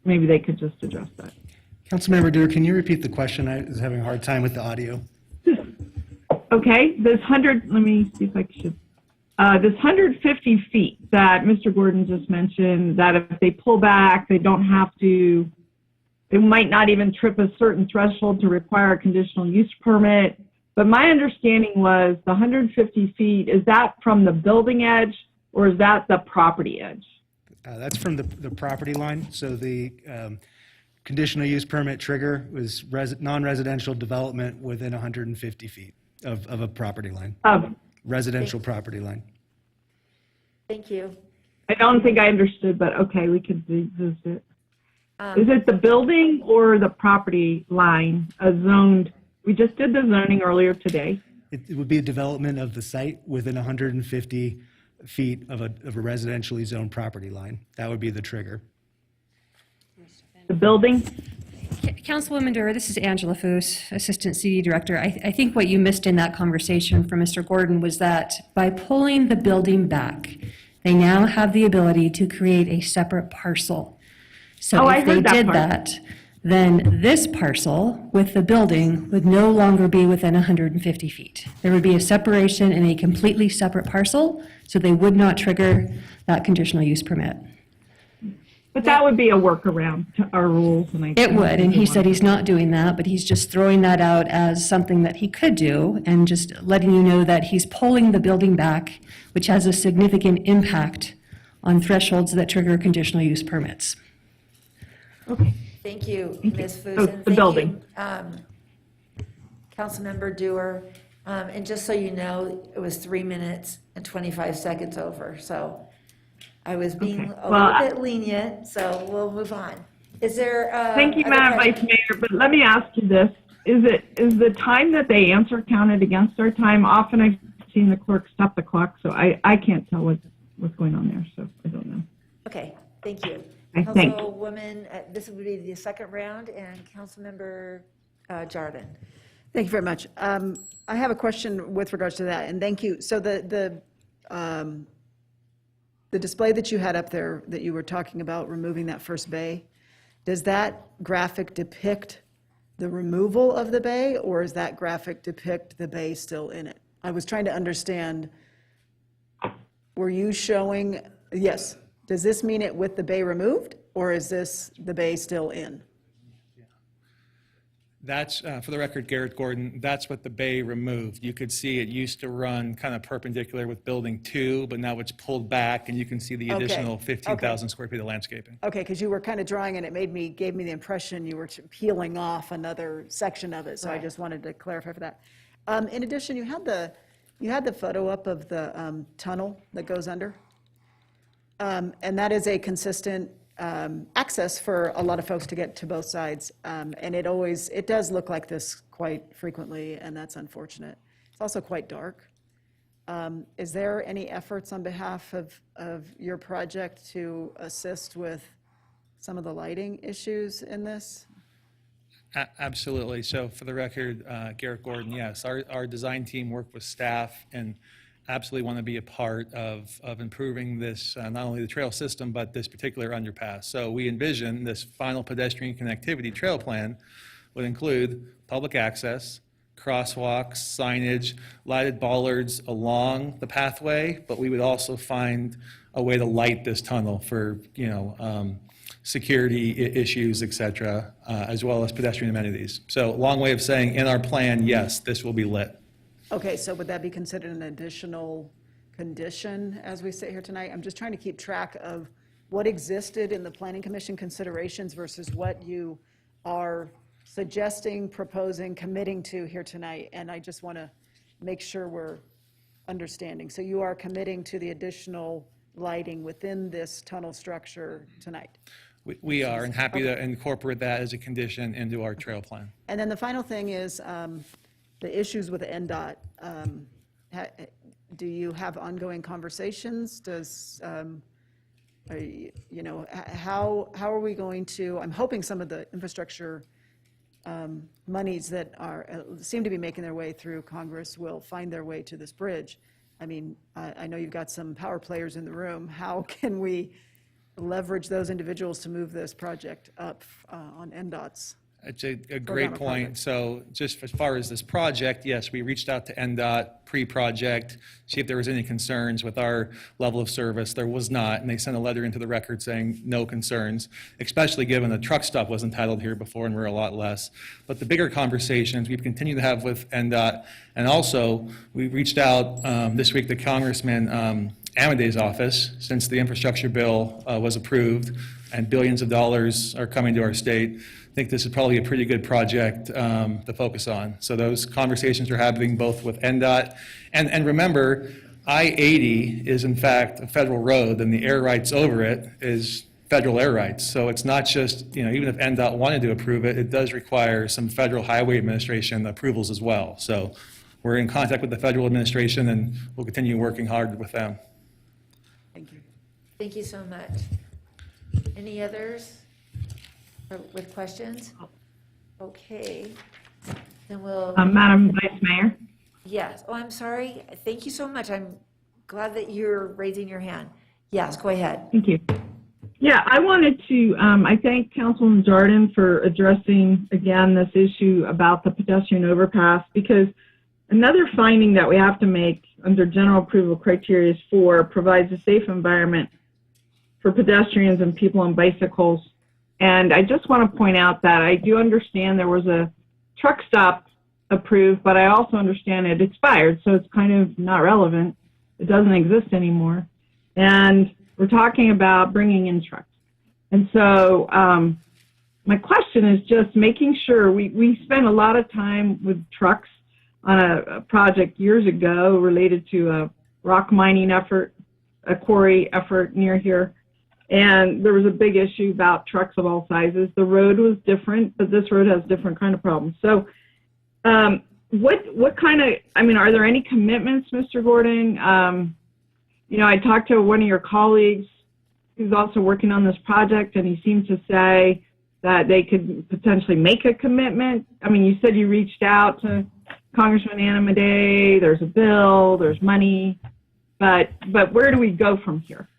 Maybe they could just address that. Councilmember Dewar, can you repeat the question? I was having a hard time with the audio. Okay, this 100, let me see if I should. This 150 feet that Mr. Gordon just mentioned, that if they pull back, they don't have to, they might not even trip a certain threshold to require a conditional use permit. But my understanding was the 150 feet, is that from the building edge or is that the property edge? That's from the property line. So the conditional use permit trigger was non-residential development within 150 feet of a property line. Residential property line. thank you. I don't think I understood, but okay, we could revisit it. Is it the building or the property line zoned? We just did the zoning earlier today. It would be a development of the site within 150 feet of a residentially zoned property line. That would be the trigger. The building? Councilwoman Dewar, this is Angela Foos, Assistant CD Director. I think what you missed in that conversation from Mr. Gordon was that by pulling the building back, They now have the ability to create a separate parcel. So Oh, I if they heard that did part. that, then this parcel with the building would no longer be within 150 feet. There would be a separation in a completely separate parcel, so they would not trigger that conditional use permit. But that would be a workaround to our rules, and I. It would, and he said he's not doing that, but he's just throwing that out as something that he could do, and just letting you know that he's pulling the building back, which has a significant impact on thresholds that trigger conditional use permits. Okay. Thank you, Ms. Oh, Fuson. the building. Councilmember Dewar. And just so you know, it was 3 minutes and 25 seconds over, so I was being a little bit lenient, so we'll move on. Is there? Thank you, other Madam Vice questions? Mayor, but let me ask you this. Is the time that they answer counted against our time? Often I've seen the clerk stop the clock, so I can't tell what's going on there, so I don't know. Okay, thank you. Okay, thank you. Councilwoman, this would be the second round, and Councilmember Jardin. Thank you very much. I have a question with regards to that, and thank you. So the display that you had up there that you were talking about removing that first bay, does that graphic depict the removal of the bay, or is that graphic depict the bay still in it? I was trying to understand, were you showing, yes, does this mean it with the bay removed, or is this the bay still in? That's, for the record, Garrett Gordon, that's what the bay removed. You could see it used to run kind of perpendicular with building 2, but now it's pulled back, and you can see the Okay. additional 15,000 square feet of landscaping. Okay, because you were kind of drawing, and it gave me the impression you were peeling off another section of it, so I Right. just wanted to clarify for that. In addition, you had the photo up of the tunnel that goes under, and that is a consistent access for a lot of folks to get to both sides, and it does look like this quite frequently, and that's unfortunate. It's also quite dark. Is there any efforts on behalf of your project to assist with some of the lighting issues in this? Absolutely. So for the record, Garrett Gordon, yes, our design team worked with staff and absolutely want to be a part of improving this, not only the trail system, but this particular underpass. So we envision this final pedestrian connectivity trail plan would include public access, crosswalks, signage, lighted bollards along the pathway, but we would also find a way to light this tunnel for, security issues, et cetera, as well as pedestrian amenities. So long way of saying, in our plan, yes, this will be lit. Okay, so would that be considered an additional condition as we sit here tonight? I'm just trying to keep track of what existed in the Planning Commission considerations versus what you are suggesting, proposing, committing to here tonight, and I just want to make sure we're understanding. So you are committing to the additional lighting within this tunnel structure tonight? We are, and happy to incorporate that as a condition into our trail plan. And then the final thing is the issues with NDOT. Do you have ongoing conversations? How are we going to, I'm hoping some of the infrastructure monies that seem to be making their way through Congress will find their way to this bridge. I mean, I know you've got some power players in the room. How can we leverage those individuals to move this project up on NDOT's? It's a great point. So just as far as this project, yes, we reached out to NDOT pre-project, see if there was any concerns with our level of service. There was not, and they sent a letter into the record saying no concerns, especially given the truck stop was entitled here before and we're a lot less. But the bigger conversations we've continued to have with NDOT, and also we reached out this week to Congressman Amadei's office, since the infrastructure bill was approved and billions of dollars are coming to our state. I think this is probably a pretty good project to focus on. So those conversations we're having both with NDOT, and remember, I-80 is in fact a federal road, and the air rights over it is federal air rights. So it's not just, even if NDOT wanted to approve it, it does require some Federal Highway Administration approvals as well. So we're in contact with the federal administration, and we'll continue working hard with them. Thank you. Thank you so much. Any others with questions? Okay, then we'll. Madam Vice Mayor? Yes. Oh, I'm sorry. Thank you so much. I'm glad that you're raising your hand. Yes, go ahead. Thank you. Yeah, I wanted to, I thank Councilman Jordan for addressing again this issue about the pedestrian overpass, because another finding that we have to make under general approval criteria is 4 provides a safe environment for pedestrians and people on bicycles. And I just want to point out that I do understand there was a truck stop approved, but I also understand it expired, so it's kind of not relevant. It doesn't exist anymore. And we're talking about bringing in trucks. And so my question is just making sure we spent a lot of time with trucks on a project years ago related to a rock mining effort, a quarry effort near here. And there was a big issue about trucks of all sizes. The road was different, but this road has different kind of problems. So what kind of, I mean, are there any commitments, Mr. Gordon? You know, I talked to one of your colleagues who's also working on this project, and he seemed to say that they could potentially make a commitment. I mean, you said you reached out to Congressman Anna Madej, there's a bill, there's money, but where do we go from here?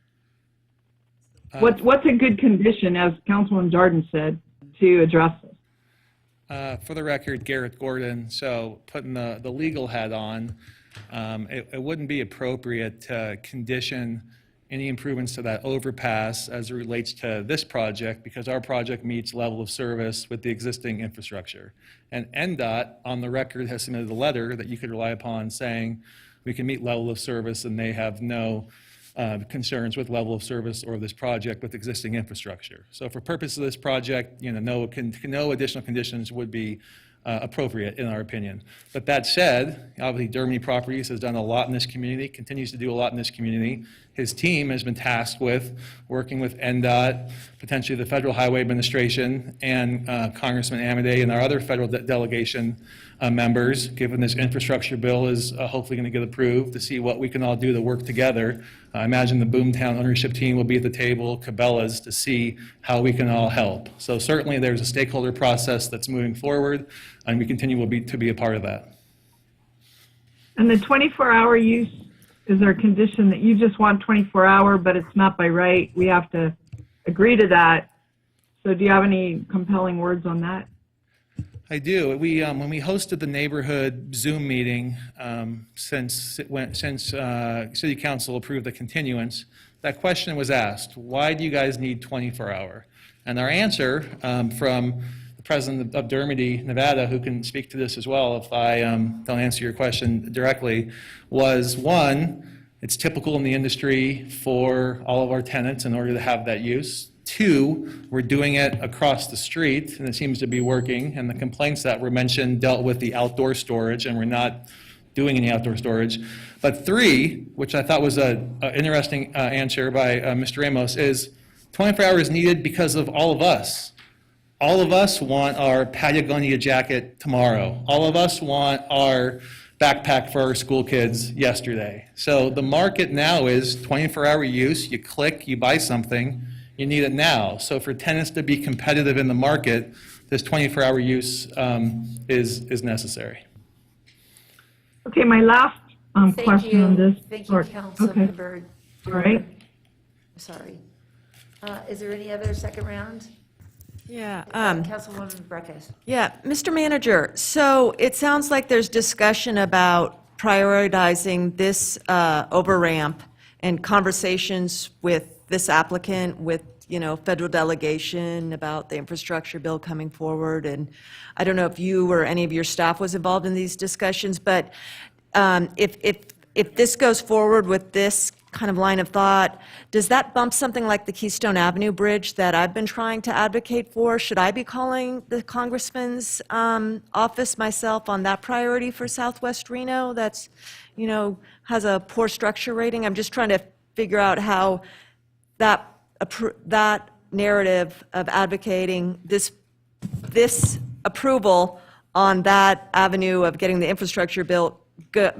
What's a good condition, as Councilman Jordan said, to address this? For the record, Garrett Gordon, so putting the legal hat on, it wouldn't be appropriate to condition any improvements to that overpass as it relates to this project, because our project meets level of service with the existing infrastructure. And NDOT, on the record, has submitted a letter that you could rely upon saying we can meet level of service, and they have no concerns with level of service or this project with existing infrastructure. So for purposes of this project, you know, no additional conditions would be appropriate in our opinion. But that said, obviously Dermody Properties has done a lot in this community, continues to do a lot in this community. His team has been tasked with working with NDOT, potentially the Federal Highway Administration, and Congressman Amadei and our other federal delegation members, given this infrastructure bill is hopefully going to get approved, to see what we can all do to work together. I imagine the Boomtown ownership team will be at the table, Cabela's, to see how we can all help. So certainly there's a stakeholder process that's moving forward, and we continue to be a part of that. And the 24-hour use, is there a condition that you just want 24-hour, but it's not by right? We have to agree to that. So do you have any compelling words on that? I do. When we hosted the neighborhood Zoom meeting, since City Council approved the continuance, that question was asked: why do you guys need 24-hour? And our answer from the president of Dermody, Nevada, who can speak to this as well if I don't answer your question directly, was 1, it's typical in the industry for all of our tenants in order to have that use. 2, we're doing it across the street, and it seems to be working, and the complaints that were mentioned dealt with the outdoor storage, and we're not doing any outdoor storage. But 3, which I thought was an interesting answer by Mr. Ramos, is 24 hours needed because of all of us. All of us want our Patagonia jacket tomorrow. All of us want our backpack for our school kids yesterday. So the market now is 24-hour use. You click, you buy something, you need it now. So for tenants to be competitive in the market, this 24-hour use is necessary. Okay, my last question on this. Thank you, Councilmember. All right. Sorry. Is there any other second round? Yeah. Councilwoman Breckus. Yeah, Mr. Manager, so it sounds like there's discussion about prioritizing this over-ramp and conversations with this applicant, with, you know, federal delegation about the infrastructure bill coming forward. And I don't know if you or any of your staff was involved in these discussions, but if this goes forward with this kind of line of thought, does that bump something like the Keystone Avenue Bridge that I've been trying to advocate for? Should I be calling the congressman's office myself on that priority for Southwest Reno that's, you know, has a poor structure rating? I'm just trying to figure out how that narrative of advocating this approval on that avenue of getting the infrastructure built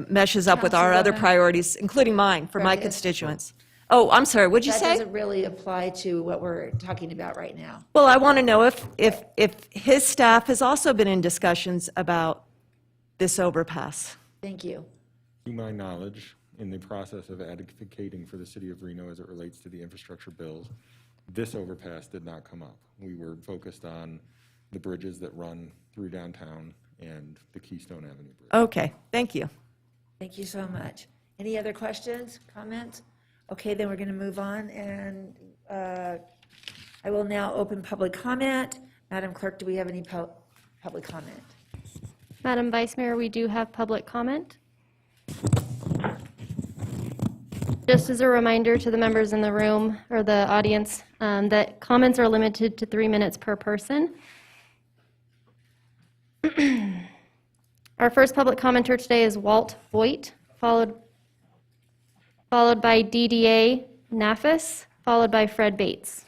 meshes up with our other priorities, including mine, for my constituents. Oh, I'm sorry, what'd you say? That doesn't really apply to what we're talking about right now. Well, I want to know if his staff has also been in discussions about this overpass. Thank you. To my knowledge, in the process of advocating for the city of Reno as it relates to the infrastructure bills, this overpass did not come up. We were focused on the bridges that run through downtown and the Keystone Avenue Bridge. Okay, thank you. Thank you so much. Any other questions, comments? Okay, then we're going to move on, and I will now open public comment. Madam Clerk, do we have any public comment? Madam Vice Mayor, we do have public comment. Just as a reminder to the members in the room or the audience, that comments are limited to 3 minutes per person. Our first public commenter today is Walt Voigt, followed by DDA Nafis, followed by Fred Bates.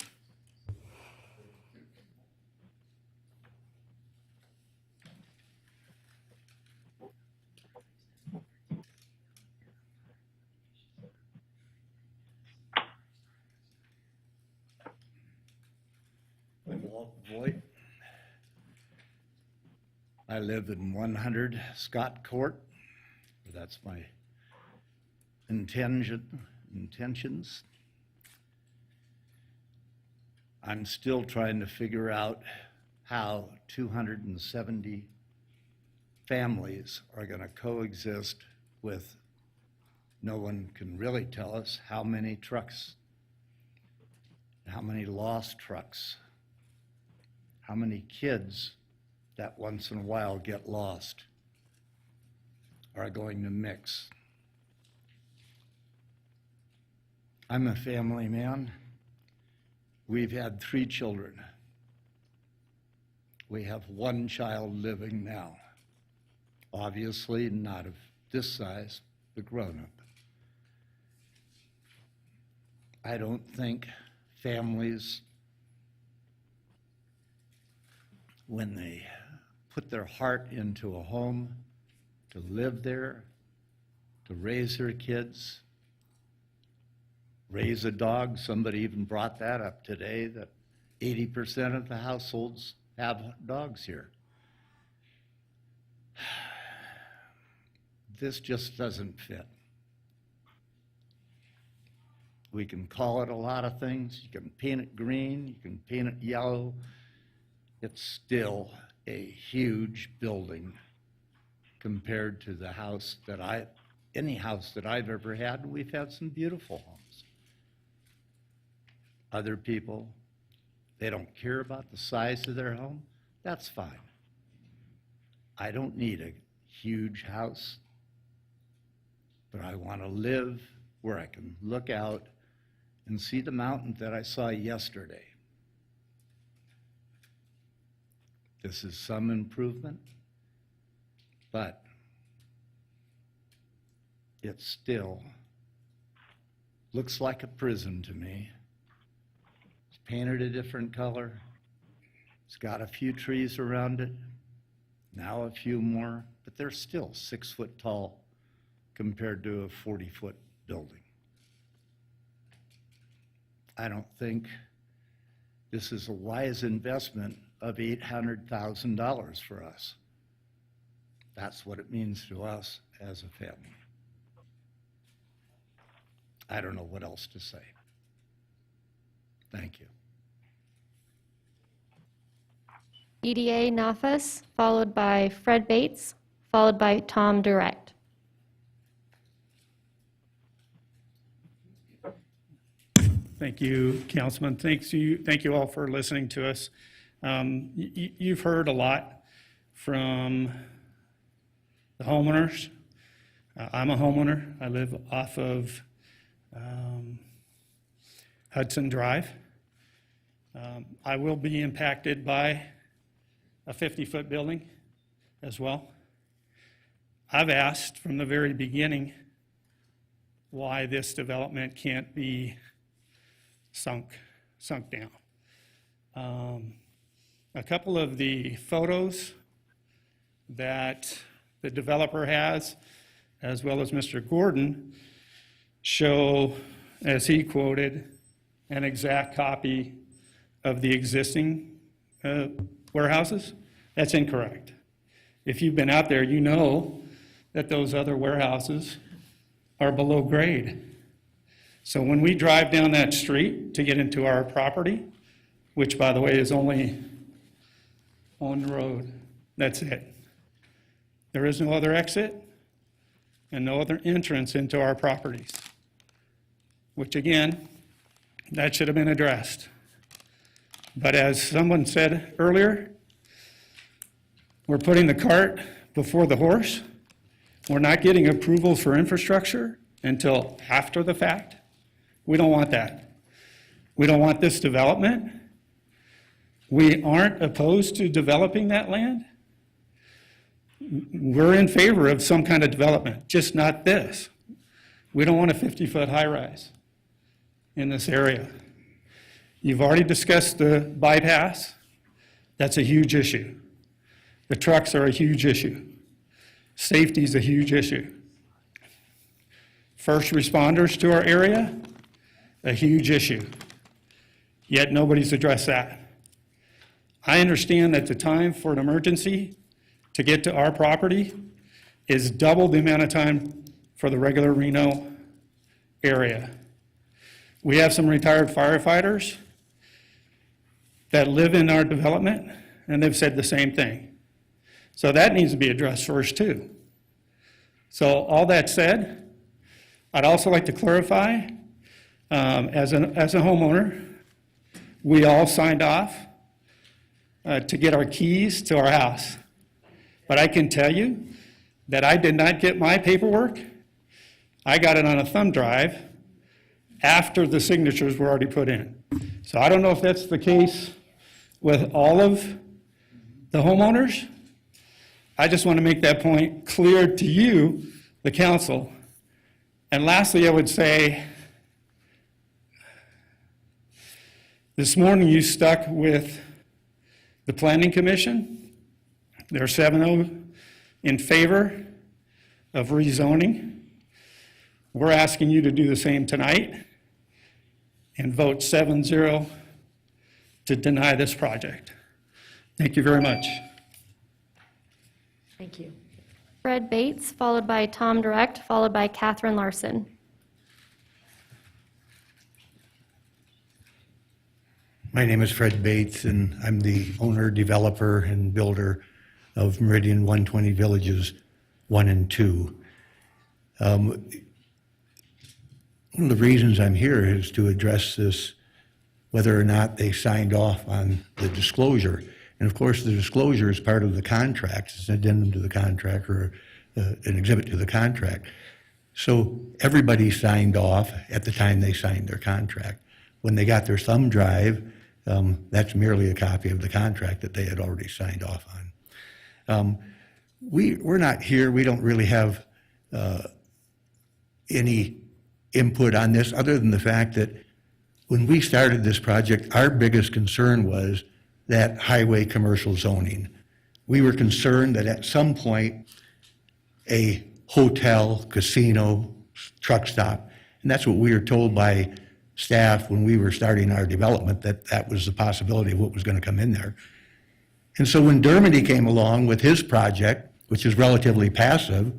I'm Walt Voigt. I live in 100 Scott Court. That's my intentions. I'm still trying to figure out how 270 families are going to coexist with, no one can really tell us how many trucks, how many lost trucks, how many kids that once in a while get lost are going to mix. I'm a family man. We've had 3 children. We have 1 child living now. Obviously not of this size, but grown up. I don't think families, when they put their heart into a home, to live there, to raise their kids, raise a dog. Somebody even brought that up today, that 80% of the households have dogs here. This just doesn't fit. We can call it a lot of things. You can paint it green, you can paint it yellow. It's still a huge building compared to the house that any house that I've ever had. We've had some beautiful homes. Other people, they don't care about the size of their home. That's fine. I don't need a huge house, but I want to live where I can look out and see the mountain that I saw yesterday. This is some improvement, but it still looks like a prison to me. It's painted a different color. It's got a few trees around it, now a few more, but they're still 6 foot tall compared to a 40-foot building. I don't think this is a wise investment of $800,000 for us. That's what it means to us as a family. I don't know what else to say. Thank you. DDA Nafis, followed by Fred Bates, followed by Tom Direct. Thank you, Councilman. Thank you all for listening to us. You've heard a lot from the homeowners. I'm a homeowner. I live off of Hudson Drive. I will be impacted by a 50-foot building as well. I've asked from the very beginning why this development can't be sunk down. A couple of the photos that the developer has, as well as Mr. Gordon, show, as he quoted, an exact copy of the existing warehouses. That's incorrect. If you've been out there, you know that those other warehouses are below grade. So when we drive down that street to get into our property, which by the way is only one road, that's it. There is no other exit and no other entrance into our properties, which again, that should have been addressed. But as someone said earlier, we're putting the cart before the horse. We're not getting approval for infrastructure until after the fact. We don't want that. We don't want this development. We aren't opposed to developing that land. We're in favor of some kind of development, just not this. We don't want a 50-foot high-rise in this area. You've already discussed the bypass. That's a huge issue. The trucks are a huge issue. Safety is a huge issue. First responders to our area, a huge issue. Yet nobody's addressed that. I understand that the time for an emergency to get to our property is double the amount of time for the regular Reno area. We have some retired firefighters that live in our development, and they've said the same thing. So that needs to be addressed first, too. So all that said, I'd also like to clarify, as a homeowner, we all signed off to get our keys to our house. But I can tell you that I did not get my paperwork. I got it on a thumb drive after the signatures were already put in. So I don't know if that's the case with all of the homeowners. I just want to make that point clear to you, the council. And lastly, I would say, this morning you stuck with the Planning Commission. They're 7-0 in favor of rezoning. We're asking you to do the same tonight and vote 7-0 to deny this project. Thank you very much. Thank you. Fred Bates, followed by Tom Direct, followed by Catherine Larson. My name is Fred Bates, and I'm the owner, developer, and builder of Meridian 120 Villages 1 and 2. One of the reasons I'm here is to address this, whether or not they signed off on the disclosure. And of course, the disclosure is part of the contract. It's an addendum to the contract or an exhibit to the contract. So everybody signed off at the time they signed their contract. When they got their thumb drive, that's merely a copy of the contract that they had already signed off on. We're not here, we don't really have any input on this other than the fact that when we started this project, our biggest concern was that highway commercial zoning. We were concerned that at some point, a hotel, casino, truck stop, and that's what we were told by staff when we were starting our development, that that was the possibility of what was going to come in there. And so when Dermody came along with his project, which is relatively passive,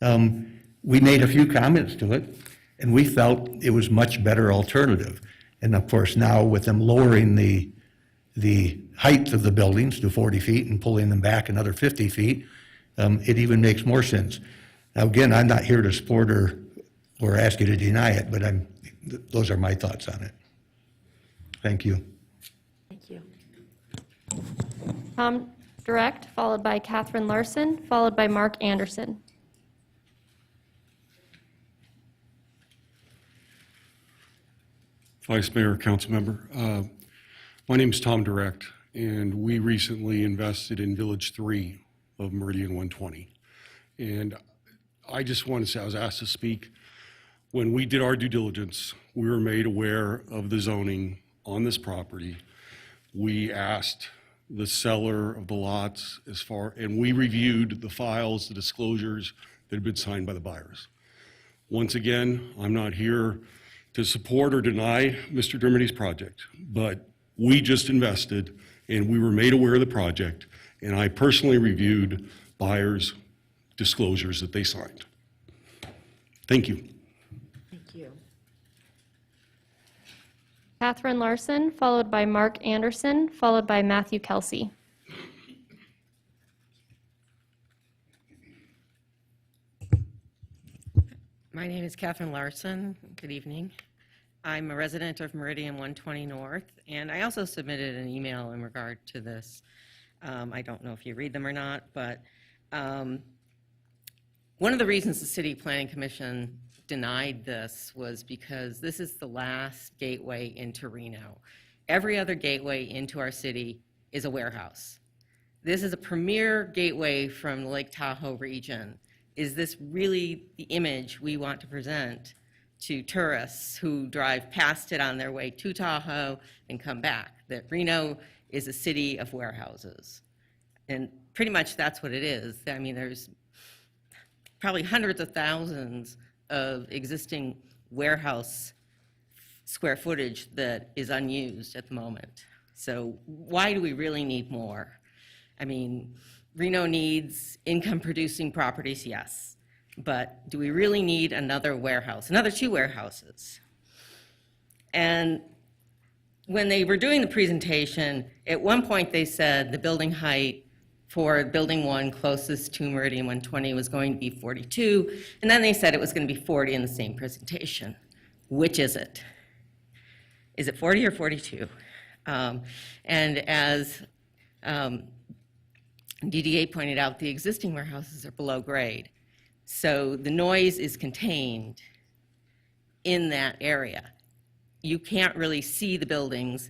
we made a few comments to it, and we felt it was much better alternative. And of course, now with them lowering the height of the buildings to 40 feet and pulling them back another 50 feet, it even makes more sense. Now, again, I'm not here to support or ask you to deny it, but those are my thoughts on it. Thank you. Thank you. Tom Direct, followed by Catherine Larson, followed by Mark Anderson. Vice Mayor, Council Member. My name is Tom Direct, and we recently invested in Village 3 of Meridian 120. And I just want to say, I was asked to speak. When we did our due diligence, we were made aware of the zoning on this property. We asked the seller of the lots and we reviewed the files, the disclosures that had been signed by the buyers. Once again, I'm not here to support or deny Mr. Dermody's project, but we just invested and we were made aware of the project, and I personally reviewed buyers' disclosures that they signed. Thank you. Catherine Larson, followed by Mark Anderson, followed by Matthew Kelsey. My name is Catherine Larson. Good evening. I'm a resident of Meridian 120 North, and I also submitted an email in regard to this. I don't know if you read them or not, but one of the reasons the City Planning Commission denied this was because this is the last gateway into Reno. Every other gateway into our city is a warehouse. This is a premier gateway from the Lake Tahoe region. Is this really the image we want to present to tourists who drive past it on their way to Tahoe and come back? That Reno is a city of warehouses. And pretty much that's what it is. I mean, there's probably hundreds of thousands of existing warehouse square footage that is unused at the moment. So why do we really need more? I mean, Reno needs income-producing properties, yes, but do we really need another warehouse, another 2 warehouses? And when they were doing the presentation, at one point they said the building height for Building 1 closest to Meridian 120 was going to be 42, and then they said it was going to be 40 in the same presentation. Which is it? Is it 40 or 42? And as DDA pointed out, the existing warehouses are below grade. So the noise is contained in that area. You can't really see the buildings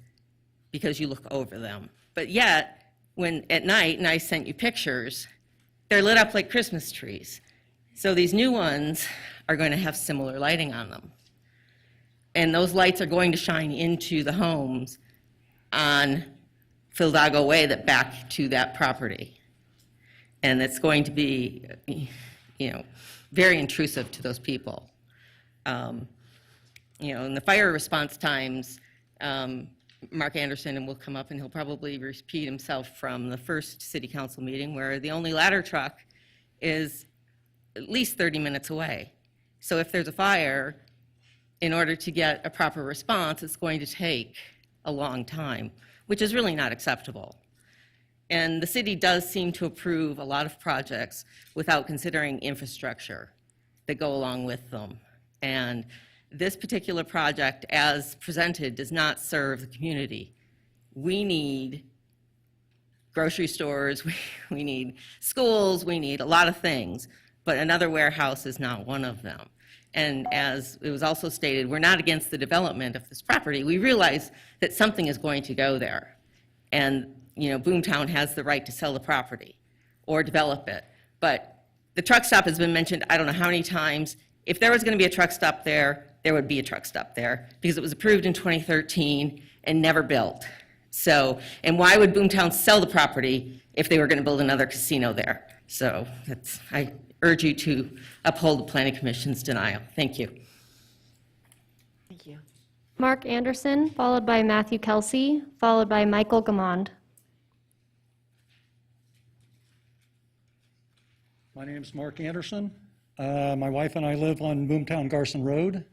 because you look over them. But yet, when at night, and I sent you pictures, they're lit up like Christmas trees. So these new ones are going to have similar lighting on them. And those lights are going to shine into the homes on Fildago Way that back to that property. And it's going to be, you know, very intrusive to those people. You know, in the fire response times, Mark Anderson will come up and he'll probably repeat himself from the first city council meeting where the only ladder truck is at least 30 minutes away. So if there's a fire, in order to get a proper response, it's going to take a long time, which is really not acceptable. And the city does seem to approve a lot of projects without considering infrastructure that go along with them. And this particular project, as presented, does not serve the community. We need grocery stores, we need schools, we need a lot of things, but another warehouse is not one of them. And as it was also stated, we're not against the development of this property. We realize that something is going to go there. And, you know, Boomtown has the right to sell the property or develop it. But the truck stop has been mentioned I don't know how many times. If there was going to be a truck stop there, there would be a truck stop there because it was approved in 2013 and never built. So, and why would Boomtown sell the property if they were going to build another casino there? So I urge you to uphold the Planning Commission's denial. Thank you. Thank you. Mark Anderson, followed by Matthew Kelsey, followed by Michael Gamond. My name's Mark Anderson. My wife and I live on Boomtown Garson Road.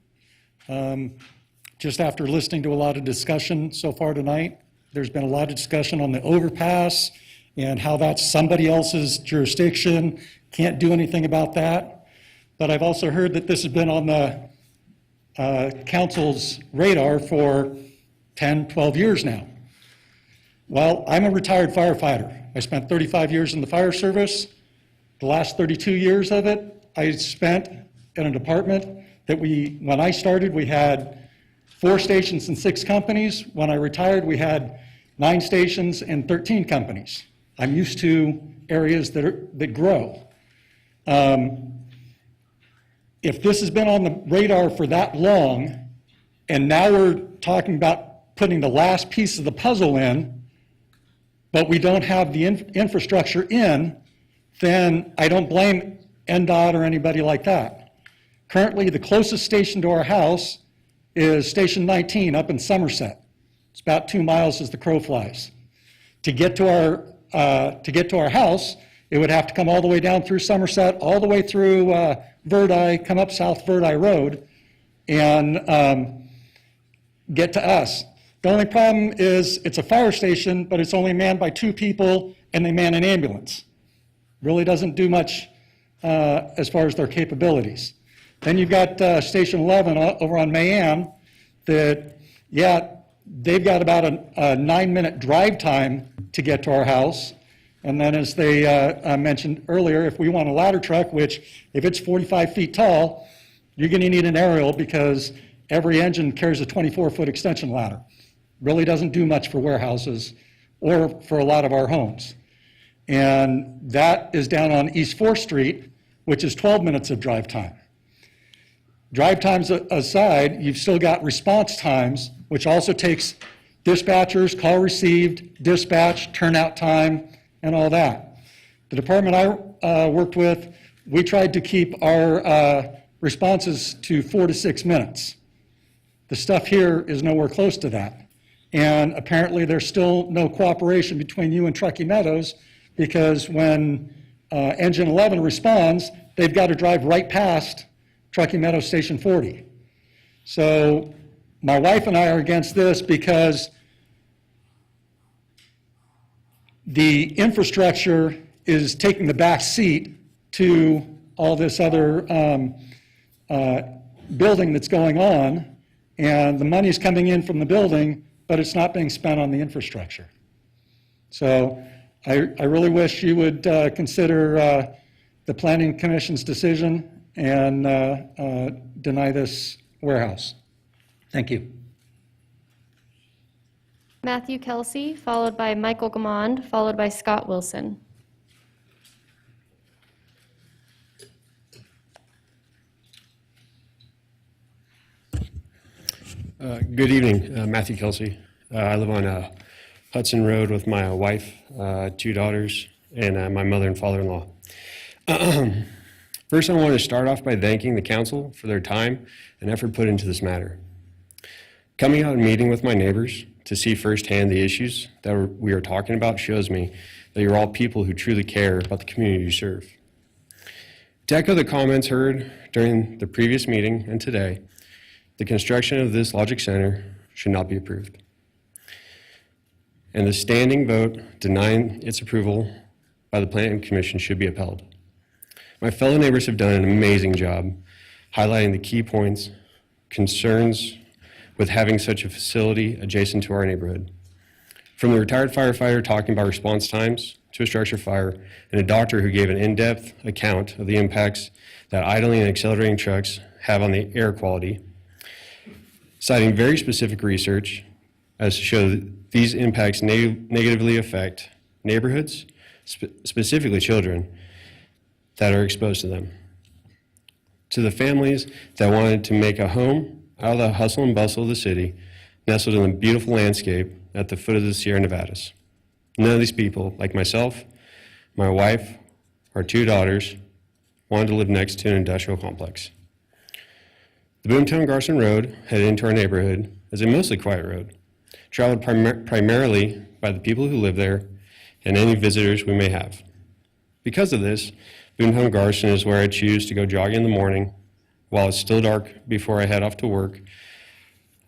Just after listening to a lot of discussion so far tonight, there's been a lot of discussion on the overpass and how that's somebody else's jurisdiction, can't do anything about that. But I've also heard that this has been on the council's radar for 10, 12 years now. Well, I'm a retired firefighter. I spent 35 years in the fire service. The last 32 years of it, I spent in a department that when I started, we had 4 stations and 6 companies. When I retired, we had 9 stations and 13 companies. I'm used to areas that grow. If this has been on the radar for that long, and now we're talking about putting the last piece of the puzzle in, but we don't have the infrastructure in, then I don't blame NDOT or anybody like that. Currently, the closest station to our house is Station 19 up in Somerset. It's about 2 miles as the crow flies. To get to our house, it would have to come all the way down through Somerset, all the way through Verdi, come up South Verdi Road, and get to us. The only problem is it's a fire station, but it's only manned by 2 people and they man an ambulance. Really doesn't do much as far as their capabilities. Then you've got Station 11 over on Mayan that, yeah, they've got about a 9-minute drive time to get to our house. And then as they mentioned earlier, if we want a ladder truck, which if it's 45 feet tall, you're going to need an aerial because every engine carries a 24-foot extension ladder. Really doesn't do much for warehouses or for a lot of our homes. And that is down on East 4th Street, which is 12 minutes of drive time. Drive times aside, you've still got response times, which also takes dispatchers, call received, dispatch, turnout time, and all that. The department I worked with, we tried to keep our responses to 4 to 6 minutes. The stuff here is nowhere close to that. And apparently there's still no cooperation between you and Truckee Meadows because when Engine 11 responds, they've got to drive right past Truckee Meadows Station 40. So my wife and I are against this because the infrastructure is taking the back seat to all this other building that's going on, and the money's coming in from the building, but it's not being spent on the infrastructure. So I really wish you would consider the Planning Commission's decision and deny this warehouse. Thank you. Matthew Kelsey, followed by Michael Gamond, followed by Scott Wilson. Good evening, Matthew Kelsey. I live on Hudson Road with my wife, 2 daughters, and my mother and father-in-law. First, I want to start off by thanking the council for their time and effort put into this matter. Coming out and meeting with my neighbors to see firsthand the issues that we are talking about shows me that you're all people who truly care about the community you serve. To echo the comments heard during the previous meeting and today, the construction of this logic center should not be approved. And the standing vote denying its approval by the Planning Commission should be upheld. My fellow neighbors have done an amazing job highlighting the key points, concerns with having such a facility adjacent to our neighborhood. From the retired firefighter talking about response times to a structure fire, and a doctor who gave an in-depth account of the impacts that idling and accelerating trucks have on the air quality, citing very specific research as to show that these impacts negatively affect neighborhoods, specifically children, that are exposed to them. To the families that wanted to make a home out of the hustle and bustle of the city, nestled in the beautiful landscape at the foot of the Sierra Nevadas. None of these people, like myself, my wife, our 2 daughters, wanted to live next to an industrial complex. The Boomtown Garson Road headed into our neighborhood is a mostly quiet road, traveled primarily by the people who live there and any visitors we may have. Because of this, Boomtown Garson is where I choose to go jogging in the morning while it's still dark before I head off to work,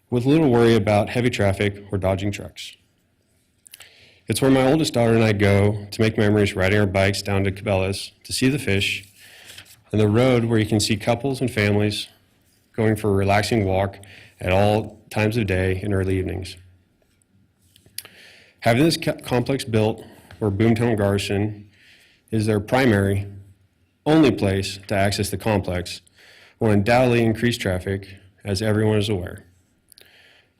with little worry about heavy traffic or dodging trucks. It's where my oldest daughter and I go to make memories riding our bikes down to Cabela's to see the fish, and the road where you can see couples and families going for a relaxing walk at all times of day and early evenings. Having this complex built where Boomtown Garson is their primary, only place to access the complex will undoubtedly increase traffic, as everyone is aware.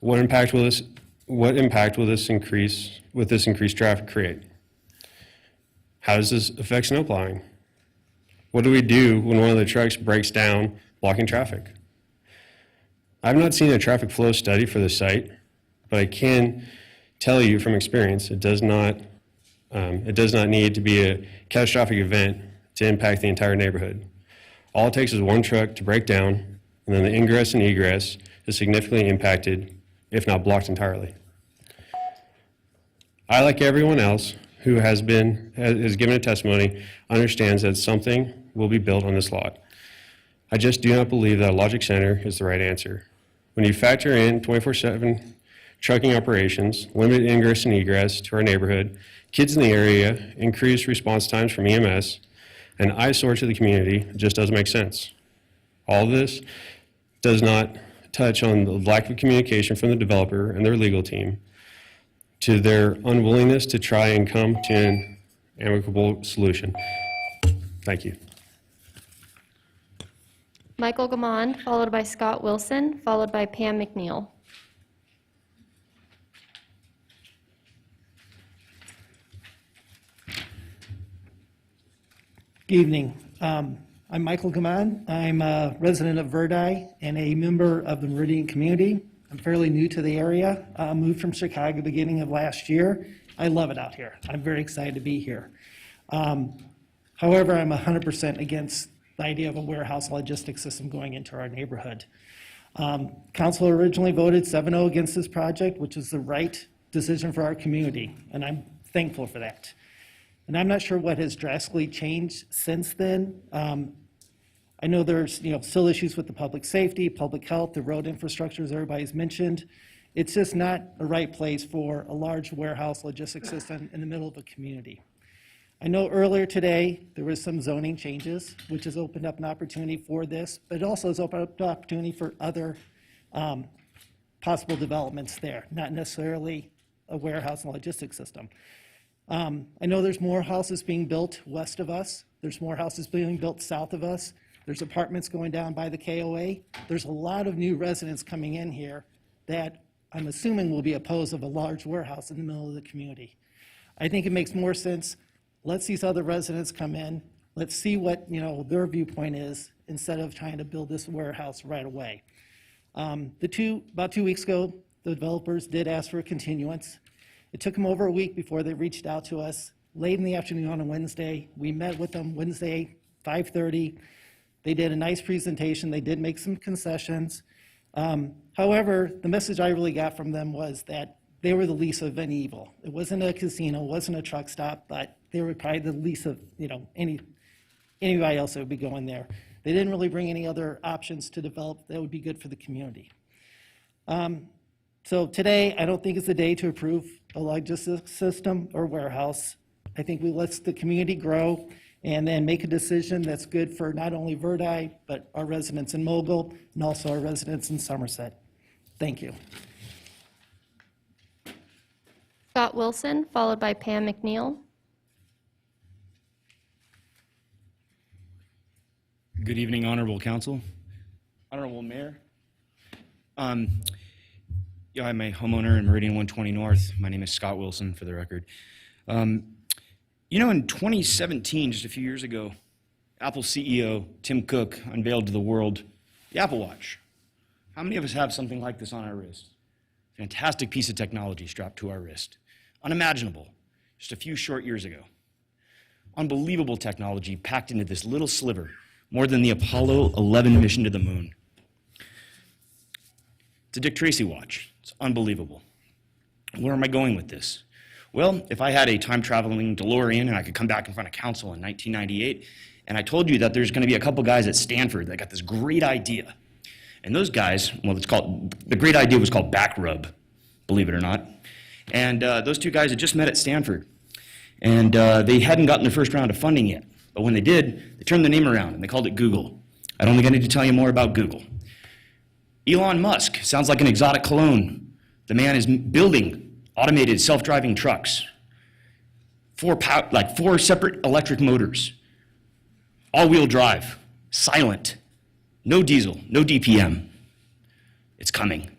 What impact will this increased traffic create? How does this affect snow plowing? What do we do when one of the trucks breaks down, blocking traffic? I've not seen a traffic flow study for the site, but I can tell you from experience it does not need to be a catastrophic event to impact the entire neighborhood. All it takes is one truck to break down, and then the ingress and egress is significantly impacted, if not blocked entirely. I, like everyone else who has given a testimony, understands that something will be built on this lot. I just do not believe that a logic center is the right answer. When you factor in 24/7 trucking operations, limited ingress and egress to our neighborhood, kids in the area, increased response times from EMS, an eyesore to the community, it just doesn't make sense. All of this does not touch on the lack of communication from the developer and their legal team to their unwillingness to try and come to an amicable solution. Thank you. Michael Gamond, followed by Scott Wilson, followed by Pam McNeil. Good evening. I'm Michael Gamond. I'm a resident of Verdi and a member of the Meridian community. I'm fairly new to the area. Moved from Chicago beginning of last year. I love it out here. I'm very excited to be here. However, I'm 100% against the idea of a warehouse logistics system going into our neighborhood. Council originally voted 7-0 against this project, which is the right decision for our community, and I'm thankful for that. And I'm not sure what has drastically changed since then. I know there's still issues with the public safety, public health, the road infrastructure, as everybody's mentioned. It's just not the right place for a large warehouse logistics system in the middle of a community. I know earlier today there was some zoning changes, which has opened up an opportunity for this, but it also has opened up an opportunity for other possible developments there, not necessarily a warehouse and logistics system. I know there's more houses being built west of us. There's more houses being built south of us. There's apartments going down by the KOA. There's a lot of new residents coming in here that I'm assuming will be opposed of a large warehouse in the middle of the community. I think it makes more sense. Let's these other residents come in. Let's see what their viewpoint is instead of trying to build this warehouse right away. About 2 weeks ago, the developers did ask for a continuance. It took them over a week before they reached out to us. Late in the afternoon on a Wednesday, we met with them Wednesday, 5:30. They did a nice presentation. They did make some concessions. However, the message I really got from them was that they were the least of any evil. It wasn't a casino, it wasn't a truck stop, but they were probably the least of anybody else that would be going there. They didn't really bring any other options to develop that would be good for the community. So today, I don't think it's the day to approve a logistics system or warehouse. I think we let the community grow and then make a decision that's good for not only Verdi, but our residents in Mogul and also our residents in Somerset. Thank you. Scott Wilson, followed by Pam McNeil. Good evening, Honorable Council. Honorable Mayor. I'm a homeowner in Meridian 120 North. My name is Scott Wilson, for the record. In 2017, just a few years ago, Apple CEO Tim Cook unveiled to the world the Apple Watch. How many of us have something like this on our wrist? Fantastic piece of technology strapped to our wrist. Unimaginable, just a few short years ago. Unbelievable technology packed into this little sliver, more than the Apollo 11 mission to the moon. It's a Dick Tracy watch. It's unbelievable. Where am I going with this? Well, if I had a time-traveling DeLorean and I could come back in front of council in 1998, and I told you that there's going to be a couple guys at Stanford that got this great idea. And those guys, the great idea was called back rub, believe it or not. And those two guys had just met at Stanford. And they hadn't gotten the first round of funding yet. But when they did, they turned the name around and they called it Google. I don't think I need to tell you more about Google. Elon Musk sounds like an exotic cologne. The man is building automated self-driving trucks. 4 separate electric motors. All-wheel drive, silent, no diesel, no DPM. It's coming.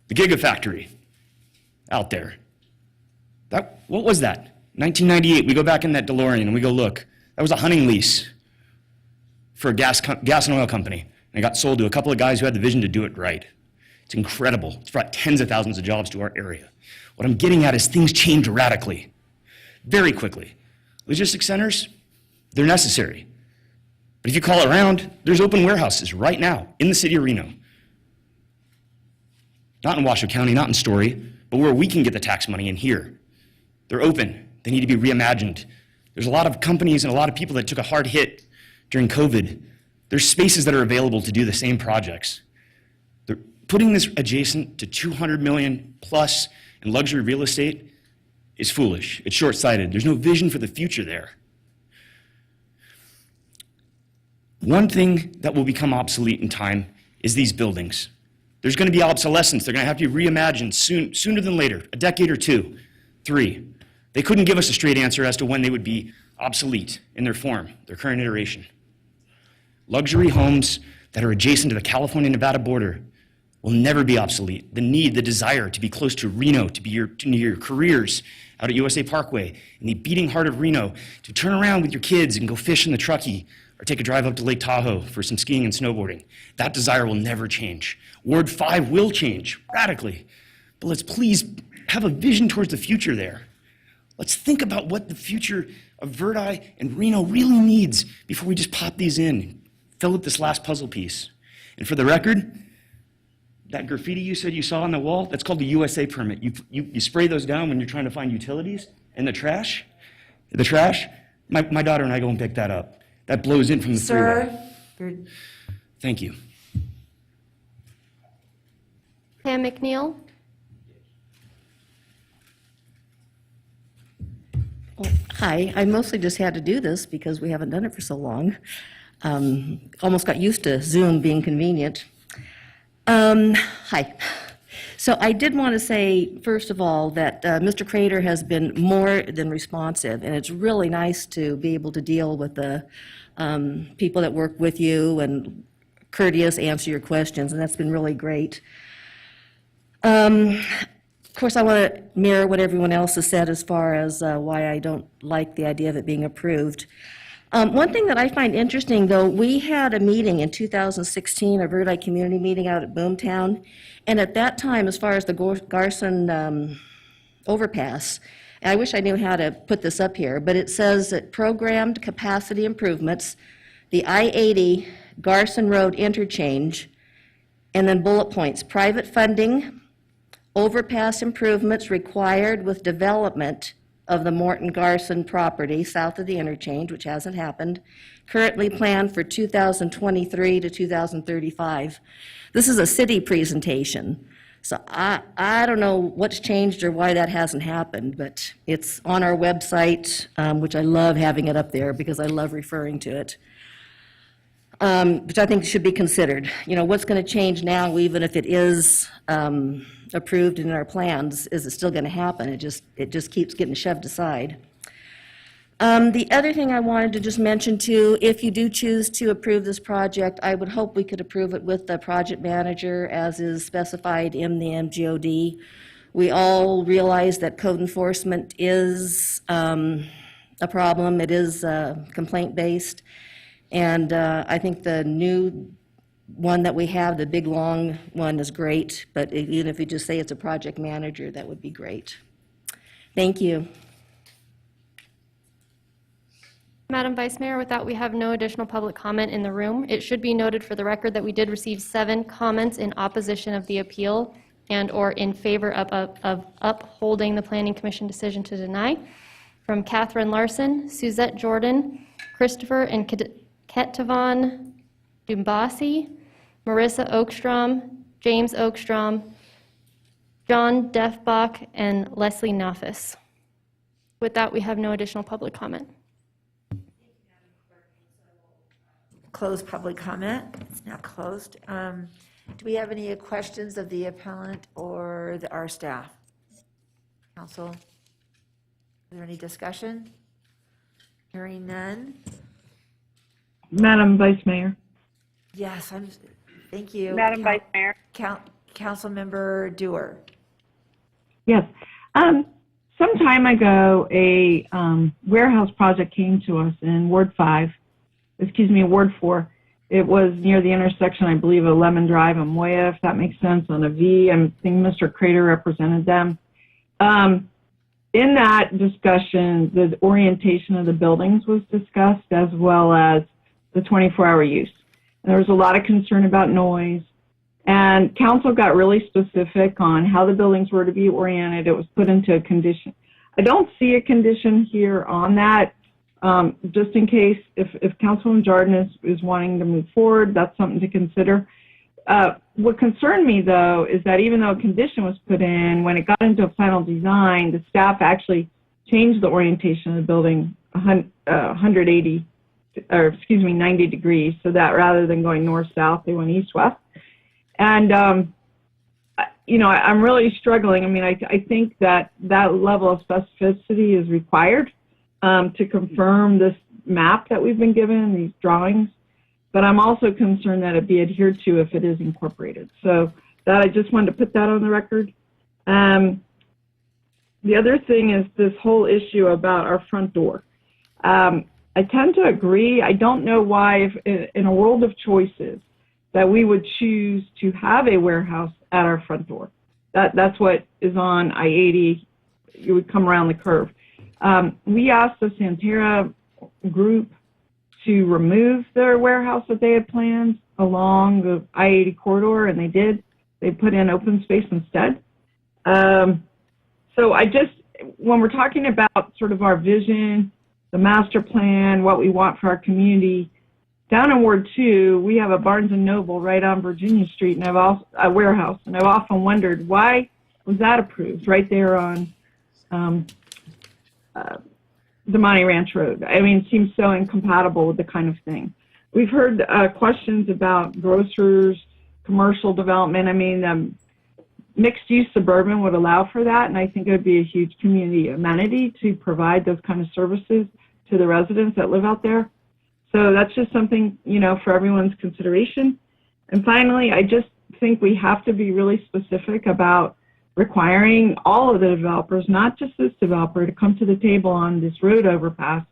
The Gigafactory, out there. What was that? 1998, we go back in that DeLorean and we go, look, that was a hunting lease for a gas and oil company. And it got sold to a couple of guys who had the vision to do it right. It's incredible. It's brought tens of thousands of jobs to our area. What I'm getting at is things change radically, very quickly. Logistics centers, they're necessary. But if you call around, there's open warehouses right now in the city of Reno. Not in Washoe County, not in Story, but where we can get the tax money in here. They're open. They need to be reimagined. There's a lot of companies and a lot of people that took a hard hit during COVID. There's spaces that are available to do the same projects. Putting this adjacent to 200 million plus in luxury real estate is foolish. It's short-sighted. There's no vision for the future there. One thing that will become obsolete in time is these buildings. There's going to be obsolescence. They're going to have to be reimagined sooner than later, a decade or two, 3. They couldn't give us a straight answer as to when they would be obsolete in their form, their current iteration. Luxury homes that are adjacent to the California-Nevada border will never be obsolete. The need, the desire to be close to Reno, to be near your careers out at USA Parkway, in the beating heart of Reno, to turn around with your kids and go fish in the Truckee, or take a drive up to Lake Tahoe for some skiing and snowboarding. That desire will never change. Ward 5 will change radically, but let's please have a vision towards the future there. Let's think about what the future of Verdi and Reno really needs before we just pop these in, fill up this last puzzle piece. And for the record, that graffiti you said you saw on the wall, that's called the USA permit. You spray those down when you're trying to find utilities and the trash. My daughter and I go and pick that up. That blows in from the freeway. Sir, Thank you. Pam McNeil? Hi, I mostly just had to do this because we haven't done it for so long. Almost got used to Zoom being convenient. Hi. So I did want to say, first of all, that Mr. Crater has been more than responsive, and it's really nice to be able to deal with the people that work with you and courteous, answer your questions, and that's been really great. Of course, I want to mirror what everyone else has said as far as why I don't like the idea of it being approved. One thing that I find interesting, though, we had a meeting in 2016, a Verdi community meeting out at Boomtown, and at that time, as far as the Garson overpass, and I wish I knew how to put this up here, but it says that programmed capacity improvements, the I-80 Garson Road interchange, and then bullet points, private funding, overpass improvements required with development of the Morton Garson property south of the interchange, which hasn't happened, currently planned for 2023 to 2035. This is a city presentation. So I don't know what's changed or why that hasn't happened, but it's on our website, which I love having it up there because I love referring to it, which I think should be considered. You know, what's going to change now, even if it is approved in our plans, is it still going to happen? It just keeps getting shoved aside. The other thing I wanted to just mention too, if you do choose to approve this project, I would hope we could approve it with the project manager as is specified in the MGOD. We all realize that code enforcement is a problem. It is complaint-based. And I think the new one that we have, the big long one, is great. But even if you just say it's a project manager, that would be great. Thank you. Madam Vice Mayor, with that, we have no additional public comment in the room. It should be noted for the record that we did receive 7 comments in opposition of the appeal and or in favor of upholding the Planning Commission decision to deny, from Catherine Larson, Suzette Jordan, Christopher and Ketavon Dumbasi, Marissa Oakstrom, James Oakstrom, John Defbach, and Leslie Nafis. With that, we have no additional public comment. Close public comment. It's now closed. Do we have any questions of the appellant or our staff? Council, is there any discussion? Hearing none. Madam Vice Mayor. Yes, thank you. Madam Vice Mayor. Councilmember Dewar. Yes. Some time ago, a warehouse project came to us in Ward 4. It was near the intersection, I believe, of Lemon Drive and Moya, if that makes sense, on a V. I think Mr. Crater represented them. In that discussion, the orientation of the buildings was discussed, as well as the 24-hour use. And there was a lot of concern about noise. And council got really specific on how the buildings were to be oriented. It was put into a condition. I don't see a condition here on that. Just in case, if Councilwoman Jordan is wanting to move forward, that's something to consider. What concerned me, though, is that even though a condition was put in, when it got into a final design, the staff actually changed the orientation of the building 180, or excuse me, 90 degrees, so that rather than going north-south, they went east-west. And, I'm really struggling. I mean, I think that level of specificity is required to confirm this map that we've been given, these drawings. But I'm also concerned that it be adhered to if it is incorporated. So that I just wanted to put that on the record. The other thing is this whole issue about our front door. I tend to agree. I don't know why, if in a world of choices, that we would choose to have a warehouse at our front door. That's what is on I-80. You would come around the curve. We asked the Santera group to remove their warehouse that they had planned along the I-80 corridor, and they did. They put in open space instead. So when we're talking about sort of our vision, the master plan, what we want for our community, down in Ward 2, we have a Barnes & Noble right on Virginia Street, and a warehouse, and I've often wondered, why was that approved right there on the Monty Ranch Road? I mean, it seems so incompatible with the kind of thing. We've heard questions about grocers, commercial development. I mean, mixed-use suburban would allow for that, and I think it would be a huge community amenity to provide those kind of services to the residents that live out there. So that's just something, for everyone's consideration. And finally, I just think we have to be really specific about requiring all of the developers, not just this developer, to come to the table on this road overpass,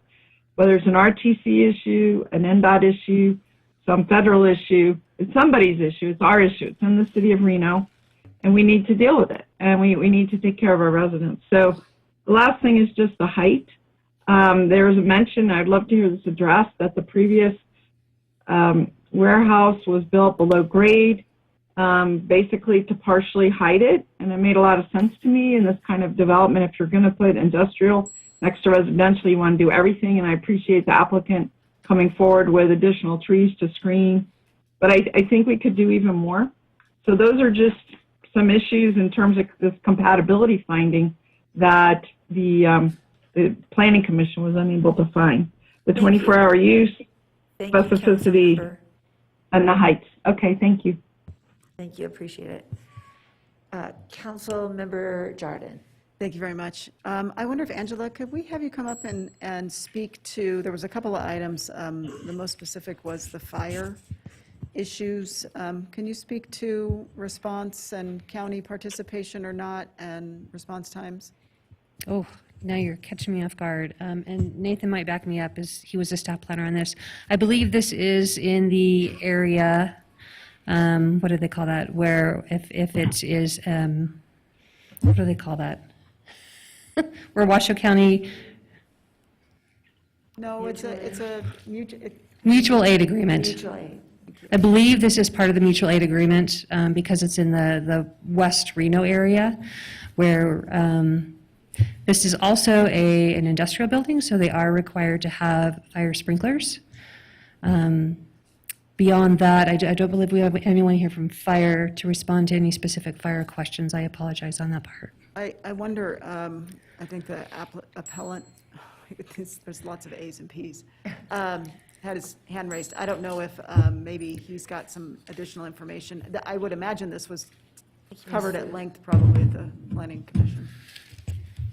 whether it's an RTC issue, an NDOT issue, some federal issue. It's somebody's issue. It's our issue. It's in the city of Reno, and we need to deal with it, and we need to take care of our residents. So the last thing is just the height. There was a mention, I'd love to hear this addressed, that the previous warehouse was built below grade, basically to partially hide it. And it made a lot of sense to me in this kind of development. If you're going to put industrial next to residential, you want to do everything. And I appreciate the applicant coming forward with additional trees to screen. But I think we could do even more. So those are just some issues in terms of this compatibility finding that the Planning Commission was unable to find. The 24-hour use, specificity, and the heights. Okay, thank you. Thank you, appreciate it. Council Member Jardin. Thank you very much. I wonder if, Angela, could we have you come up and speak to, there was a couple of items. The most specific was the fire issues. Can you speak to response and county participation or not, and response times? Oh, now you're catching me off guard. And Nathan might back me up, as he was a staff planner on this. I believe this is in the area, what do they call that? Where if it is, what do they call that? Where Washoe County. No, it's a Mutual aid agreement. Mutual aid. I believe this is part of the mutual aid agreement because it's in the West Reno area, where this is also an industrial building, so they are required to have fire sprinklers. Beyond that, I don't believe we have anyone here from fire to respond to any specific fire questions. I apologize on that part. I wonder, I think the appellant, there's lots of A's and P's, had his hand raised. I don't know if maybe he's got some additional information. I would imagine this was covered at length probably at the Planning Commission.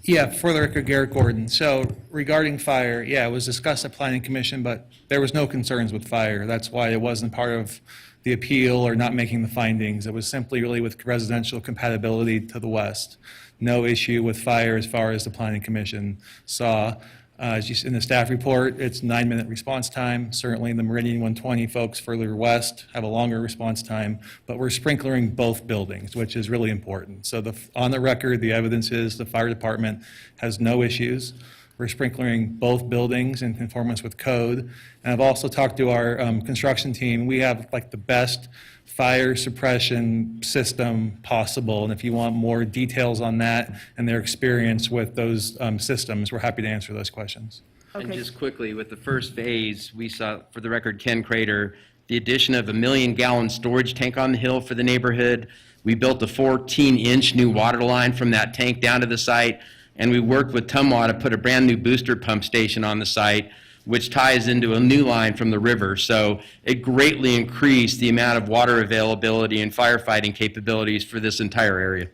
Yeah, for the record, Garrett Gordon. So regarding fire, yeah, it was discussed at Planning Commission, but there was no concerns with fire. That's why it wasn't part of the appeal or not making the findings. It was simply really with residential compatibility to the west. No issue with fire as far as the Planning Commission saw. As you see in the staff report, it's 9-minute response time. Certainly the Meridian 120 folks further west have a longer response time, but we're sprinklering both buildings, which is really important. So on the record, the evidence is the fire department has no issues. We're sprinklering both buildings in conformance with code. And I've also talked to our construction team. We have like the best fire suppression system possible. And if you want more details on that and their experience with those systems, we're happy to answer those questions. And just quickly, with the first phase, we saw, for the record, Ken Crater the addition of a 1 million gallon storage tank on the hill for the neighborhood. We built a 14-inch new water line from that tank down to the site, and we worked with Tumwa to put a brand new booster pump station on the site, which ties into a new line from the river. So it greatly increased the amount of water availability and firefighting capabilities for this entire area.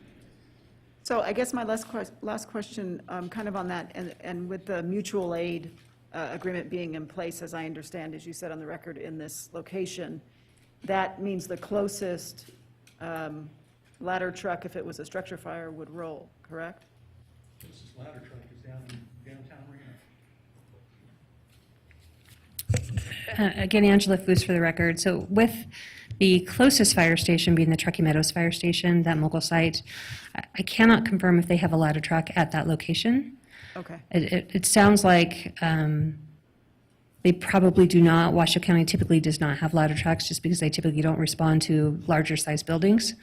So I guess my last question, kind of on that, and with the mutual aid agreement being in place, as I understand, as you said on the record, in this location, that means the closest ladder truck, if it was a structure fire, would roll, correct? This ladder truck is down in downtown Reno. Again, Angela Foos for the record. So with the closest fire station being the Truckee Meadows Fire Station, that mobile site, I cannot confirm if they have a ladder truck at that location. Okay. It sounds like they probably do not. Washoe County typically does not have ladder trucks just because they typically don't respond to larger size buildings.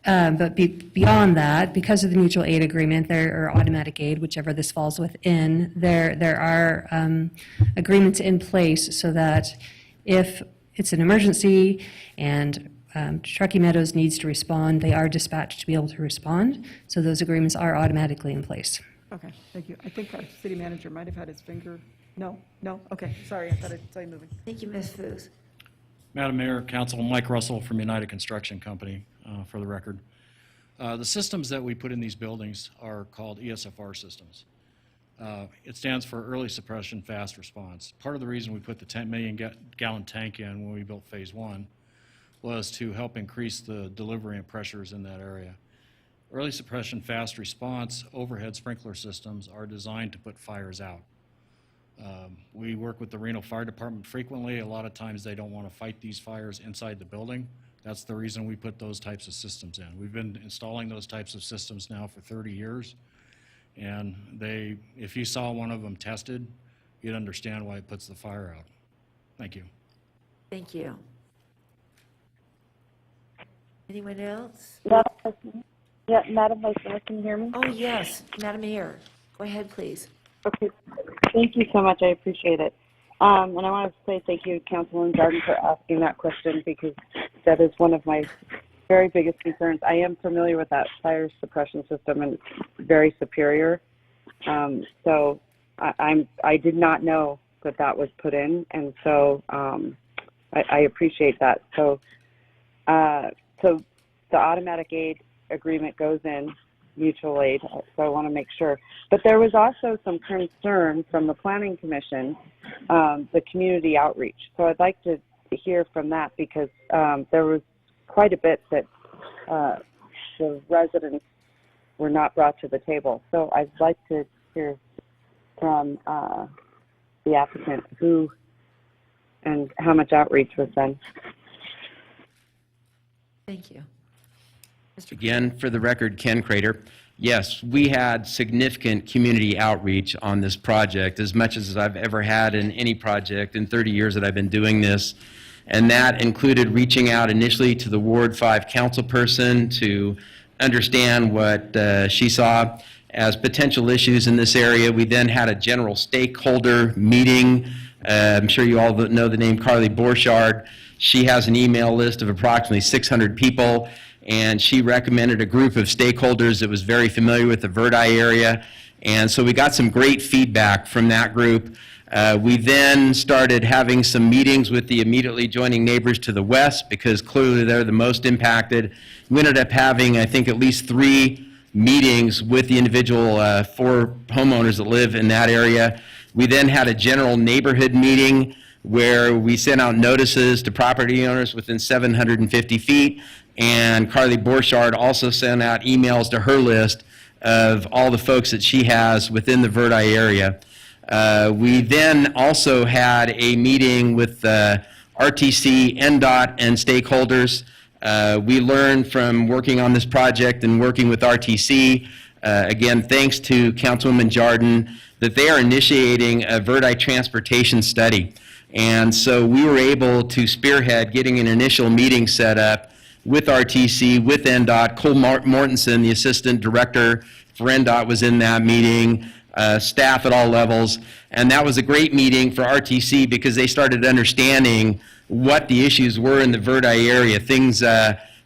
But beyond that, because of the mutual aid agreement, there are automatic aid, whichever this falls within, there are agreements in place so that if it's an emergency and Truckee Meadows needs to respond, they are dispatched to be able to respond. So those agreements are automatically in place. Okay, thank you. I think our city manager might have had his finger, no? Okay, sorry, I thought I saw you moving. Thank you, Ms. Foos. Madam Mayor, Council, Mike Russell from United Construction Company, for the record. The systems that we put in these buildings are called ESFR systems. It stands for Early Suppression Fast Response. Part of the reason we put the 10 million gallon tank in when we built Phase 1 was to help increase the delivery and pressures in that area. Early Suppression Fast Response overhead sprinkler systems are designed to put fires out. We work with the Reno Fire Department frequently. A lot of times they don't want to fight these fires inside the building. That's the reason we put those types of systems in. We've been installing those types of systems now for 30 years. And if you saw one of them tested, you'd understand why it puts the fire out. Thank you. Thank you. Anyone else? Yeah, Madam Vice Mayor, can you hear me? Oh, yes, Madam Mayor. Go ahead, please. Okay, thank you so much. I appreciate it. And I want to say thank you, Councilman Jordan, for asking that question because that is one of my very biggest concerns. I am familiar with that fire suppression system and it's very superior. So I did not know that was put in, and so I appreciate that. So so the automatic aid agreement goes in, mutual aid, so I want to make sure. But there was also some concern from the Planning Commission, the community outreach. So I'd like to hear from that because there was quite a bit that the residents were not brought to the table. So I'd like to hear from the applicant who and how much outreach was done. Thank you. Again, for the record, Ken Crater. Yes, we had significant community outreach on this project, as much as I've ever had in any project in 30 years that I've been doing this. And that included reaching out initially to the Ward 5 councilperson to understand what she saw as potential issues in this area. We then had a general stakeholder meeting. I'm sure you all know the name Carly Borchardt. She has an email list of approximately 600 people, and she recommended a group of stakeholders that was very familiar with the Verdi area. And so we got some great feedback from that group. We then started having some meetings with the immediately joining neighbors to the west because clearly they're the most impacted. We ended up having, I think, at least 3 meetings with the individual 4 homeowners that live in that area. We then had a general neighborhood meeting where we sent out notices to property owners within 750 feet, and Carly Borchardt also sent out emails to her list of all the folks that she has within the Verdi area. We then also had a meeting with RTC, NDOT, and stakeholders. We learned from working on this project and working with RTC, again, thanks to Councilwoman Jordan, that they are initiating a Verdi transportation study. And so we were able to spearhead getting an initial meeting set up with RTC, with NDOT. Cole Mortensen, the assistant director for NDOT, was in that meeting. staff at all levels. And that was a great meeting for RTC because they started understanding what the issues were in the Verdi area, things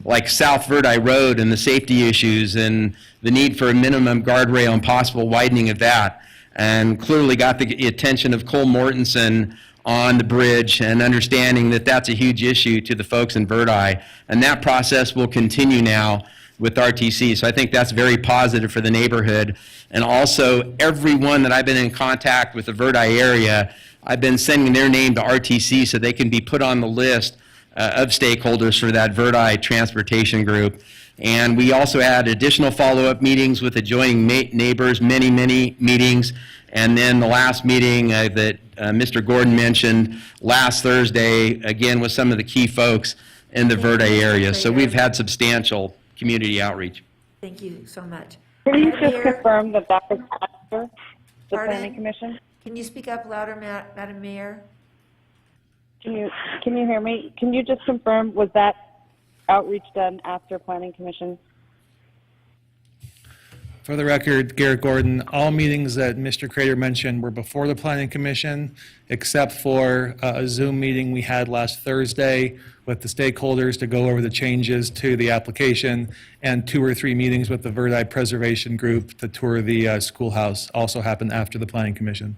like South Verdi Road and the safety issues and the need for a minimum guardrail and possible widening of that. And clearly got the attention of Cole Mortensen on the bridge and understanding that that's a huge issue to the folks in Verdi. And that process will continue now with RTC. So I think that's very positive for the neighborhood. And also, everyone that I've been in contact with the Verdi area, I've been sending their name to RTC so they can be put on the list of stakeholders for that Verdi transportation group. And we also had additional follow-up meetings with adjoining neighbors, many meetings. And then the last meeting that Mr. Gordon mentioned last Thursday, again, with some of the key folks in the Verdi area. So we've had substantial community outreach. Thank you so much. Can you just Mayor, confirm that that was after the Pardon? planning commission? Can you speak up louder, Madam Mayor? Can you hear me? Can you just confirm, was that outreach done after planning commission? For the record, Garrett Gordon, all meetings that Mr. Crater mentioned were before the Planning Commission, except for a Zoom meeting we had last Thursday with the stakeholders to go over the changes to the application, and 2 or 3 meetings with the Verdi Preservation Group to tour the schoolhouse also happened after the Planning Commission.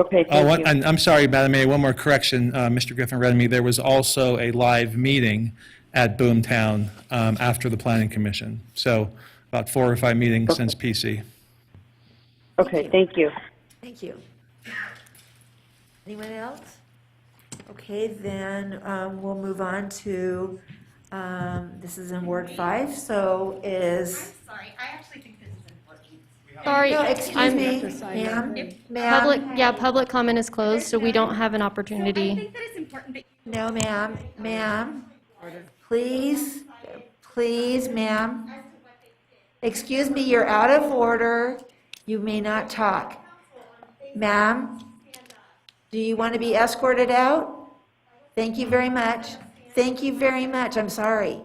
Okay, thank you. And I'm sorry, Madam Mayor, one more correction. Mr. Griffin read me. There was also a live meeting at Boomtown after the Planning Commission. So about 4 or 5 meetings since PC. Okay, thank you. Thank you. Anyone else? Okay, then we'll move on to, this is in Ward 5, so is, Sorry, I actually think this is important. Sorry, no, excuse I'm- me, ma'am. Public comment is closed, so we don't have an I opportunity. think that it's important that No, ma'am, please, ma'am. Excuse me, you're out of order. You may not talk. Ma'am, do you want to be escorted out? Thank you very much. Thank you very much. I'm sorry.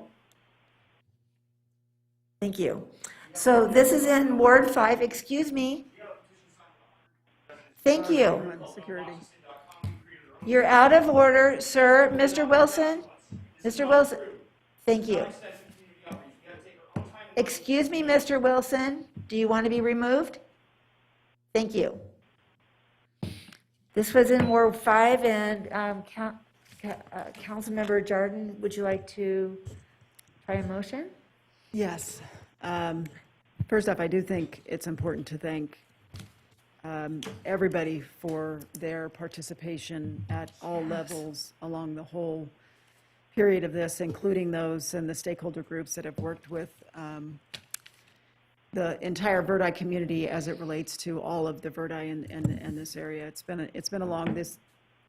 Thank you. So this is in Ward 5. Excuse me. Thank you. Security. You're out of order, sir. Mr. Wilson? Mr. Wilson? Thank you. Excuse me, Mr. Wilson. Do you want to be removed? Thank you. This was in Ward 5, and Councilmember Jordan, would you like to try a motion? Yes. First off, I do think it's important to thank everybody for their participation at all levels along the whole period of this, including those and the stakeholder groups that have worked with the entire Verdi community as it relates to all of the Verdi in this area. It's been a long, this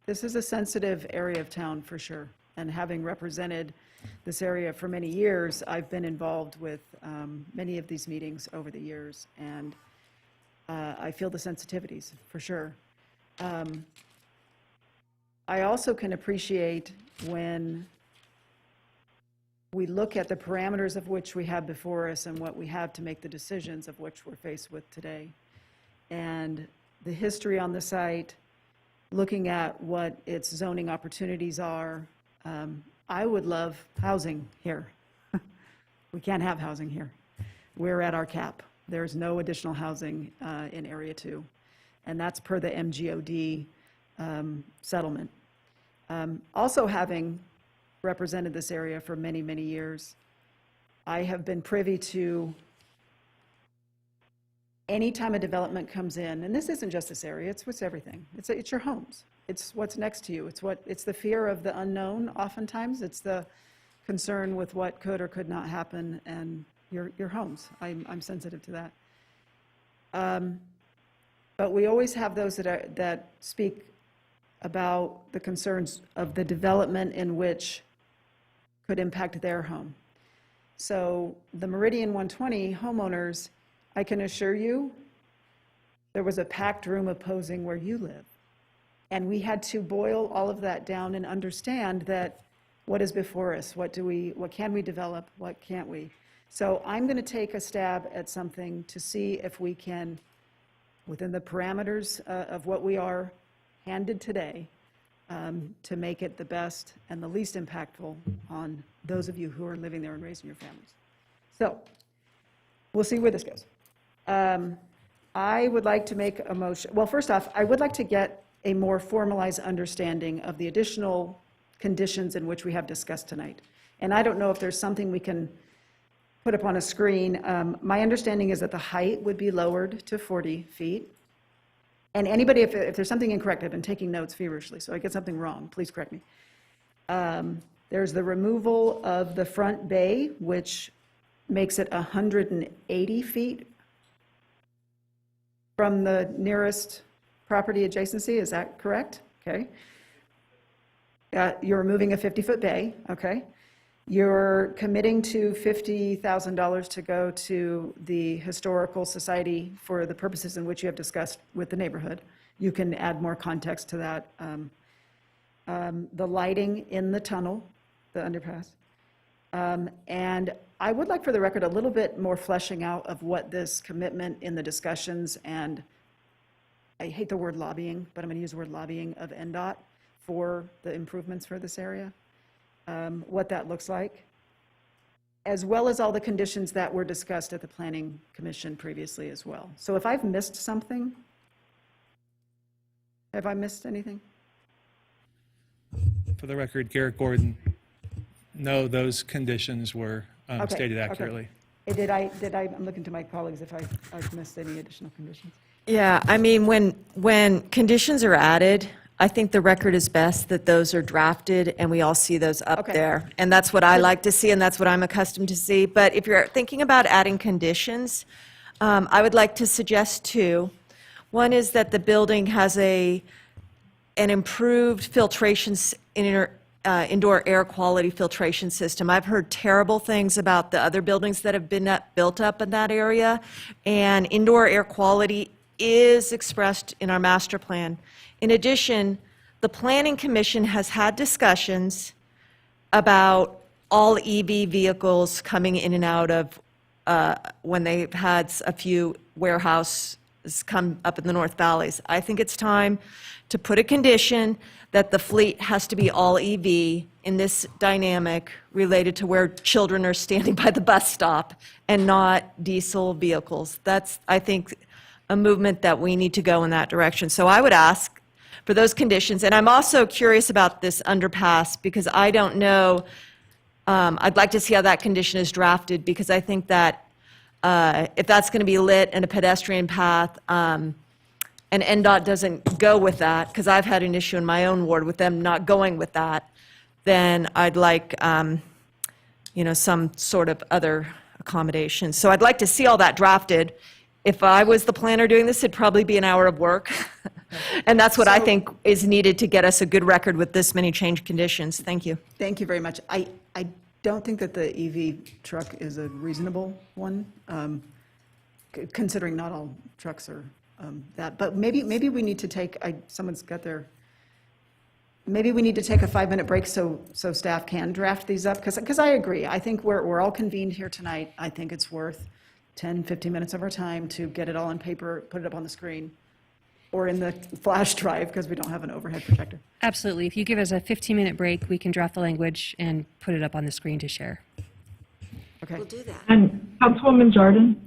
is a sensitive area of town for sure. And having represented this area for many years, I've been involved with many of these meetings over the years, and I feel the sensitivities for sure. I also can appreciate when we look at the parameters of which we have before us and what we have to make the decisions of which we're faced with today. And the history on the site, looking at what its zoning opportunities are. I would love housing here. We can't have housing here. We're at our cap. There's no additional housing in Area 2. And that's per the MGOD settlement. Also having represented this area for many, many years, I have been privy to anytime a development comes in, and this isn't just this area, it's everything. It's your homes. It's what's next to you. It's the fear of the unknown oftentimes. It's the concern with what could or could not happen and your homes. I'm sensitive to that. But we always have those that speak about the concerns of the development in which could impact their home. So the Meridian 120 homeowners, I can assure you, there was a packed room opposing where you live. And we had to boil all of that down and understand that what is before us, what can we develop, what can't we? So I'm going to take a stab at something to see if we can, within the parameters of what we are handed today, to make it the best and the least impactful on those of you who are living there and raising your families. So we'll see where this goes. I would like to make a motion. Well, first off, I would like to get a more formalized understanding of the additional conditions in which we have discussed tonight. And I don't know if there's something we can put up on a screen. My understanding is that the height would be lowered to 40 feet. And anybody, if there's something incorrect, I've been taking notes feverishly, so I get something wrong, please correct me. There's the removal of the front bay, which makes it 180 feet from the nearest property adjacency, is that correct? Okay. You're removing a 50-foot bay, okay. You're committing to $50,000 to go to the Historical Society for the purposes in which you have discussed with the neighborhood. You can add more context to that. The lighting in the tunnel, the underpass. And I would like for the record a little bit more fleshing out of what this commitment in the discussions, and I hate the word lobbying, but I'm going to use the word lobbying of NDOT for the improvements for this area. What that looks like, as well as all the conditions that were discussed at the Planning Commission previously as well. So if I've missed something, have I missed anything? For the record, Garrett Gordon, no, those conditions were Okay, stated okay. accurately. I'm looking to my colleagues if I've missed any additional conditions. Yeah, I mean, when conditions are added, I think the record is best that those are drafted and we all see those up Okay. there. And that's what I like to see and that's what I'm accustomed to see. But if you're thinking about adding conditions, I would like to suggest two. One is that the building has an improved indoor air quality filtration system. I've heard terrible things about the other buildings that have been built up in that area, and indoor air quality is expressed in our master plan. In addition, the Planning Commission has had discussions about all EV vehicles coming in and out of, when they've had a few warehouses come up in the North Valleys. I think it's time to put a condition that the fleet has to be all EV in this dynamic related to where children are standing by the bus stop and not diesel vehicles. That's, I think, a movement that we need to go in that direction. So I would ask for those conditions. And I'm also curious about this underpass because I don't know, I'd like to see how that condition is drafted because I think that if that's going to be lit and a pedestrian path, and NDOT doesn't go with that, because I've had an issue in my own ward with them not going with that, then I'd like, some sort of other accommodation. So I'd like to see all that drafted. If I was the planner doing this, it'd probably be an hour of work. And that's what I think is needed to get us a good record with this many change conditions. Thank you. Thank you very much. I don't think that the EV truck is a reasonable one, considering not all trucks are that. But maybe we need to take, someone's got their, maybe we need to take a 5-minute break so staff can draft these up, because I agree. I think we're all convened here tonight. I think it's worth 10, 15 minutes of our time to get it all on paper, put it up on the screen, or in the flash drive, because we don't have an overhead projector. Absolutely. If you give us a 15-minute break, we can draft the language and put it up on the screen to share. Okay. We'll do that. And Councilwoman Jordan?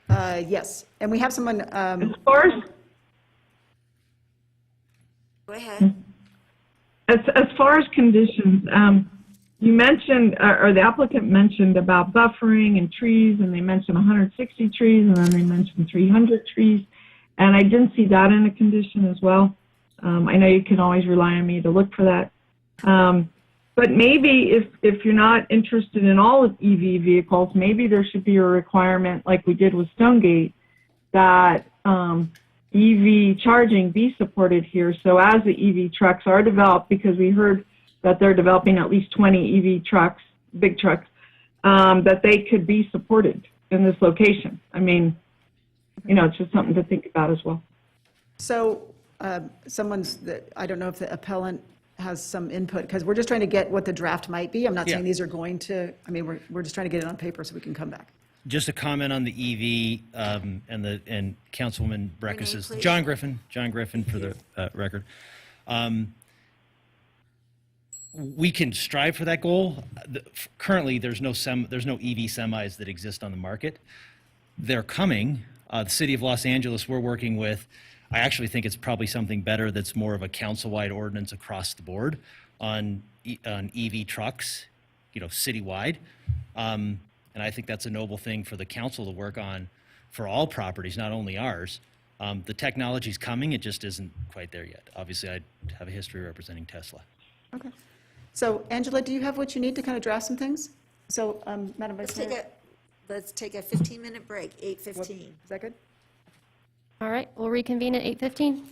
Yes, and we have someone. As far as Go ahead. As far as conditions, you mentioned, or the applicant mentioned about buffering and trees, and they mentioned 160 trees, and then they mentioned 300 trees, and I didn't see that in a condition as well. I know you can always rely on me to look for that. But maybe if you're not interested in all EV vehicles, maybe there should be a requirement, like we did with Stonegate, that EV charging be supported here. So as the EV trucks are developed, because we heard that they're developing at least 20 EV trucks, big trucks, that they could be supported in this location. I mean, it's just something to think about as well. So I don't know if the appellant has some input, because we're just trying to get what the draft might be. I'm not saying Yeah. these are going to, I mean, we're just trying to get it on paper so we can come back. Just a comment on the EV and Councilwoman Breckus's, please. John Griffin for the record. We can strive for that goal. Currently, there's no EV semis that exist on the market. They're coming. The city of Los Angeles, we're working with. I actually think it's probably something better that's more of a council-wide ordinance across the board on EV trucks, citywide. And I think that's a noble thing for the council to work on for all properties, not only ours. The technology's coming, it just isn't quite there yet. Obviously, I have a history representing Tesla. Okay. So Angela, do you have what you need to kind of draft some things? So, Madam Vice Mayor. Let's take a 15-minute break, 8:15. Is that good? All right, we'll reconvene at 8:15.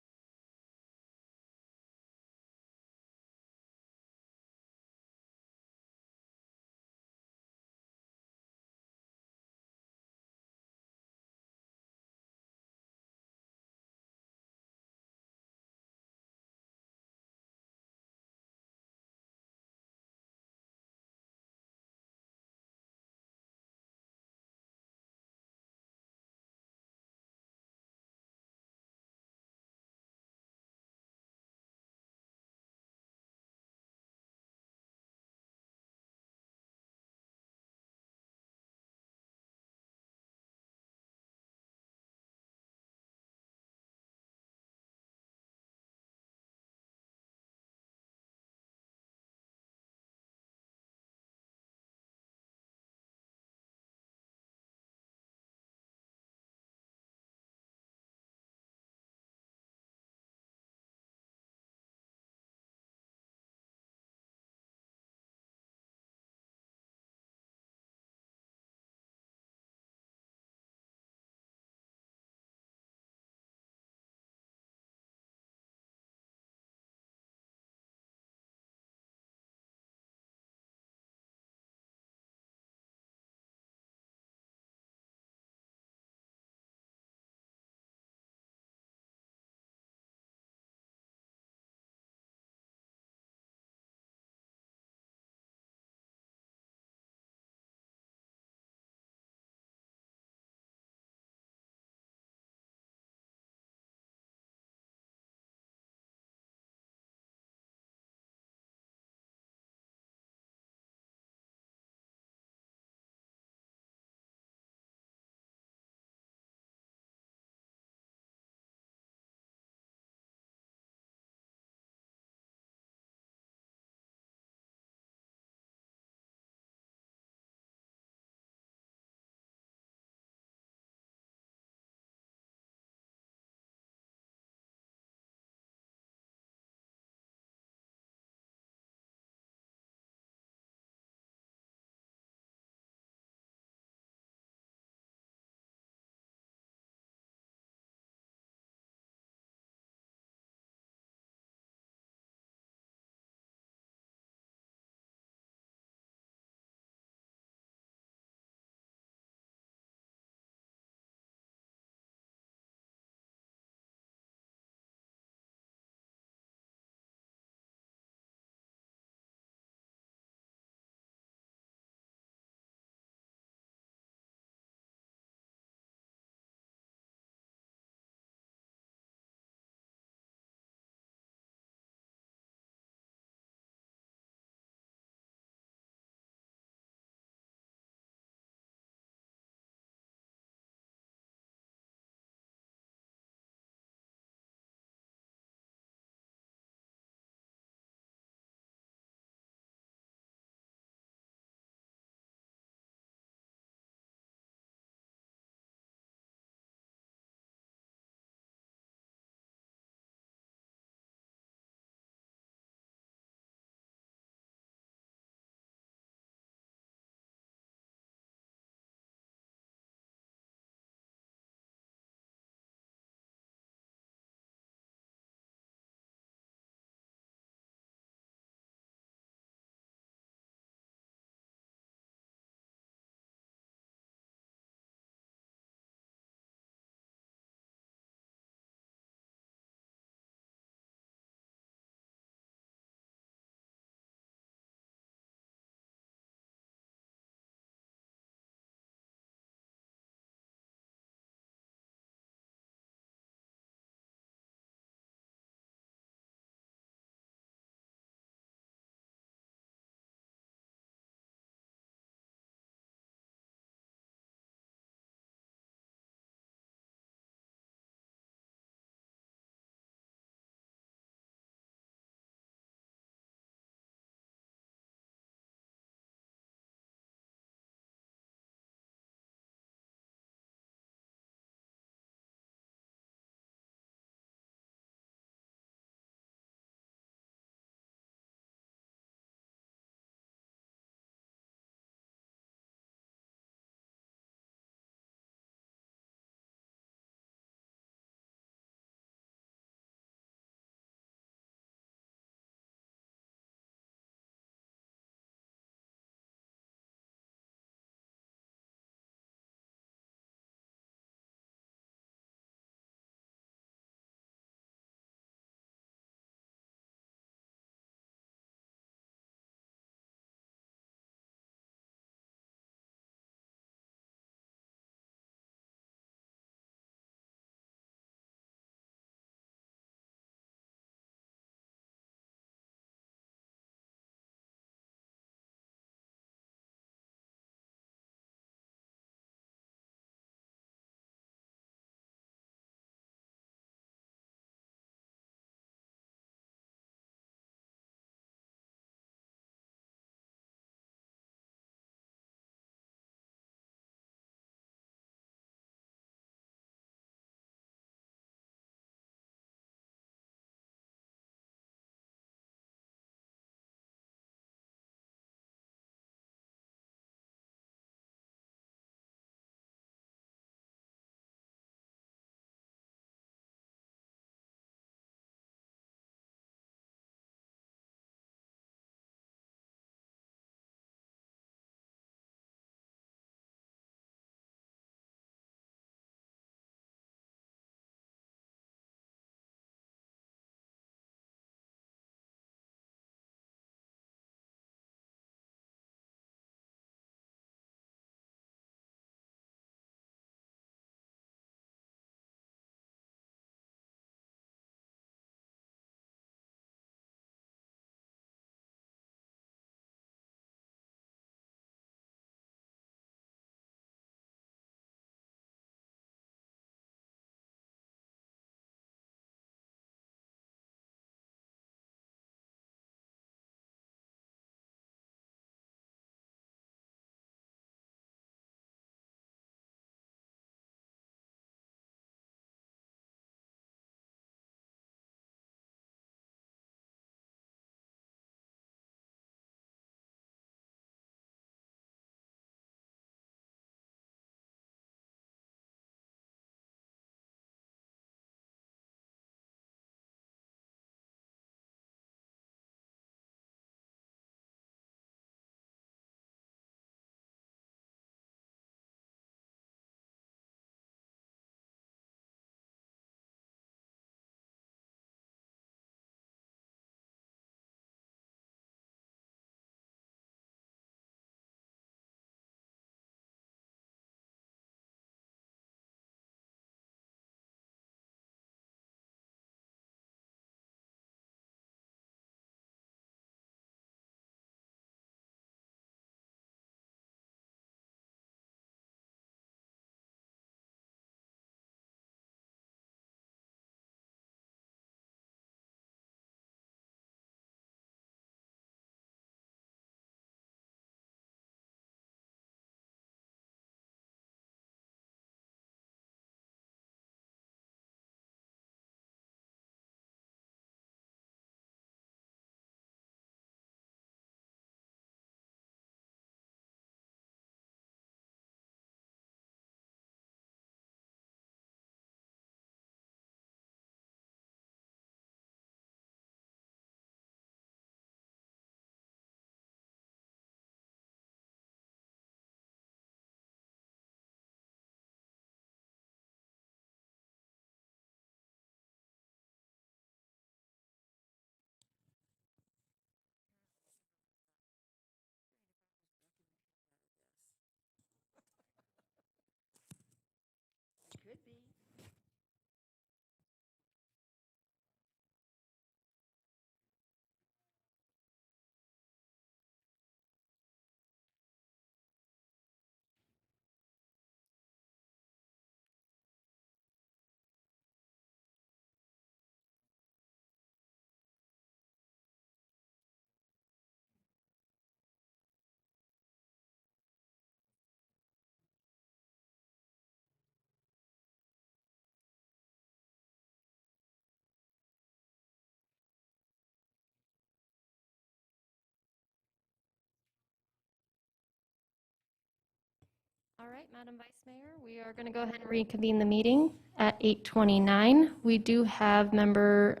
All right, Madam Vice Mayor, we are going to go ahead and reconvene the meeting at 8:29. We do have member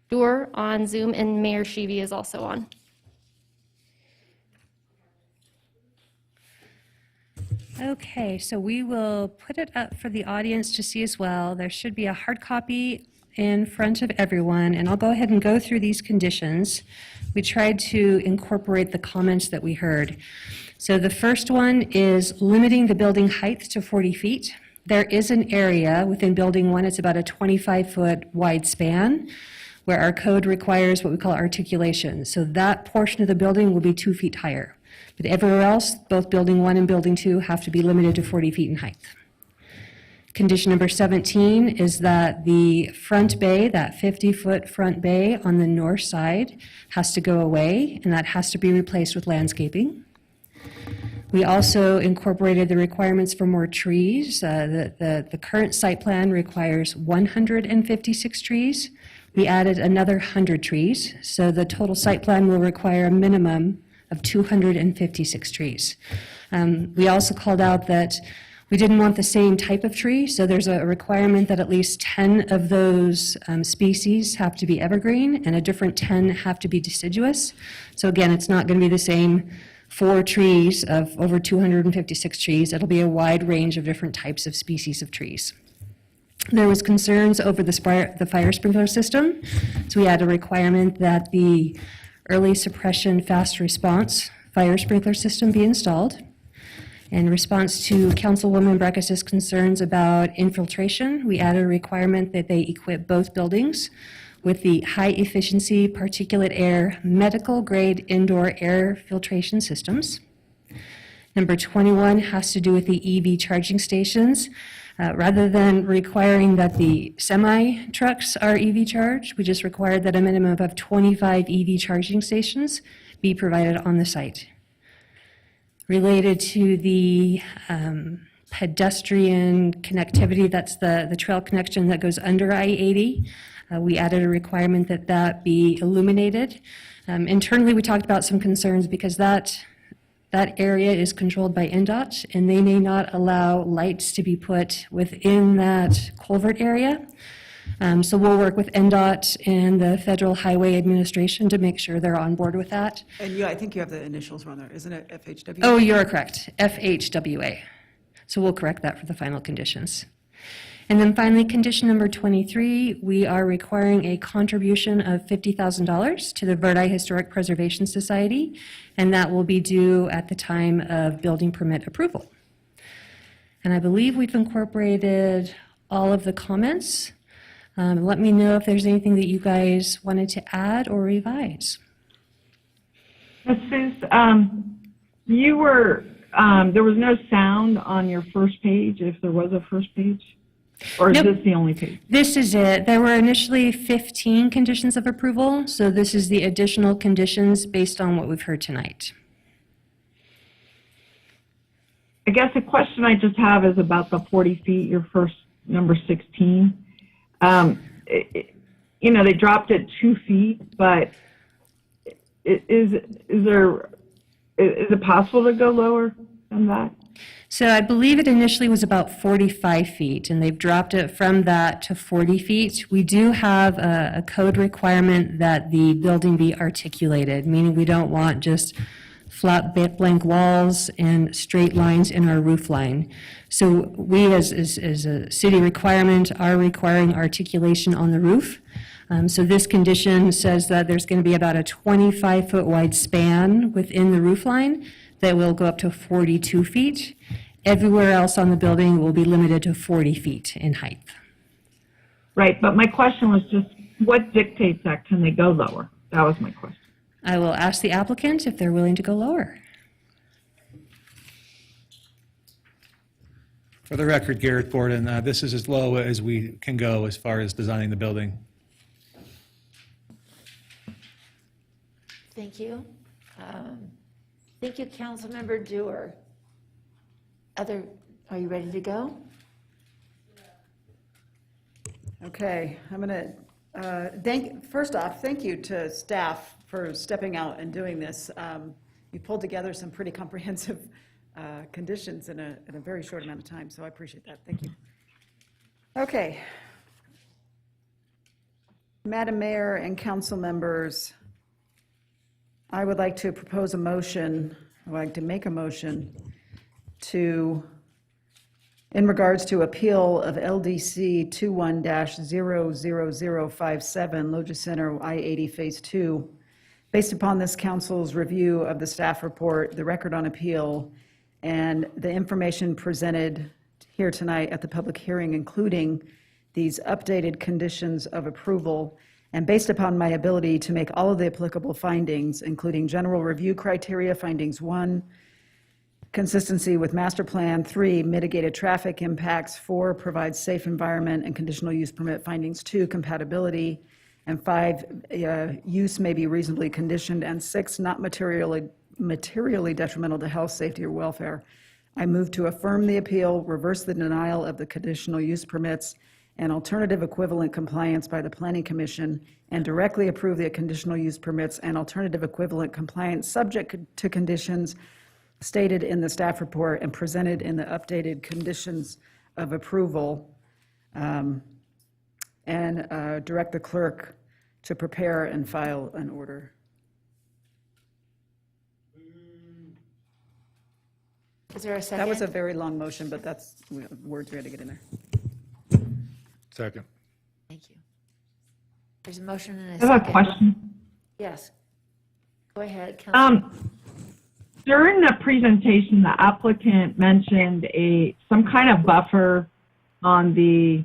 Doer on Zoom, and Mayor Sheevy is also on. Okay, so we will put it up for the audience to see as well. There should be a hard copy in front of everyone, and I'll go ahead and go through these conditions. We tried to incorporate the comments that we heard. So the first one is limiting the building height to 40 feet. There is an area within Building 1, it's about a 25-foot wide span, where our code requires what we call articulation. So that portion of the building will be 2 feet higher. But everywhere else, both Building 1 and Building 2 have to be limited to 40 feet in height. Condition number 17 is that the front bay, that 50-foot front bay on the north side, has to go away, and that has to be replaced with landscaping. We also incorporated the requirements for more trees. The current site plan requires 156 trees. We added another 100 trees, so the total site plan will require a minimum of 256 trees. We also called out that we didn't want the same type of tree, so there's a requirement that at least 10 of those species have to be evergreen, and a different 10 have to be deciduous. So again, it's not going to be the same 4 trees of over 256 trees. It'll be a wide range of different types of species of trees. There was concerns over the fire sprinkler system, so we had a requirement that the early suppression fast response fire sprinkler system be installed. In response to Councilwoman Breckus's concerns about infiltration, we added a requirement that they equip both buildings with the high-efficiency particulate air medical-grade indoor air filtration systems. Number 21 has to do with the EV charging stations. Rather than requiring that the semi-trucks are EV charged, we just required that a minimum of 25 EV charging stations be provided on the site. Related to the pedestrian connectivity, that's the trail connection that goes under I-80, we added a requirement that that be illuminated. Internally, we talked about some concerns because that area is controlled by NDOT, and they may not allow lights to be put within that culvert area. So we'll work with NDOT and the Federal Highway Administration to make sure they're on board with that. And I think you have the initials on there, isn't it, FHWA? Oh, you're correct, FHWA. So we'll correct that for the final conditions. And then finally, condition number 23, we are requiring a contribution of $50,000 to the Verdi Historic Preservation Society, and that will be due at the time of building permit approval. And I believe we've incorporated all of the comments. Let me know if there's anything that you guys wanted to add or revise. Ms. Seuss, you were, there was no sound on your first page, if there was a first page? Or is Nope. this the only page? This is it. There were initially 15 conditions of approval, so this is the additional conditions based on what we've heard tonight. I guess the question I just have is about the 40 feet, your first number 16. They dropped it 2 feet, but is it possible to go lower than that? So I believe it initially was about 45 feet, and they've dropped it from that to 40 feet. We do have a code requirement that the building be articulated, meaning we don't want just flat blank walls and straight lines in our roof line. So we, as a city requirement, are requiring articulation on the roof. So this condition says that there's going to be about a 25-foot wide span within the roof line that will go up to 42 feet. Everywhere else on the building will be limited to 40 feet in height. Right, but my question was just, what dictates that? Can they go lower? That was my question. I will ask the applicant if they're willing to go lower. For the record, Garrett Gordon, this is as low as we can go as far as designing the building. Thank you. Thank you, Councilmember Dewar. Are you ready to go? Okay, I'm going to first off, thank you to staff for stepping out and doing this. You pulled together some pretty comprehensive conditions in a very short amount of time, so I appreciate that. Thank you. Okay. Madam Mayor and council members, I would like to propose a motion, I would like to make a motion to, in regards to appeal of LDC 21-00057, Loja Center, I-80 Phase 2, based upon this council's review of the staff report, the record on appeal, and the information presented here tonight at the public hearing, including these updated conditions of approval, and based upon my ability to make all of the applicable findings, including general review criteria, findings 1, consistency with master plan, 3, mitigated traffic impacts, 4, provides safe environment and conditional use permit, findings 2, compatibility, and 5, use may be reasonably conditioned, and 6, not materially detrimental to health, safety, or welfare. I move to affirm the appeal, reverse the denial of the conditional use permits and alternative equivalent compliance by the Planning Commission, and directly approve the conditional use permits and alternative equivalent compliance subject to conditions stated in the staff report and presented in the updated conditions of approval, and direct the clerk to prepare and file an order. Is there a second? That was a very long motion, but that's words we had to get in there. Second. Thank you. There's a motion and a I second. have a question. Yes. Go ahead, Councilman. During the presentation, the applicant mentioned some kind of buffer on the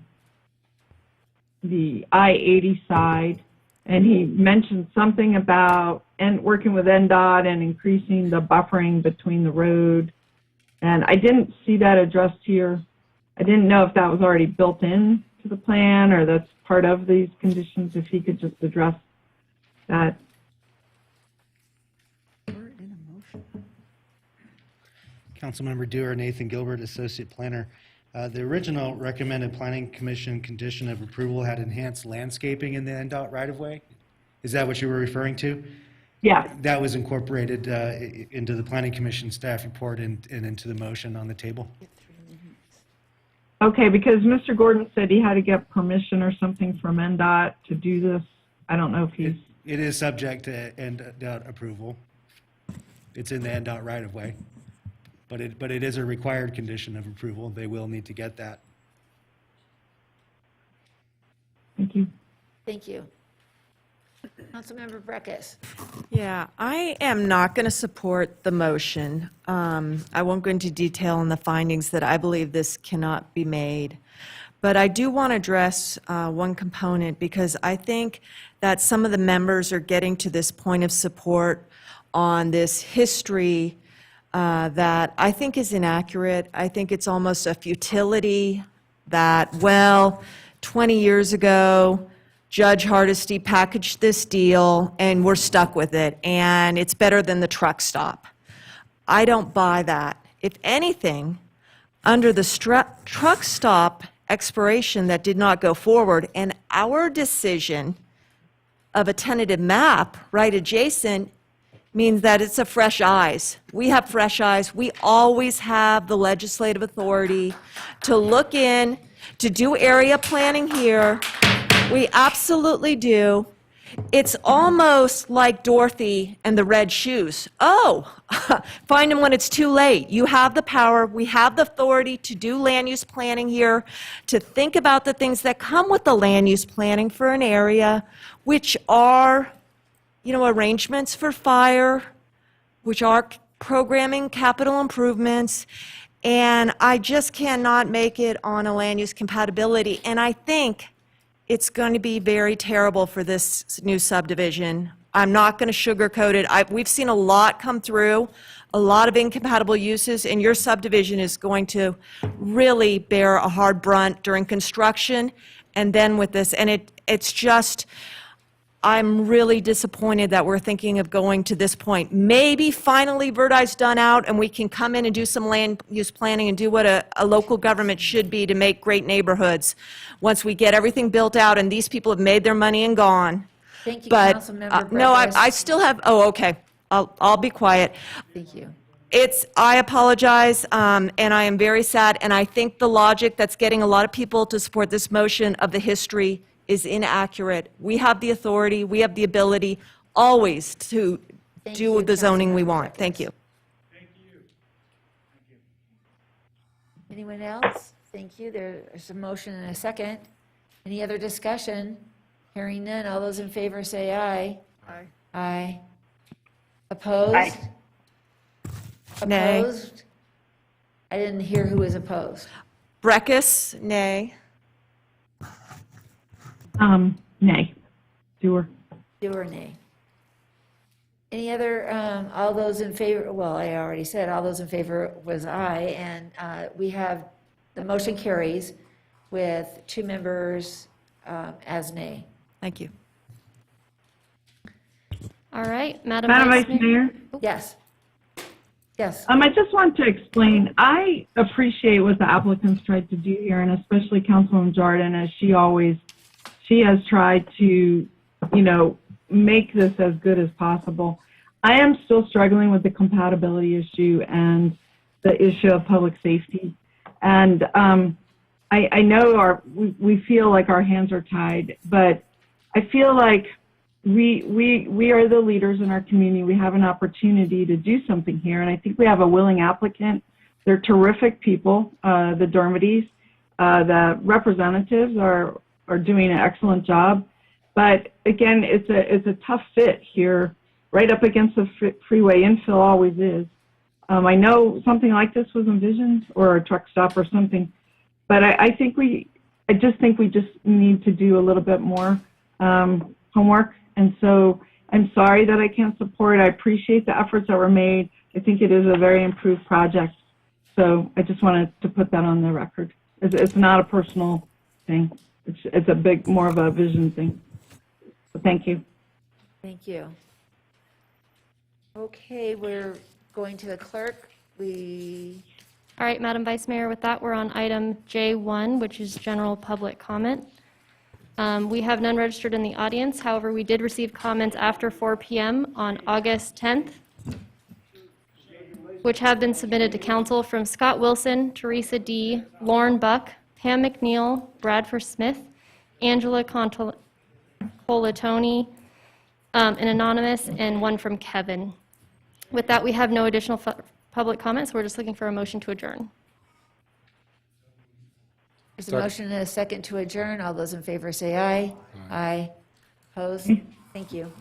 I-80 side, and he mentioned something about working with NDOT and increasing the buffering between the road. And I didn't see that addressed here. I didn't know if that was already built in to the plan or that's part of these conditions, if he could just address that. Councilmember Dewar, Nathan Gilbert, Associate Planner. The original recommended Planning Commission condition of approval had enhanced landscaping in the NDOT right-of-way. Is that what you were referring to? Yeah. That was incorporated into the Planning Commission staff report and into the motion on the table. Okay, because Mr. Gordon said he had to get permission or something from NDOT to do this. I don't know if he's... It is subject to NDOT approval. It's in the NDOT right-of-way. But it is a required condition of approval. They will need to get that. Thank you. Thank you. Councilmember Breckus. Yeah, I am not going to support the motion. I won't go into detail on the findings that I believe this cannot be made. But I do want to address one component, because I think that some of the members are getting to this point of support on this history that I think is inaccurate. I think it's almost a futility that, well, 20 years ago, Judge Hardesty packaged this deal and we're stuck with it, and it's better than the truck stop. I don't buy that. If anything, under the truck stop expiration that did not go forward, and our decision of a tentative map right adjacent means that it's a fresh eyes. We have fresh eyes. We always have the legislative authority to look in, to do area planning here. We absolutely do. It's almost like Dorothy and the red shoes. Oh, find them when it's too late. You have the power. We have the authority to do land use planning here, to think about the things that come with the land use planning for an area, which are, arrangements for fire, which are programming capital improvements, and I just cannot make it on a land use compatibility. And I think it's going to be very terrible for this new subdivision. I'm not going to sugarcoat it. We've seen a lot come through, a lot of incompatible uses, and your subdivision is going to really bear a hard brunt during construction and then with this. And it's just, I'm really disappointed that we're thinking of going to this point. Maybe finally Verdi's done out and we can come in and do some land use planning and do what a local government should be to make great neighborhoods once we get everything built out and these people have made their money and gone. Thank you, But Councilmember no, Breckus. I still have, okay, I'll be quiet. Thank you. I apologize, and I am very sad, and I think the logic that's getting a lot of people to support this motion of the history is inaccurate. We have the authority, we have the ability always to do the zoning we want. Thank you. Anyone else? Thank you. There's a motion and a second. Any other discussion? Hearing none. All those in favor say aye. Aye. Aye. Opposed? Aye. Nay. Opposed? I didn't hear who was opposed. Breckus, nay. Nay. Doer. Do or nay? Any other, all those in favor, well, I already said all those in favor was aye, and we have, the motion carries with 2 members as nay. Thank you. All right, Madam Madam Vice Vice Mayor. Mayor? Yes. Yes. I just want to explain, I appreciate what the applicants tried to do here, and especially Councilwoman Jordan, as she has tried to, make this as good as possible. I am still struggling with the compatibility issue and the issue of public safety. And I know we feel like our hands are tied, but I feel like we are the leaders in our community. We have an opportunity to do something here, and I think we have a willing applicant. They're terrific people, the Dermodys. The representatives are doing an excellent job. But again, it's a tough fit here, right up against the freeway. Infill always is. I know something like this was envisioned, or a truck stop or something, but I just think we just need to do a little bit more homework. And so I'm sorry that I can't support. I appreciate the efforts that were made. I think it is a very improved project. So I just wanted to put that on the record. It's not a personal thing. It's a big, more of a vision thing. So thank you. Thank you. Okay, we're going to the clerk. All right, Madam Vice Mayor, with that, we're on item J1, which is general public comment. We have none registered in the audience. However, we did receive comments after 4 p.m. on August 10th, which have been submitted to council from Scott Wilson, Teresa D., Lauren Buck, Pam McNeil, Bradford Smith, Angela Colatoni, an anonymous, and one from Kevin. With that, we have no additional public comments. We're just looking for a motion to adjourn. There's a motion and a second to adjourn. All those in favor say aye. Aye. Opposed? Thank you.